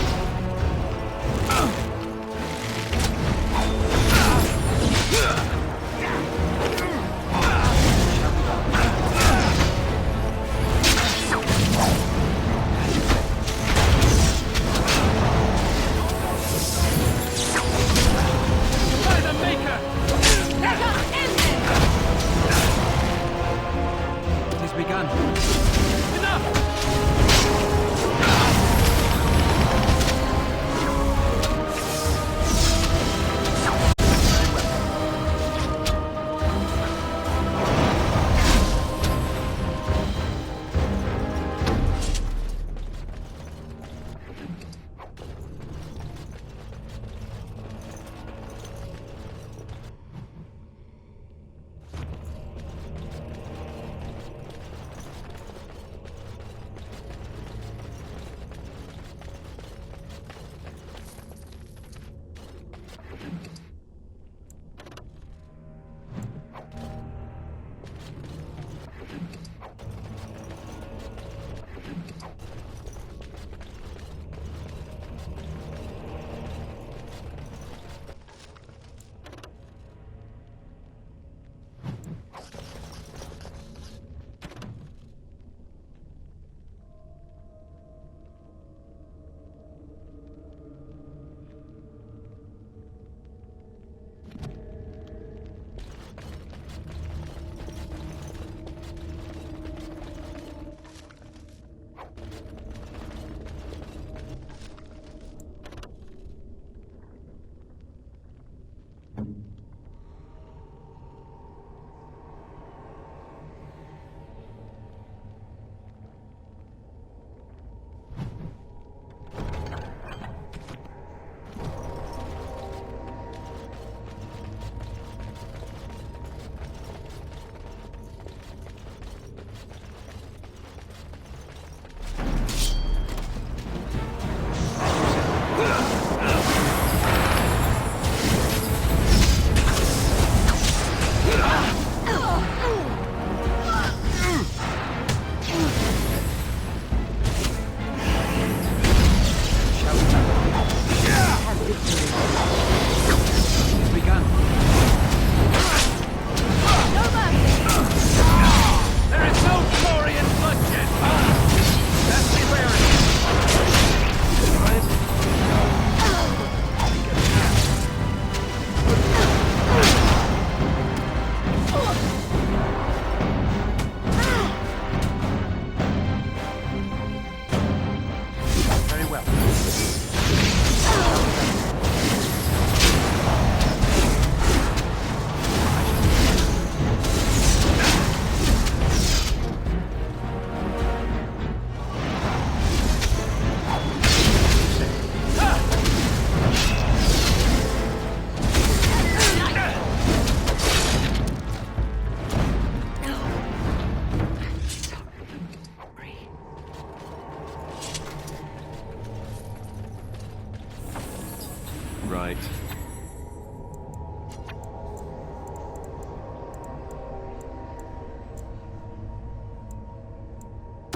Right.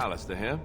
Alistair here.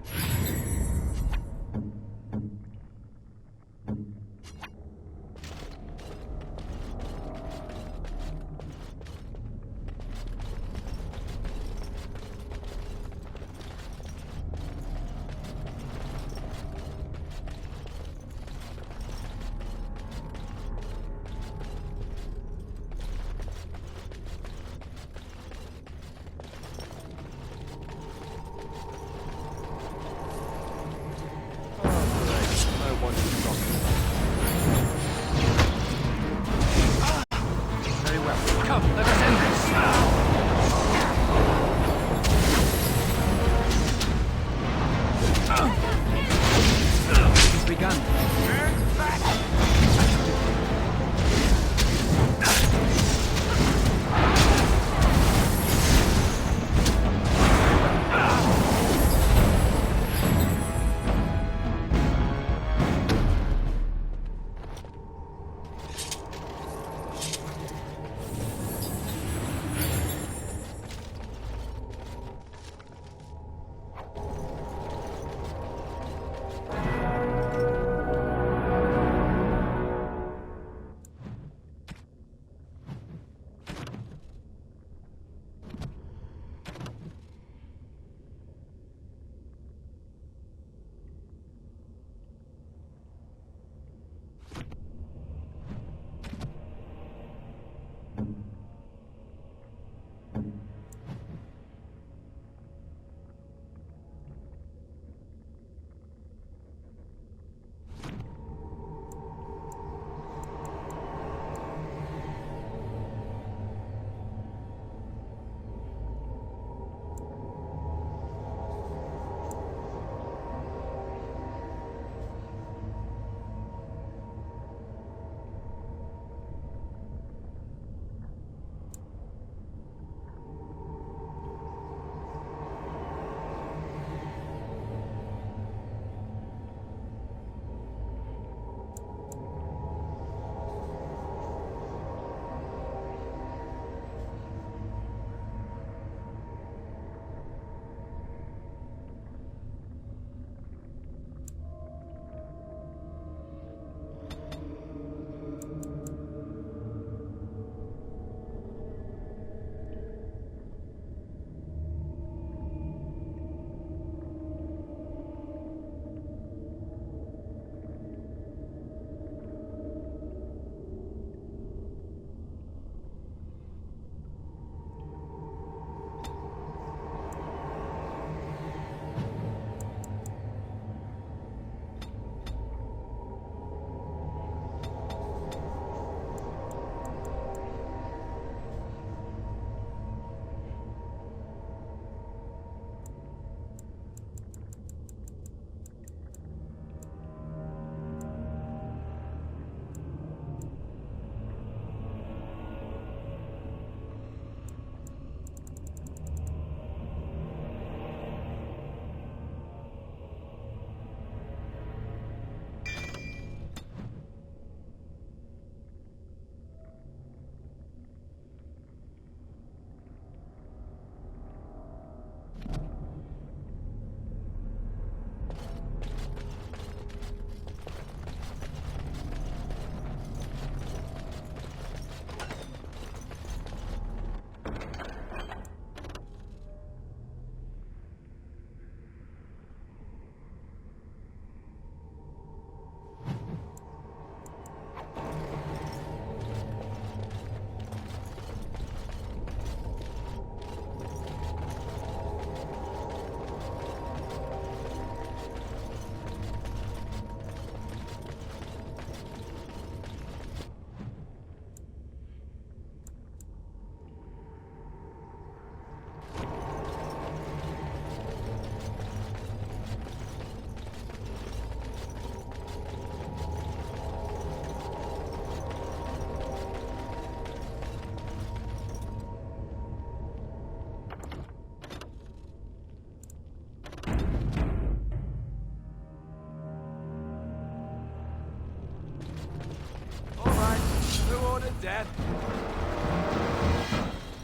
Dad.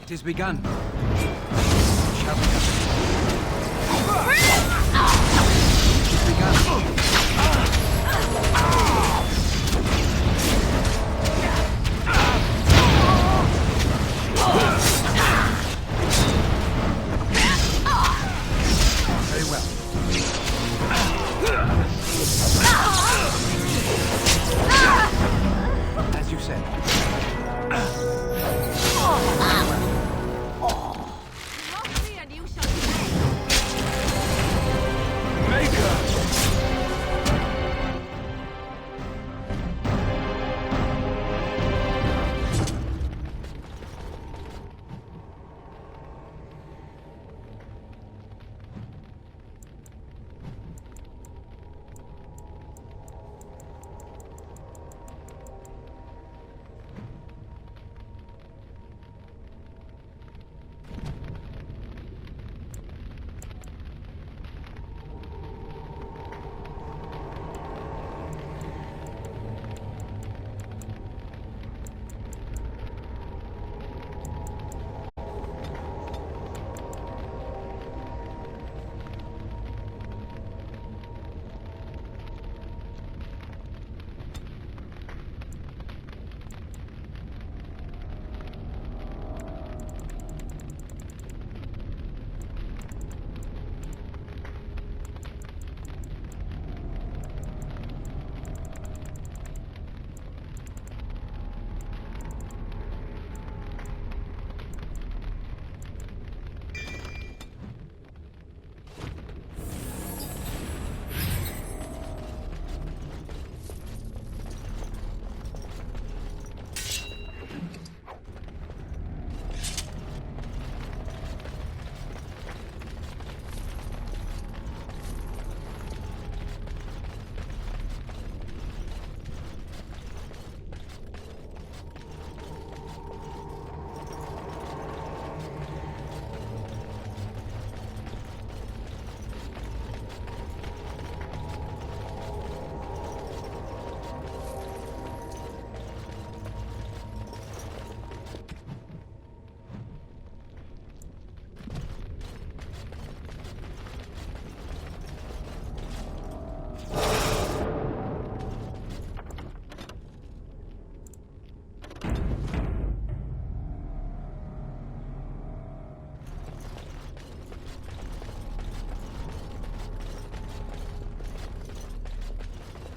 It has begun. Shall we? It has begun. Very well. As you said.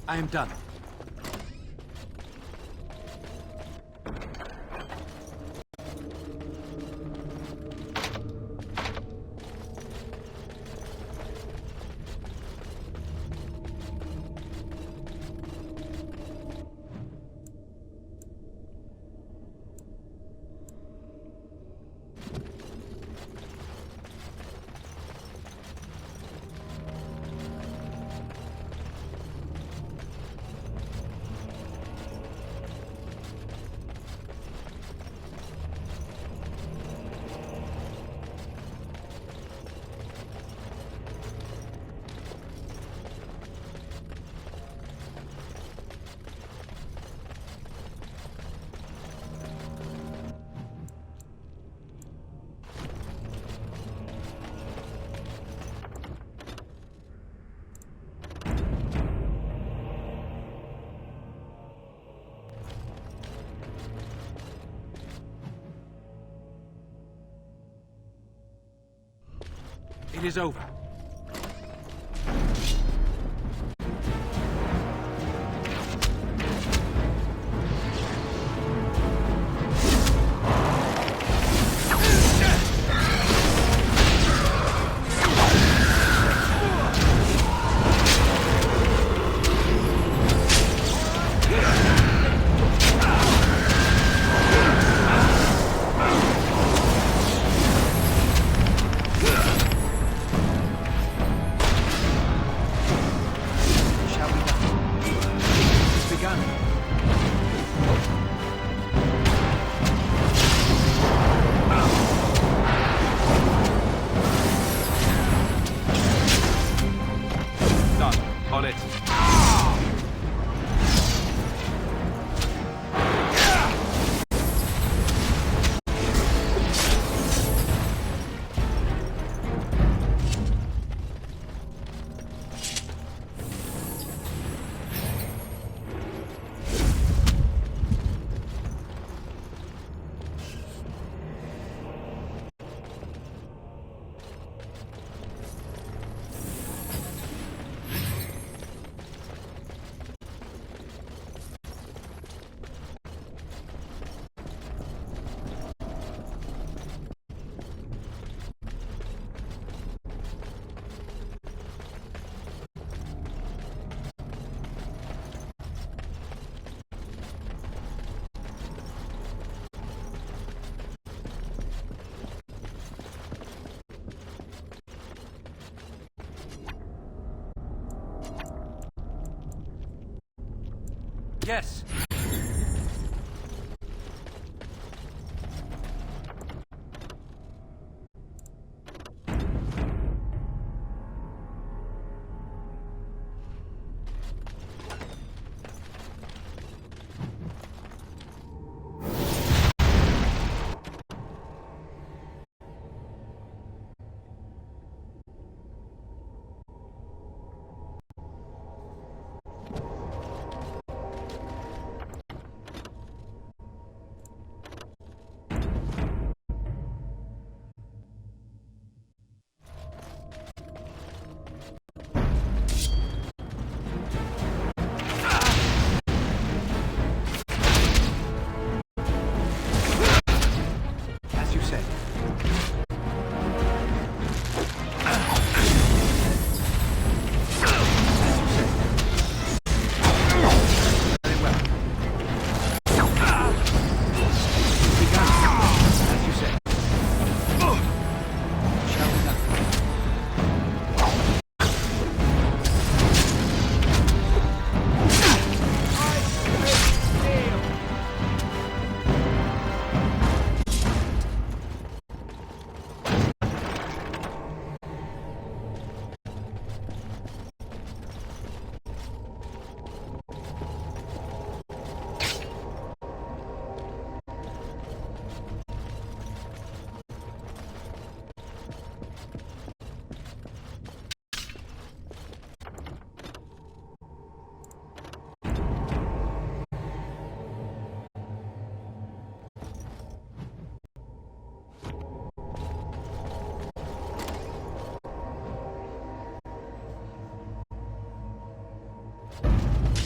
I am done. It is over. Yes. As you say.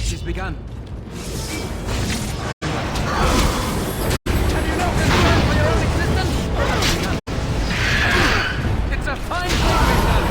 It is begun. Have you no concern for your own existence? It's a fine thing we've done.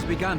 Begun.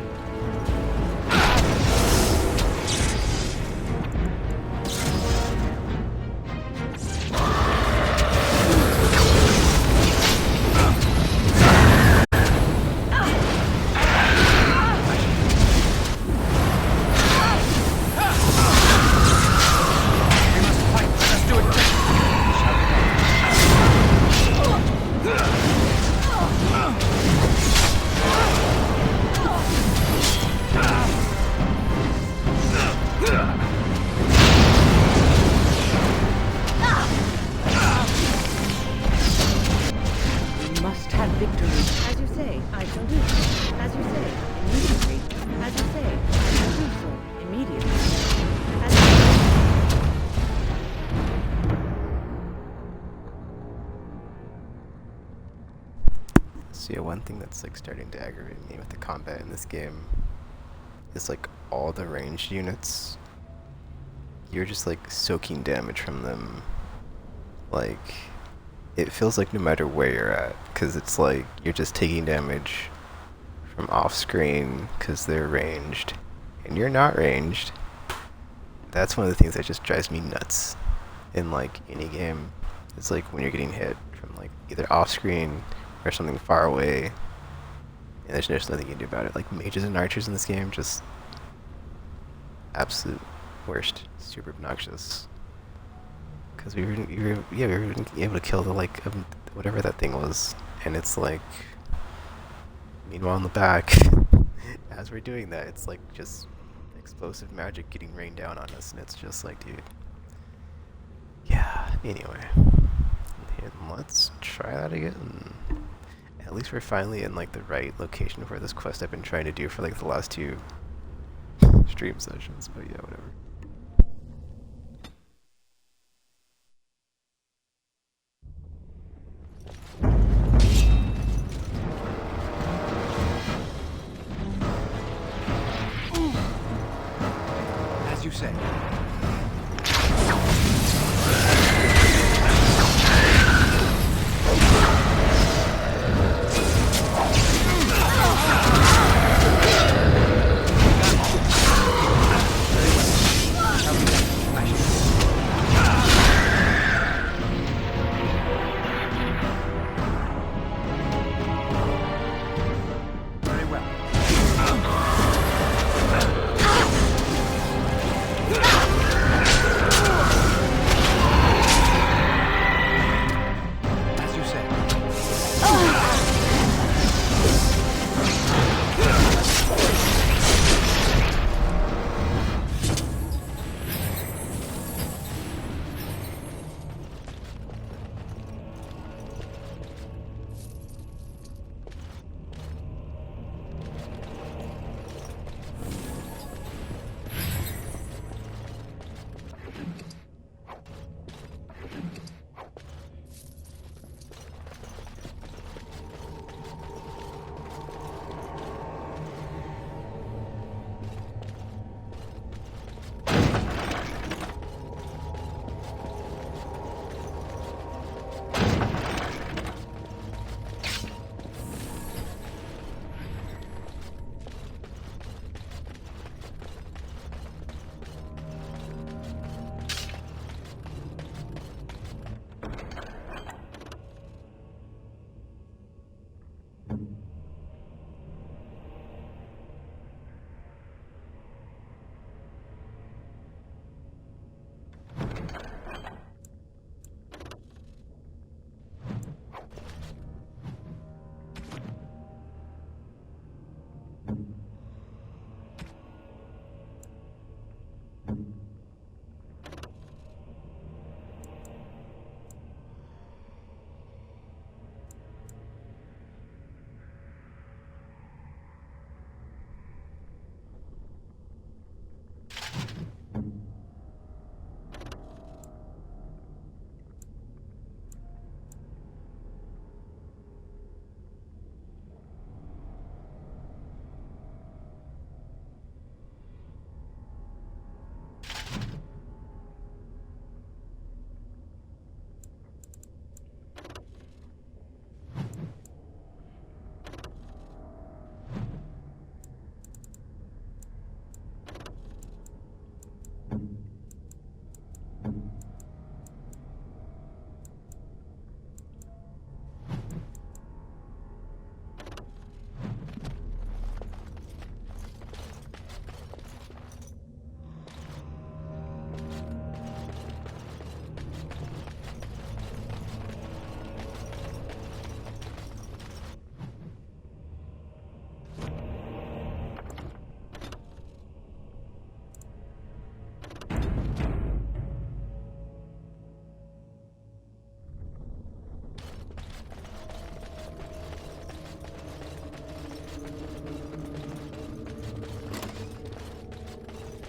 So yeah, one thing that's like starting to aggravate me with the combat in this game is like all the ranged units, you're just like soaking damage from them. Like, it feels like no matter where you're at, because it's like you're just taking damage from off screen because they're ranged and you're not ranged. That's one of the things that just drives me nuts in like any game. It's like when you're getting hit from like either off screen or something far away, and there's just nothing you can do about it. Like mages and archers in this game, just absolute worst, super obnoxious. Because we were able to kill the like whatever that thing was, and it's like, meanwhile in the back, as we're doing that, it's like just explosive magic getting rained down on us, and it's just like, dude. Yeah. Anyway, let's try that again. At least we're finally in like the right location for this quest I've been trying to do for like the last 2 stream sessions, but yeah, whatever.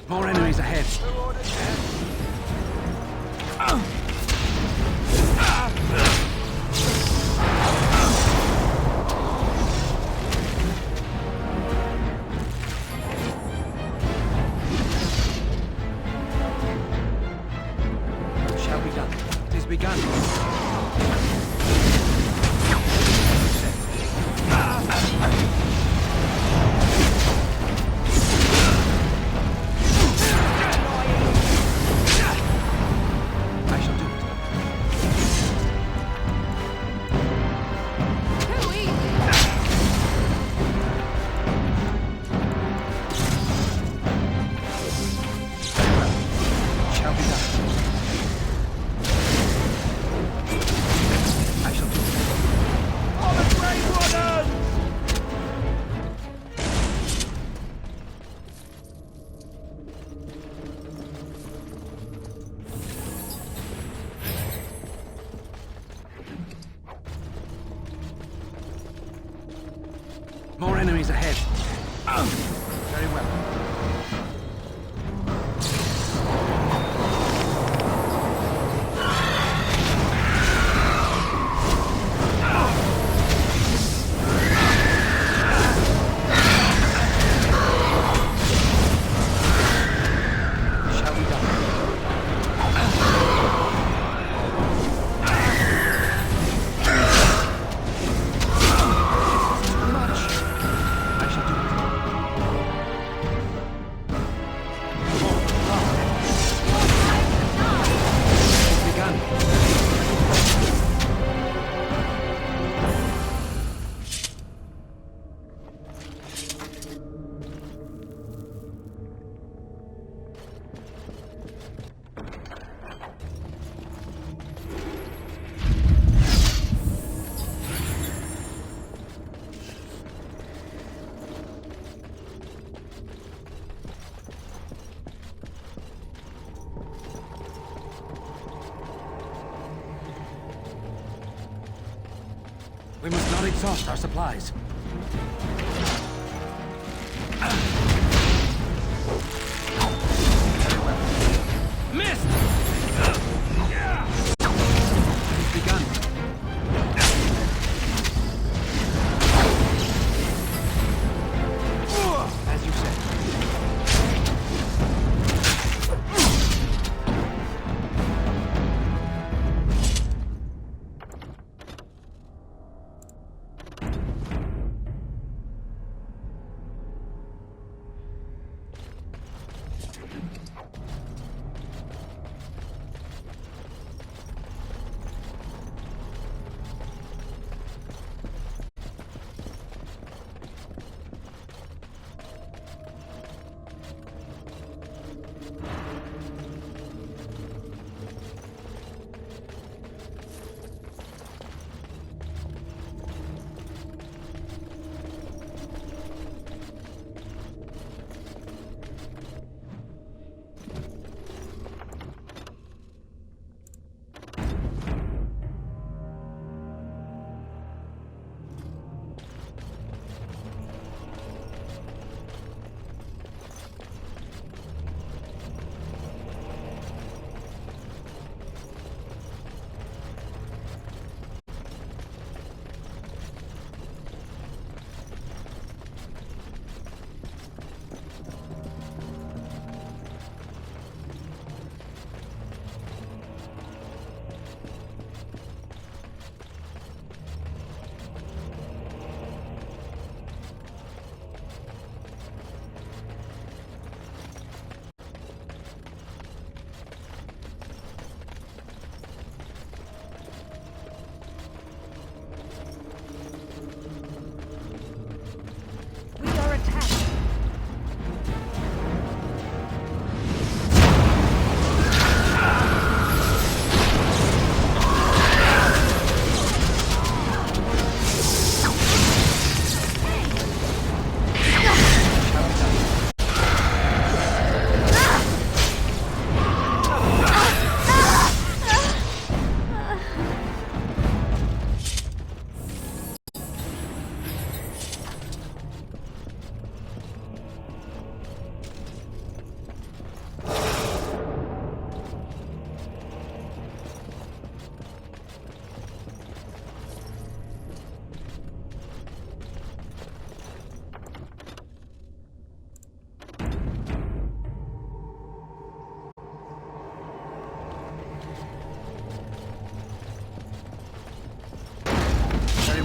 More enemies ahead. Shall be done. It is begun. More enemies ahead. Very well. Shall be done. We must not exhaust our supplies. Missed! It's begun. As you said.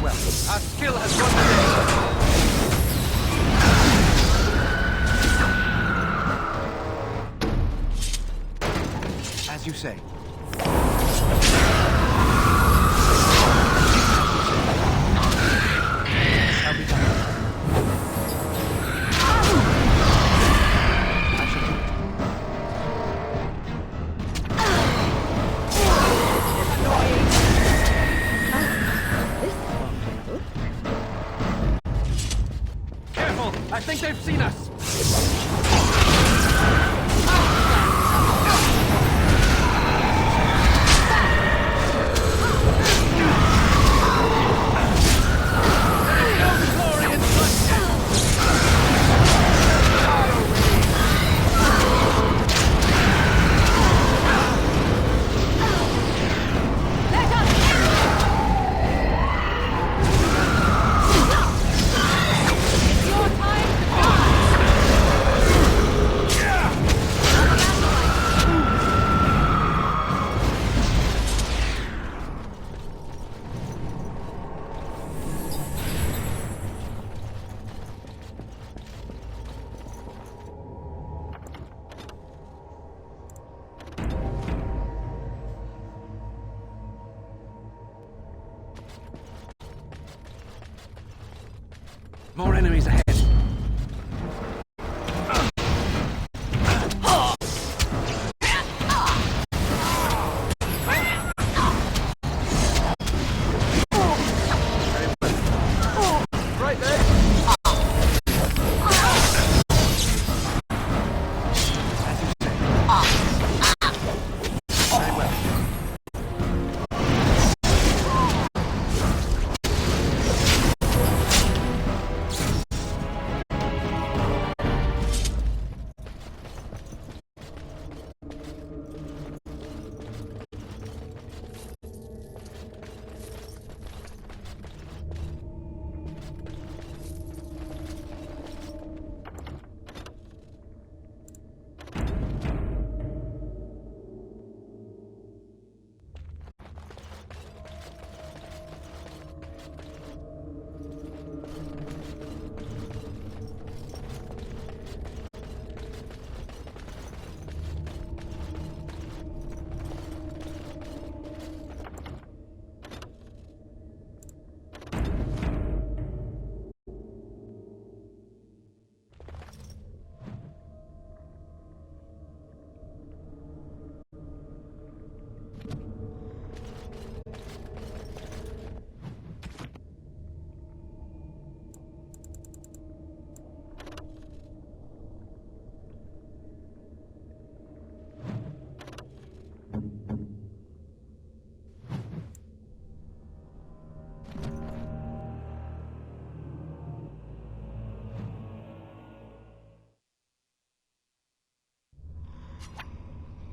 well. Our skill has won the day. As you say. Shall be done. I shall do it. Careful! I think they've seen us! More enemies ahead. Right there. Very well.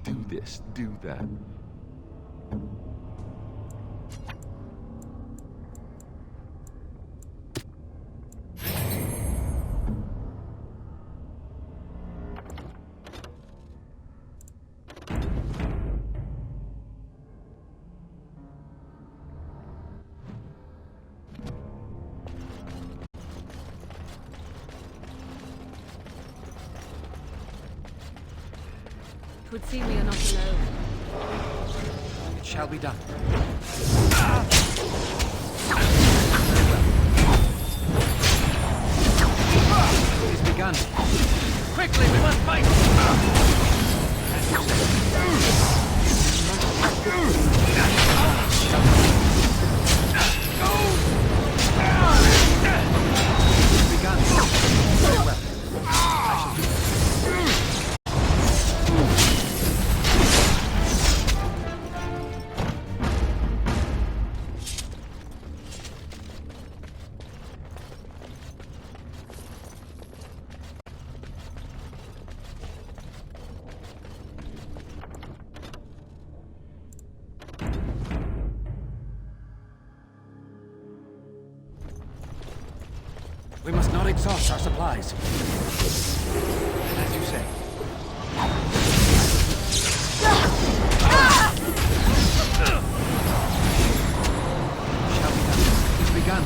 Do this, do that. Twould seem we are not alone. It shall be done. It is begun. Quickly, we must fight! It is begun. Very well. I shall do it. We must not exhaust our supplies. As you say. Shall be done. It's begun.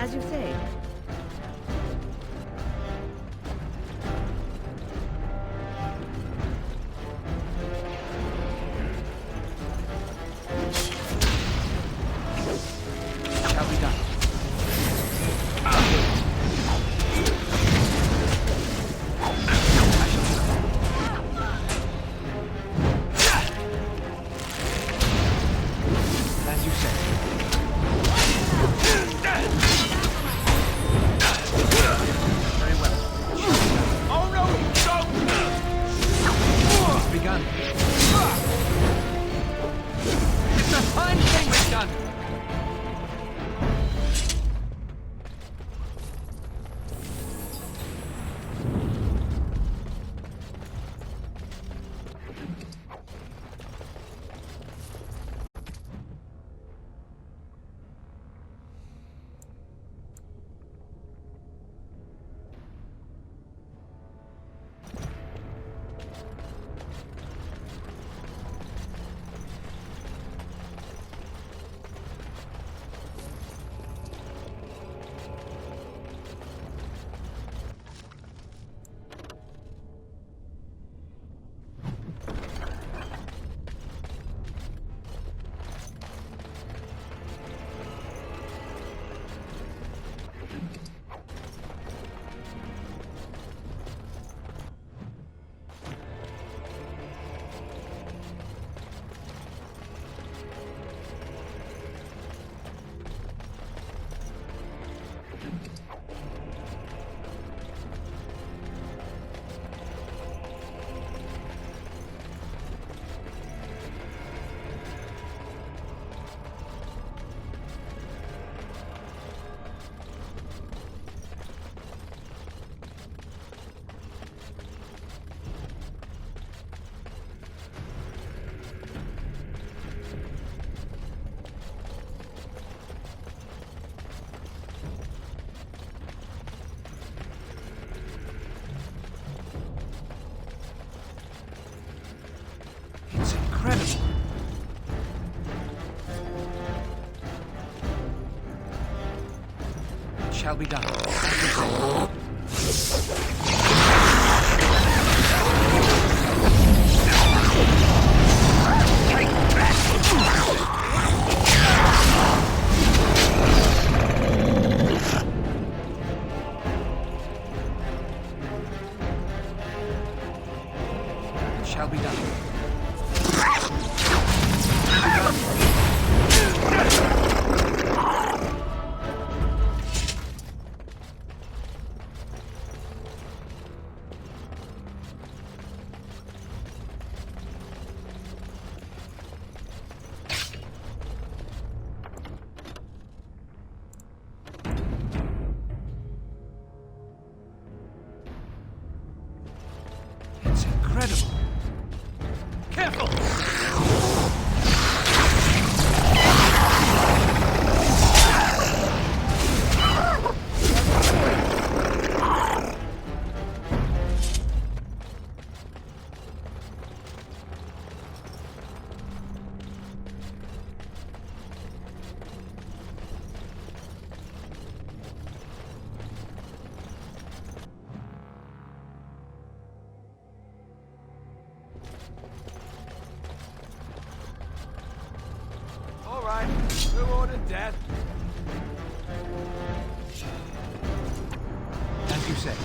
As you say. Shall be done. As you say. Very well. Oh no! Don't! It's begun. It's a fine thing we've done! It's incredible. It shall be done. It shall be done. It's incredible. Careful! All right, who ordered death? As you say.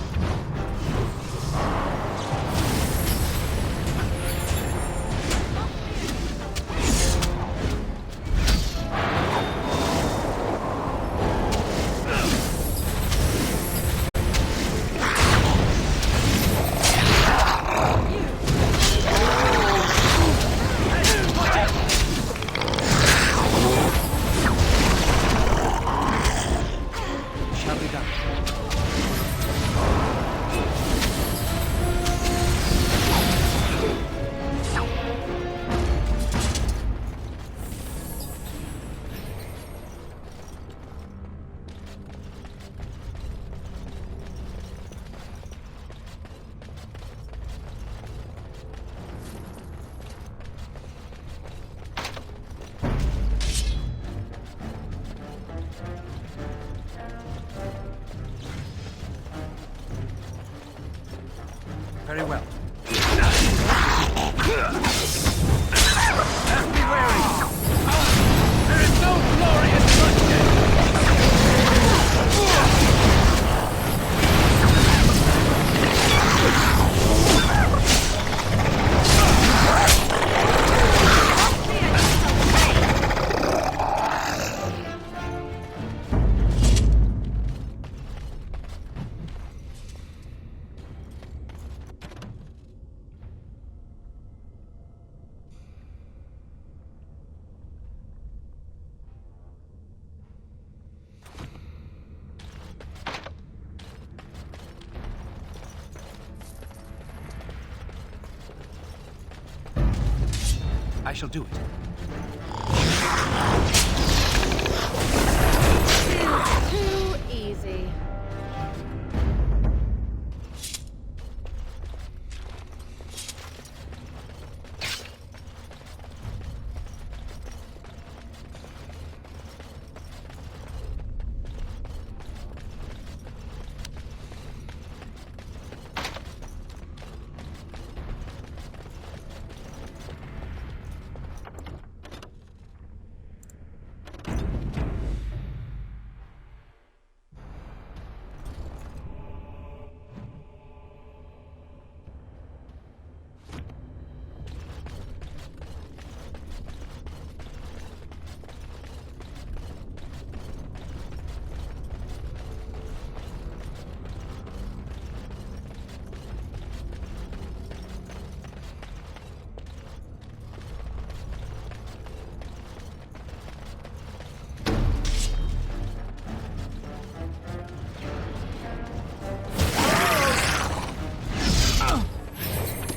Shall be done. Very well. Be wary! There is no glorious bloodshed! I shall do it. Too easy.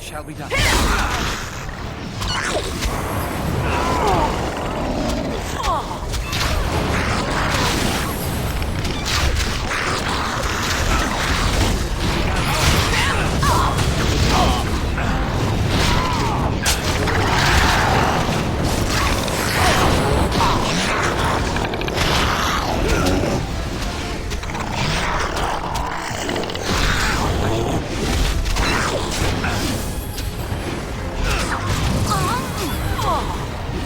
Shall be done.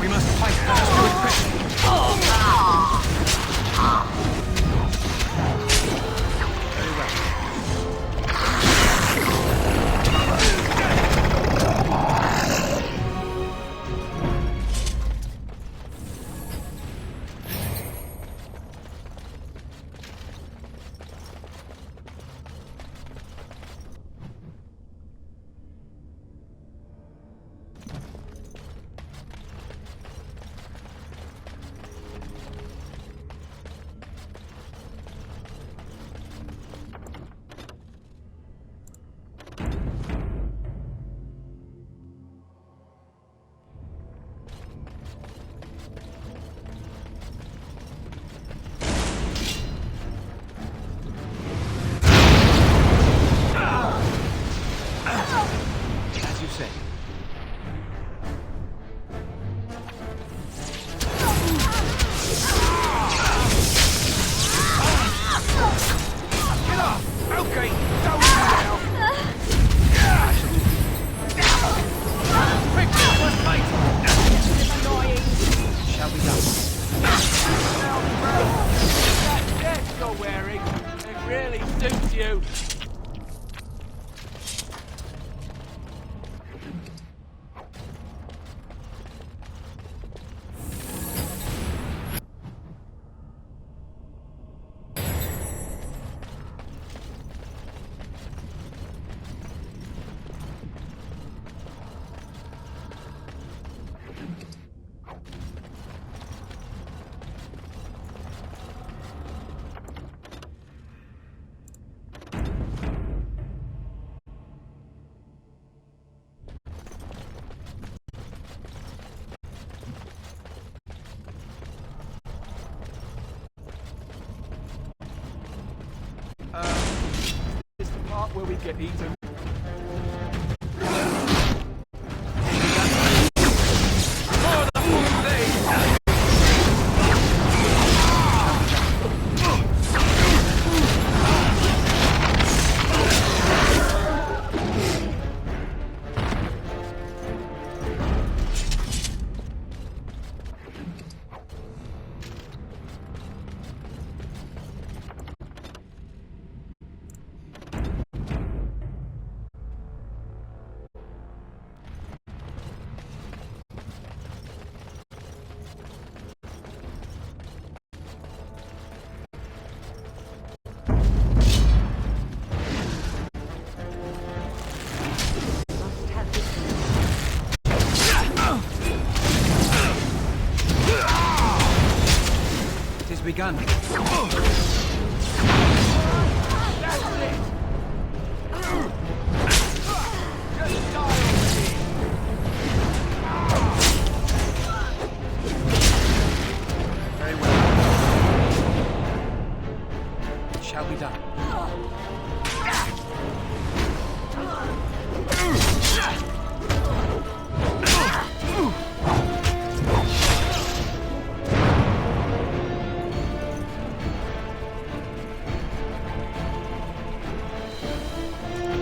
We must fight. Let us do it quickly. Very well. As you say. Get off! Okay, don't now! Quickly, one fight! Annoying! Shall we go? That dress you're wearing, it really suits you. It's the part where we get eaten. begun. Very well. It shall be done.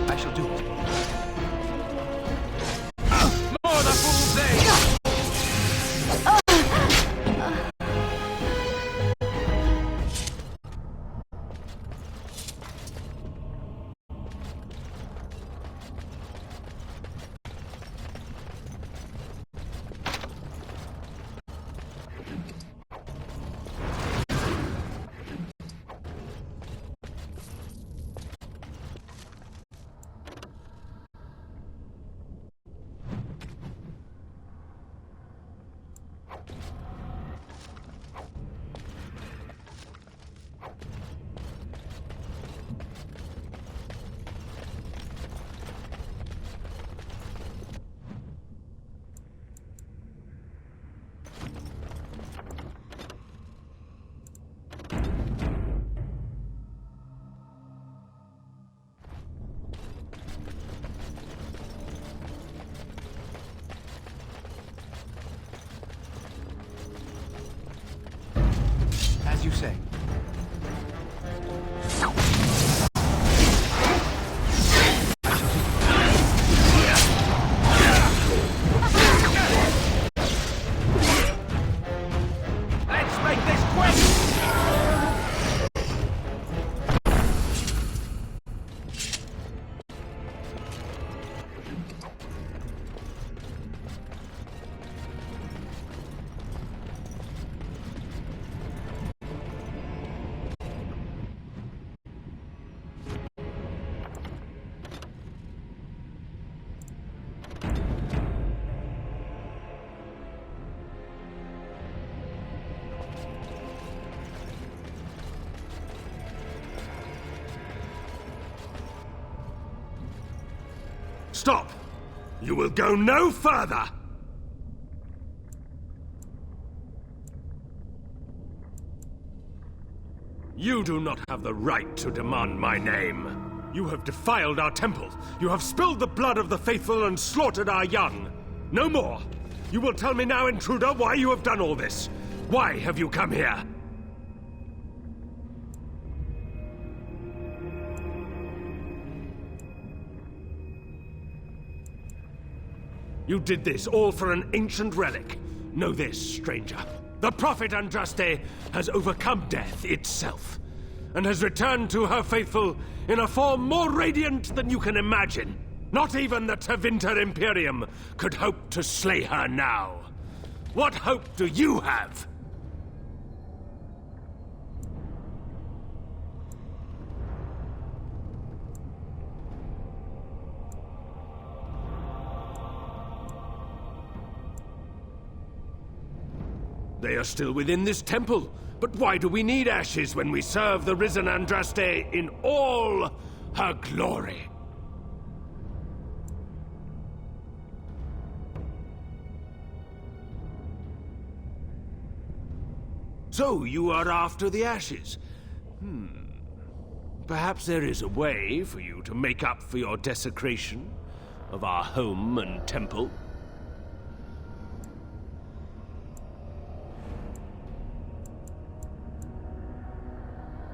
I shall do it. More the fool's day! As you say. Let's make this quick! Stop! You will go no further! You do not have the right to demand my name. You have defiled our temple. You have spilled the blood of the faithful and slaughtered our young. No more! You will tell me now, intruder, why you have done all this. Why have you come here? You did this all for an ancient relic. Know this, stranger. The prophet Andraste has overcome death itself, and has returned to her faithful in a form more radiant than you can imagine. Not even the Tevinter Imperium could hope to slay her now. What hope do you have? They are still within this temple. But why do we need ashes when we serve the risen Andraste in all her glory? So you are after the ashes? Perhaps there is a way for you to make up for your desecration of our home and temple?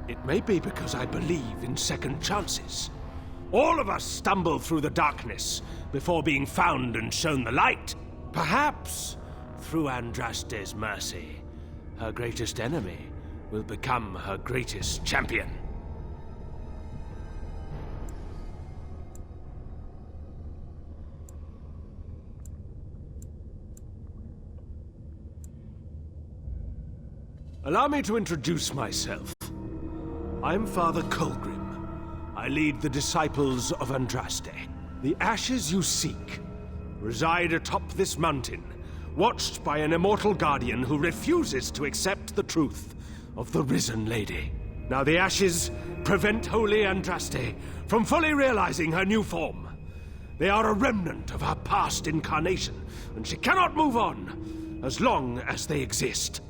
It may be because I believe in second chances. All of us stumble through the darkness before being found and shown the light. Perhaps, through Andraste's mercy, her greatest enemy will become her greatest champion. Allow me to introduce myself. I'm Father Colgrim. I lead the disciples of Andraste. The ashes you seek reside atop this mountain, watched by an immortal guardian who refuses to accept the truth of the Risen Lady. Now the ashes prevent Holy Andraste from fully realizing her new form. They are a remnant of her past incarnation, and she cannot move on as long as they exist.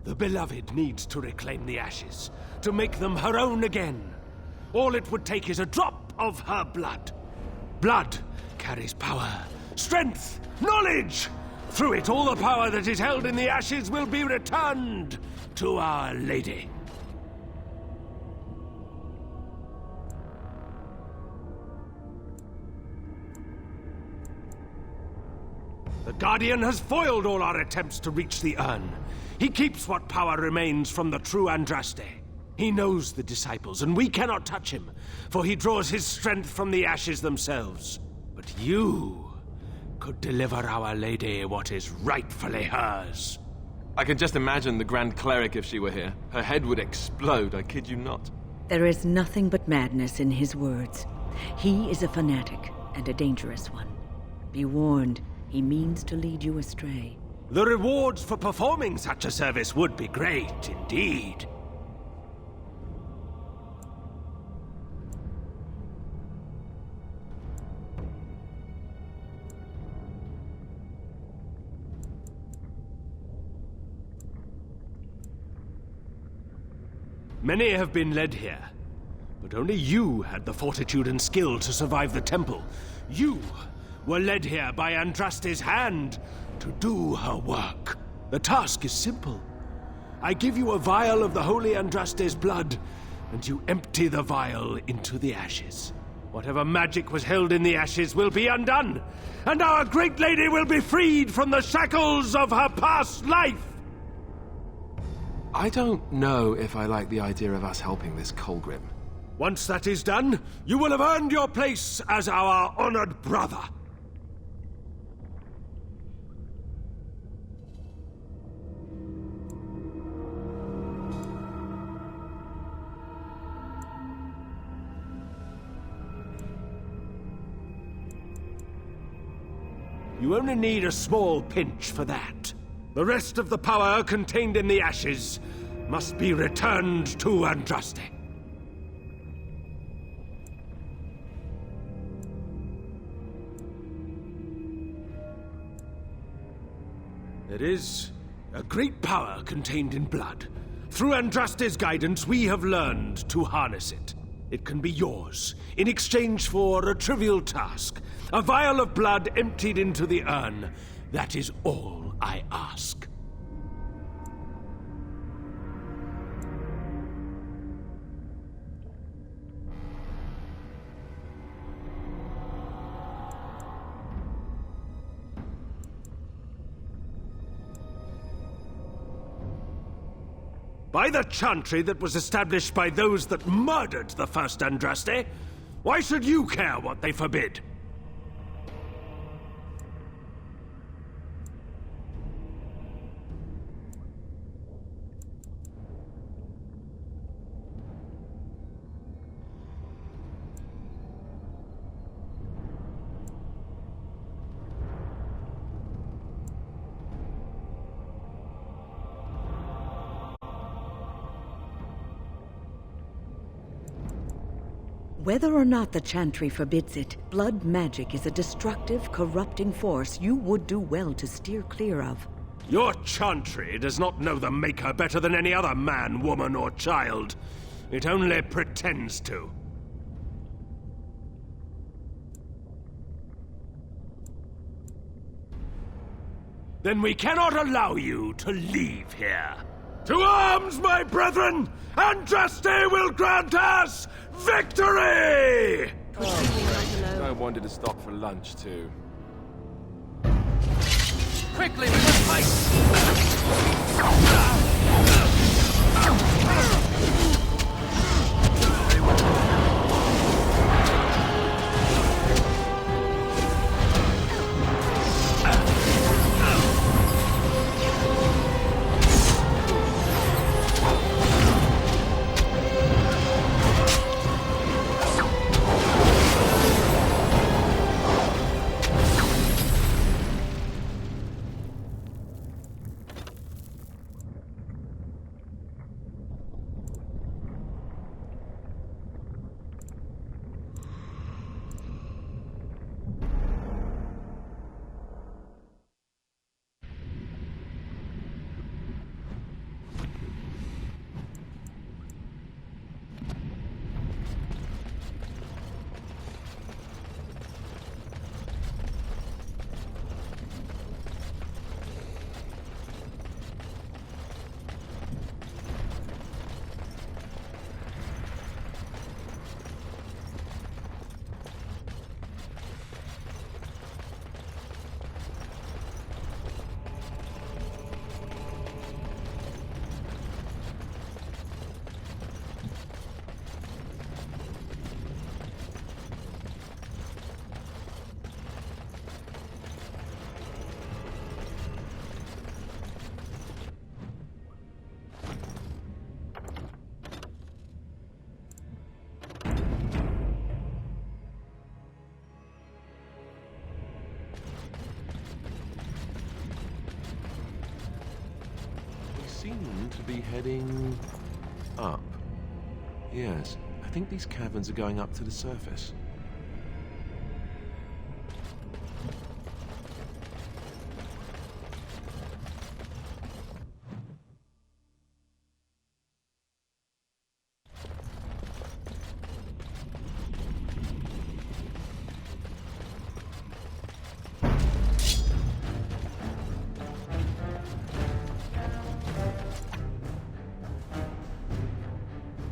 The Beloved needs to reclaim the ashes, to make them her own again. All it would take is a drop of her blood. Blood carries power, strength, knowledge! Through it, all the power that is held in the ashes will be returned to Our Lady. The Guardian has foiled all our attempts to reach the urn. He keeps what power remains from the true Andraste. He knows the disciples, and we cannot touch him, for he draws his strength from the ashes themselves. But you could deliver Our Lady what is rightfully hers. I can just imagine the Grand Cleric if she were here. Her head would explode, I kid you not. There is nothing but madness in his words. He is a fanatic, and a dangerous one. Be warned, he means to lead you astray. The rewards for performing such a service would be great indeed. Many have been led here, but only you had the fortitude and skill to survive the temple. You were led here by Andraste's hand to do her work. The task is simple. I give you a vial of the Holy Andraste's blood, and you empty the vial into the ashes. Whatever magic was held in the ashes will be undone, and our great lady will be freed from the shackles of her past life! I don't know if I like the idea of us helping this Colgrim. Once that is done, you will have earned your place as our honored brother. You only need a small pinch for that. The rest of the power contained in the ashes must be returned to Andraste. There is a great power contained in blood. Through Andraste's guidance, we have learned to harness it. It can be yours, in exchange for a trivial task. A vial of blood emptied into the urn. That is all I ask. By the chantry that was established by those that murdered the first Andraste, why should you care what they forbid? Whether or not the Chantry forbids it, blood magic is a destructive, corrupting force you would do well to steer clear of. Your Chantry does not know the Maker better than any other man, woman, or child. It only pretends to. Then we cannot allow you to leave here. To arms, my brethren! Andraste will grant us victory! I wanted to stop for lunch, too. Quickly, we must fight! seem to be heading up. Yes, I think these caverns are going up to the surface.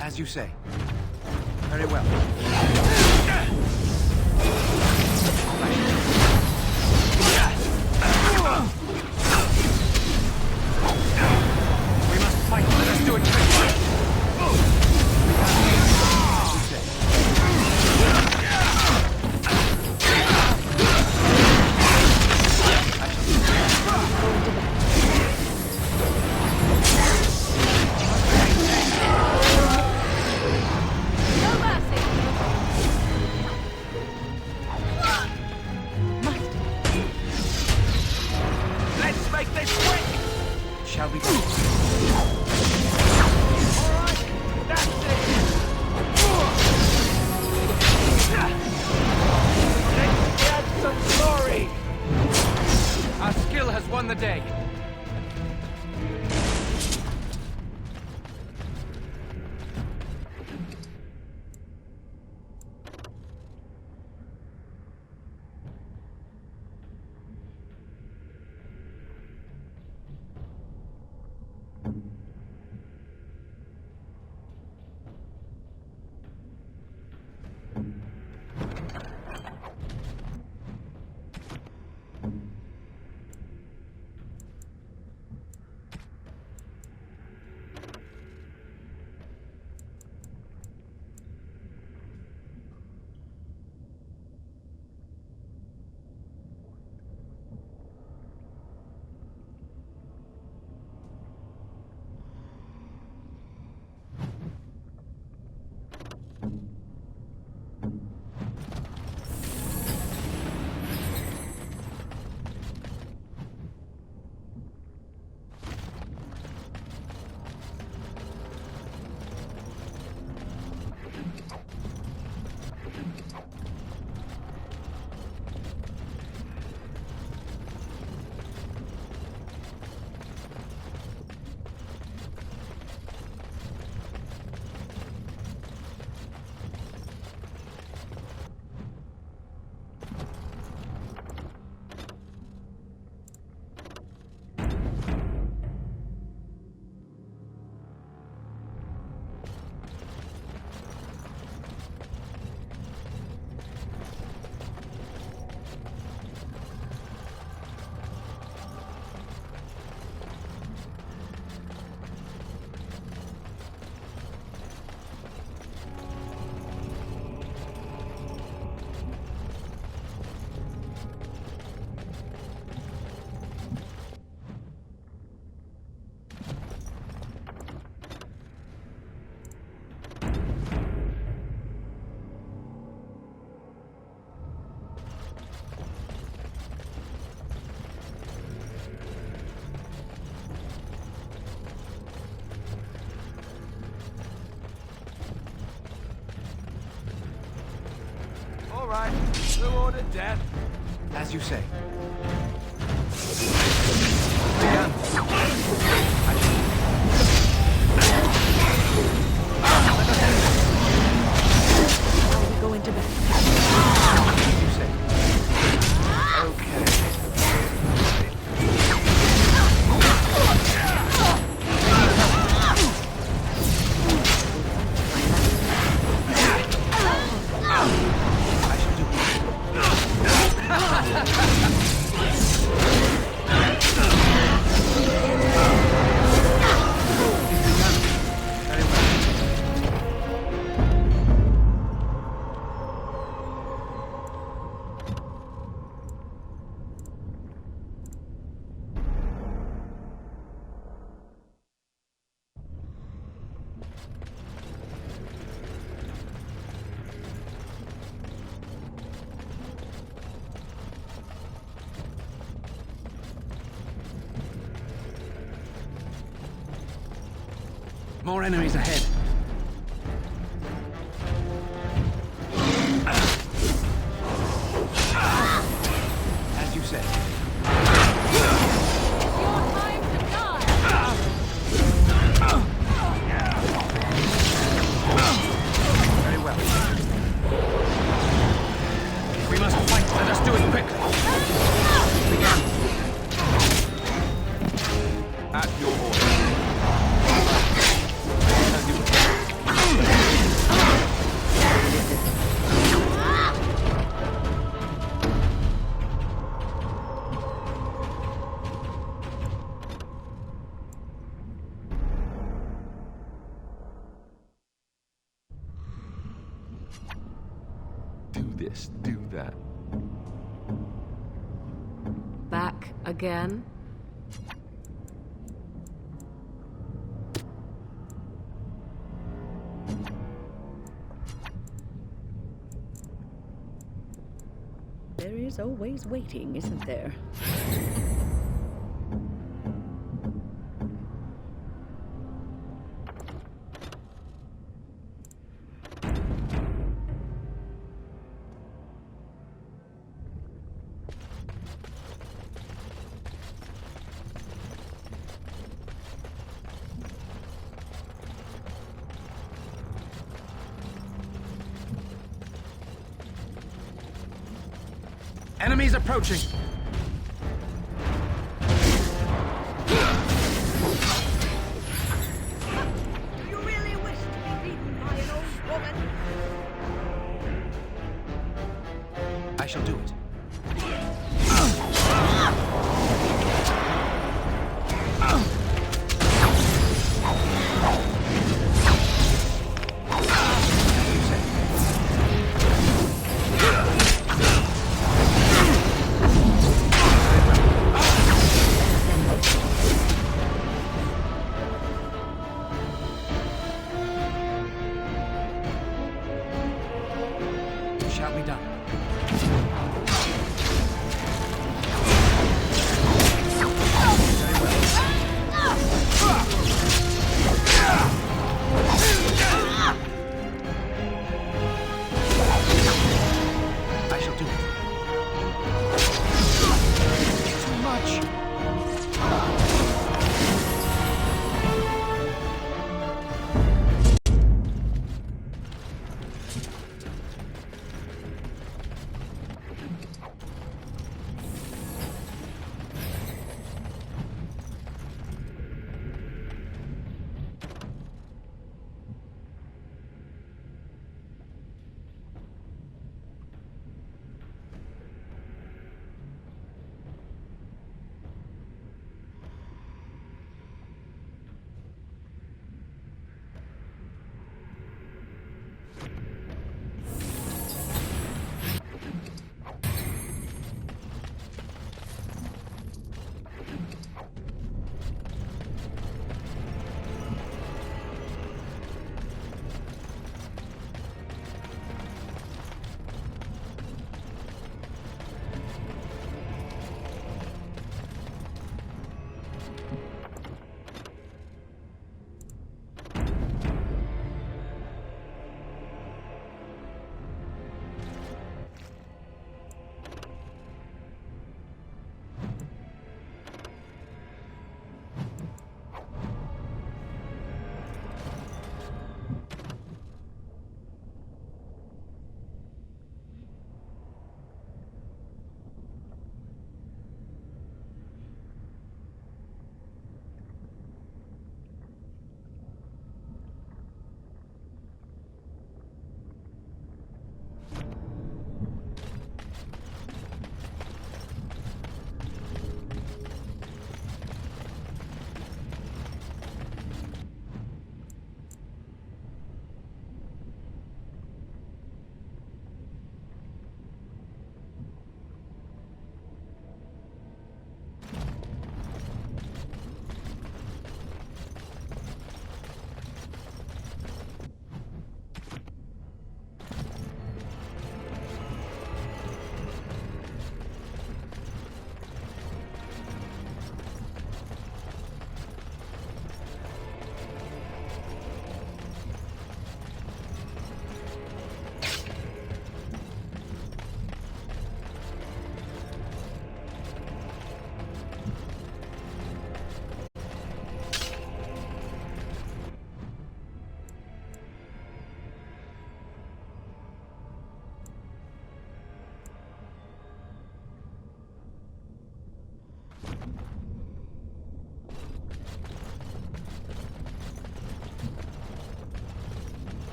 As you say. Very well. We must fight. Let us do it quickly. Shall we go? Alright, that's it! Let's get some glory! Our skill has won the day. Alright, we'll order death. As you say. Begun. Now we go into bed. As you say. Okay. More enemies ahead. As you said. Very well. We must fight. Let us do it quickly. Begin. At your order. As you wish. Do this, do that. Back again? There is always waiting, isn't there? Enemies approaching. Do you really wish to be beaten by an old woman? I shall do it. Shall be done.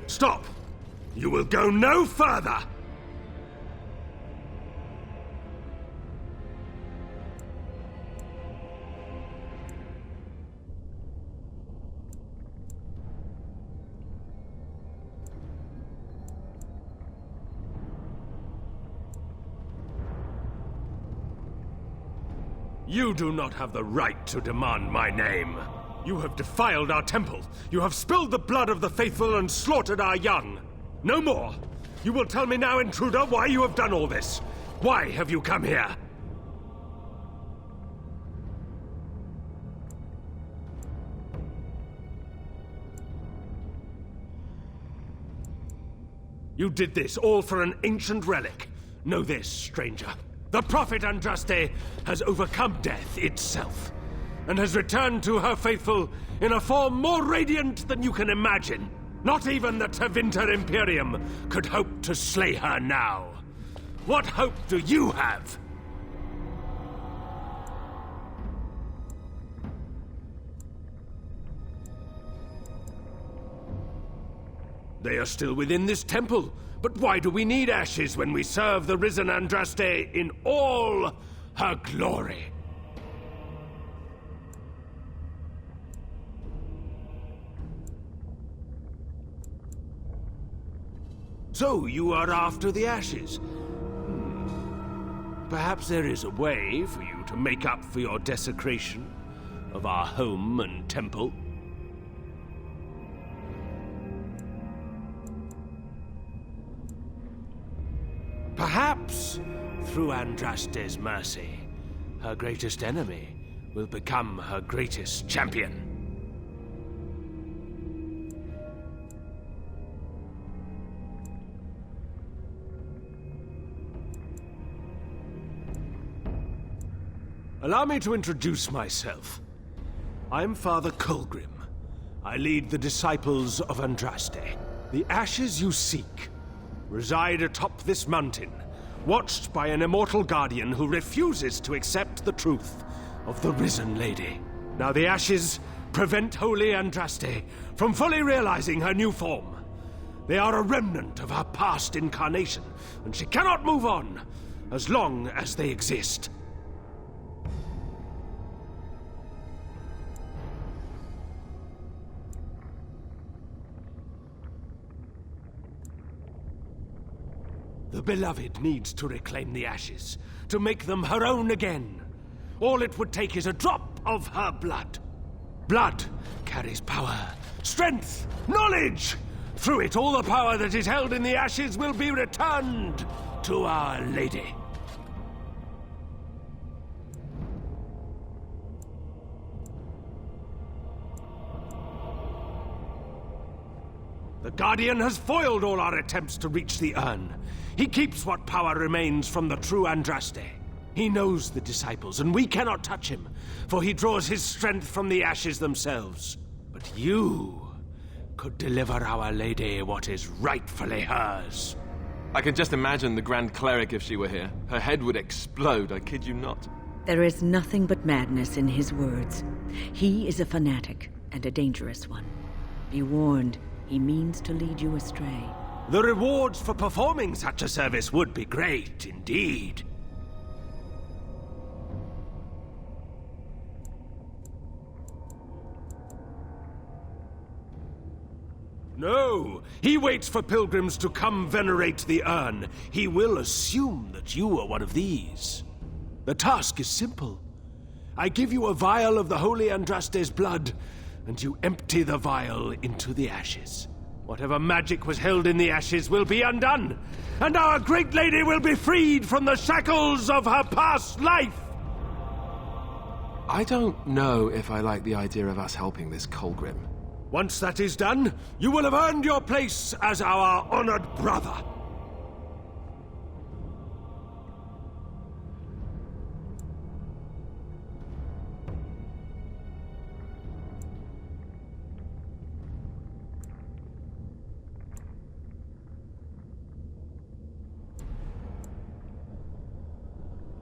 Stop! You will go no further! You do not have the right to demand my name. You have defiled our temple. You have spilled the blood of the faithful and slaughtered our young. No more. You will tell me now, intruder, why you have done all this. Why have you come here? You did this all for an ancient relic. Know this, stranger. The prophet Andraste has overcome death itself, and has returned to her faithful in a form more radiant than you can imagine. Not even the Tevinter Imperium could hope to slay her now. What hope do you have? They are still within this temple. But why do we need ashes when we serve the risen Andraste in all her glory? So you are after the ashes? Perhaps there is a way for you to make up for your desecration of our home and temple. Perhaps, through Andraste's mercy, her greatest enemy will become her greatest champion. Allow me to introduce myself. I'm Father Colgrim. I lead the disciples of Andraste. The ashes you seek reside atop this mountain, watched by an immortal guardian who refuses to accept the truth of the risen lady. Now the ashes prevent Holy Andraste from fully realizing her new form. They are a remnant of her past incarnation, and she cannot move on as long as they exist. The Beloved needs to reclaim the ashes, to make them her own again. All it would take is a drop of her blood. Blood carries power, strength, knowledge! Through it, all the power that is held in the ashes will be returned to Our Lady. The Guardian has foiled all our attempts to reach the urn. He keeps what power remains from the true Andraste. He knows the disciples, and we cannot touch him, for he draws his strength from the ashes themselves. But you could deliver Our Lady what is rightfully hers. I can just imagine the Grand Cleric if she were here. Her head would explode, I kid you not. There is nothing but madness in his words. He is a fanatic, and a dangerous one. Be warned, he means to lead you astray. The rewards for performing such a service would be great indeed. No, he waits for pilgrims to come venerate the urn. He will assume that you are one of these. The task is simple. I give you a vial of the Holy Andraste's blood, and you empty the vial into the ashes. Whatever magic was held in the ashes will be undone, and our great lady will be freed from the shackles of her past life! I don't know if I like the idea of us helping this Colgrim. Once that is done, you will have earned your place as our honored brother.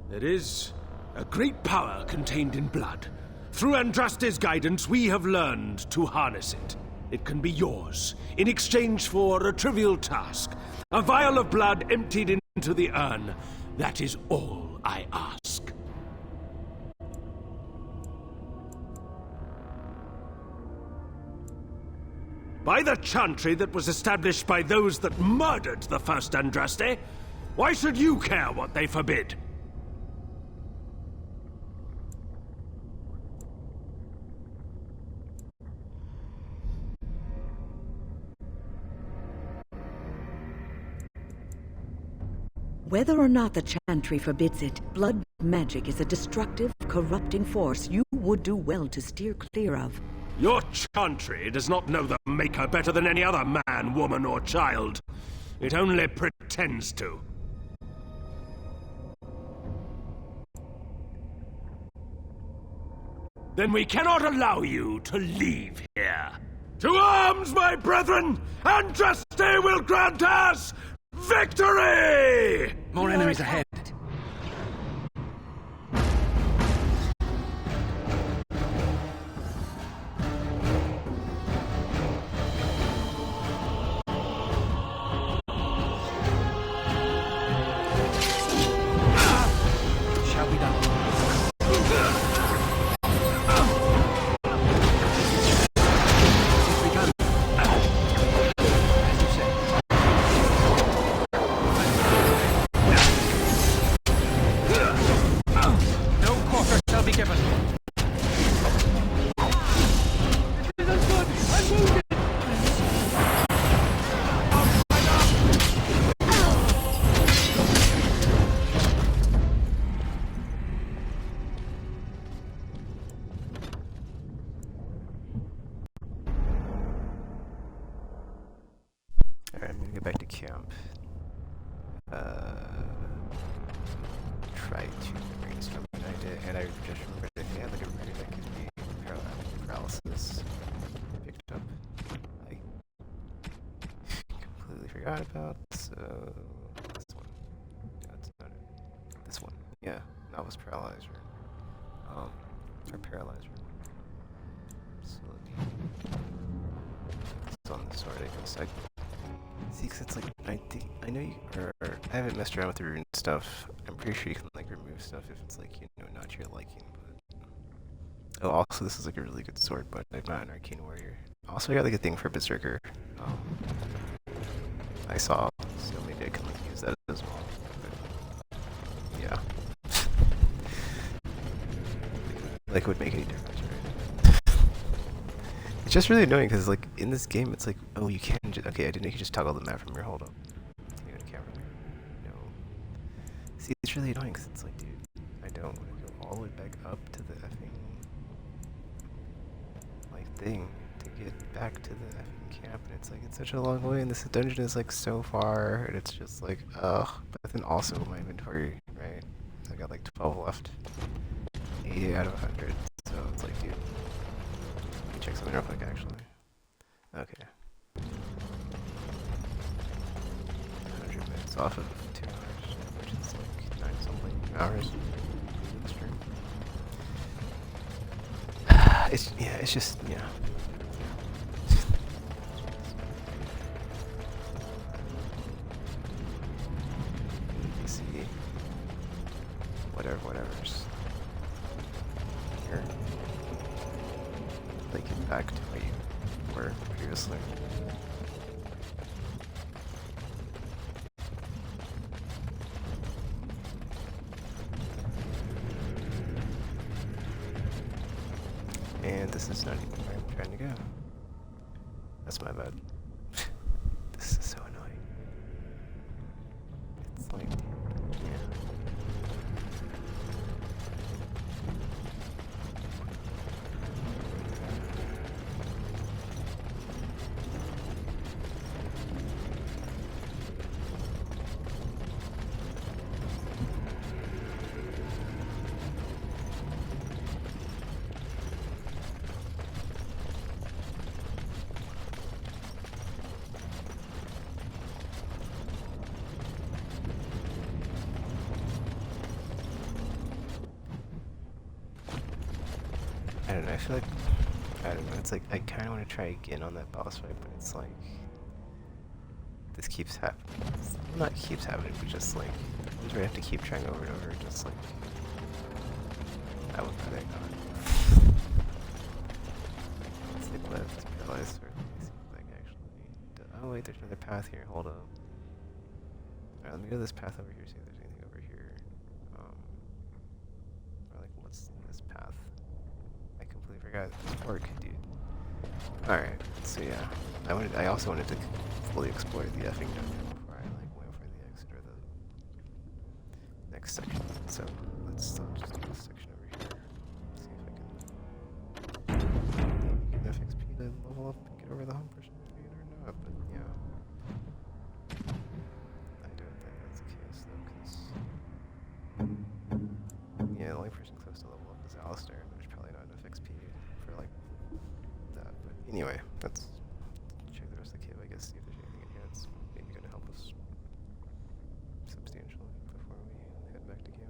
There is a great power contained in blood. Through Andraste's guidance, we have learned to harness it. It can be yours, in exchange for a trivial task. A vial of blood emptied into the urn. That is all I ask. By the chantry that was established by those that murdered the first Andraste, why should you care what they forbid? Whether or not the chantry forbids it, blood magic is a destructive, corrupting force you would do well to steer clear of. Your chantry does not know the Maker better than any other man, woman, or child. It only pretends to. Then we cannot allow you to leave here. To arms, my brethren! Andraste will grant us victory! More enemies ahead. Shall be done. Alright, I'm gonna get back to camp. Try to brainstorm an idea, and I just remembered that they had like a rune that could be paralysis picked up. I completely forgot about, so this one. That's not it. This one. Yeah, that was paralyzer. Or paralyzer. It's on the sword, I guess. See, cause it's like, I know you, or I haven't messed around with the rune stuff. I'm pretty sure you can like remove stuff if it's like, you know, not to your liking, but... Oh, also this is like a really good sword, but I'm not an arcane warrior. Also, I got like a thing for Berserker. I saw, so maybe I can like use that as well. But, yeah. Like, it would make any difference, right? It's just really annoying because, like, in this game, it's like, oh, you can just, okay, I didn't know you could just toggle the map from your hold up. Can you go to camera? No. See, it's really annoying because it's like, dude, I don't want to go all the way back up to the effing, like, thing to get back to the effing camp, and it's like it's such a long way, and this dungeon is like so far, and it's just like ugh. But then also my inventory, right? I got like 12 left, 80 out of 100. So it's like, dude, let me check something real quick actually. Okay. 100 minutes off of 2 hours, which is like 9 something hours. Stream. It's just yeah. See, whatever's here. Like get back to where you were previously. And this is not even where I'm trying to go. That's my bad. This is so annoying. It's like, yeah. I don't know, I feel like, I don't know, it's like, I kind of want to try again on that boss fight, but it's like, this keeps happening. It's not keeps happening, but just like, I have to keep trying over and over, just like, I was not ignored. Stick left, paralyzed, or let me see if I can actually, oh wait, there's another path here, hold up. Alright, let me go this path over here, see if there's anything over here. Or like, what's this path? I completely forgot this work, dude. Alright, so yeah. I also wanted to fully explore the effing dungeon before I like went for the exit or the next section. So let's just do this section over here. See if I can get enough XP to level up and get over the hump or something or not, but yeah. I don't think that's the case though, because yeah, the only person close to level up is Alistair. There's probably not enough XP for like that, but anyway, let's check the rest of the cave, I guess, see if there's anything in here that's maybe going to help us substantially before we head back to camp.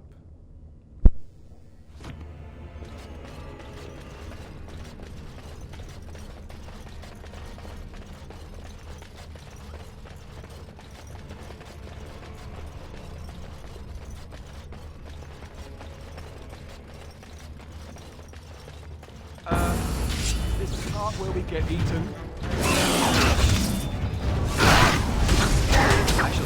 This part where we get eaten. I shall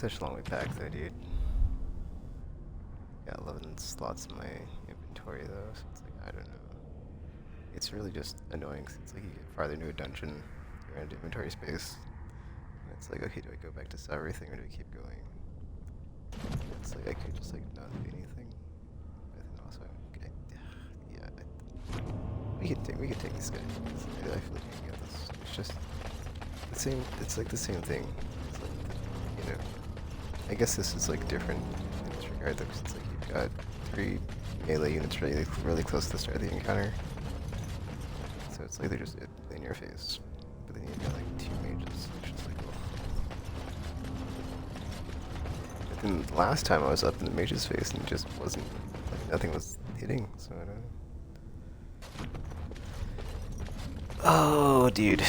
Such a long way back though, dude. Got 11 slots in my inventory though, so it's like, I don't know. It's really just annoying since like you get farther into a dungeon, around inventory space. And it's like, okay, do I go back to sell everything or do I keep going? It's like I could just like not do anything. But then also, okay, yeah, we could take this guy. I feel like we can get this. It's just the same. It's like the same thing. It's like, you know, I guess this is like different in this regard though, 'cause it's like you've got 3 melee units really close to the start of the encounter. So it's like they're just in your face. But then you've got like 2 mages. It's just like, ugh. But then last time I was up in the mage's face and it just wasn't, like nothing was hitting, so I don't know. Oh, dude.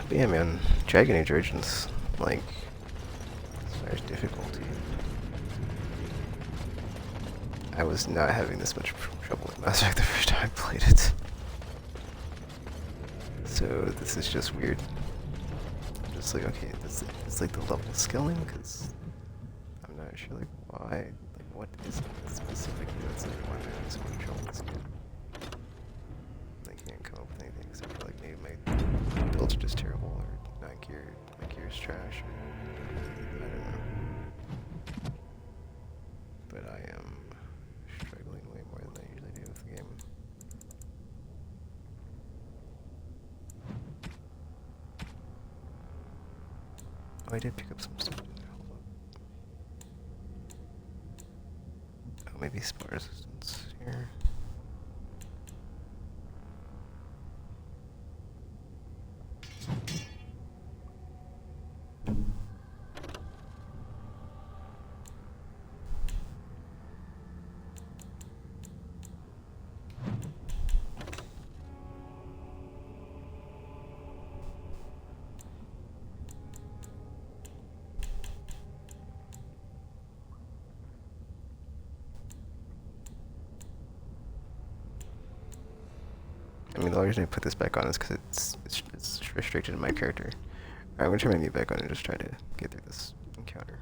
But yeah, man. Dragon Age Origins, like, as far as difficulty, I was not having this much trouble with Mass Effect the first time I played it. So this is just weird. I'm just like, okay, it's like the level scaling, because I'm not sure, like, why, like, what is it specifically that's like, why am I having so much trouble with this game? I can't come up with anything except for, like, maybe my builds are just terrible, or not geared, my gear's trash, or I don't know. But I am struggling way more than I usually do with the game. Oh, I did pick up some stuff. Hold on. Oh, maybe spell resistance here. I mean, the only reason I put this back on is because it's restricted in my character. Alright, I'm gonna turn my mute back on and just try to get through this encounter.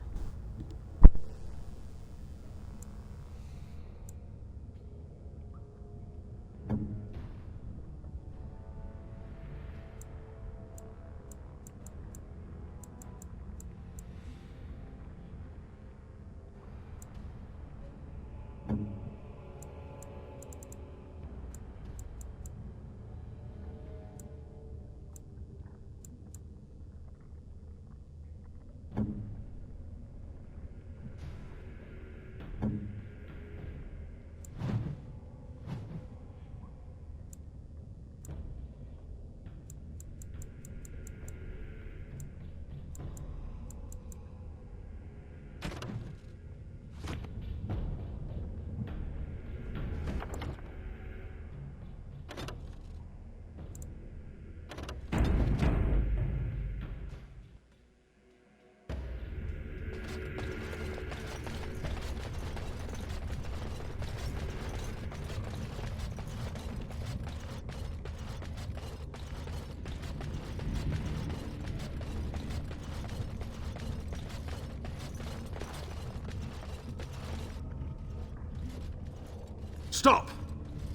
Stop!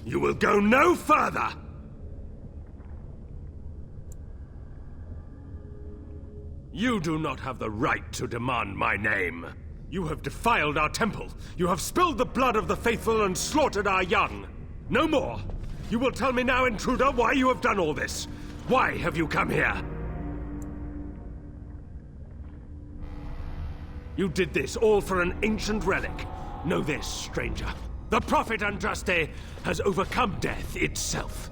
You will go no further! You do not have the right to demand my name. You have defiled our temple. You have spilled the blood of the faithful and slaughtered our young. No more. You will tell me now, intruder, why you have done all this. Why have you come here? You did this all for an ancient relic. Know this, stranger. The prophet Andraste has overcome death itself,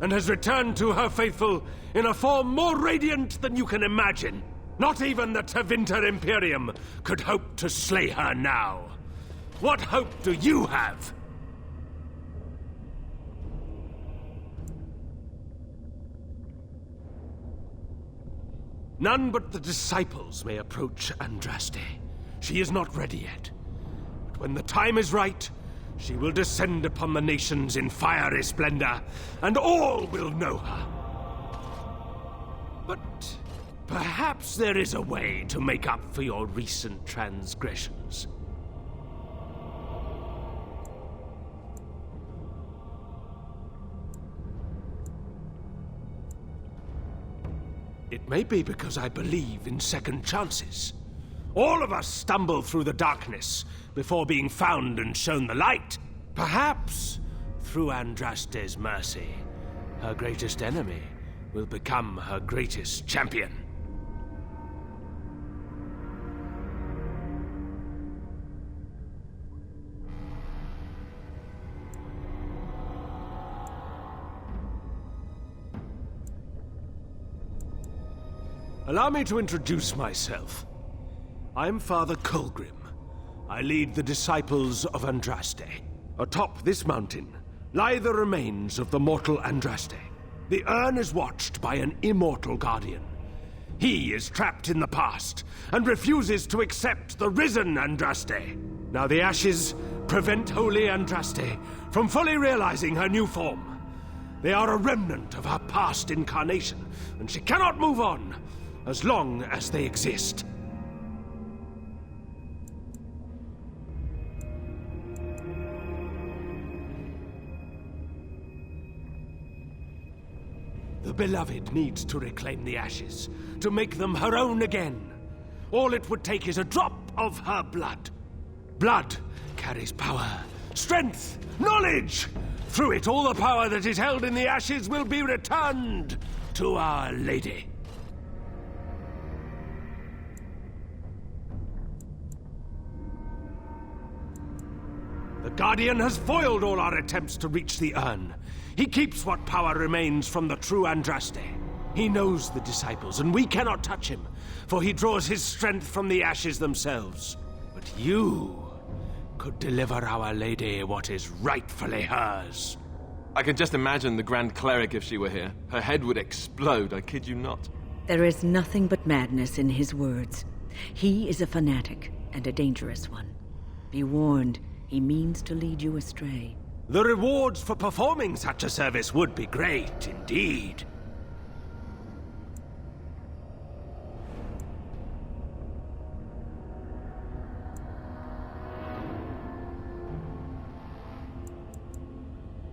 and has returned to her faithful in a form more radiant than you can imagine. Not even the Tevinter Imperium could hope to slay her now. What hope do you have? None but the disciples may approach Andraste. She is not ready yet. But when the time is right, she will descend upon the nations in fiery splendor, and all will know her. But perhaps there is a way to make up for your recent transgressions. It may be because I believe in second chances. All of us stumble through the darkness before being found and shown the light. Perhaps, through Andraste's mercy, her greatest enemy will become her greatest champion. Allow me to introduce myself. I'm Father Colgrim. I lead the disciples of Andraste. Atop this mountain lie the remains of the mortal Andraste. The urn is watched by an immortal guardian. He is trapped in the past and refuses to accept the risen Andraste. Now the ashes prevent Holy Andraste from fully realizing her new form. They are a remnant of her past incarnation, and she cannot move on as long as they exist. The Beloved needs to reclaim the ashes, to make them her own again. All it would take is a drop of her blood. Blood carries power, strength, knowledge. Through it, all the power that is held in the ashes will be returned to Our Lady. The Guardian has foiled all our attempts to reach the urn. He keeps what power remains from the true Andraste. He knows the disciples, and we cannot touch him, for he draws his strength from the ashes themselves. But you could deliver Our Lady what is rightfully hers. I can just imagine the Grand Cleric if she were here. Her head would explode, I kid you not. There is nothing but madness in his words. He is a fanatic, and a dangerous one. Be warned, he means to lead you astray. The rewards for performing such a service would be great indeed.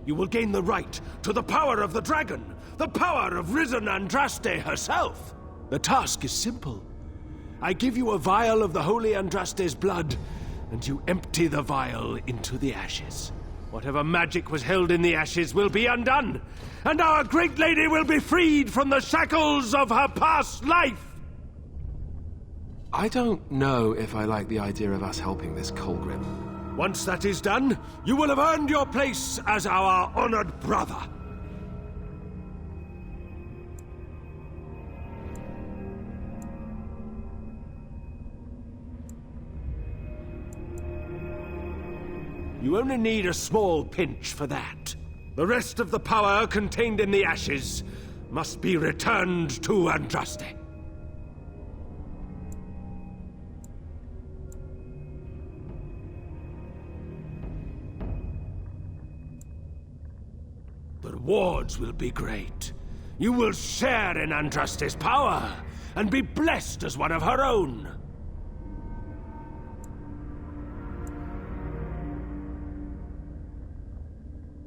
You will gain the right to the power of the dragon, the power of risen Andraste herself. The task is simple. I give you a vial of the Holy Andraste's blood, and you empty the vial into the ashes. Whatever magic was held in the ashes will be undone, and our great lady will be freed from the shackles of her past life! I don't know if I like the idea of us helping this Colgrim. Once that is done, you will have earned your place as our honored brother. You only need a small pinch for that. The rest of the power contained in the ashes must be returned to Andraste. The rewards will be great. You will share in Andraste's power and be blessed as one of her own.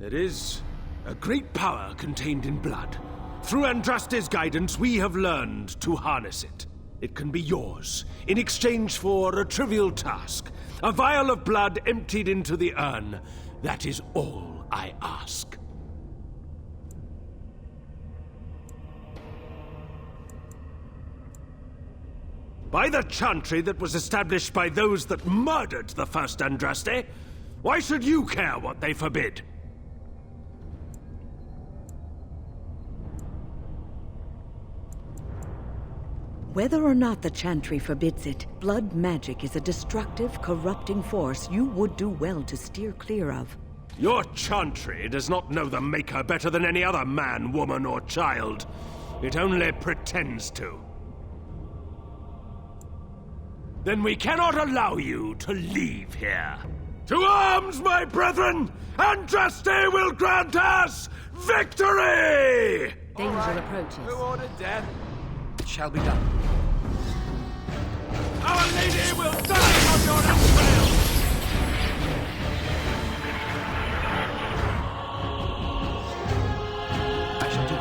There is a great power contained in blood. Through Andraste's guidance, we have learned to harness it. It can be yours, in exchange for a trivial task. A vial of blood emptied into the urn. That is all I ask. By the chantry that was established by those that murdered the first Andraste, why should you care what they forbid? Whether or not the chantry forbids it, blood magic is a destructive, corrupting force you would do well to steer clear of. Your chantry does not know the Maker better than any other man, woman, or child. It only pretends to. Then we cannot allow you to leave here. To arms, my brethren! Andraste will grant us victory! Danger approaches. Who ordered death? It shall be done. Our Lady will die on your trail! I shall do it.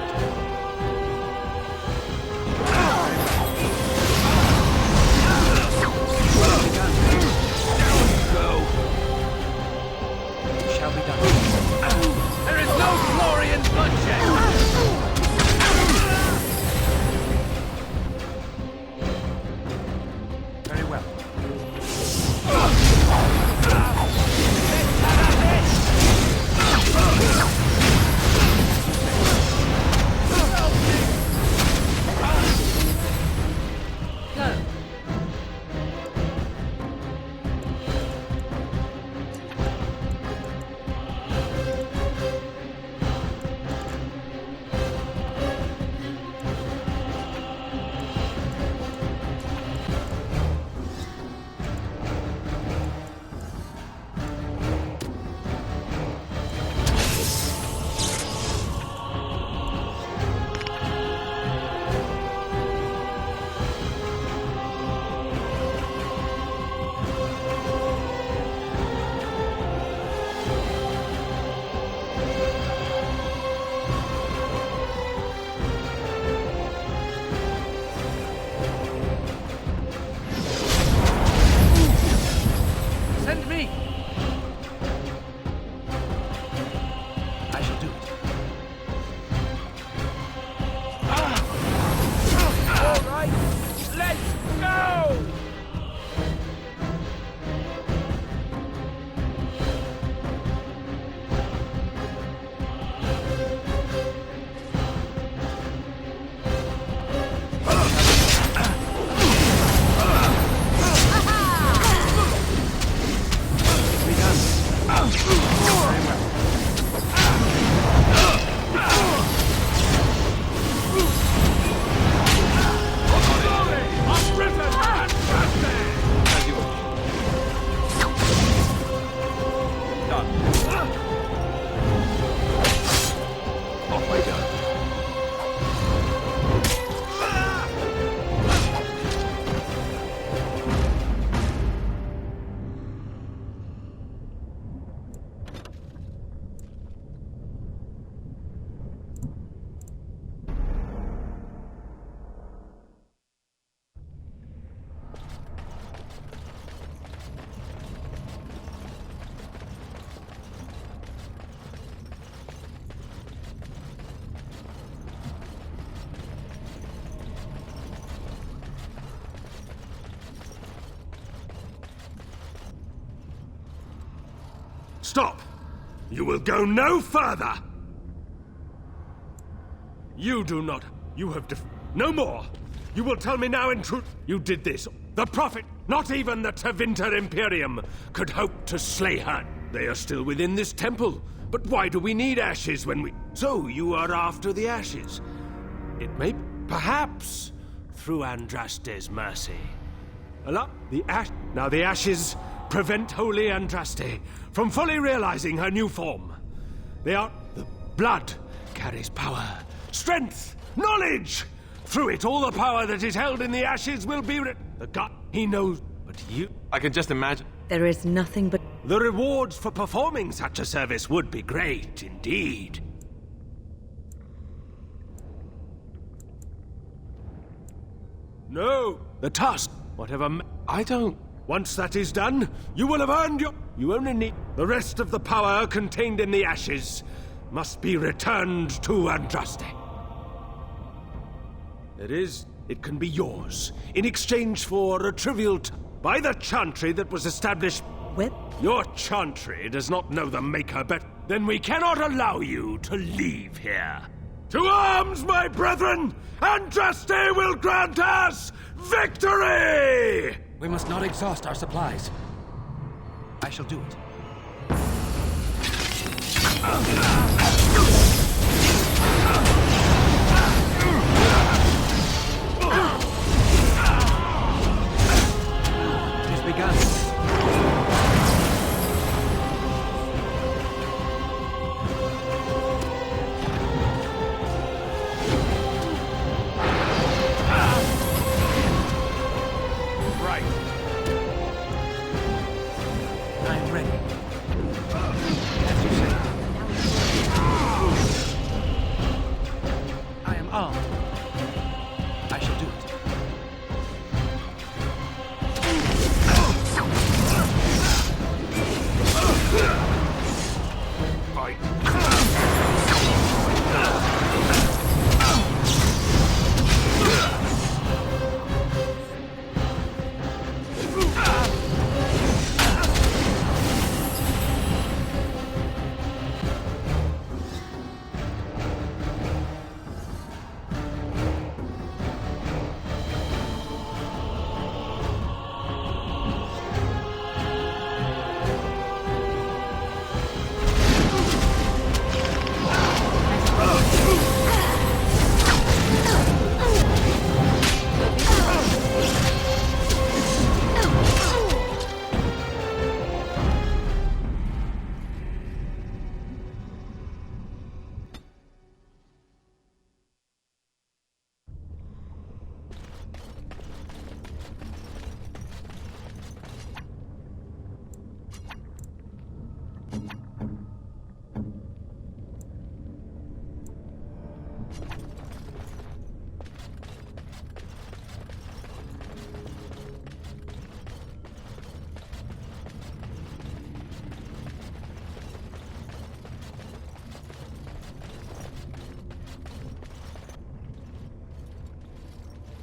Stop! You will go no further! You do not. You have no more! You will tell me now in truth you did this. The Prophet, not even the Tevinter Imperium, could hope to slay her. They are still within this temple. But why do we need ashes when we... So you are after the ashes. It may... Perhaps through Andraste's mercy. Allah, Now the ashes prevent Holy Andraste from fully realizing her new form. They are... The blood carries power, strength, knowledge! Through it, all the power that is held in the ashes will be... The God, he knows, but you... I can just imagine... There is nothing but... The rewards for performing such a service would be great, indeed. No, the task, whatever... I don't... Once that is done, you will have earned your... You only need... The rest of the power contained in the ashes must be returned to Andraste. It can be yours, in exchange for a trivial... By the chantry that was established... What? Your chantry does not know the Maker better. Then we cannot allow you to leave here. To arms, my brethren! Andraste will grant us victory! We must not exhaust our supplies. I shall do it. It has begun.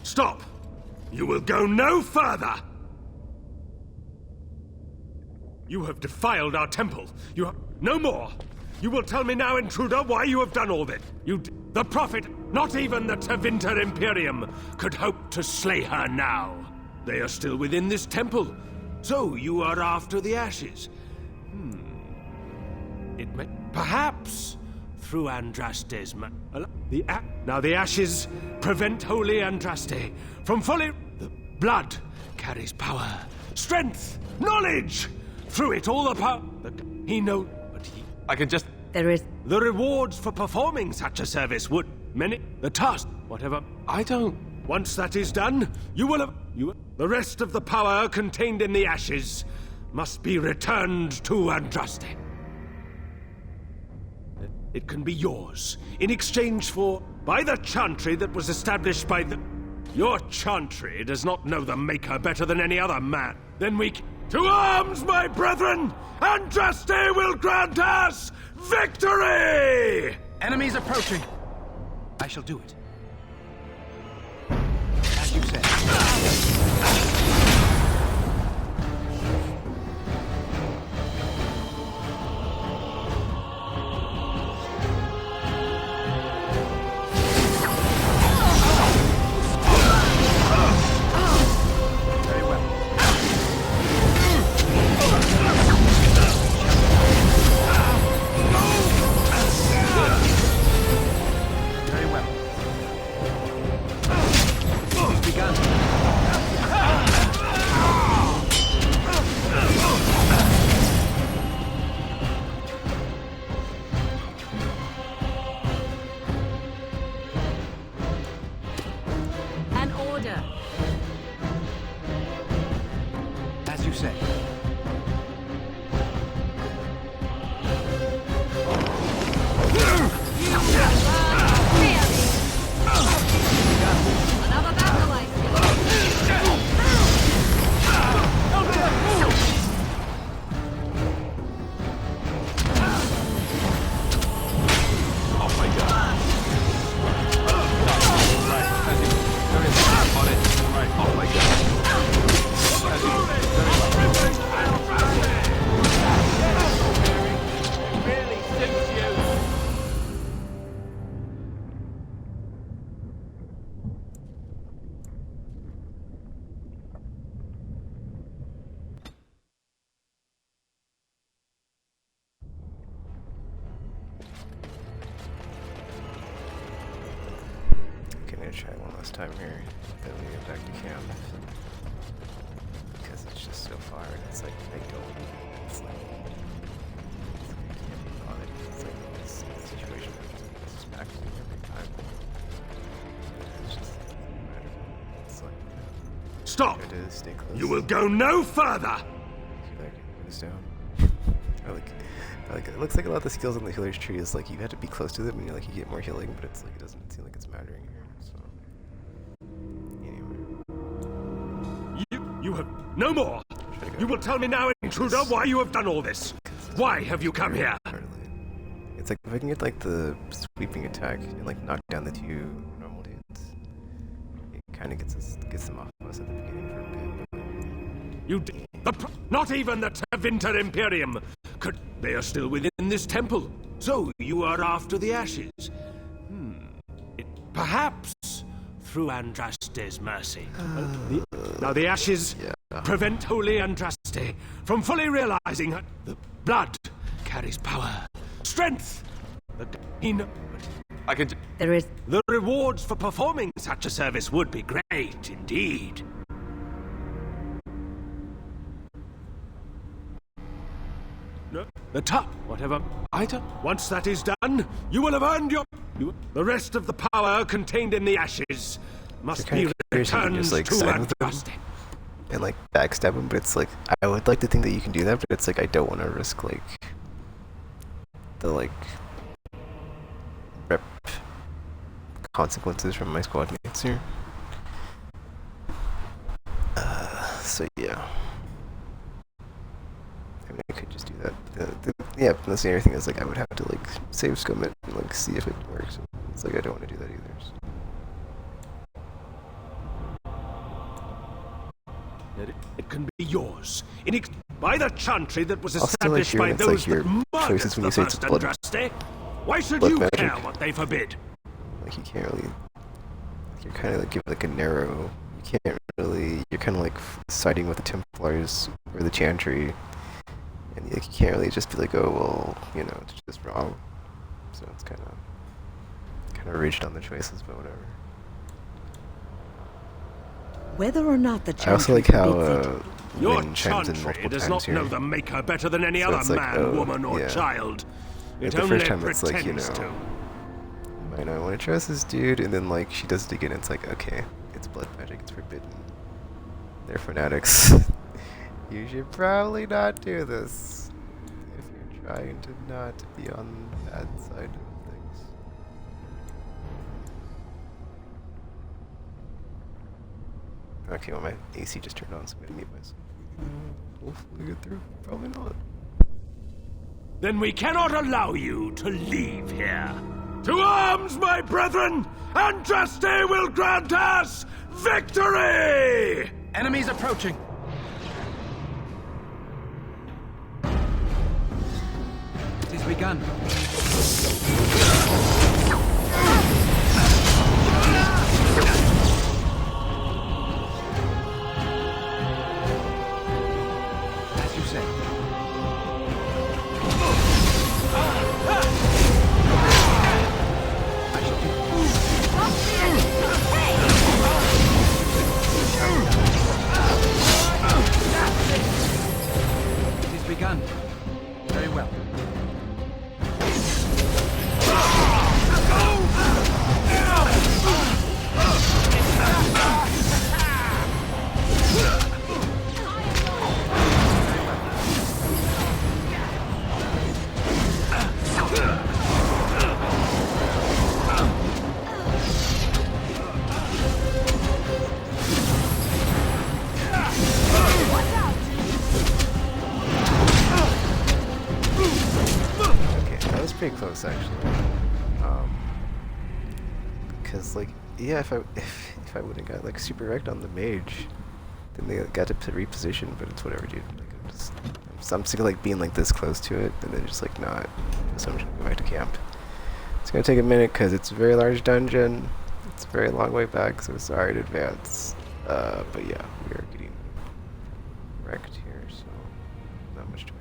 Stop! You will go no further! You have defiled our temple. You have... No more! You will tell me now, intruder, why you have done all this. The Prophet, not even the Tevinter Imperium, could hope to slay her now. They are still within this temple. So you are after the ashes. It may... Perhaps through Andraste's... Now the ashes prevent Holy Andraste from fully... The blood carries power, strength, knowledge! Through it, all the power... He knows... But he... I can just... There is... The rewards for performing such a service would... The task, whatever... I don't... Once that is done, you will have... The rest of the power contained in the ashes must be returned to Andraste. It can be yours, in exchange for... By the chantry that was established by the... Your chantry does not know the Maker better than any other man. Then we... To arms, my brethren! Andraste will grant us victory! Enemies approaching. I shall do it. As you said. say. Another battle, I Oh my god. Oh my Really suits you. Okay, I'm gonna try one last time here. Then we get back to camp. Because it's just so far, and it's like, I don't. It's like. I can't be bothered. It's like this situation is smack every time. It's just. It's like. Stop! Try to stay close. You will go no further! See, like, put this down. It looks like a lot of the skills on the healer's tree is like you have to be close to them and you get more healing, but it's like it doesn't seem like it's mattering here. So You have no more! You will tell me now, intruder, why you have done all this! Why have you come here? it's like if I can get like the sweeping attack and like knock down the two normal dudes, it kind of gets them off of us at the beginning for a bit. You not even the Tevinter Imperium could. They are still within this temple. So you are after the ashes. Perhaps through Andraste's mercy. Now the ashes prevent Holy Andraste from fully realizing that the blood carries power, strength. I can. There is. The rewards for performing such a service would be great indeed. The top, whatever item. Once that is done, you will have earned the rest of the power contained in the ashes must be returned just, like, to side with them Andraste. and like backstab him, but it's like I would like to think that you can do that, but it's like I don't want to risk like the like rep consequences from my squad mates here. So yeah. I mean, I could just do that. Yeah, that's the other thing is like I would have to like save scum it and like see if it works. It's like I don't want to do that either. So. It can be yours by the chantry that was Also, like, established by it's those like your that murdered choices when the you say it's first blood- Andraste. Why should blood you magic. care what they forbid? Like you can't really. Like, you're kind of like give like a narrow. You can't really. You're kind of like siding with the Templars or the Chantry, and like, you can't really just be like, oh well, you know, it's just wrong. So it's kind of rigid on the choices, but whatever. Whether or not the I also Chantry like how forbids it. Your Wynn chimes in chantry multiple does times not here. know the Maker better than any So other it's like, man, oh, woman, or yeah. child. Like It the only first time it's like, you pretends know, to. I know I want to trust this dude, and then like she does it again. It's like, okay, it's blood magic, it's forbidden. They're fanatics. You should probably not do this if you're trying to not be on the bad side of things. Okay, well my AC just turned on, so I'm gonna mute myself. Hopefully get through. Probably not. Then we cannot allow you to leave here. To arms, my brethren! Andraste will grant us victory! Enemies approaching. It has begun. As you say. I shall It has begun. Very well. pretty close actually. Because like, yeah, if I wouldn't got like super wrecked on the mage, then they got to reposition. But it's whatever, dude. Like, I'm sick of like being like this close to it, and then just like not. So I'm just gonna go back to camp. It's gonna take a minute because it's a very large dungeon. It's a very long way back, so sorry in advance. But yeah, we are getting wrecked here, so not much choice.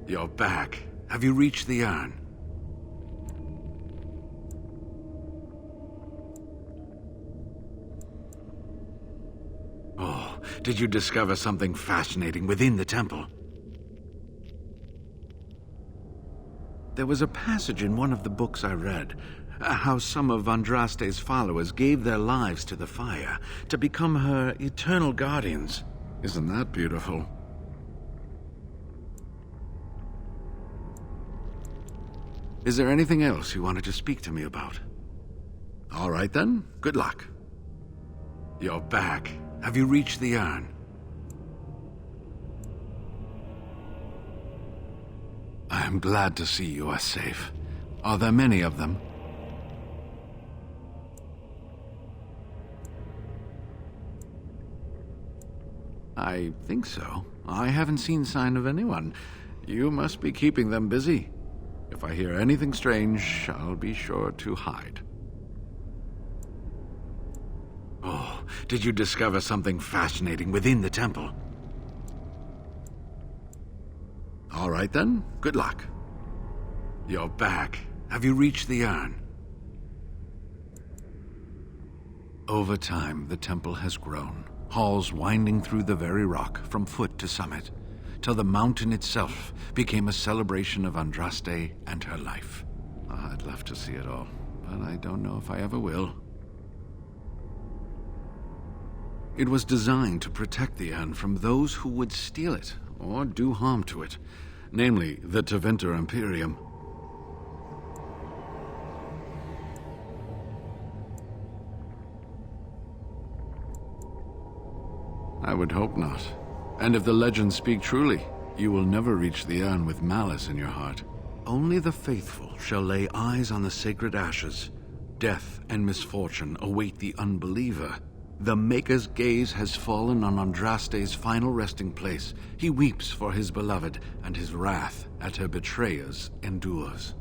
You're back. Have you reached the urn? Oh, did you discover something fascinating within the temple? There was a passage in one of the books I read, how some of Andraste's followers gave their lives to the fire to become her eternal guardians. Isn't that beautiful? Is there anything else you wanted to speak to me about? All right then, good luck. You're back. Have you reached the urn? I'm glad to see you are safe. Are there many of them? I think so. I haven't seen sign of anyone. You must be keeping them busy. If I hear anything strange, I'll be sure to hide. Oh, did you discover something fascinating within the temple? All right then, good luck. You're back. Have you reached the urn? Over time, the temple has grown, halls winding through the very rock from foot to summit, till the mountain itself became a celebration of Andraste and her life. Oh, I'd love to see it all, but I don't know if I ever will. It was designed to protect the urn from those who would steal it or do harm to it, namely the Tevinter Imperium. I would hope not. And if the legends speak truly, you will never reach the urn with malice in your heart. Only the faithful shall lay eyes on the sacred ashes. Death and misfortune await the unbeliever. The Maker's gaze has fallen on Andraste's final resting place. He weeps for his beloved, and his wrath at her betrayers endures.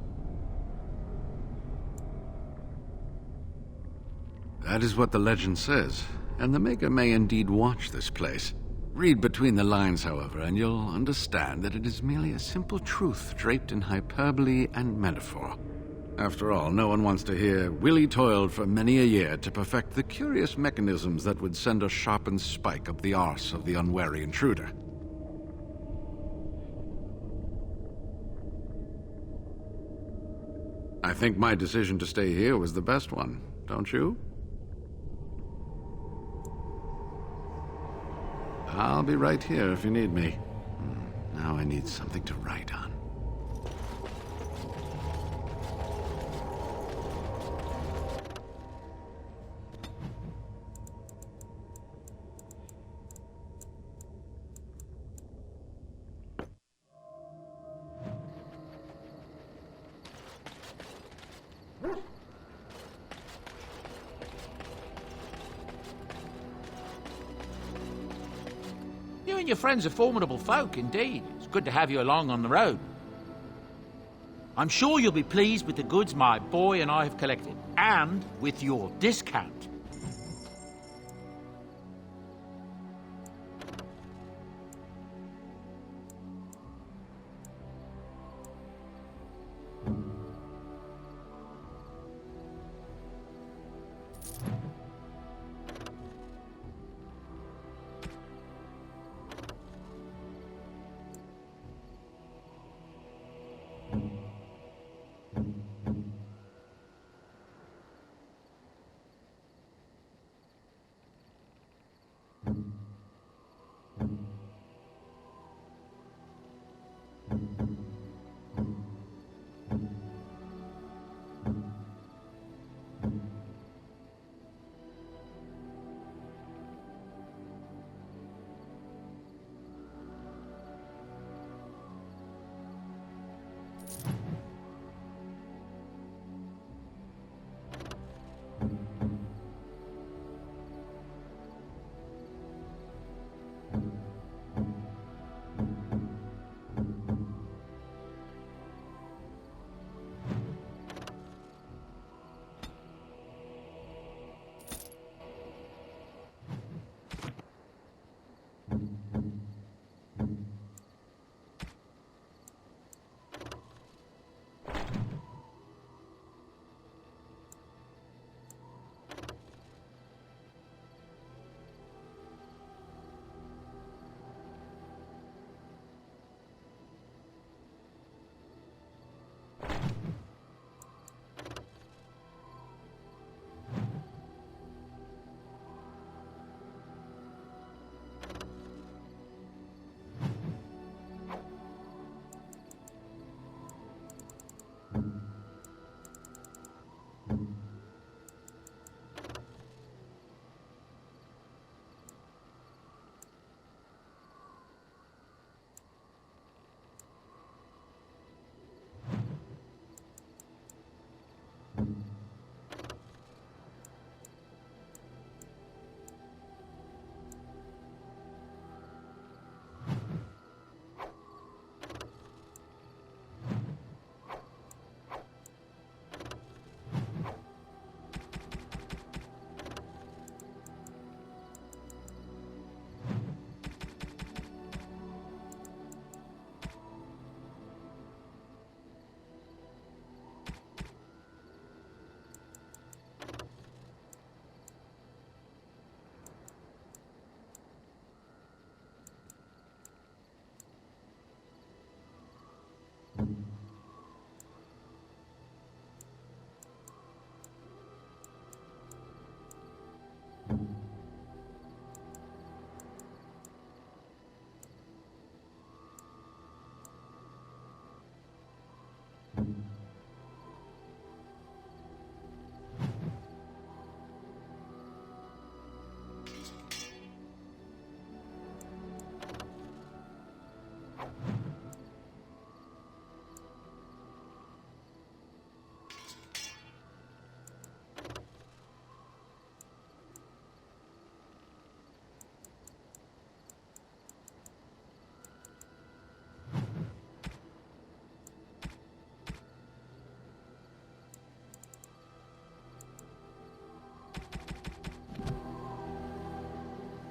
That is what the legend says, and the Maker may indeed watch this place. Read between the lines, however, and you'll understand that it is merely a simple truth draped in hyperbole and metaphor. After all, no one wants to hear, Willie toiled for many a year to perfect the curious mechanisms that would send a sharpened spike up the arse of the unwary intruder. I think my decision to stay here was the best one, don't you? I'll be right here if you need me. Now I need something to write on. You and your friends are formidable folk, indeed. It's good to have you along on the road. I'm sure you'll be pleased with the goods my boy and I have collected, and with your discount.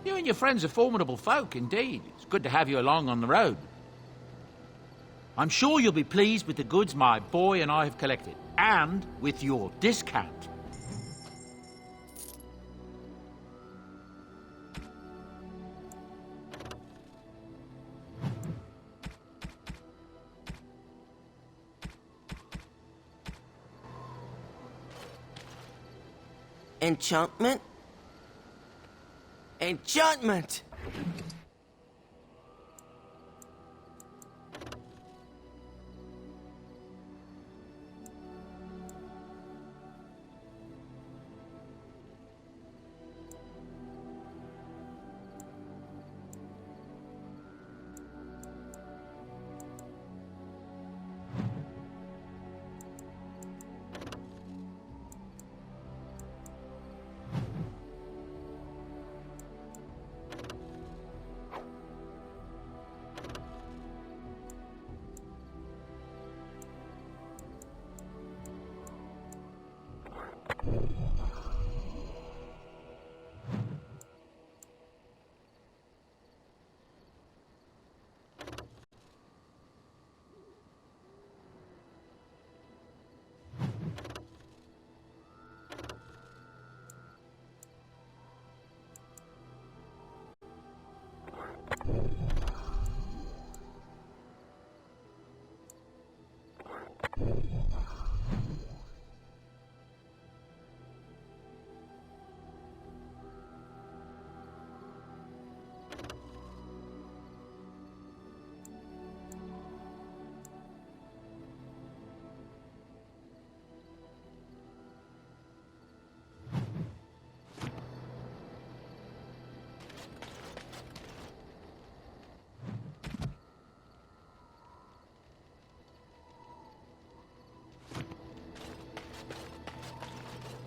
You and your friends are formidable folk, indeed. It's good to have you along on the road. I'm sure you'll be pleased with the goods my boy and I have collected, and with your discount. Enchantment? Enchantment!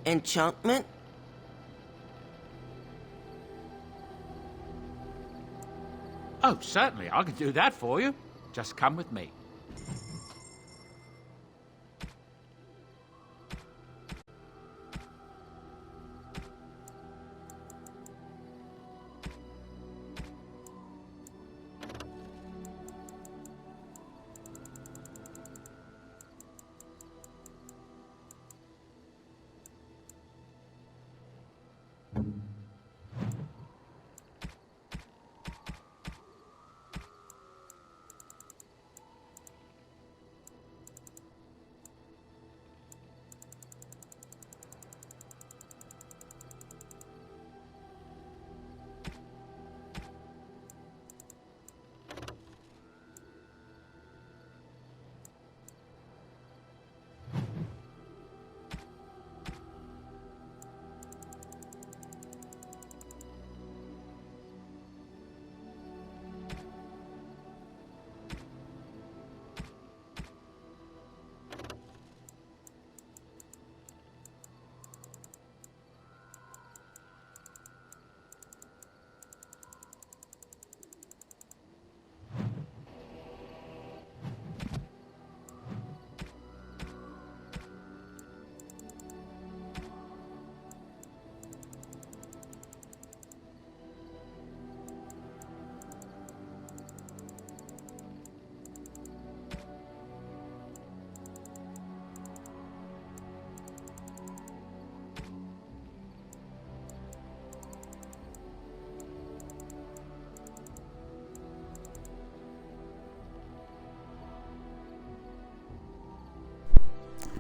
Enchantment? Oh, certainly, I can do that for you. Just come with me.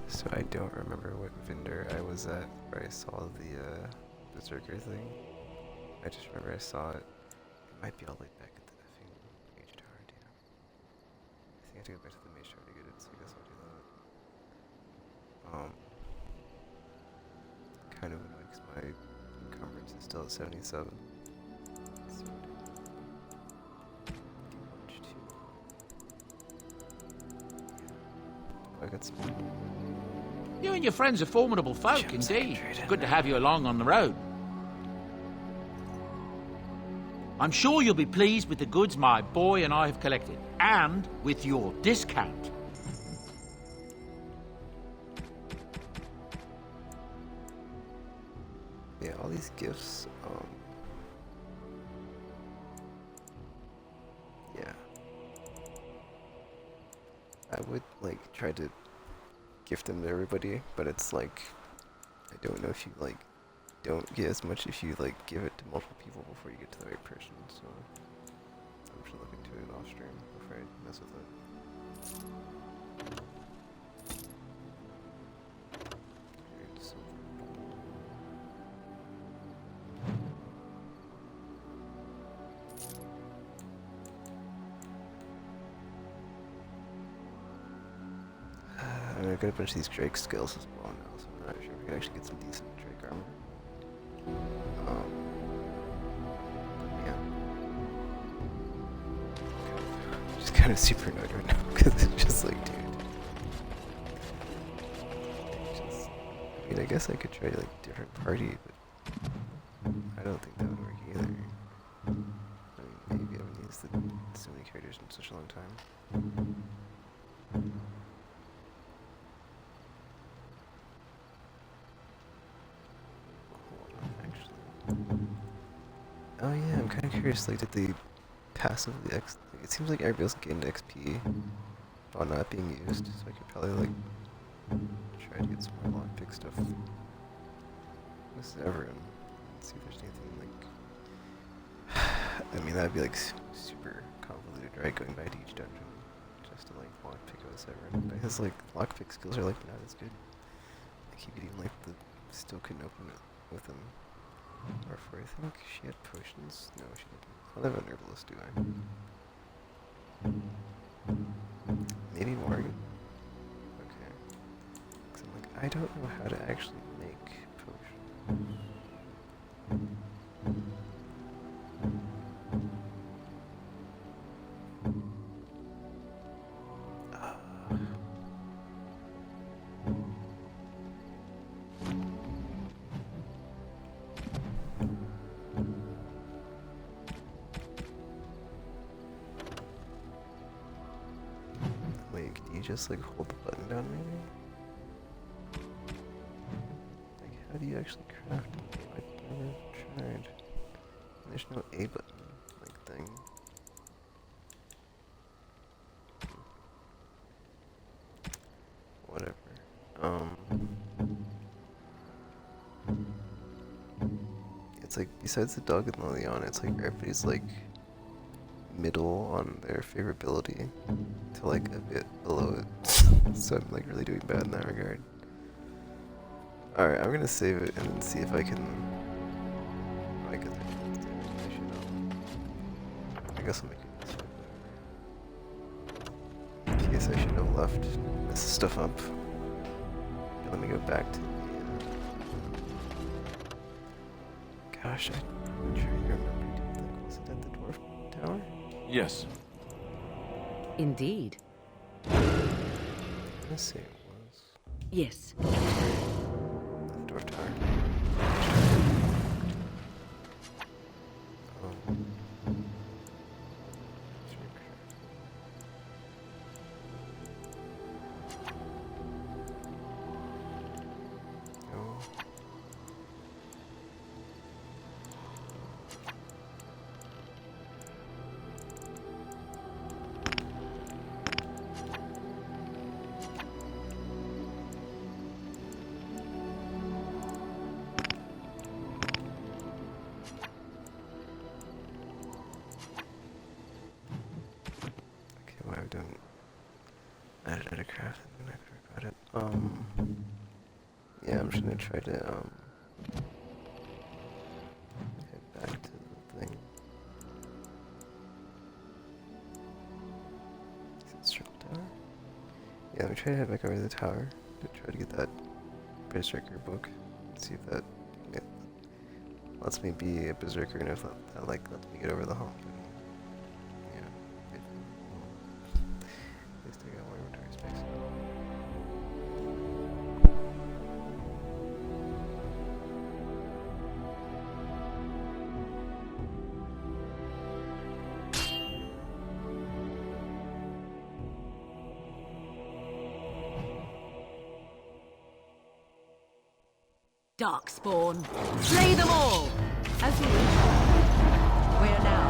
So I don't remember what vendor I was at where I saw the berserker thing. I just remember I saw it. It might be all the way back at the effing Mage Tower, too. I think I have to go back to the Mage Tower to get it, so I guess I'll do that. Kind of annoying because my encumbrance is still at 77. So I got some. You and your friends are formidable folk, indeed. It's good to have you along on the road. I'm sure you'll be pleased with the goods my boy and I have collected, and with your discount. Yeah, all these gifts, yeah. I would, like, try to gift them to everybody, but it's like, I don't know if you, like, don't get as much if you, like, give it to multiple people before you get to the right person, so I'm just looking into it off stream before I mess with it. Alright, so I've got a bunch of these Drake skills as well now, so I'm not sure we can actually get some decent Drake armor. Yeah. I'm just kind of super annoyed right now, because it's just like, dude. I mean, I guess I could try, like, different party, but I don't think that would work either. I mean, maybe I haven't used so many characters in such a long time. Oh yeah, I'm kind of curious, like, did they passively like, it seems like everybody else gained XP while not being used, so I could probably, like, try to get some more lockpick stuff with Severin and see if there's anything, like, I mean, that'd be, like, super convoluted, right, going back to each dungeon just to, like, lockpick with Severin, but his, like, lockpick skills are, like, not as good. Like, you could even, like, still couldn't open it with him. Or for, I think she had potions? No, she didn't. I don't have an herbalist, do I? Maybe Morgan? Okay. Because I'm like, I don't know how to actually make potions. Just like hold the button down maybe? Like how do you actually craft it? I've never tried. There's no A button like thing. Whatever. It's like besides the dog and Liliana, it's like everybody's like middle on their favorability to like a bit below it. So I'm like really doing bad in that regard. Alright, I'm gonna save it and then see if I can. I guess I'll make it this way. In case I should have left this stuff up. Let me go back to the. Gosh, I'm trying to remember. Was it at the dwarf tower? Yes. Indeed. Let's see, it was. Yes. The dwarf tower. Yeah, I'm just gonna try to, try to head back over to the tower to try to get that Berserker book. See if that lets me be a Berserker, and if that like lets me get over the hump. Yeah. At least I got more inventory space. Darkspawn. Slay them all! As you wish. Where now?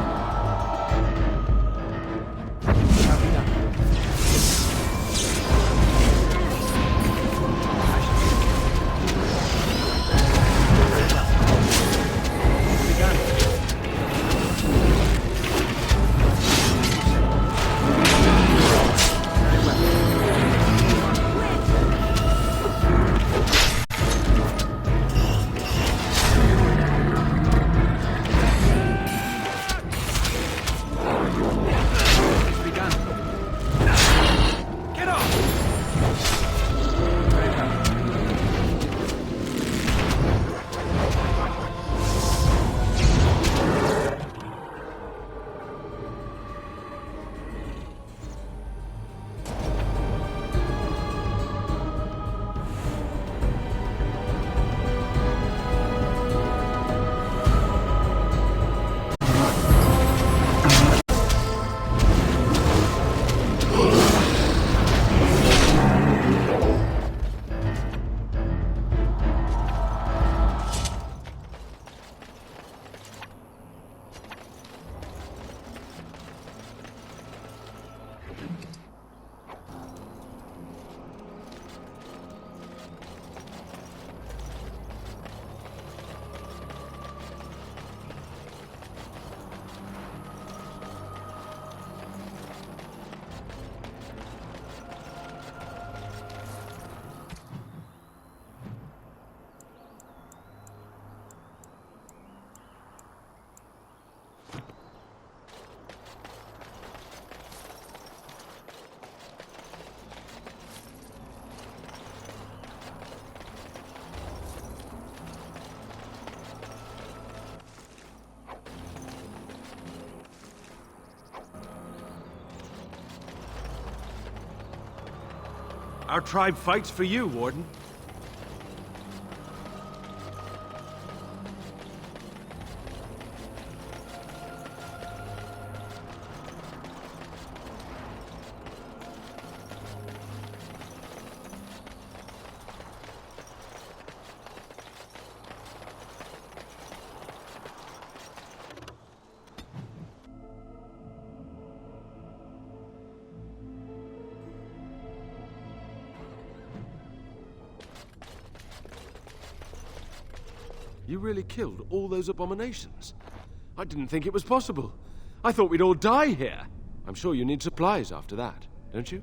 Our tribe fights for you, Warden. You really killed all those abominations? I didn't think it was possible. I thought we'd all die here. I'm sure you need supplies after that, don't you?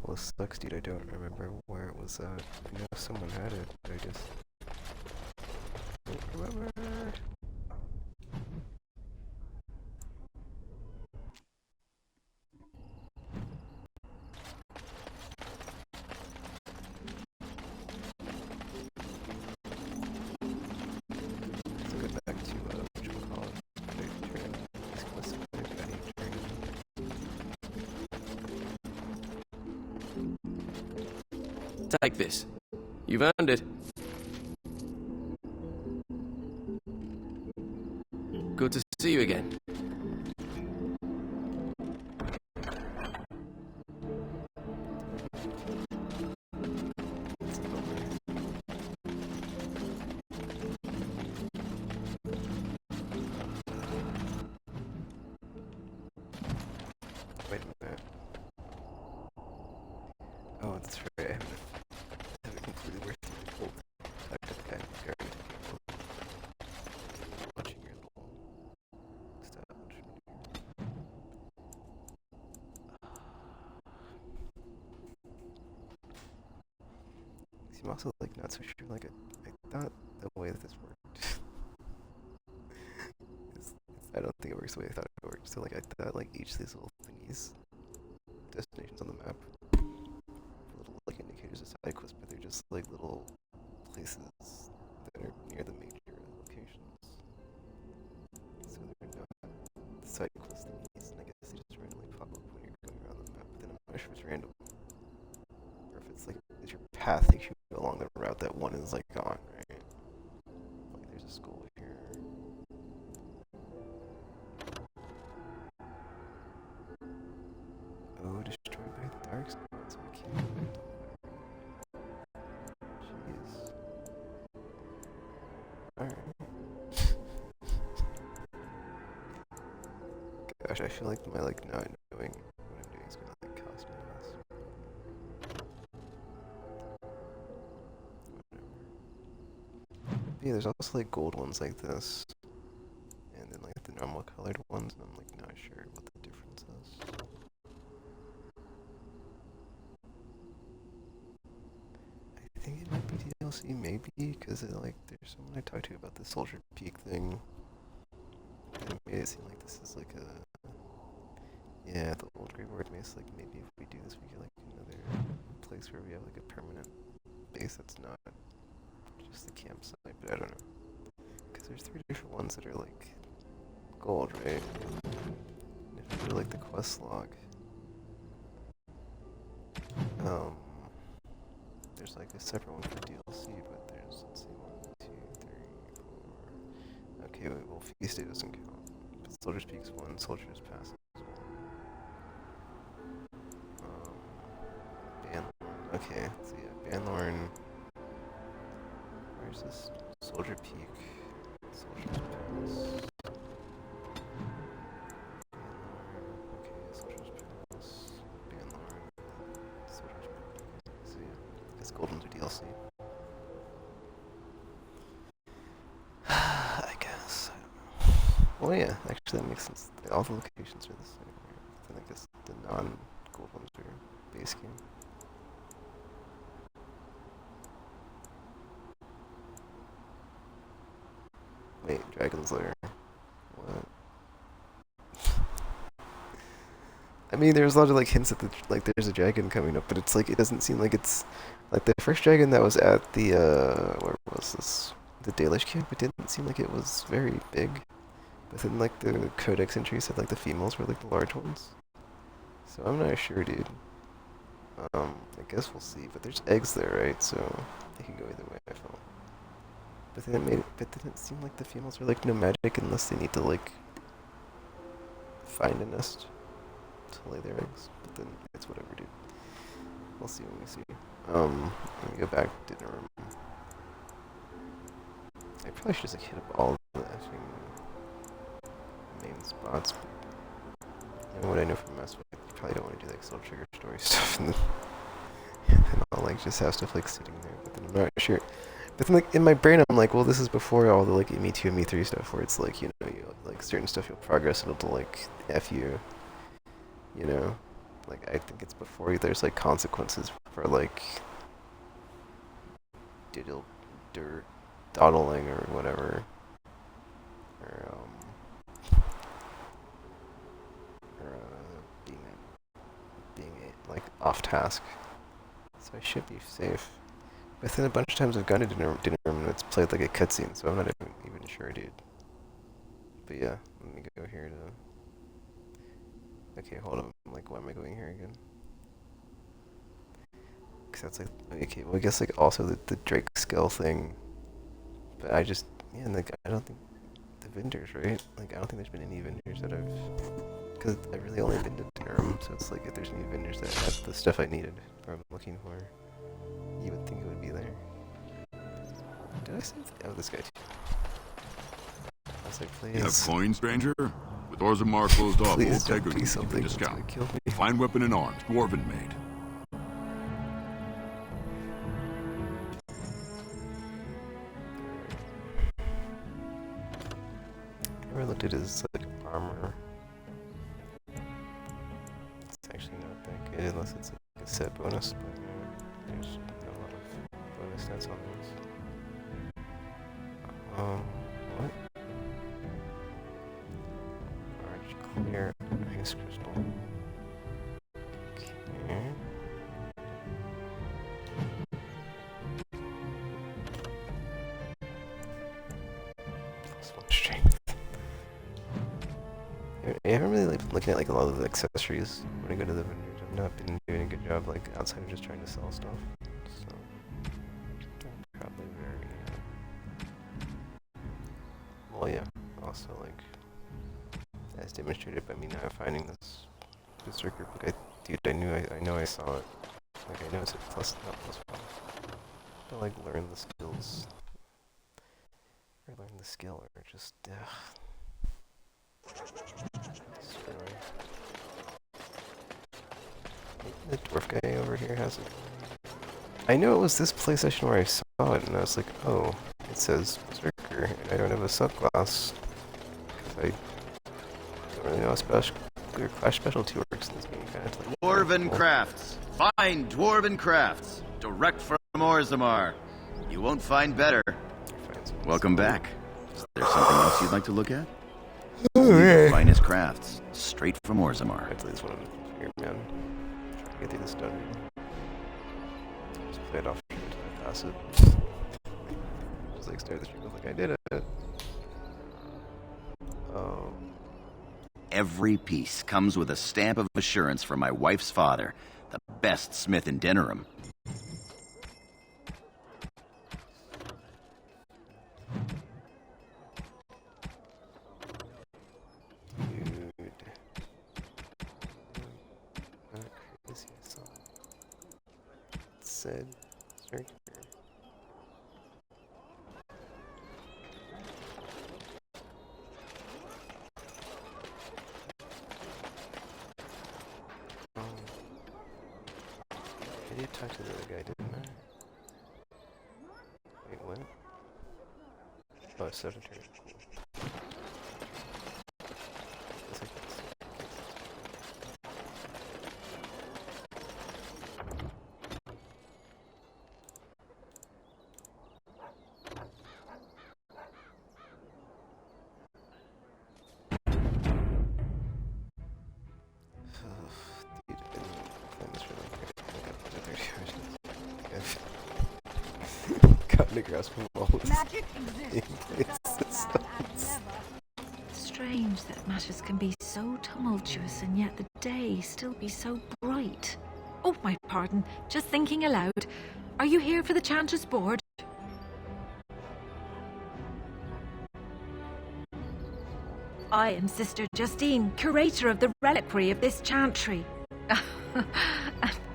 Well, this sucks, dude. I don't remember where it was at. I know someone had it, but I just don't remember. Let's go back to what you call it. Take this. You've earned it. Good to see you again. Wait a minute. Oh, that's right. I haven't completely worked through the pen. Watching your little stuff. See, I'm also like not so sure. Like I thought the way that this worked. I don't think it works the way I thought it worked. So like I thought like each of these little thingies, destinations on the map, little like indicators of side quests, but they're just like little places that are near the major locations. So they're not side quest thingies, and I guess they just randomly pop up when you're going around the map. But then I'm not sure if it's random, or if it's like is your path takes you along the route that one is like on, right? Like there's a school here. Oh, destroyed by the dark spot, so I can't. Jeez. Alright. Gosh, I feel like my like not knowing what I'm doing is gonna like cost me less. Yeah, there's also like gold ones like this, and then like the normal colored ones, and I'm like not sure what the difference is. I think it might be DLC, maybe, because like there's someone I talked to about the Soldier Peak thing, and it made it seem like this is like a the old Grey Ward made it like maybe if we do this we get like another place where we have like a permanent base that's not just the campsite, but I don't know. Because there's 3 different ones that are like gold, right? And if you do like the quest log, there's like a separate one for DLC, but there's, let's see, 1, 2, 3, 4. Okay, well, Feast Day doesn't count. But Soldier's Peak's 1, Soldier's Pass is 1. Banlorn. Okay, so yeah, Banlorn. Where's this? Soldier Peak. Soldier's Pass. Banlorn. Okay, Soldier's Pass. Banlorn. Soldier's Peak. So yeah, I guess Golden's are DLC. I guess. I don't know. Well, yeah, actually that makes sense. All the locations are the same. Then I guess the non-gold ones are base game. Wait, Dragon's Lair. What? I mean, there's a lot of like hints that like there's a dragon coming up, but it's like it doesn't seem like it's like the first dragon that was at the where was this? The Dalish camp. It didn't seem like it was very big, but then like the codex entry said like the females were like the large ones. So I'm not sure, dude. I guess we'll see. But there's eggs there, right? So they could go either way. I felt. But then it didn't seem like the females were like nomadic unless they need to like find a nest to lay their eggs. But then it's whatever, dude. We'll see when we see. Let me go back to the room. I probably should just like hit up all the main spots. And what I know from Mass Effect, you probably don't want to do like Soul Trigger story stuff and I'll like just have stuff like sitting there. But then I'm not sure. But then, like, in my brain, I'm like, well, this is before all the, like, ME2 and ME3 stuff, where it's like, you know, you, like, certain stuff you'll progress and it'll, like, F you, you know? like, I think it's before there's, like, consequences for, like, dawdling or whatever. Or being like, off task. So I should be safe. But then a bunch of times I've gone to dinner room and it's played like a cutscene, so I'm not even sure, dude. But yeah, let me go here to... Okay, hold on. Like, why am I going here again? Because that's like... Okay, well, I guess, like, also the Drake skill thing. But I just... Yeah, like, I don't think... The vendors, right? Like, I don't think there's been any vendors that I've... Because I've really only been to dinner room, so it's like if there's any vendors that have the stuff I needed or I'm looking for, you would think it would be there. Did I say... Oh, this guy too. I was like, please. You have coins, stranger? With Orzammar closed off, Please Old don't Tegra be gives you something a that's gonna discount. kill me. Fine weapon and arms, dwarven made. I never looked at his, like, armor. It's actually not that good unless it's like a set bonus, but yeah, there's not a lot of bonus stats on this. What? Large clear ice crystal. Okay. +1 strength. I haven't really like been looking at like a lot of the accessories when I go to the vendors. I've not been doing a good job like outside of just trying to sell stuff. So probably very well, yeah. Also, like, as demonstrated by me now finding this Berserker book, dude, I know I saw it. Like, I know it's a not +5. But like, learn the skills. Or learn the skill, or just, the dwarf guy over here has it. I knew it was this play session where I saw it, and I was like, oh, it says Berserker, and I don't have a subclass. Because I don't really know how Clash Specialty works in this game. Like, Dwarven Crafts. Find Dwarven Crafts. Direct from Orzammar. You won't find better. Welcome back. Is there something else you'd like to look at? The finest crafts. Straight from Orzammar. At least one of them here, man. Trying to get through this dungeon. Just play it off until I pass it. Just like stare at the stream like I did it. Every piece comes with a stamp of assurance from my wife's father, the best smith in Denerim. Said Berserker. I did talk to the other guy, didn't I? Wait, what? Oh, 7 turns. Cool. Gotten a grasp of all this. Magic exists. Strange that matters can be so tumultuous and yet the day still be so bright. Oh, my pardon. Just thinking aloud. Are you here for the Chanter's Board? I am Sister Justine, curator of the reliquary of this chantry. And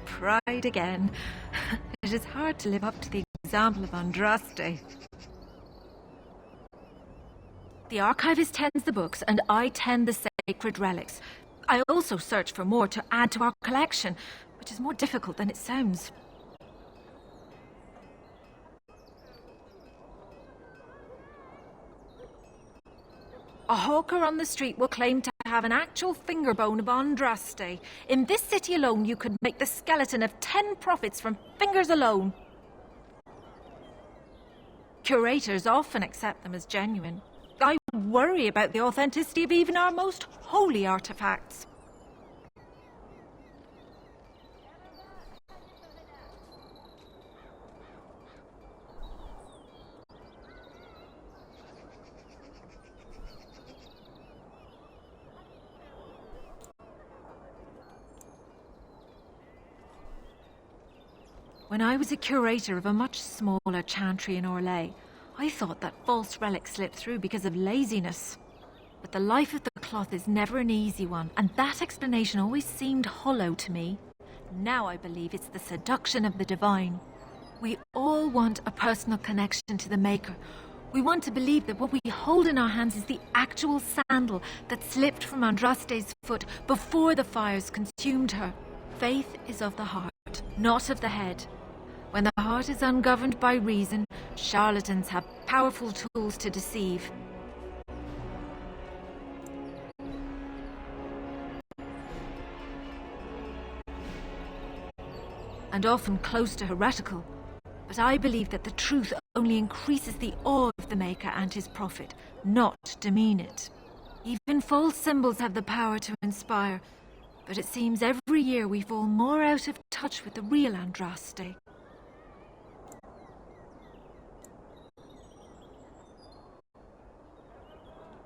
pride again. It is hard to live up to the example of Andraste. The archivist tends the books, and I tend the sacred relics. I also search for more to add to our collection, which is more difficult than it sounds. A hawker on the street will claim to have an actual finger bone of Andraste. In this city alone, you could make the skeleton of 10 prophets from fingers alone. Curators often accept them as genuine. I worry about the authenticity of even our most holy artifacts. When I was a curator of a much smaller chantry in Orlais, I thought that false relics slipped through because of laziness. But the life of the cloth is never an easy one, and that explanation always seemed hollow to me. Now I believe it's the seduction of the divine. We all want a personal connection to the Maker. We want to believe that what we hold in our hands is the actual sandal that slipped from Andraste's foot before the fires consumed her. Faith is of the heart, not of the head. When the heart is ungoverned by reason, charlatans have powerful tools to deceive. And often close to heretical. But I believe that the truth only increases the awe of the Maker and his prophet, not demean it. Even false symbols have the power to inspire, but it seems every year we fall more out of touch with the real Andraste.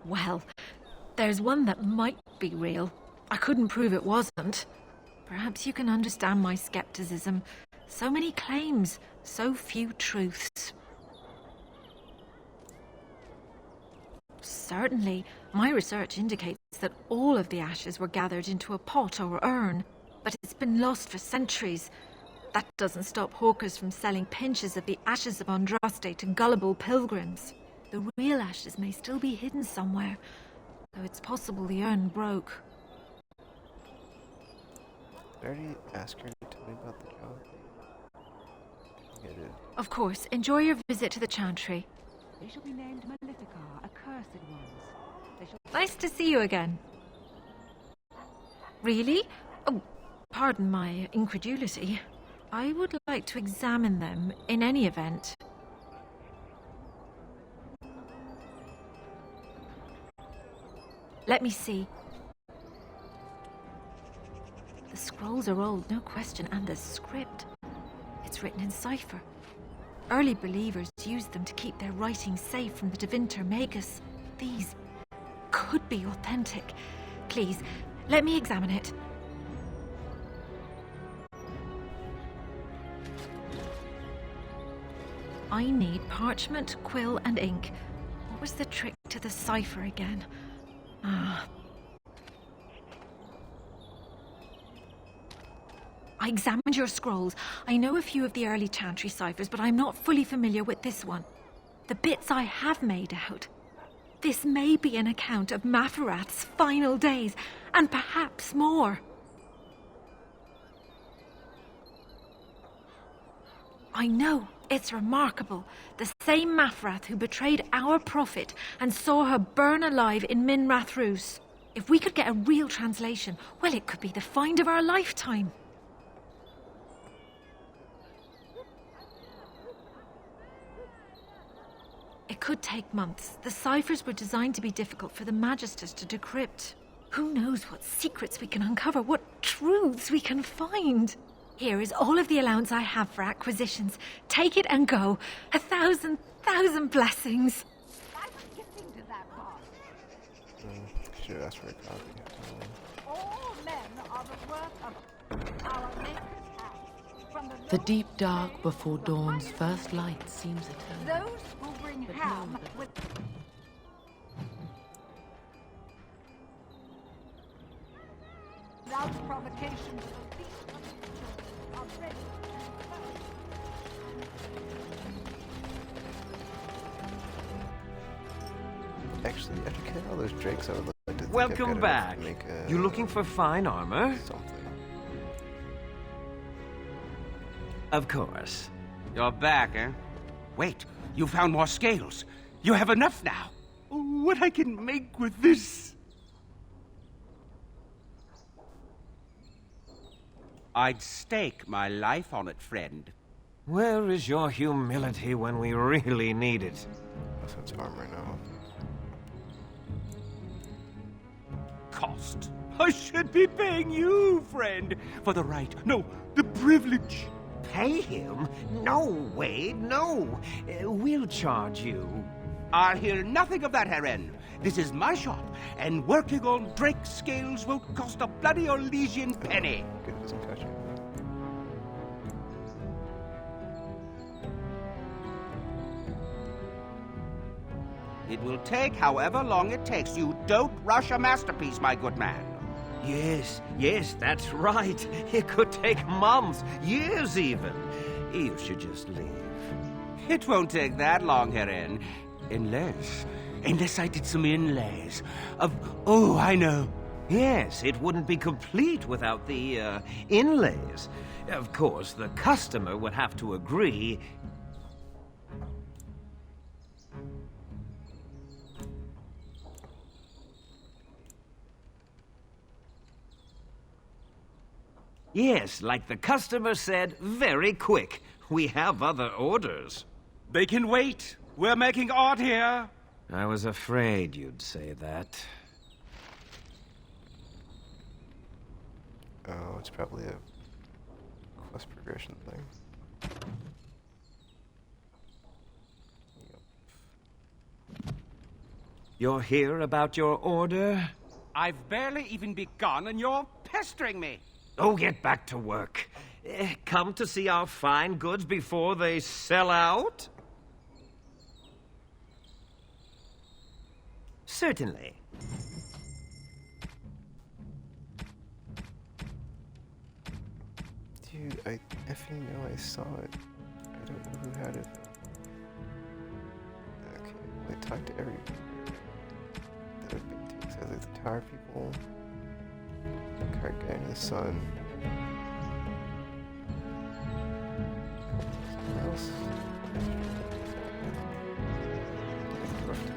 Well, there's one that might be real. I couldn't prove it wasn't. Perhaps you can understand my skepticism. So many claims, so few truths. Certainly, my research indicates that all of the ashes were gathered into a pot or urn, but it's been lost for centuries. That doesn't stop hawkers from selling pinches of the ashes of Andraste to gullible pilgrims. The real ashes may still be hidden somewhere, though it's possible the urn broke. Did I already ask her to tell me about the job? I did. Of course. Enjoy your visit to the chantry. They shall be named Maleficar, accursed ones. Nice to see you again. Really? Oh, pardon my incredulity. I would like to examine them in any event. Let me see. The scrolls are old, no question, and the script. It's written in cipher. Early believers used them to keep their writings safe from the Divinter Magus. These could be authentic. Please, let me examine it. I need parchment, quill, and ink. What was the trick to the cipher again? I examined your scrolls. I know a few of the early chantry ciphers, but I'm not fully familiar with this one. The bits I have made out. This may be an account of Maferath's final days, and perhaps more. I know, it's remarkable. The same Maferath who betrayed our prophet and saw her burn alive in Minrath Rus. If we could get a real translation, well, it could be the find of our lifetime. It could take months. The ciphers were designed to be difficult for the Magisters to decrypt. Who knows what secrets we can uncover, what truths we can find. Here is all of the allowance I have for acquisitions. Take it and go. 1,000 blessings. I was gifting to that boss. Should have asked for a copy. All men are the work of our Maker's hand. From The deep dark before dawn's first light seems eternal. those who bring ham with without provocation to the least of the children are ready. Actually, after killing all those drakes, I would like to think I've Welcome gotta back. Make a You looking for fine armor? something. Of course. You're back, eh? Wait, you found more scales. You have enough now. What I can make with this? I'd stake my life on it, friend. Where is your humility when we really need it? Also, it's armor now. Cost. I should be paying you, friend, for the right, no, the privilege. Pay him? No, Wade, no. We'll charge you. I'll hear nothing of that, Heren. This is my shop, and working on Drake's scales won't cost a bloody Orlesian penny. Good, it doesn't touch it. It will take however long it takes. You don't rush a masterpiece, my good man. Yes, that's right. It could take months, years even. You should just leave. It won't take that long, Heren. Unless I did some inlays of... Oh, I know. Yes, it wouldn't be complete without the, inlays. Of course, the customer would have to agree. Yes, like the customer said, very quick. We have other orders. They can wait. We're making art here. I was afraid you'd say that. Oh, it's probably a quest progression thing. Yep. You're here about your order? I've barely even begun and you're pestering me. Oh, get back to work. Come to see our fine goods before they sell out? Certainly. Dude, I effing know I saw it. I don't know who had it. Okay, well, I talked to everyone. That would be two. So there's the tower people, the card guy in the sun. Someone else? Rough to me.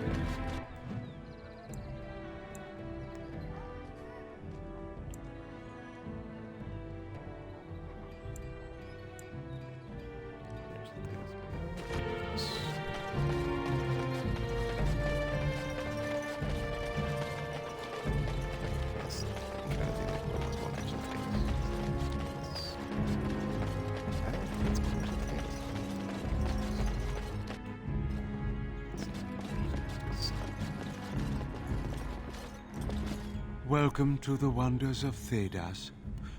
Welcome to the wonders of Thedas.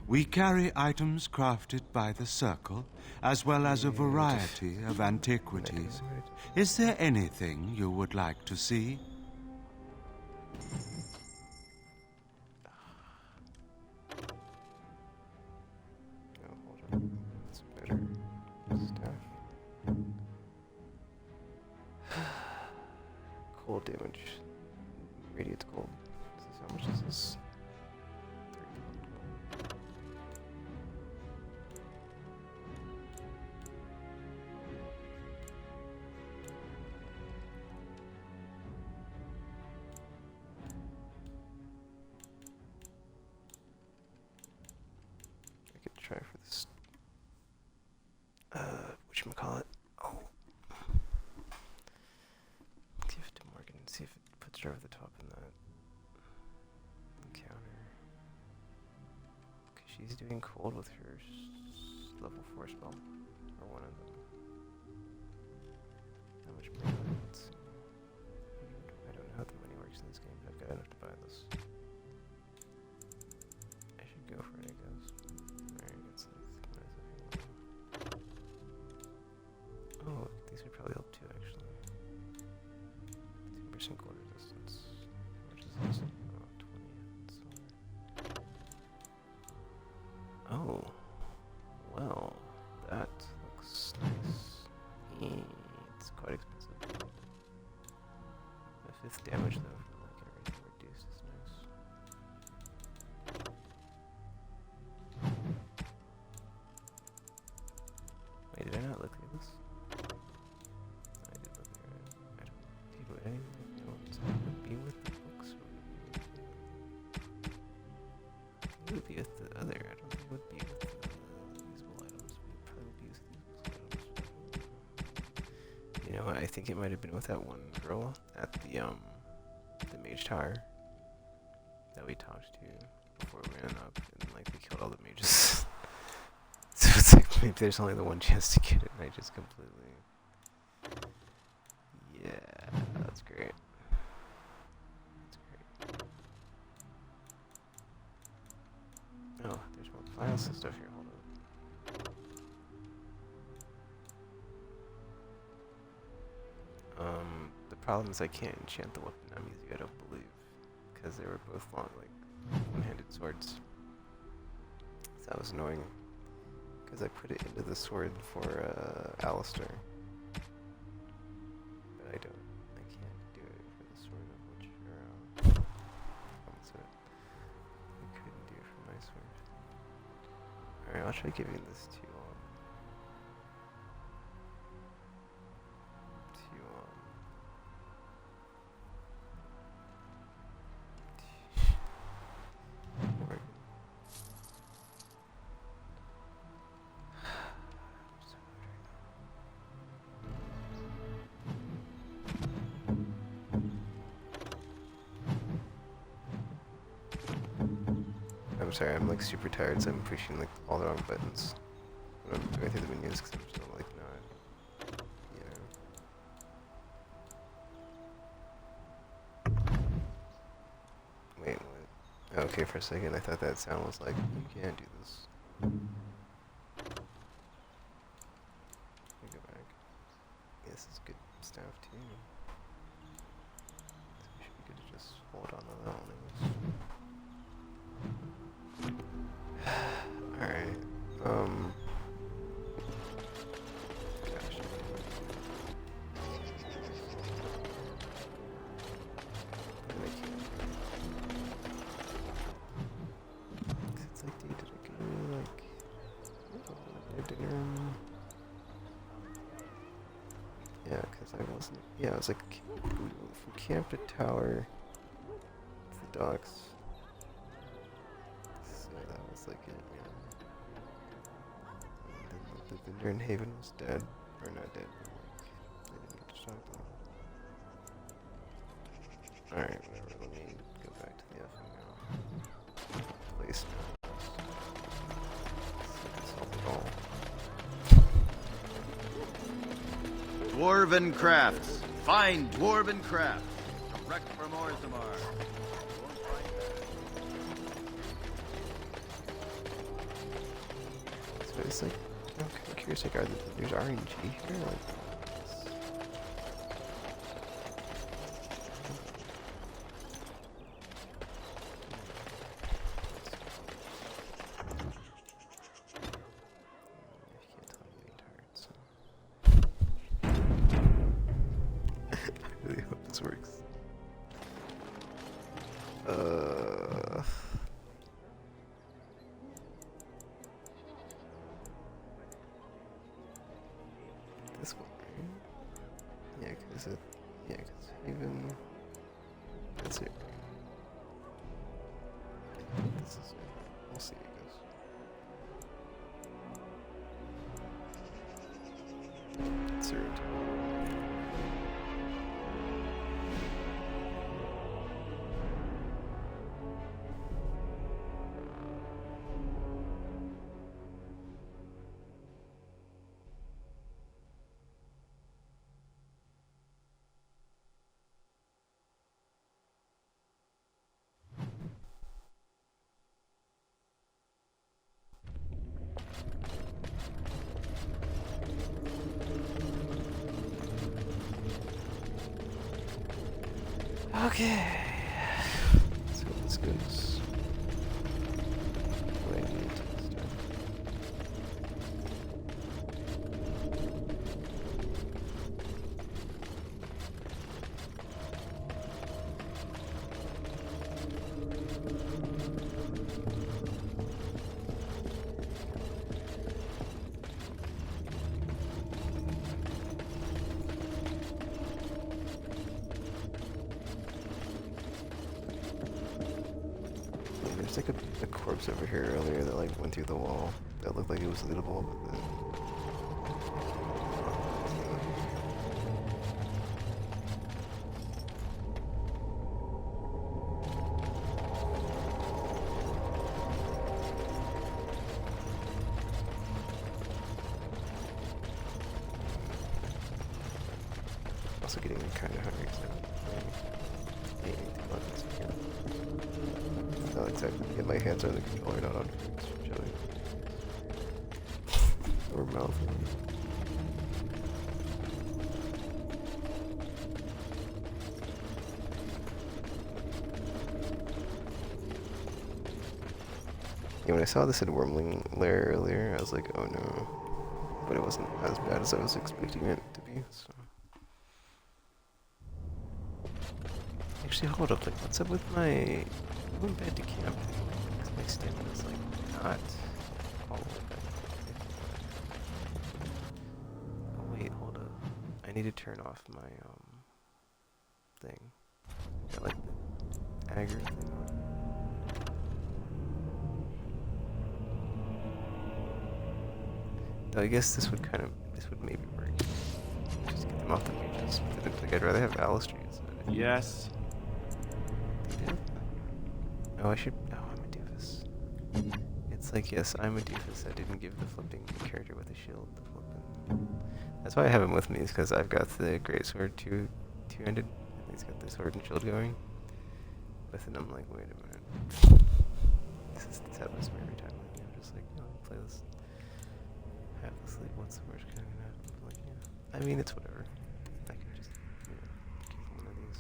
We carry items crafted by the Circle, as well as a variety of antiquities. Is there anything you would like to see? Oh, hold on. It's better stuff. Cold damage. Radiant cold. How much is this? I could try for this. Whatchamacallit? Oh. Give it to Morgan and see if it puts her over the top in that. She's doing cold with her level 4 spell, or one of them. How much money? Let's see. I don't know how the money works in this game, but I've got enough to buy this. I should go for it, I guess. Alright, it's like, oh, these would probably help too, actually. 10% cold resistance. How much is this? Oh, well, that looks nice. It's quite expensive. The 5th damage, though, from like everything reduced is nice. Wait, did I not look at this? I did look at it. I don't. Would anyone be with the books? It would be with the other. I don't think it would be with the know, I think it might have been with that one girl at the mage tower that we talked to before we ran up, and like we killed all the mages. So it's like maybe there's only the one chance to get it, and I just completely. Yeah, that's great. Oh, there's more files and stuff here. Hold on. The problem is I can't enchant the weapon I'm using, I don't believe, because they were both long, like, one-handed swords. So that was annoying, because I put it into the sword for Alistair. But I can't do it for the sword of which so I couldn't do it for my sword. Alright, I'll try giving this to Morgan. I'm sorry, I'm like super tired, so I'm pushing like all the wrong buttons when I'm going through the menus because I'm still like not, you know. Wait, what? Oh, okay, for a second I thought that sound was like, you can't do this. Let me go back. Yeah, this is good stuff too. So we should be good to just hold on to that one, I guess. Alright, gosh. It's like, dude, did I go, like, I didn't, yeah, because I wasn't, yeah, I was like, from camp to tower, to the docks. So that was like it, yeah. And then the vendor in Haven was dead. Or not dead, but like, I didn't get to talk to him. Alright, whatever, let me go back to the effing place now. See if this helped at all. Dwarven crafts. Find dwarven crafts. Direct from Orzammar. So it's like, I'm curious, like, there's RNG here? Like, I really hope this works. This one, right? Yeah, cause even that's it. This is it. We'll see, I guess. Third. Okay. So this goes where I need to start. There's like a corpse over here earlier that like went through the wall that looked like it was lootable, but then also getting kind of hungry, so I don't anything about this again. Not exactly get my hands on the controller, not on food, chilling. Or mouth. Yeah, when I saw this at Wormling Lair earlier, I was like, oh no. But it wasn't as bad as I was expecting it to be, so. Actually, hold up, like, what's up with my... I went back to camp, because my stamina's, like, not all the way back. Oh wait, hold up. I need to turn off my, thing. Got, like, the aggro thing on. I guess this would maybe work. Just get them off the mages. Like, I'd rather have Alistries. Yes. Oh, I should. Oh, I'm a doofus. It's like, yes, I'm a doofus. I didn't give the flipping character with a shield the flipping. That's why I have him with me, is because I've got the greatsword two-handed. And he's got the sword and shield going. But then I'm like, wait a minute. This happens to me every time. I'm just like, oh, play this. Have the sleep. What's the worst kind of happen? Like, yeah. I mean, it's whatever. I can just, give one of these.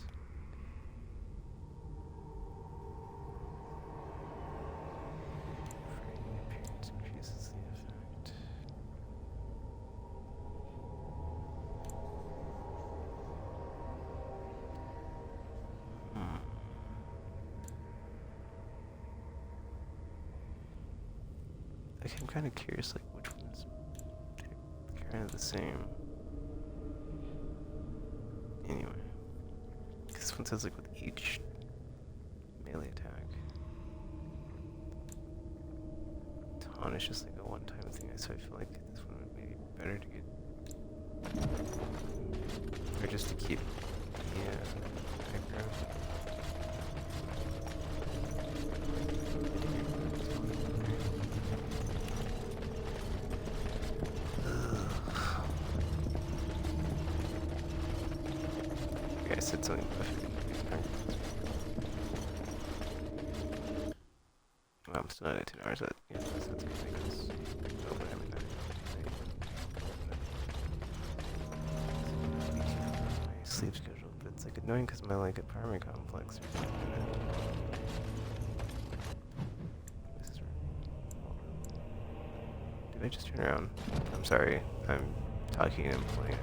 Frame appearance increases the effect. Like, I'm kind of curious, like, which ones are kind of the same. Anyway. This one says, like, with each melee attack. Taunt is just, like, a one-time thing, so I feel like this one would be better to get... Or just to keep the, aggro. I said something about well, I'm still not at 10 hours, but yeah, that's gonna make us go for having that. My sleep schedule, but it's like annoying because my like apartment complex. This is did I just turn around? I'm sorry, I'm talking and playing.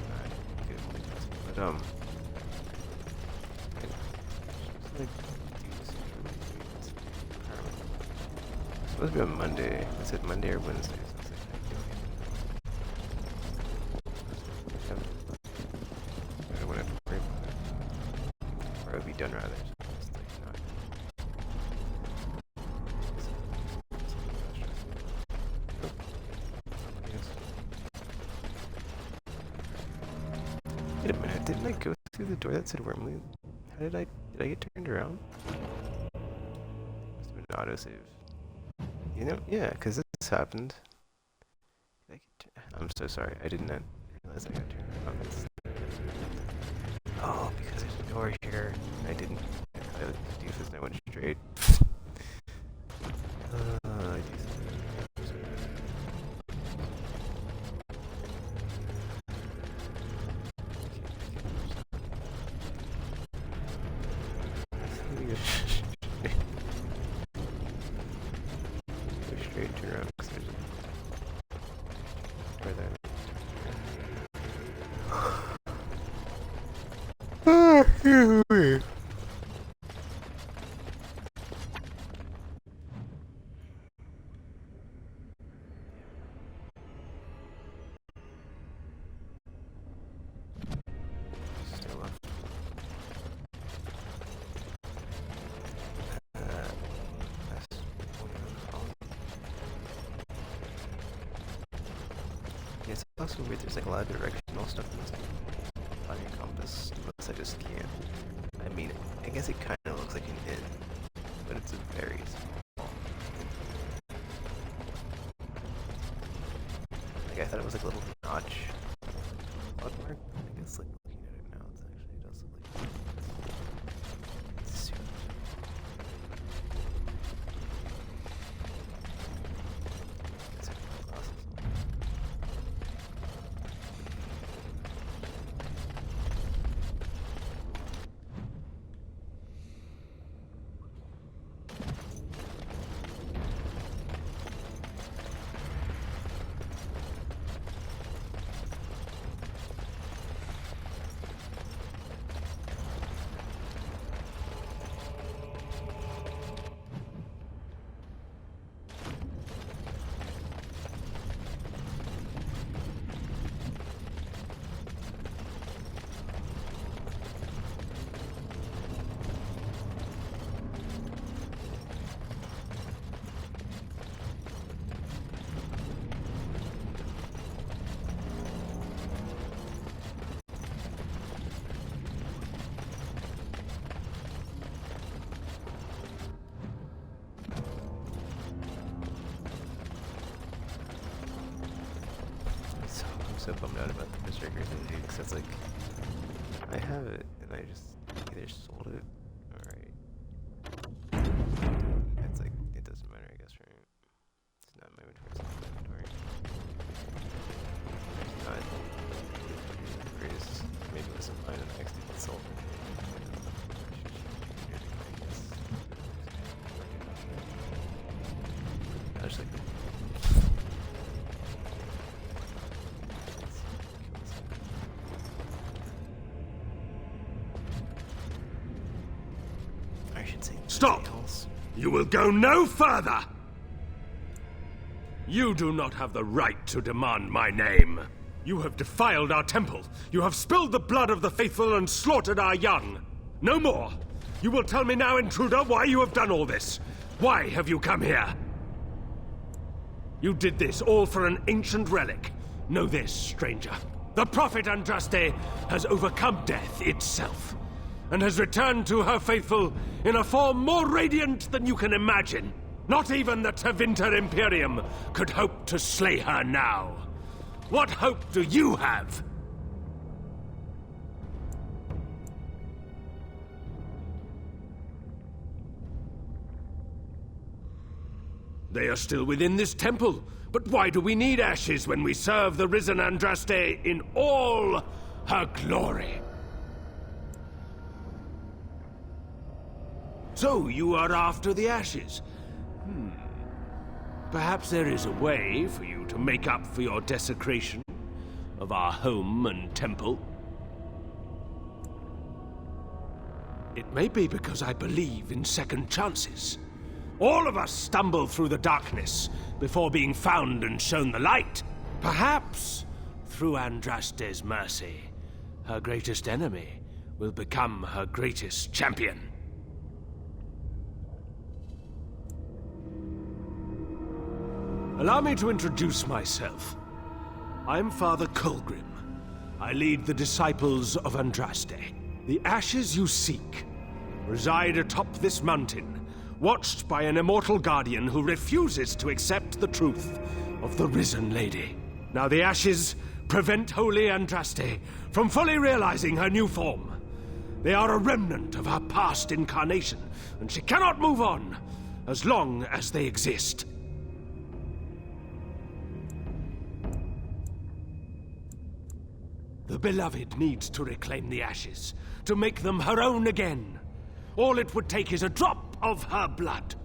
But it's supposed to be on Monday. I said Monday or Wednesday. So I don't want to have to worry about it. Or it'll be done rather. It's like not. Wait a minute, didn't I go through the door that said Wormley? How did I get turned around? Must have been an autosave. You know, yeah, because this happened. I'm so sorry, I did not realize I got turned around. Oh, because there's a door here. I didn't. I do this and I went straight. It's also weird, there's like a lot of directional stuff in this on your compass, unless I just can't. I mean, I guess it kind of looks like an N, but it's a very small. Like, I thought it was like a little notch. Mark? I guess, like, looking at it now, it's actually... so bummed out about the Berserker thing, dude, because it's like, I have it, and I just either sold it, or it's like, it doesn't matter, I guess, right? It's not in my inventory, it's not in my inventory. It's not the greatest, maybe with some item next to it sold. I just like Stop! You will go no further! You do not have the right to demand my name. You have defiled our temple. You have spilled the blood of the faithful and slaughtered our young. No more! You will tell me now, intruder, why you have done all this. Why have you come here? You did this all for an ancient relic. Know this, stranger. The prophet Andraste has overcome death itself, and has returned to her faithful in a form more radiant than you can imagine. Not even the Tevinter Imperium could hope to slay her now. What hope do you have? They are still within this temple, but why do we need ashes when we serve the risen Andraste in all her glory? So, you are after the ashes? Perhaps there is a way for you to make up for your desecration of our home and temple. It may be because I believe in second chances. All of us stumble through the darkness before being found and shown the light. Perhaps, through Andraste's mercy, her greatest enemy will become her greatest champion. Allow me to introduce myself. I'm Father Colgrim. I lead the disciples of Andraste. The ashes you seek reside atop this mountain, watched by an immortal guardian who refuses to accept the truth of the risen lady. Now the ashes prevent Holy Andraste from fully realizing her new form. They are a remnant of her past incarnation, and she cannot move on as long as they exist. The beloved needs to reclaim the ashes, to make them her own again. All it would take is a drop of her blood.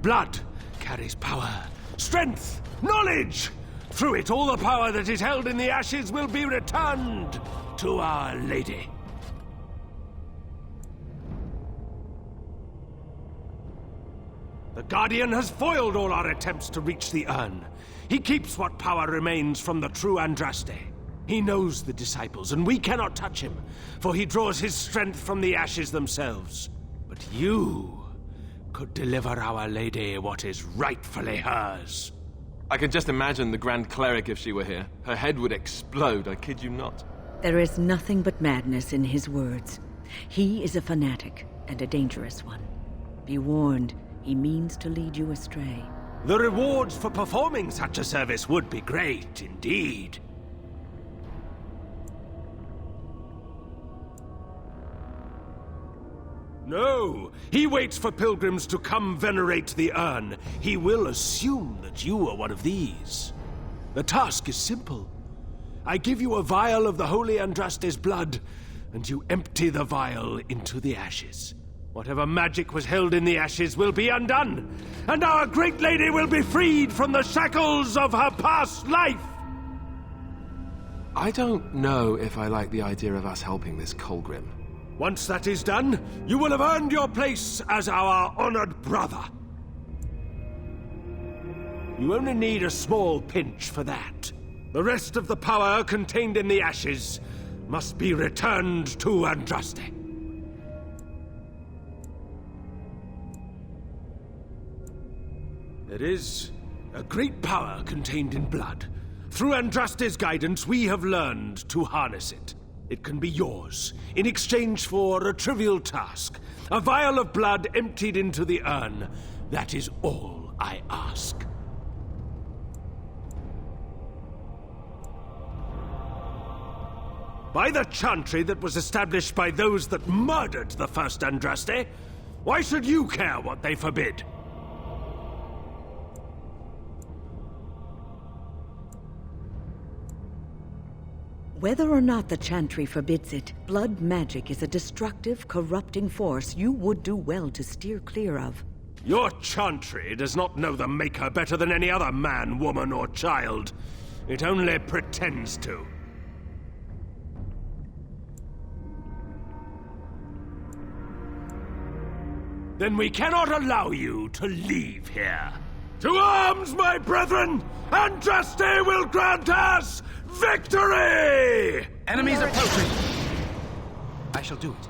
Blood carries power, strength, knowledge! Through it, all the power that is held in the ashes will be returned to Our Lady. The Guardian has foiled all our attempts to reach the urn. He keeps what power remains from the true Andraste. He knows the disciples, and we cannot touch him, for he draws his strength from the ashes themselves. But you could deliver Our Lady what is rightfully hers. I can just imagine the Grand Cleric if she were here. Her head would explode, I kid you not. There is nothing but madness in his words. He is a fanatic, and a dangerous one. Be warned, he means to lead you astray. The rewards for performing such a service would be great indeed. No! He waits for pilgrims to come venerate the urn. He will assume that you are one of these. The task is simple. I give you a vial of the Holy Andraste's blood, and you empty the vial into the ashes. Whatever magic was held in the ashes will be undone, and our great lady will be freed from the shackles of her past life! I don't know if I like the idea of us helping this Colgrim. Once that is done, you will have earned your place as our honored brother. You only need a small pinch for that. The rest of the power contained in the ashes must be returned to Andraste. There is a great power contained in blood. Through Andraste's guidance, we have learned to harness it. It can be yours, in exchange for a trivial task. A vial of blood emptied into the urn. That is all I ask. By the chantry that was established by those that murdered the first Andraste, why should you care what they forbid? Whether or not the chantry forbids it, blood magic is a destructive, corrupting force you would do well to steer clear of. Your chantry does not know the Maker better than any other man, woman, or child. It only pretends to. Then we cannot allow you to leave here. To arms, my brethren! Andraste will grant us victory! Enemies approaching! I shall do it.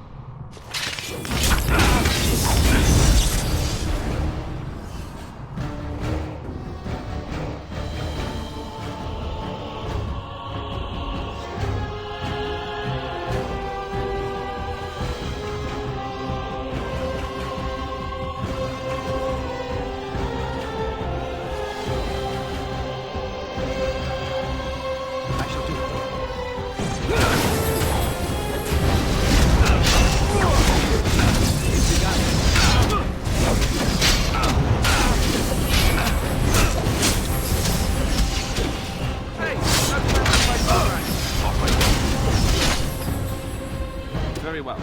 Very well.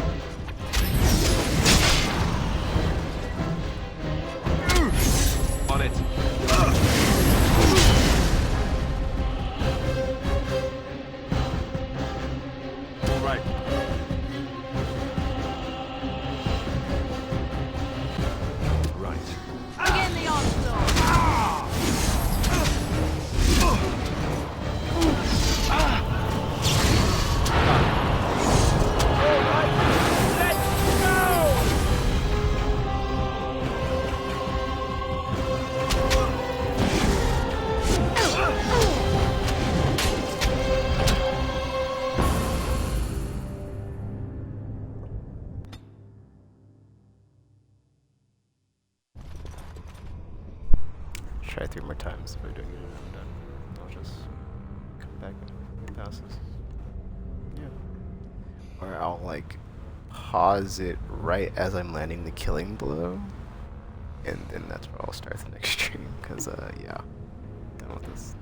On it. All right. Right. Begin the onslaught. Try 3 more times. If we're doing it, I'm done. I'll just come back and pass this. Yeah. Or I'll like pause it right as I'm landing the killing blow, and then that's where I'll start the next stream. Cause yeah, done with this.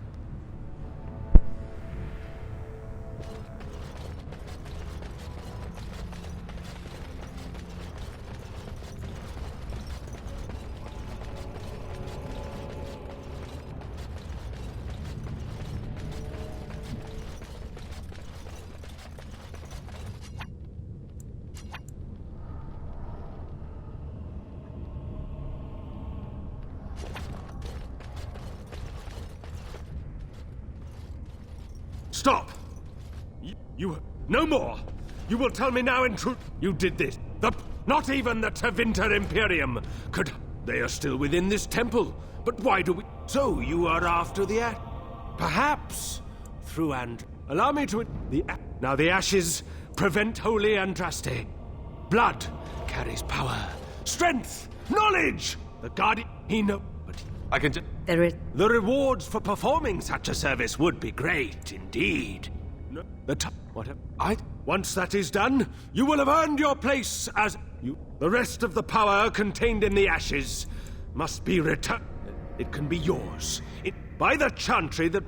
Stop! You... no more! You will tell me now in truth you did this. Not even the Tevinter Imperium could... They are still within this temple. But why do we... So you are after the perhaps through allow me to... Now the ashes prevent holy Andraste. Blood carries power, strength, knowledge! The guardian... He know... But I can just... There is... The rewards for performing such a service would be great, indeed. No, once that is done, you will have earned your place as... The rest of the power contained in the ashes must be returned. It can be yours. By the chantry that...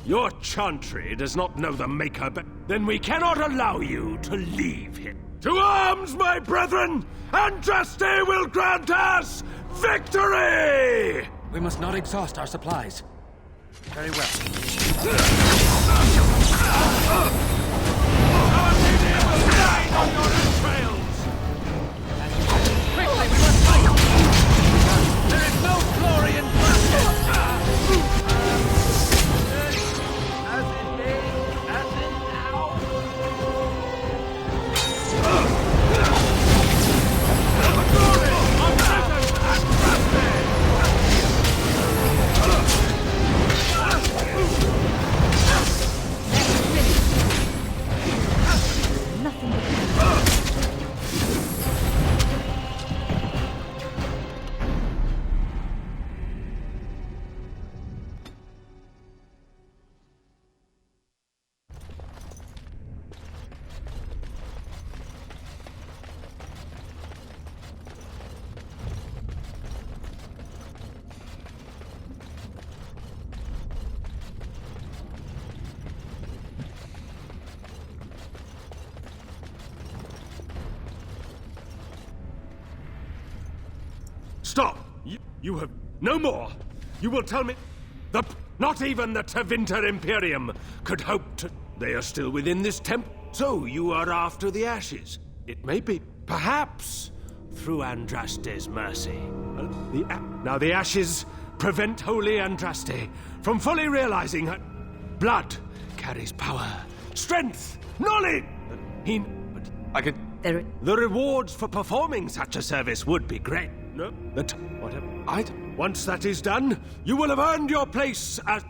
Your chantry does not know the Maker, but then we cannot allow you to leave him. To arms, my brethren! Andraste will grant us victory! We must not exhaust our supplies. Very well. Our leader will die on your entrails! Quickly, we must fight! There is no glory in bloodshed! As in day, as in now. The glory of Saturn and Rampage! Stop! You have no more! You will tell me... Not even the Tevinter Imperium could hope to... They are still within this temple. So you are after the ashes. It may be, perhaps, through Andraste's mercy. Now the ashes prevent Holy Andraste from fully realizing her... Blood carries power, strength, knowledge! I could... The rewards for performing such a service would be great. No? Whatever. Once that is done, you will have earned your place as...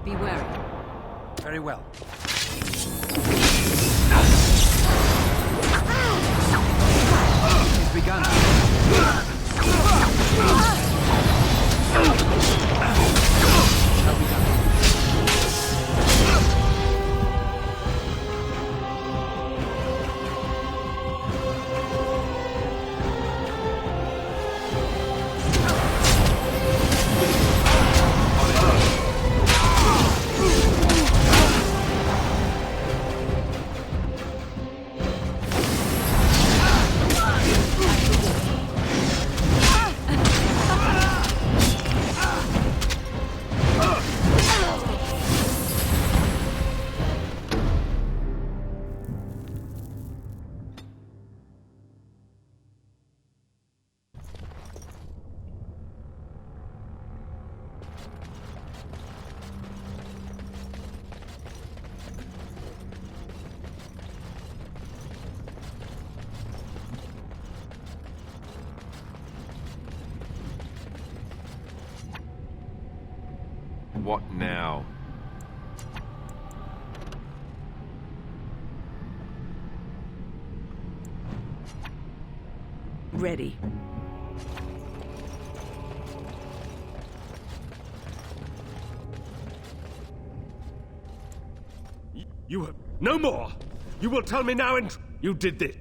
Be wary. Very well. It's begun. What now? Ready. You have no more! You will tell me now and... You did this.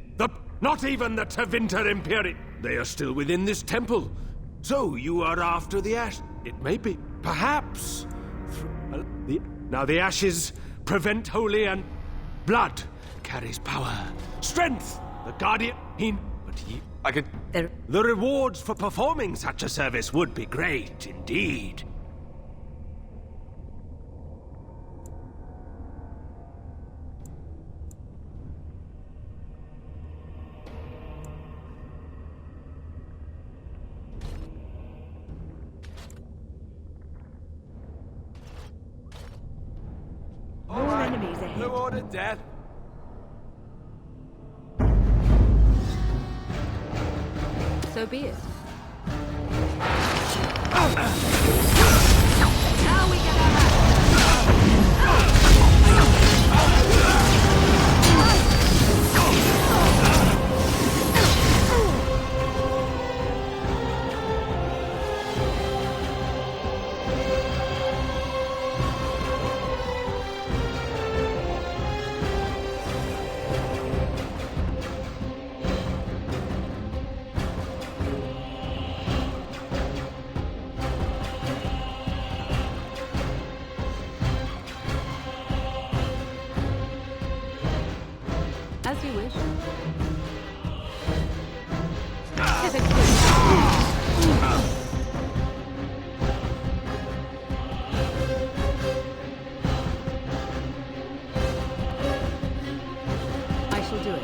Not even the Tevinter Imperium. They are still within this temple. So you are after the ash... It may be, perhaps... Now the ashes prevent Holy and... Blood carries power, strength, the Guardian... I could... The rewards for performing such a service would be great, indeed. More enemies ahead. Who ordered death? So be it. Now we get our As you wish. I shall do it.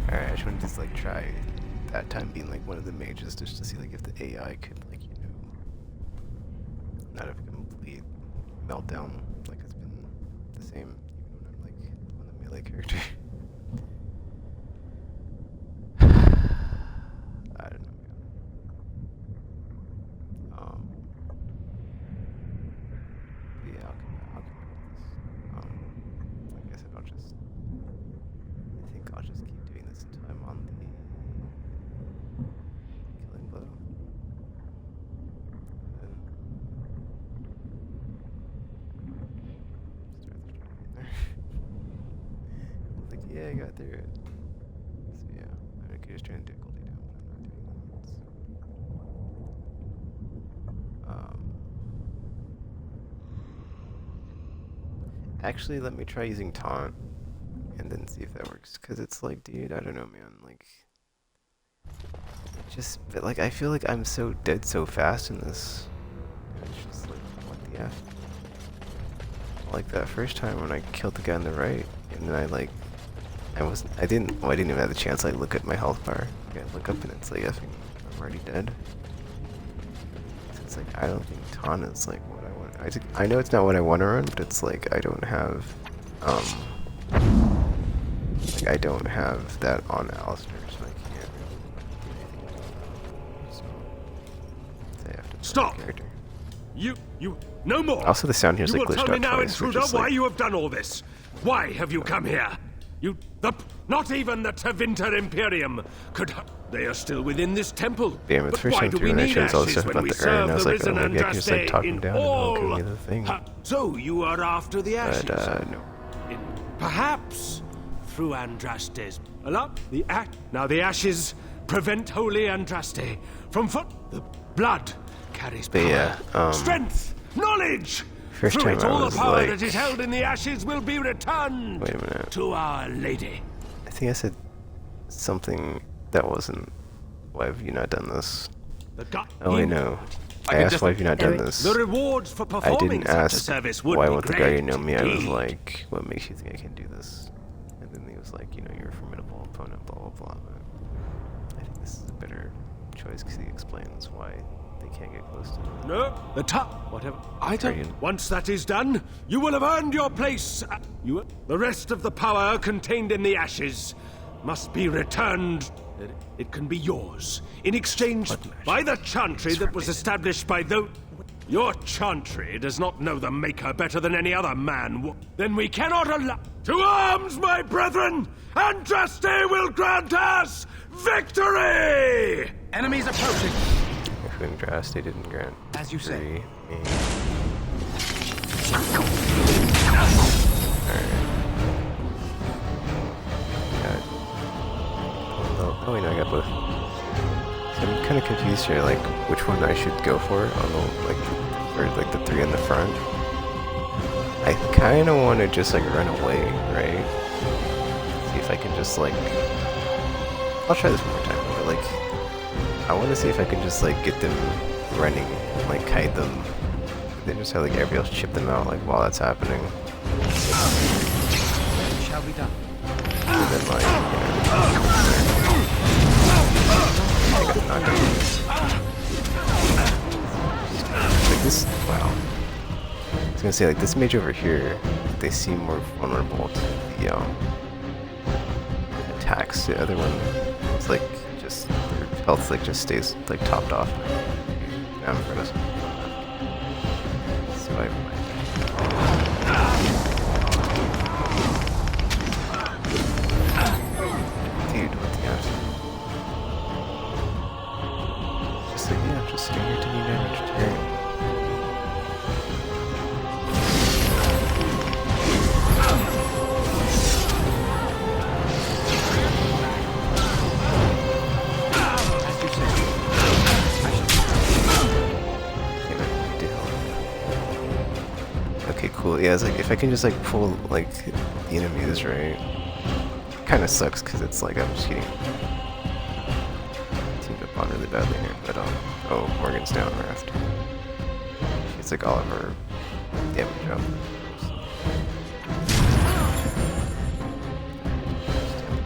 Alright, I just wanted to like try that time being like one of the mages just to see like if the AI could like, you know, not have a complete meltdown like it's been the same even when I'm like on the melee character. Yeah, I got through it. So yeah, I could just try and do Goldie down, but I'm not doing that. Actually, let me try using taunt and then see if that works. Cause it's like, dude, I don't know, man. Like, but like, I feel like I'm so dead so fast in this. It's just like, what the F? Like that first time when I killed the guy on the right, and then I didn't even have the chance to like, look at my health bar. I look up and it's like, I'm already dead. So it's like, I don't think taunt is like what I want. I know it's not what I want to run, but it's like, I don't have, like I don't have that on Alistair, so I can't really do anything. So I have to Stop! Character. You, no more! Also, the sound here is you like will glitched tell out me now, twice, intruder, which is why like, you have done all this. Why have you come here? Not even the Tevinter Imperium could. They are still within this temple. damn, it's But first why time do through we and I need chose all the ashes stuff when about we the urn, and I was serve like, the oh, risen maybe I can just like Andraste talk him in down and it'll all- give me the thing. So you are after the ashes? But, no. Perhaps through Andraste's. Now the ashes prevent holy Andraste from the blood carries But power, yeah, strength, knowledge. First Through time it, I all the was power like, that is held in the ashes will be returned wait a minute. to Our Lady. I think I said something that wasn't, why have you not done this? Oh, I know. I asked why have you not done this. The rewards for I performing didn't such a ask service would why be won't the great. Guardian know me. I was indeed. like, what makes you think I can do this? And then he was like, you know, you're a formidable opponent, blah, blah, blah. But I think this is a better choice because he explains why they can't get close to him. No, the top, whatever. I don't. Guardian. Once that is done, you will have earned your place. The rest of the power contained in the ashes must be returned. It can be yours in exchange by the chantry that was established by those. Your chantry does not know the Maker better than any other man. Then we cannot allow. To arms, my brethren! Andraste will grant us victory! Enemies approaching. If Andraste didn't grant As you say. me. Oh wait, no, I got both. So I'm kind of confused here, like which one I should go for on the three in the front. I kind of want to just like run away, right? See if I can just like. I'll try this one more time, but like, I want to see if I can just like get them running, like kite them, then just have like everybody else chip them out like while that's happening. Shall be done. And then like, I got knocked out. Like this, wow. I was gonna say like this mage over here, they seem more vulnerable to the attacks. The other one, it's like just their health like just stays like topped off. Now I'm gonna. So I. Dude, what the F? Just like, yeah, just stay here to be damaged. Here. Okay, cool. Yeah, it's like if I can just like pull like the enemies right. Kind of sucks because it's like I'm just getting teamed up on really badly here. But oh, Morgan's down raft. It's like all of her damage up.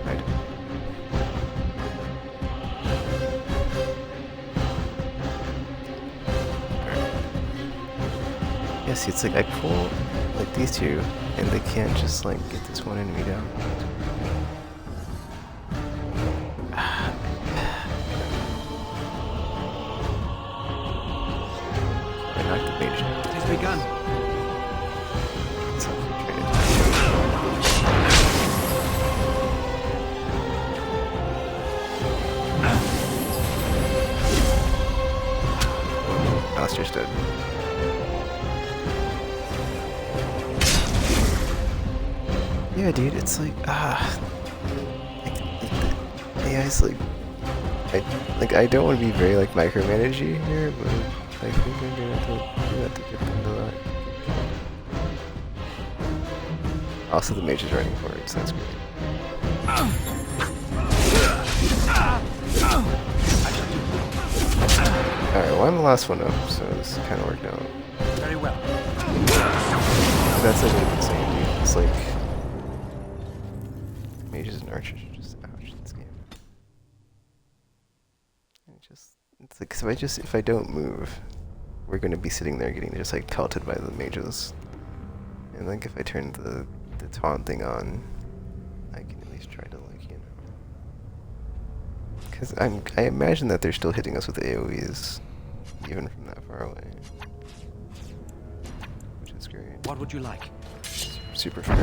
Right. Yeah, see, it's like I pull like these two, and they can't just like get this one enemy down. I knocked the mage down. It has begun. So I'm trying to. Alistair's dead. Yeah, dude, it's like, Yeah, it's like I don't want to be very like micromanagey here, but I think I'm gonna have to do that to get them to that. Also, the mage is running for it, so that's great. Alright, well I'm the last one up, so this kind of worked out. Very well. That's like what I'm saying, dude. It's like mages and archers are just ouch in this game. It's like, if I don't move, we're gonna be sitting there getting just like pelted by the mages. And like if I turn the taunt thing on, I can at least try to like, you know. Because I imagine that they're still hitting us with AoEs, even from that far away. Which is great. What would you like? Super fair.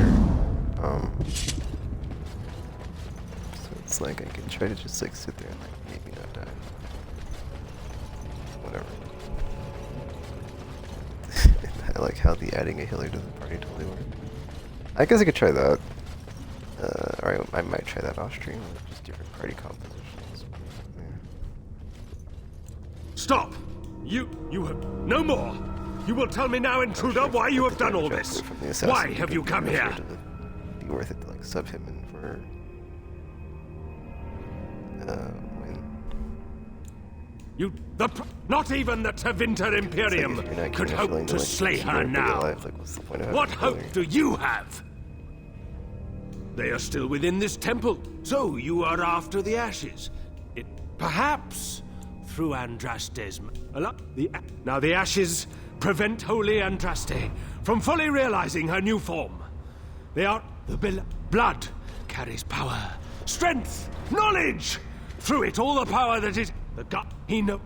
So it's like I can try to just like sit there and like maybe not die. Whatever. I like how the adding a healer to the party totally worked. I guess I could try that. Or I might try that off stream with just different party compositions. Yeah. Stop! You have no more! You will tell me now, intruder, why you have done all this! Why have you come here? Be worth it to like sub him in for win. Not even the Tevinter Imperium could hope to slay her now. What hope do you have? They are still within this temple, so you are after the ashes. Perhaps through Andraste's... Now the ashes prevent Holy Andraste from fully realizing her new form. The blood carries power, strength, knowledge. Through it, all the power that is... He knows...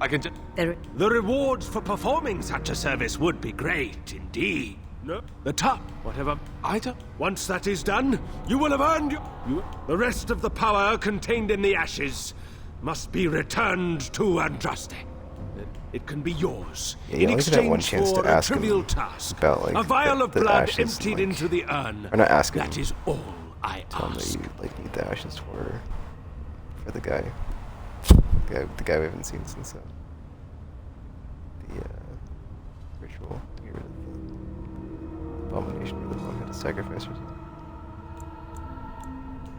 I can... The rewards for performing such a service would be great, indeed. No, the top, whatever item. Once that is done, you will have earned the rest of the power contained in the ashes must be returned to Andraste. It can be yours in exchange for a trivial task. About, like, a vial of blood ashes, emptied into the urn. Or not asking. That is all I ask. That you like need the ashes for the guy. The guy we haven't seen since the ritual to get rid of the abomination where the one had a sacrifice or something.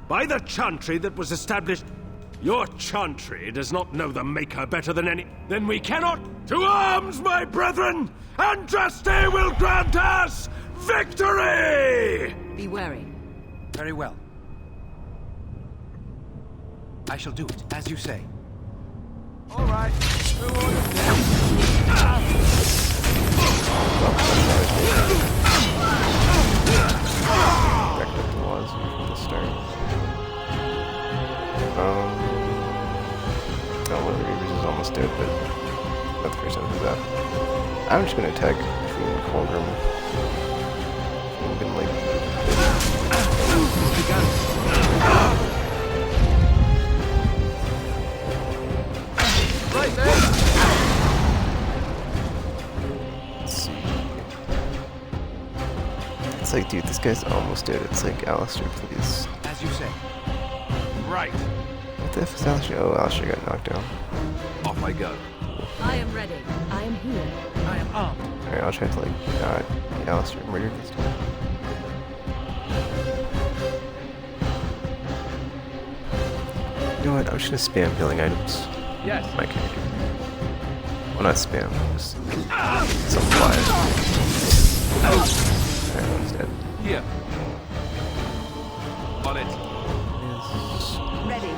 By the chantry that was established, your chantry does not know the Maker better than any. Then we cannot. To arms, my brethren! Andraste will grant us victory! Be wary. Very well. I shall do it, as you say. All right. One of the Reavers is almost dead, but not the first time to do that. I'm just gonna attack Fiend Cauldron. I'm gonna like... Right there! Let's see. It's like, dude, this guy's almost dead. It's like, Alistair, please. As you say. Right. What the F is Alistair? Oh, Alistair got knocked down. Off I go. I am ready. I am here. I am armed. Alright, I'll try to like not get Alistair murdered this time. You know what? I'm just gonna spam healing items. Yes. My character. Well, not spam, just supply it. Alright, one's dead. Here. On it. Ready.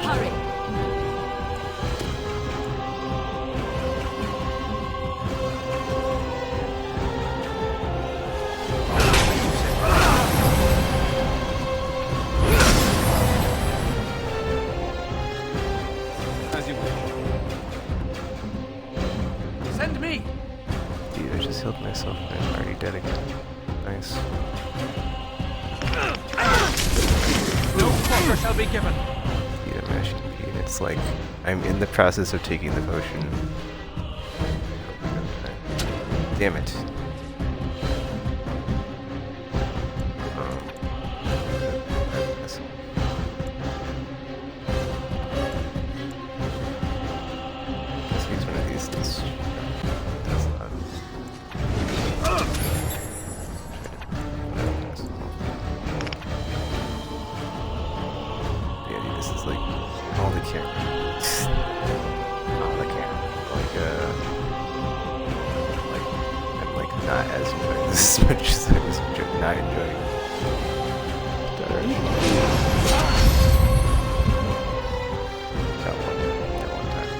Hurry. As you wish. Send me! Dude, I just healed myself and I'm already dead again. Nice. No quarter shall be given. Dude, I'm mashing P and it's like, I'm in the process of taking the potion. Damn it. was enjoying this as much as I was not enjoying Direction. That one time.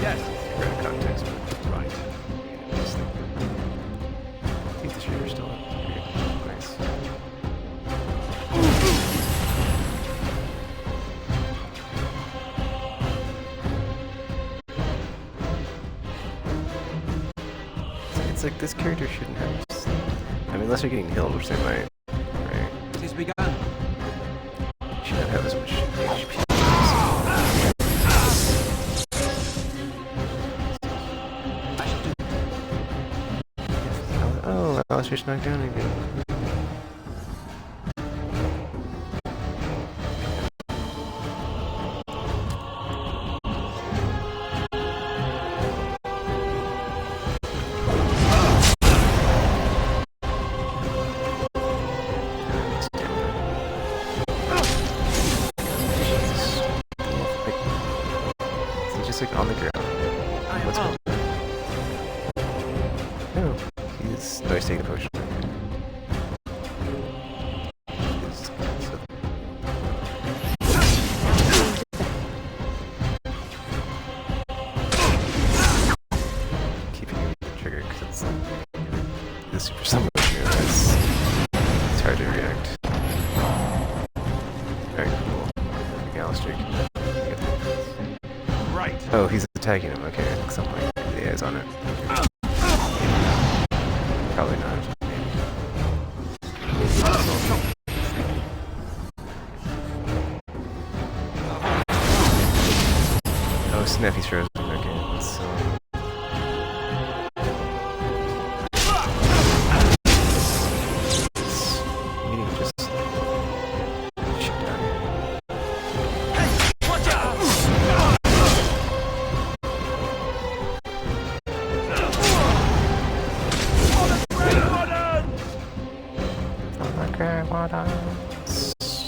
Yes. Great context, but right. I think the shooter's still up. Nice. It's like this character shouldn't have. I mean, unless they're getting healed, which they might. Right? It has begun. Should not have as much HP. Oh, Alistair's knocked down again. On the ground. What's going on? No, he's nice taking a potion. Keeping the trigger because it's like the super summon move. It's hard to react. Very cool. Alistair can get the right. Oh, he's attacking him. Okay, something like the eyes on it. Probably not. Oh snap, he's frozen. Okay, so. Meeting just shit down here.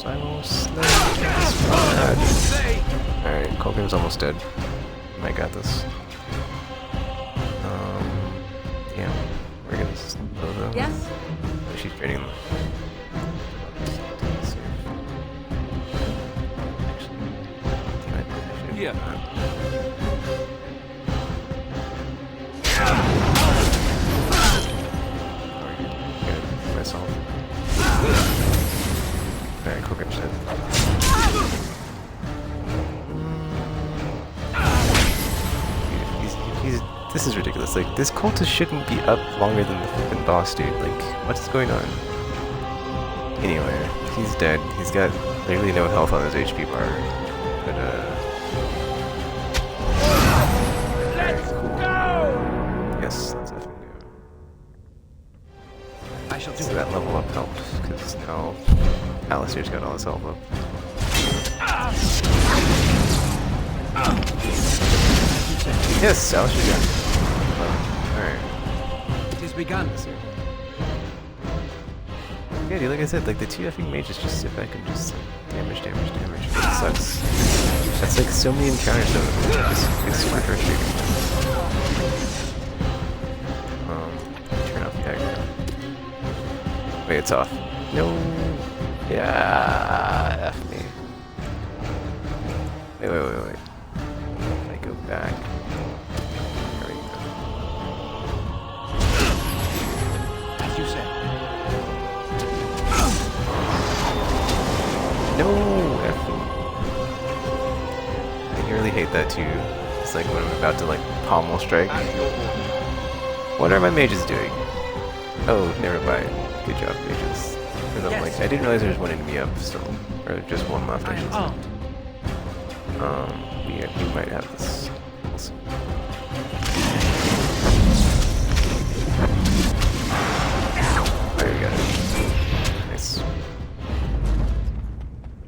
I will slay Alright, Colgrim's almost dead. I got this. Yeah, we're gonna slow them. Yes? Oh, she's training them. Yeah. Myself. Alright, Colgrim's dead. This is ridiculous. Like, this cultist shouldn't be up longer than the flippin' boss, dude. Like, what is going on? Anyway, he's dead. He's got literally no health on his HP bar. But, Let's go! yes, that's definitely good. I shall do So that level up helped, because now Alistair's got all his health up. Yes, Alistair got it. Alright. It has begun. Yeah, dude, like I said, like the two effing mages just sit back and just damage. It sucks. That's like so many encounters though. It's super frustrating. Turn off the aggro. Wait, it's off. No. Yeah, F me. Wait. If I go back. There we go. As you say. No, F me. I really hate that too. It's like when I'm about to like pommel strike. What are my mages doing? Oh, never mind. Good job, mages. Because I'm like, I didn't realize there was one enemy up still. Or just one left, I should say. We might have this. We'll see. There we go. Nice.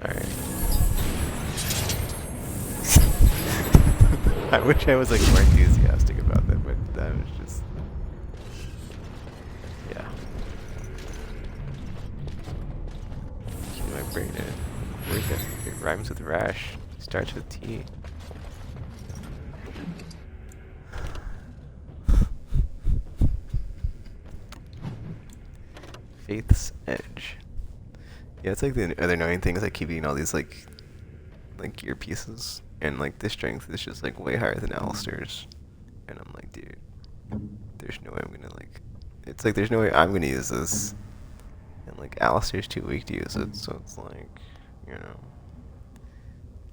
Alright. I wish I was like more enthusiastic about that, but that was just... yeah. Keep my brain in. It rhymes with rash. Starts with T. Faith's Edge. Yeah, it's like the other annoying thing is I keep eating all these like gear pieces, and like the strength is just like way higher than Alistair's, and I'm like, dude, there's no way I'm gonna like. It's like there's no way I'm gonna use this, and like Alistair's too weak to use it, so it's like, you know,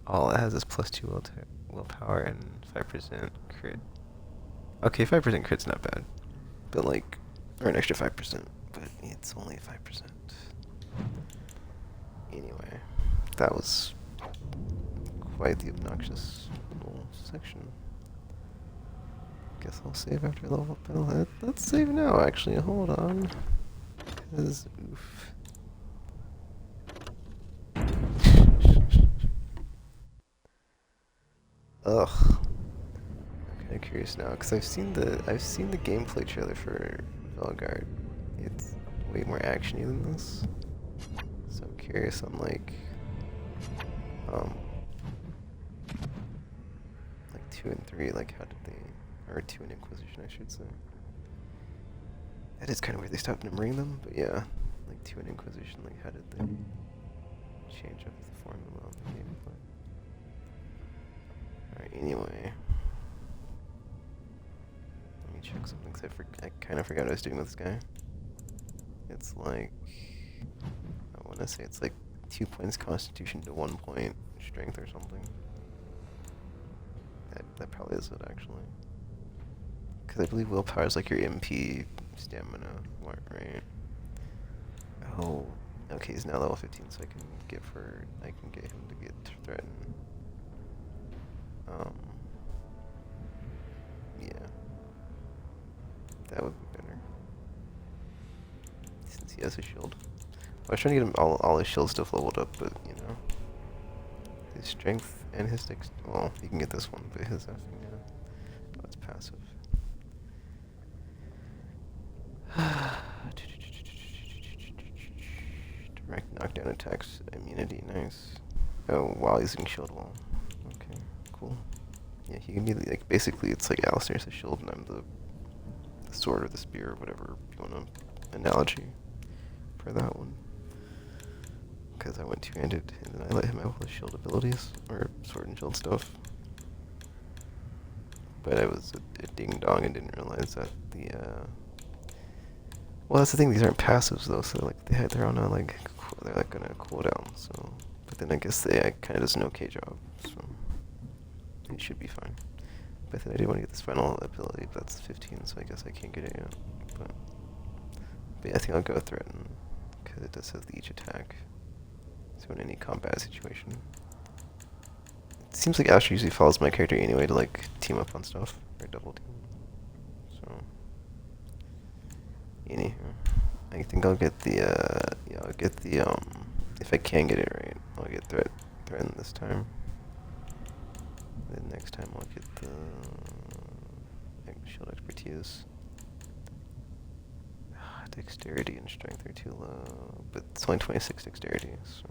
all it has is +2 willpower and 5% crit. Okay, 5% crit's not bad, but like, or an extra 5%, but it's only 5%. Anyway, that was quite the obnoxious little section. Guess I'll save after level up battle. Let's save now, actually. Hold on. Cause, oof. Ugh. I'm kind of curious now, cause I've seen the gameplay trailer for Velgard. It's way more actiony than this. So I'm curious on like 2 and 3, like how did they, or 2 and Inquisition I should say. That is kind of weird they stopped numbering them, but yeah, like 2 and Inquisition, like how did they change up the formula of the gameplay? Alright, anyway. Let me check something, cause I kind of forgot what I was doing with this guy. It's like, I want to say it's like 2 points Constitution to 1 point Strength or something. That probably is it actually. Because I believe willpower is like your MP stamina, right? Oh, okay, he's now level 15, so I can get him to get threatened. Yeah, that would be better. Since he has a shield. I was trying to get him all his shield stuff leveled up, but you know, his strength and his dex. Well, you can get this one, but his effing, yeah, oh, it's passive. Direct knockdown attacks, immunity, nice. Oh, while using shield wall. Okay, cool. Yeah, he can be like basically it's like Alistair's a shield and I'm the sword or the spear or whatever you want to analogy for that one. Because I went two-handed and then I let him have all his shield abilities or sword and shield stuff. But I was a ding-dong and didn't realize that the well, that's the thing, these aren't passives though, so like they're on a like they're like gonna cool down, so but then I guess they kinda does an okay job, so it should be fine. But then I do want to get this final ability, but that's 15, so I guess I can't get it yet. But yeah, I think I'll go threaten, because it does have each attack. So in any combat situation. It seems like Asher usually follows my character anyway to like team up on stuff, or double team. So anywho, I think I'll get the yeah, I'll get the if I can get it right, I'll get threaten this time. Then next time I'll get the shield expertise. Dexterity and strength are too low, but it's only 26 dexterity, so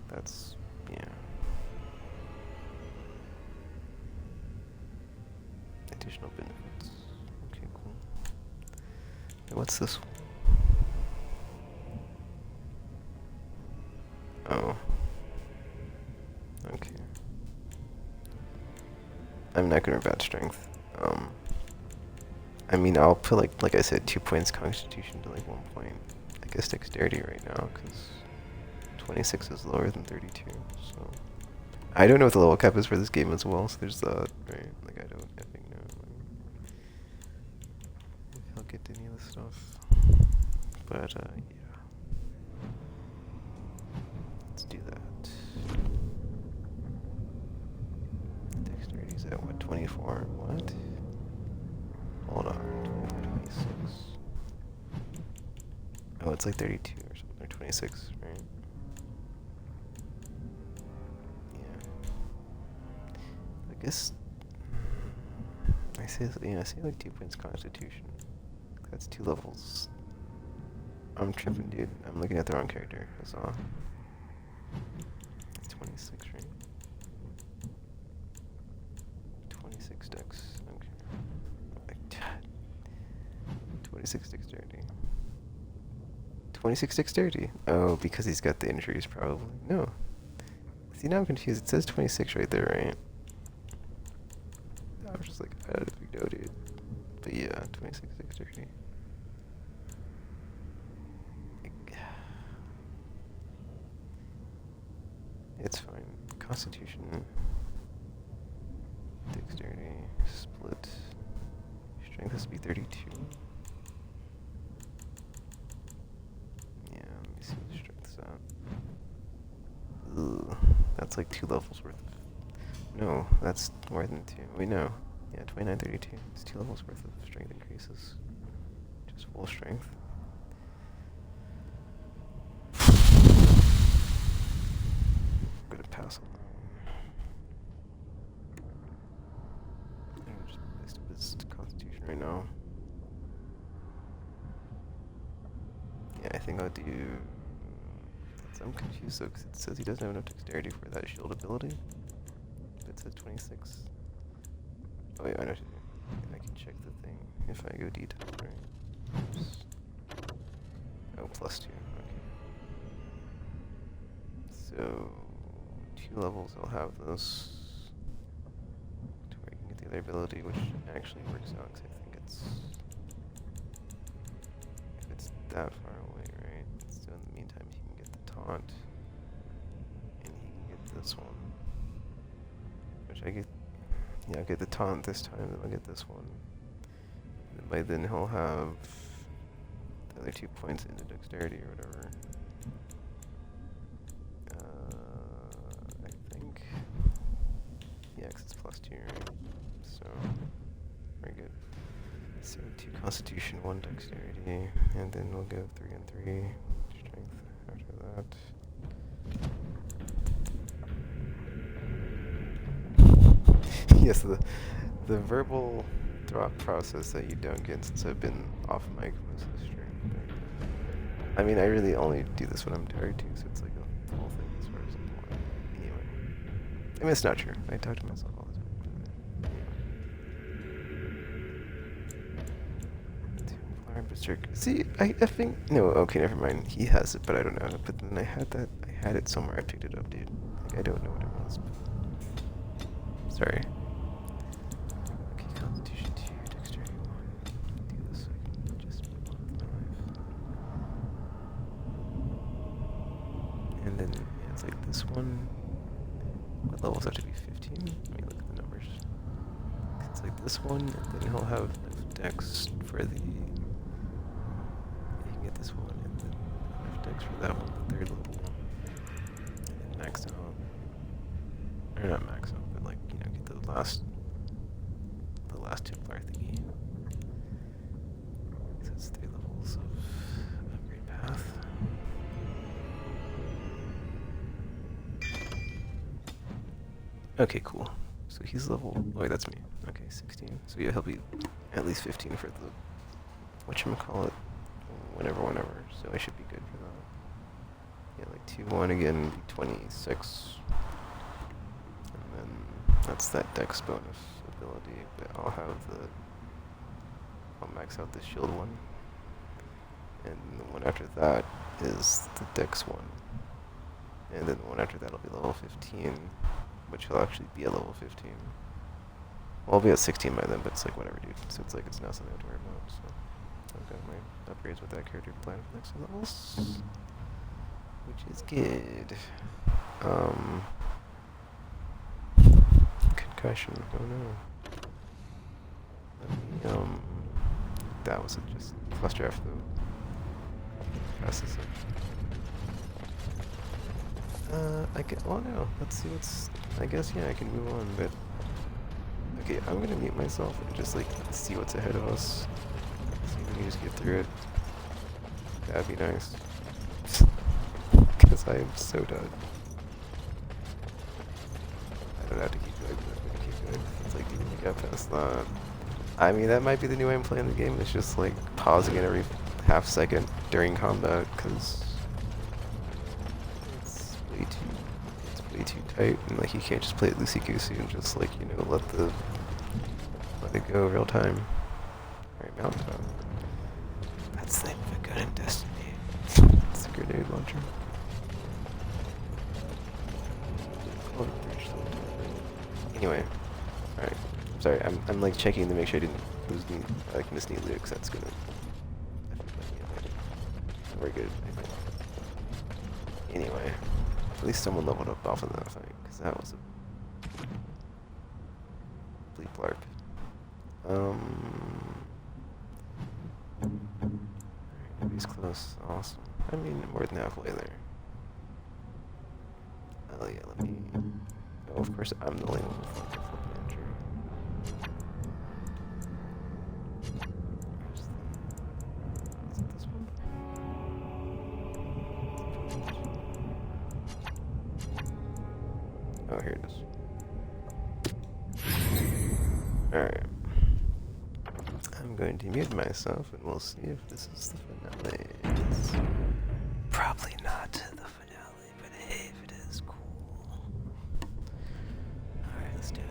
that's, yeah. Additional benefits. Okay, cool. And what's this one? Oh. Okay. I'm not gonna rebat strength. I mean, I'll put like I said, 2 points Constitution to like 1 point. I guess Dexterity right now, because 26 is lower than 32. So I don't know what the level cap is for this game as well. So there's that, right? Like I don't effing know. If I'll get to any of this stuff, but yeah. Let's do that. Dexterity's at what, 24? What? Hold on, 26. Oh, it's like 32 or something, or 26, right? Yeah. I guess I say, I say like 2 points Constitution. That's 2 levels. I'm tripping, dude. I'm looking at the wrong character. I saw. It's 26, right? 26 dex. Okay. 26 dexterity. 26 dexterity. Oh, because he's got the injuries, probably. No. See, now I'm confused. It says 26 right there, right? I was just like, how did we know, dude? But yeah, 26 dexterity. It's fine. Constitution. Dexterity. Split. Strength has to be 32. Yeah, let me see what the strength's at. Ugh, that's like 2 levels worth of... No, that's more than 2. Wait, no. Yeah, 29, 32. It's 2 levels worth of strength increases. Just full strength. I'm gonna pass on that one. I'm just based on his constitution right now. Yeah, I think I'll do... I'm confused though, because it says he doesn't have enough dexterity for that shield ability. But it says 26. Oh yeah, I know what to do. I can check the thing if I go detail, right? Oops. Oh, plus 2, okay. So, 2 levels I'll have this. To where you can get the other ability, which actually works out, because I think it's... If it's that far away, right? So in the meantime, he can get the taunt. And he can get this one. Which I get... Yeah, I'll get the taunt this time, then I'll get this one. And by then he'll have the other 2 points into dexterity or whatever. I think. Yeah, because it's plus 2, right? So, very good. So 2 constitution, 1 dexterity, and then we'll go 3 and 3 strength after that. Yes, the verbal thought process that you don't get since I've been off mic most of the stream. I mean, I really only do this when I'm tired too, so it's like a whole thing as far as I'm like, anyway. I mean, it's not true. I talk to myself all the time. Anyway. Berserk. See, I think no. Okay, never mind. He has it, but I don't know. But then I had it somewhere. I picked it up, dude. Like, I don't know what it was. But sorry. And then yeah, it's like this one. What levels have to be 15? Let me look at the numbers. It's like this one, and then he'll have enough dex for the. You can get this one, and then enough dex for that one, the 3rd level. And max out. Or not max out, but like, you know, get the last Templar thingy. So it's 3 levels of upgrade path. Okay, cool. So he's level... Oh, wait, that's me. Okay, 16. So yeah, he'll be at least 15 for the... Whatchamacallit? Whenever. So I should be good for that. Yeah, like 2-1 again, be 26. And then that's that dex bonus ability. But I'll have the... I'll max out the shield one. And the one after that is the dex one. And then the one after that will be level 15. Which will actually be at level 15. Well, I'll be at 16 by then, but it's like whatever, dude. So it's like it's not something I have to worry about. So I've got my upgrades with that character planned for the next levels, which is good. Concussion. Oh no. Let me, that was just cluster after the fastest. I can. Oh no. Let's see what's. I guess yeah, I can move on, but okay, I'm gonna mute myself and just like see what's ahead of us. See if we can just get through it. That'd be nice. Because I am so done. I don't have to keep going. I'm gonna keep going. It's like even we got past that. I mean, that might be the new way I'm playing the game. It's just like pausing it every half second during combat because. Way too tight, and like you can't just play it loosey-goosey and just like, you know, let it go real time. Alright, mountaintop. That's the name of a gun in Destiny. launcher. Anyway, alright. Sorry, I'm like checking to make sure I didn't lose any, like miss any loot, because that's gonna very good, I think. Anyway, at least someone leveled up off of that fight, because that was a complete blarp. He's close, awesome. I mean, more than halfway there. Oh yeah, let me... Oh, of course, I'm the only one with flip manager. Is it this one? Oh, here it is. Alright. I'm going to mute myself and we'll see if this is the finale. It's probably not the finale, but hey, if it is, cool. Alright, let's do it.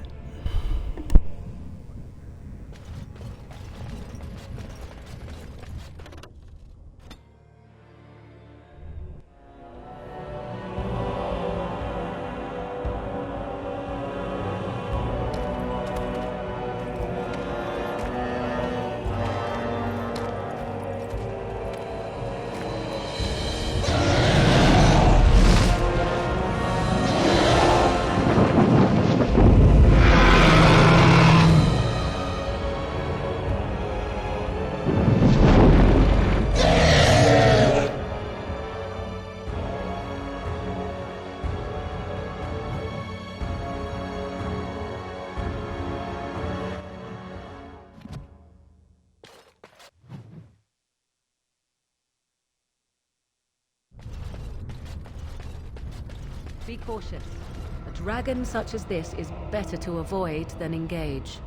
Be cautious. A dragon such as this is better to avoid than engage.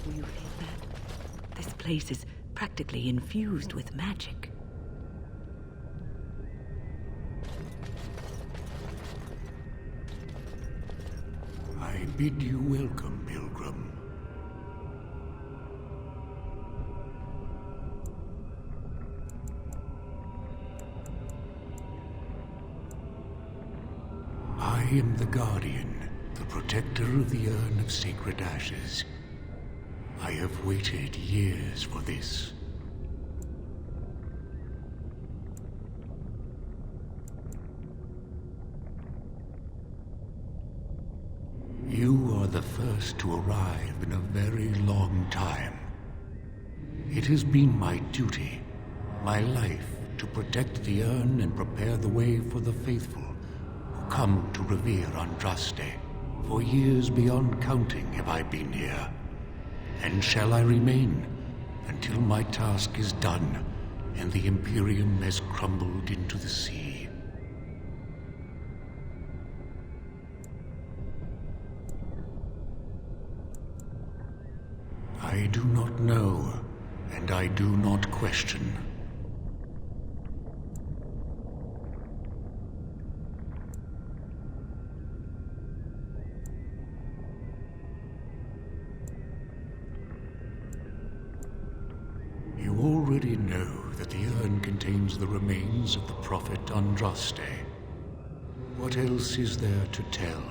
Do you feel that? This place is practically infused with magic. I bid you welcome, pilgrim. I am the Guardian, the protector of the Urn of Sacred Ashes. I have waited years for this. You are the first to arrive in a very long time. It has been my duty, my life, to protect the urn and prepare the way for the faithful who come to revere Andraste. For years beyond counting have I been here, and shall I remain until my task is done and the Imperium has crumbled into the sea. I do not know, and I do not question. You already know that the urn contains the remains of the prophet Andraste. What else is there to tell?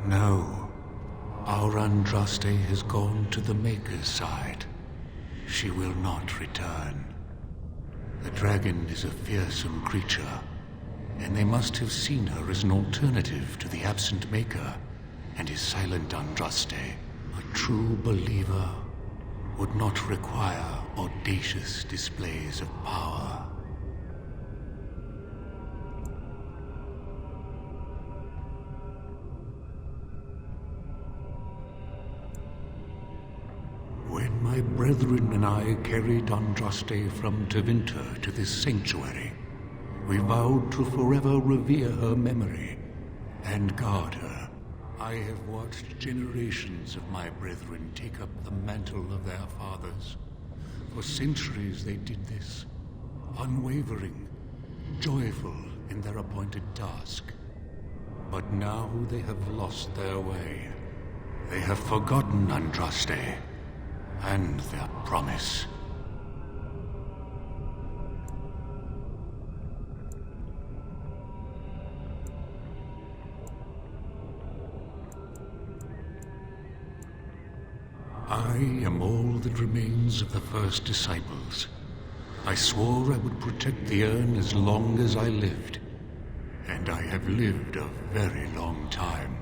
No. Our Andraste has gone to the Maker's side. She will not return. The dragon is a fearsome creature, and they must have seen her as an alternative to the absent Maker and his silent Andraste, a true believer would not require audacious displays of power. When my brethren and I carried Andraste from Tevinter to this sanctuary, we vowed to forever revere her memory and guard her. I have watched generations of my brethren take up the mantle of their fathers. For centuries they did this, unwavering, joyful in their appointed task. But now they have lost their way. They have forgotten Andraste and their promise. I am all that remains of the first disciples. I swore I would protect the urn as long as I lived, and I have lived a very long time.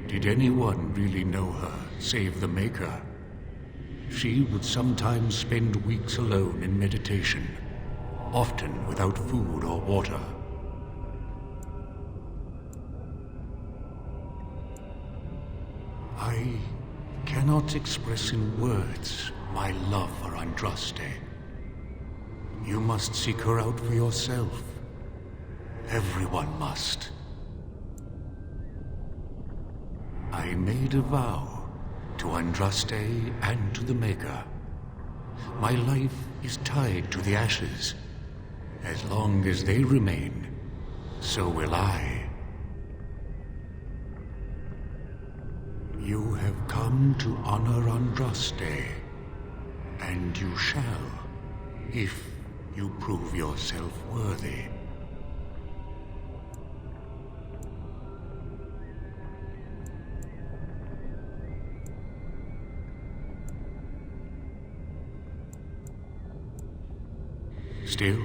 Did anyone really know her, save the Maker? She would sometimes spend weeks alone in meditation, often without food or water. I cannot express in words my love for Andraste. You must seek her out for yourself. Everyone must. I made a vow to Andraste and to the Maker. My life is tied to the ashes. As long as they remain, so will I. You have come to honor Andraste, and you shall, if you prove yourself worthy. Still,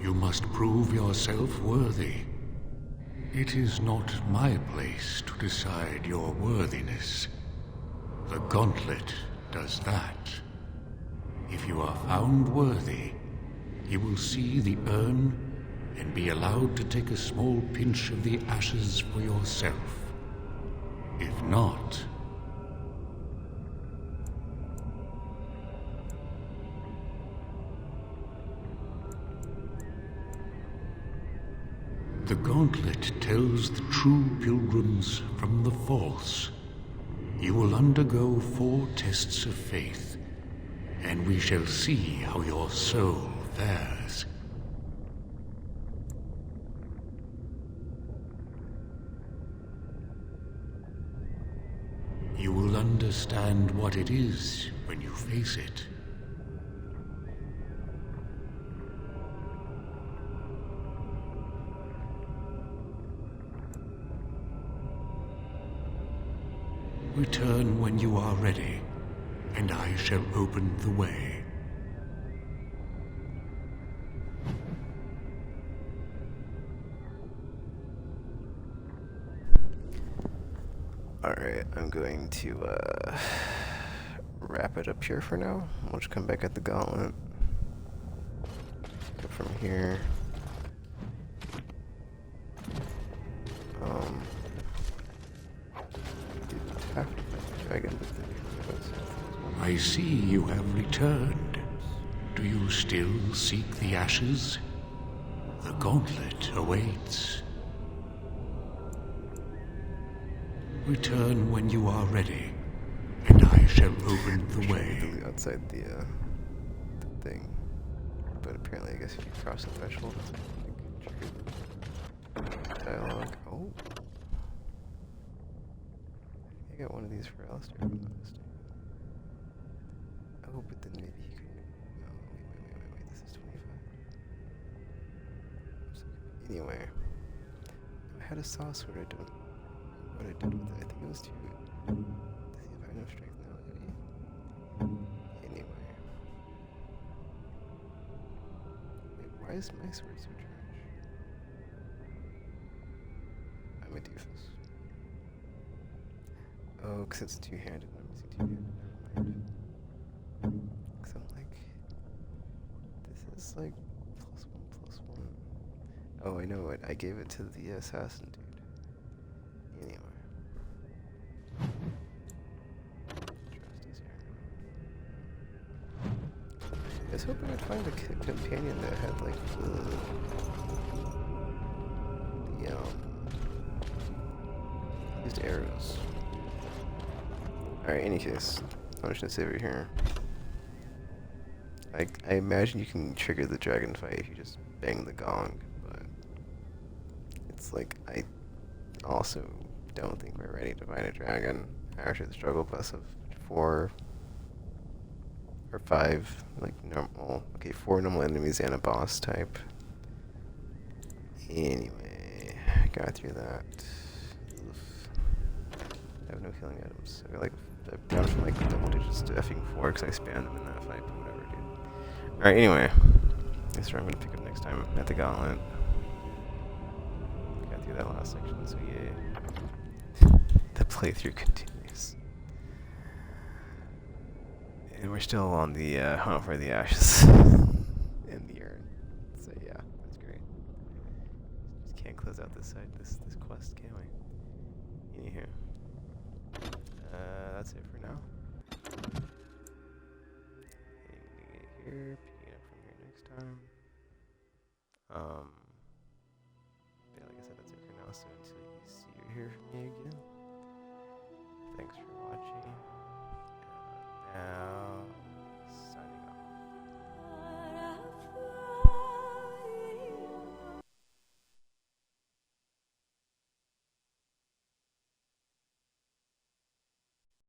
you must prove yourself worthy. It is not my place to decide your worthiness. The gauntlet does that. If you are found worthy, you will see the urn and be allowed to take a small pinch of the ashes for yourself. If not, the gauntlet tells the true pilgrims from the false. You will undergo 4 tests of faith, and we shall see how your soul fares. You will understand what it is when you face it. Return when you are ready, and I shall open the way. Alright, I'm going to wrap it up here for now. We'll just come back at the gauntlet. Go from here. I see you have returned. Do you still seek the ashes? The gauntlet awaits. Return when you are ready, and I shall open the way. Outside the thing. But apparently, I guess if you cross the threshold, it's like dialogue. Oh. I got one of these for Alistair. Oh, but then maybe he could. No, wait. This is 25. Anyway, I had a sauce where I don't. What I did with it, I think it was to see if I have enough strength now. Maybe. Anyway. Wait, why is my sword so trash? me do this. Oh, because it's two-handed. I'm missing two-handed. Never mind. Because I'm like, this is like +1/+1. Oh, I know it. I gave it to the assassin dude. Anyway. I was hoping I'd find a companion that had like the used arrows. Alright, any case, I'm just gonna save it here. I imagine you can trigger the dragon fight if you just bang the gong, but it's like I also don't think we're ready to fight a dragon after the struggle bus of 4 or 5 like normal, okay, 4 normal enemies and a boss type. Anyway, I got through that. Oof. I have no healing items. I feel like I'm down from like double digits to effing 4 because I spammed them in that fight, but whatever, dude. Alright, anyway. That's where I'm gonna pick up next time at the Gauntlet. Got through that last section, so yay. The playthrough continues. And we're still on the hunt for the ashes in the urn. So yeah, that's great. Just can't close out this side, this quest, can we? Anywho, that's it for now. Here, picking up from here next time.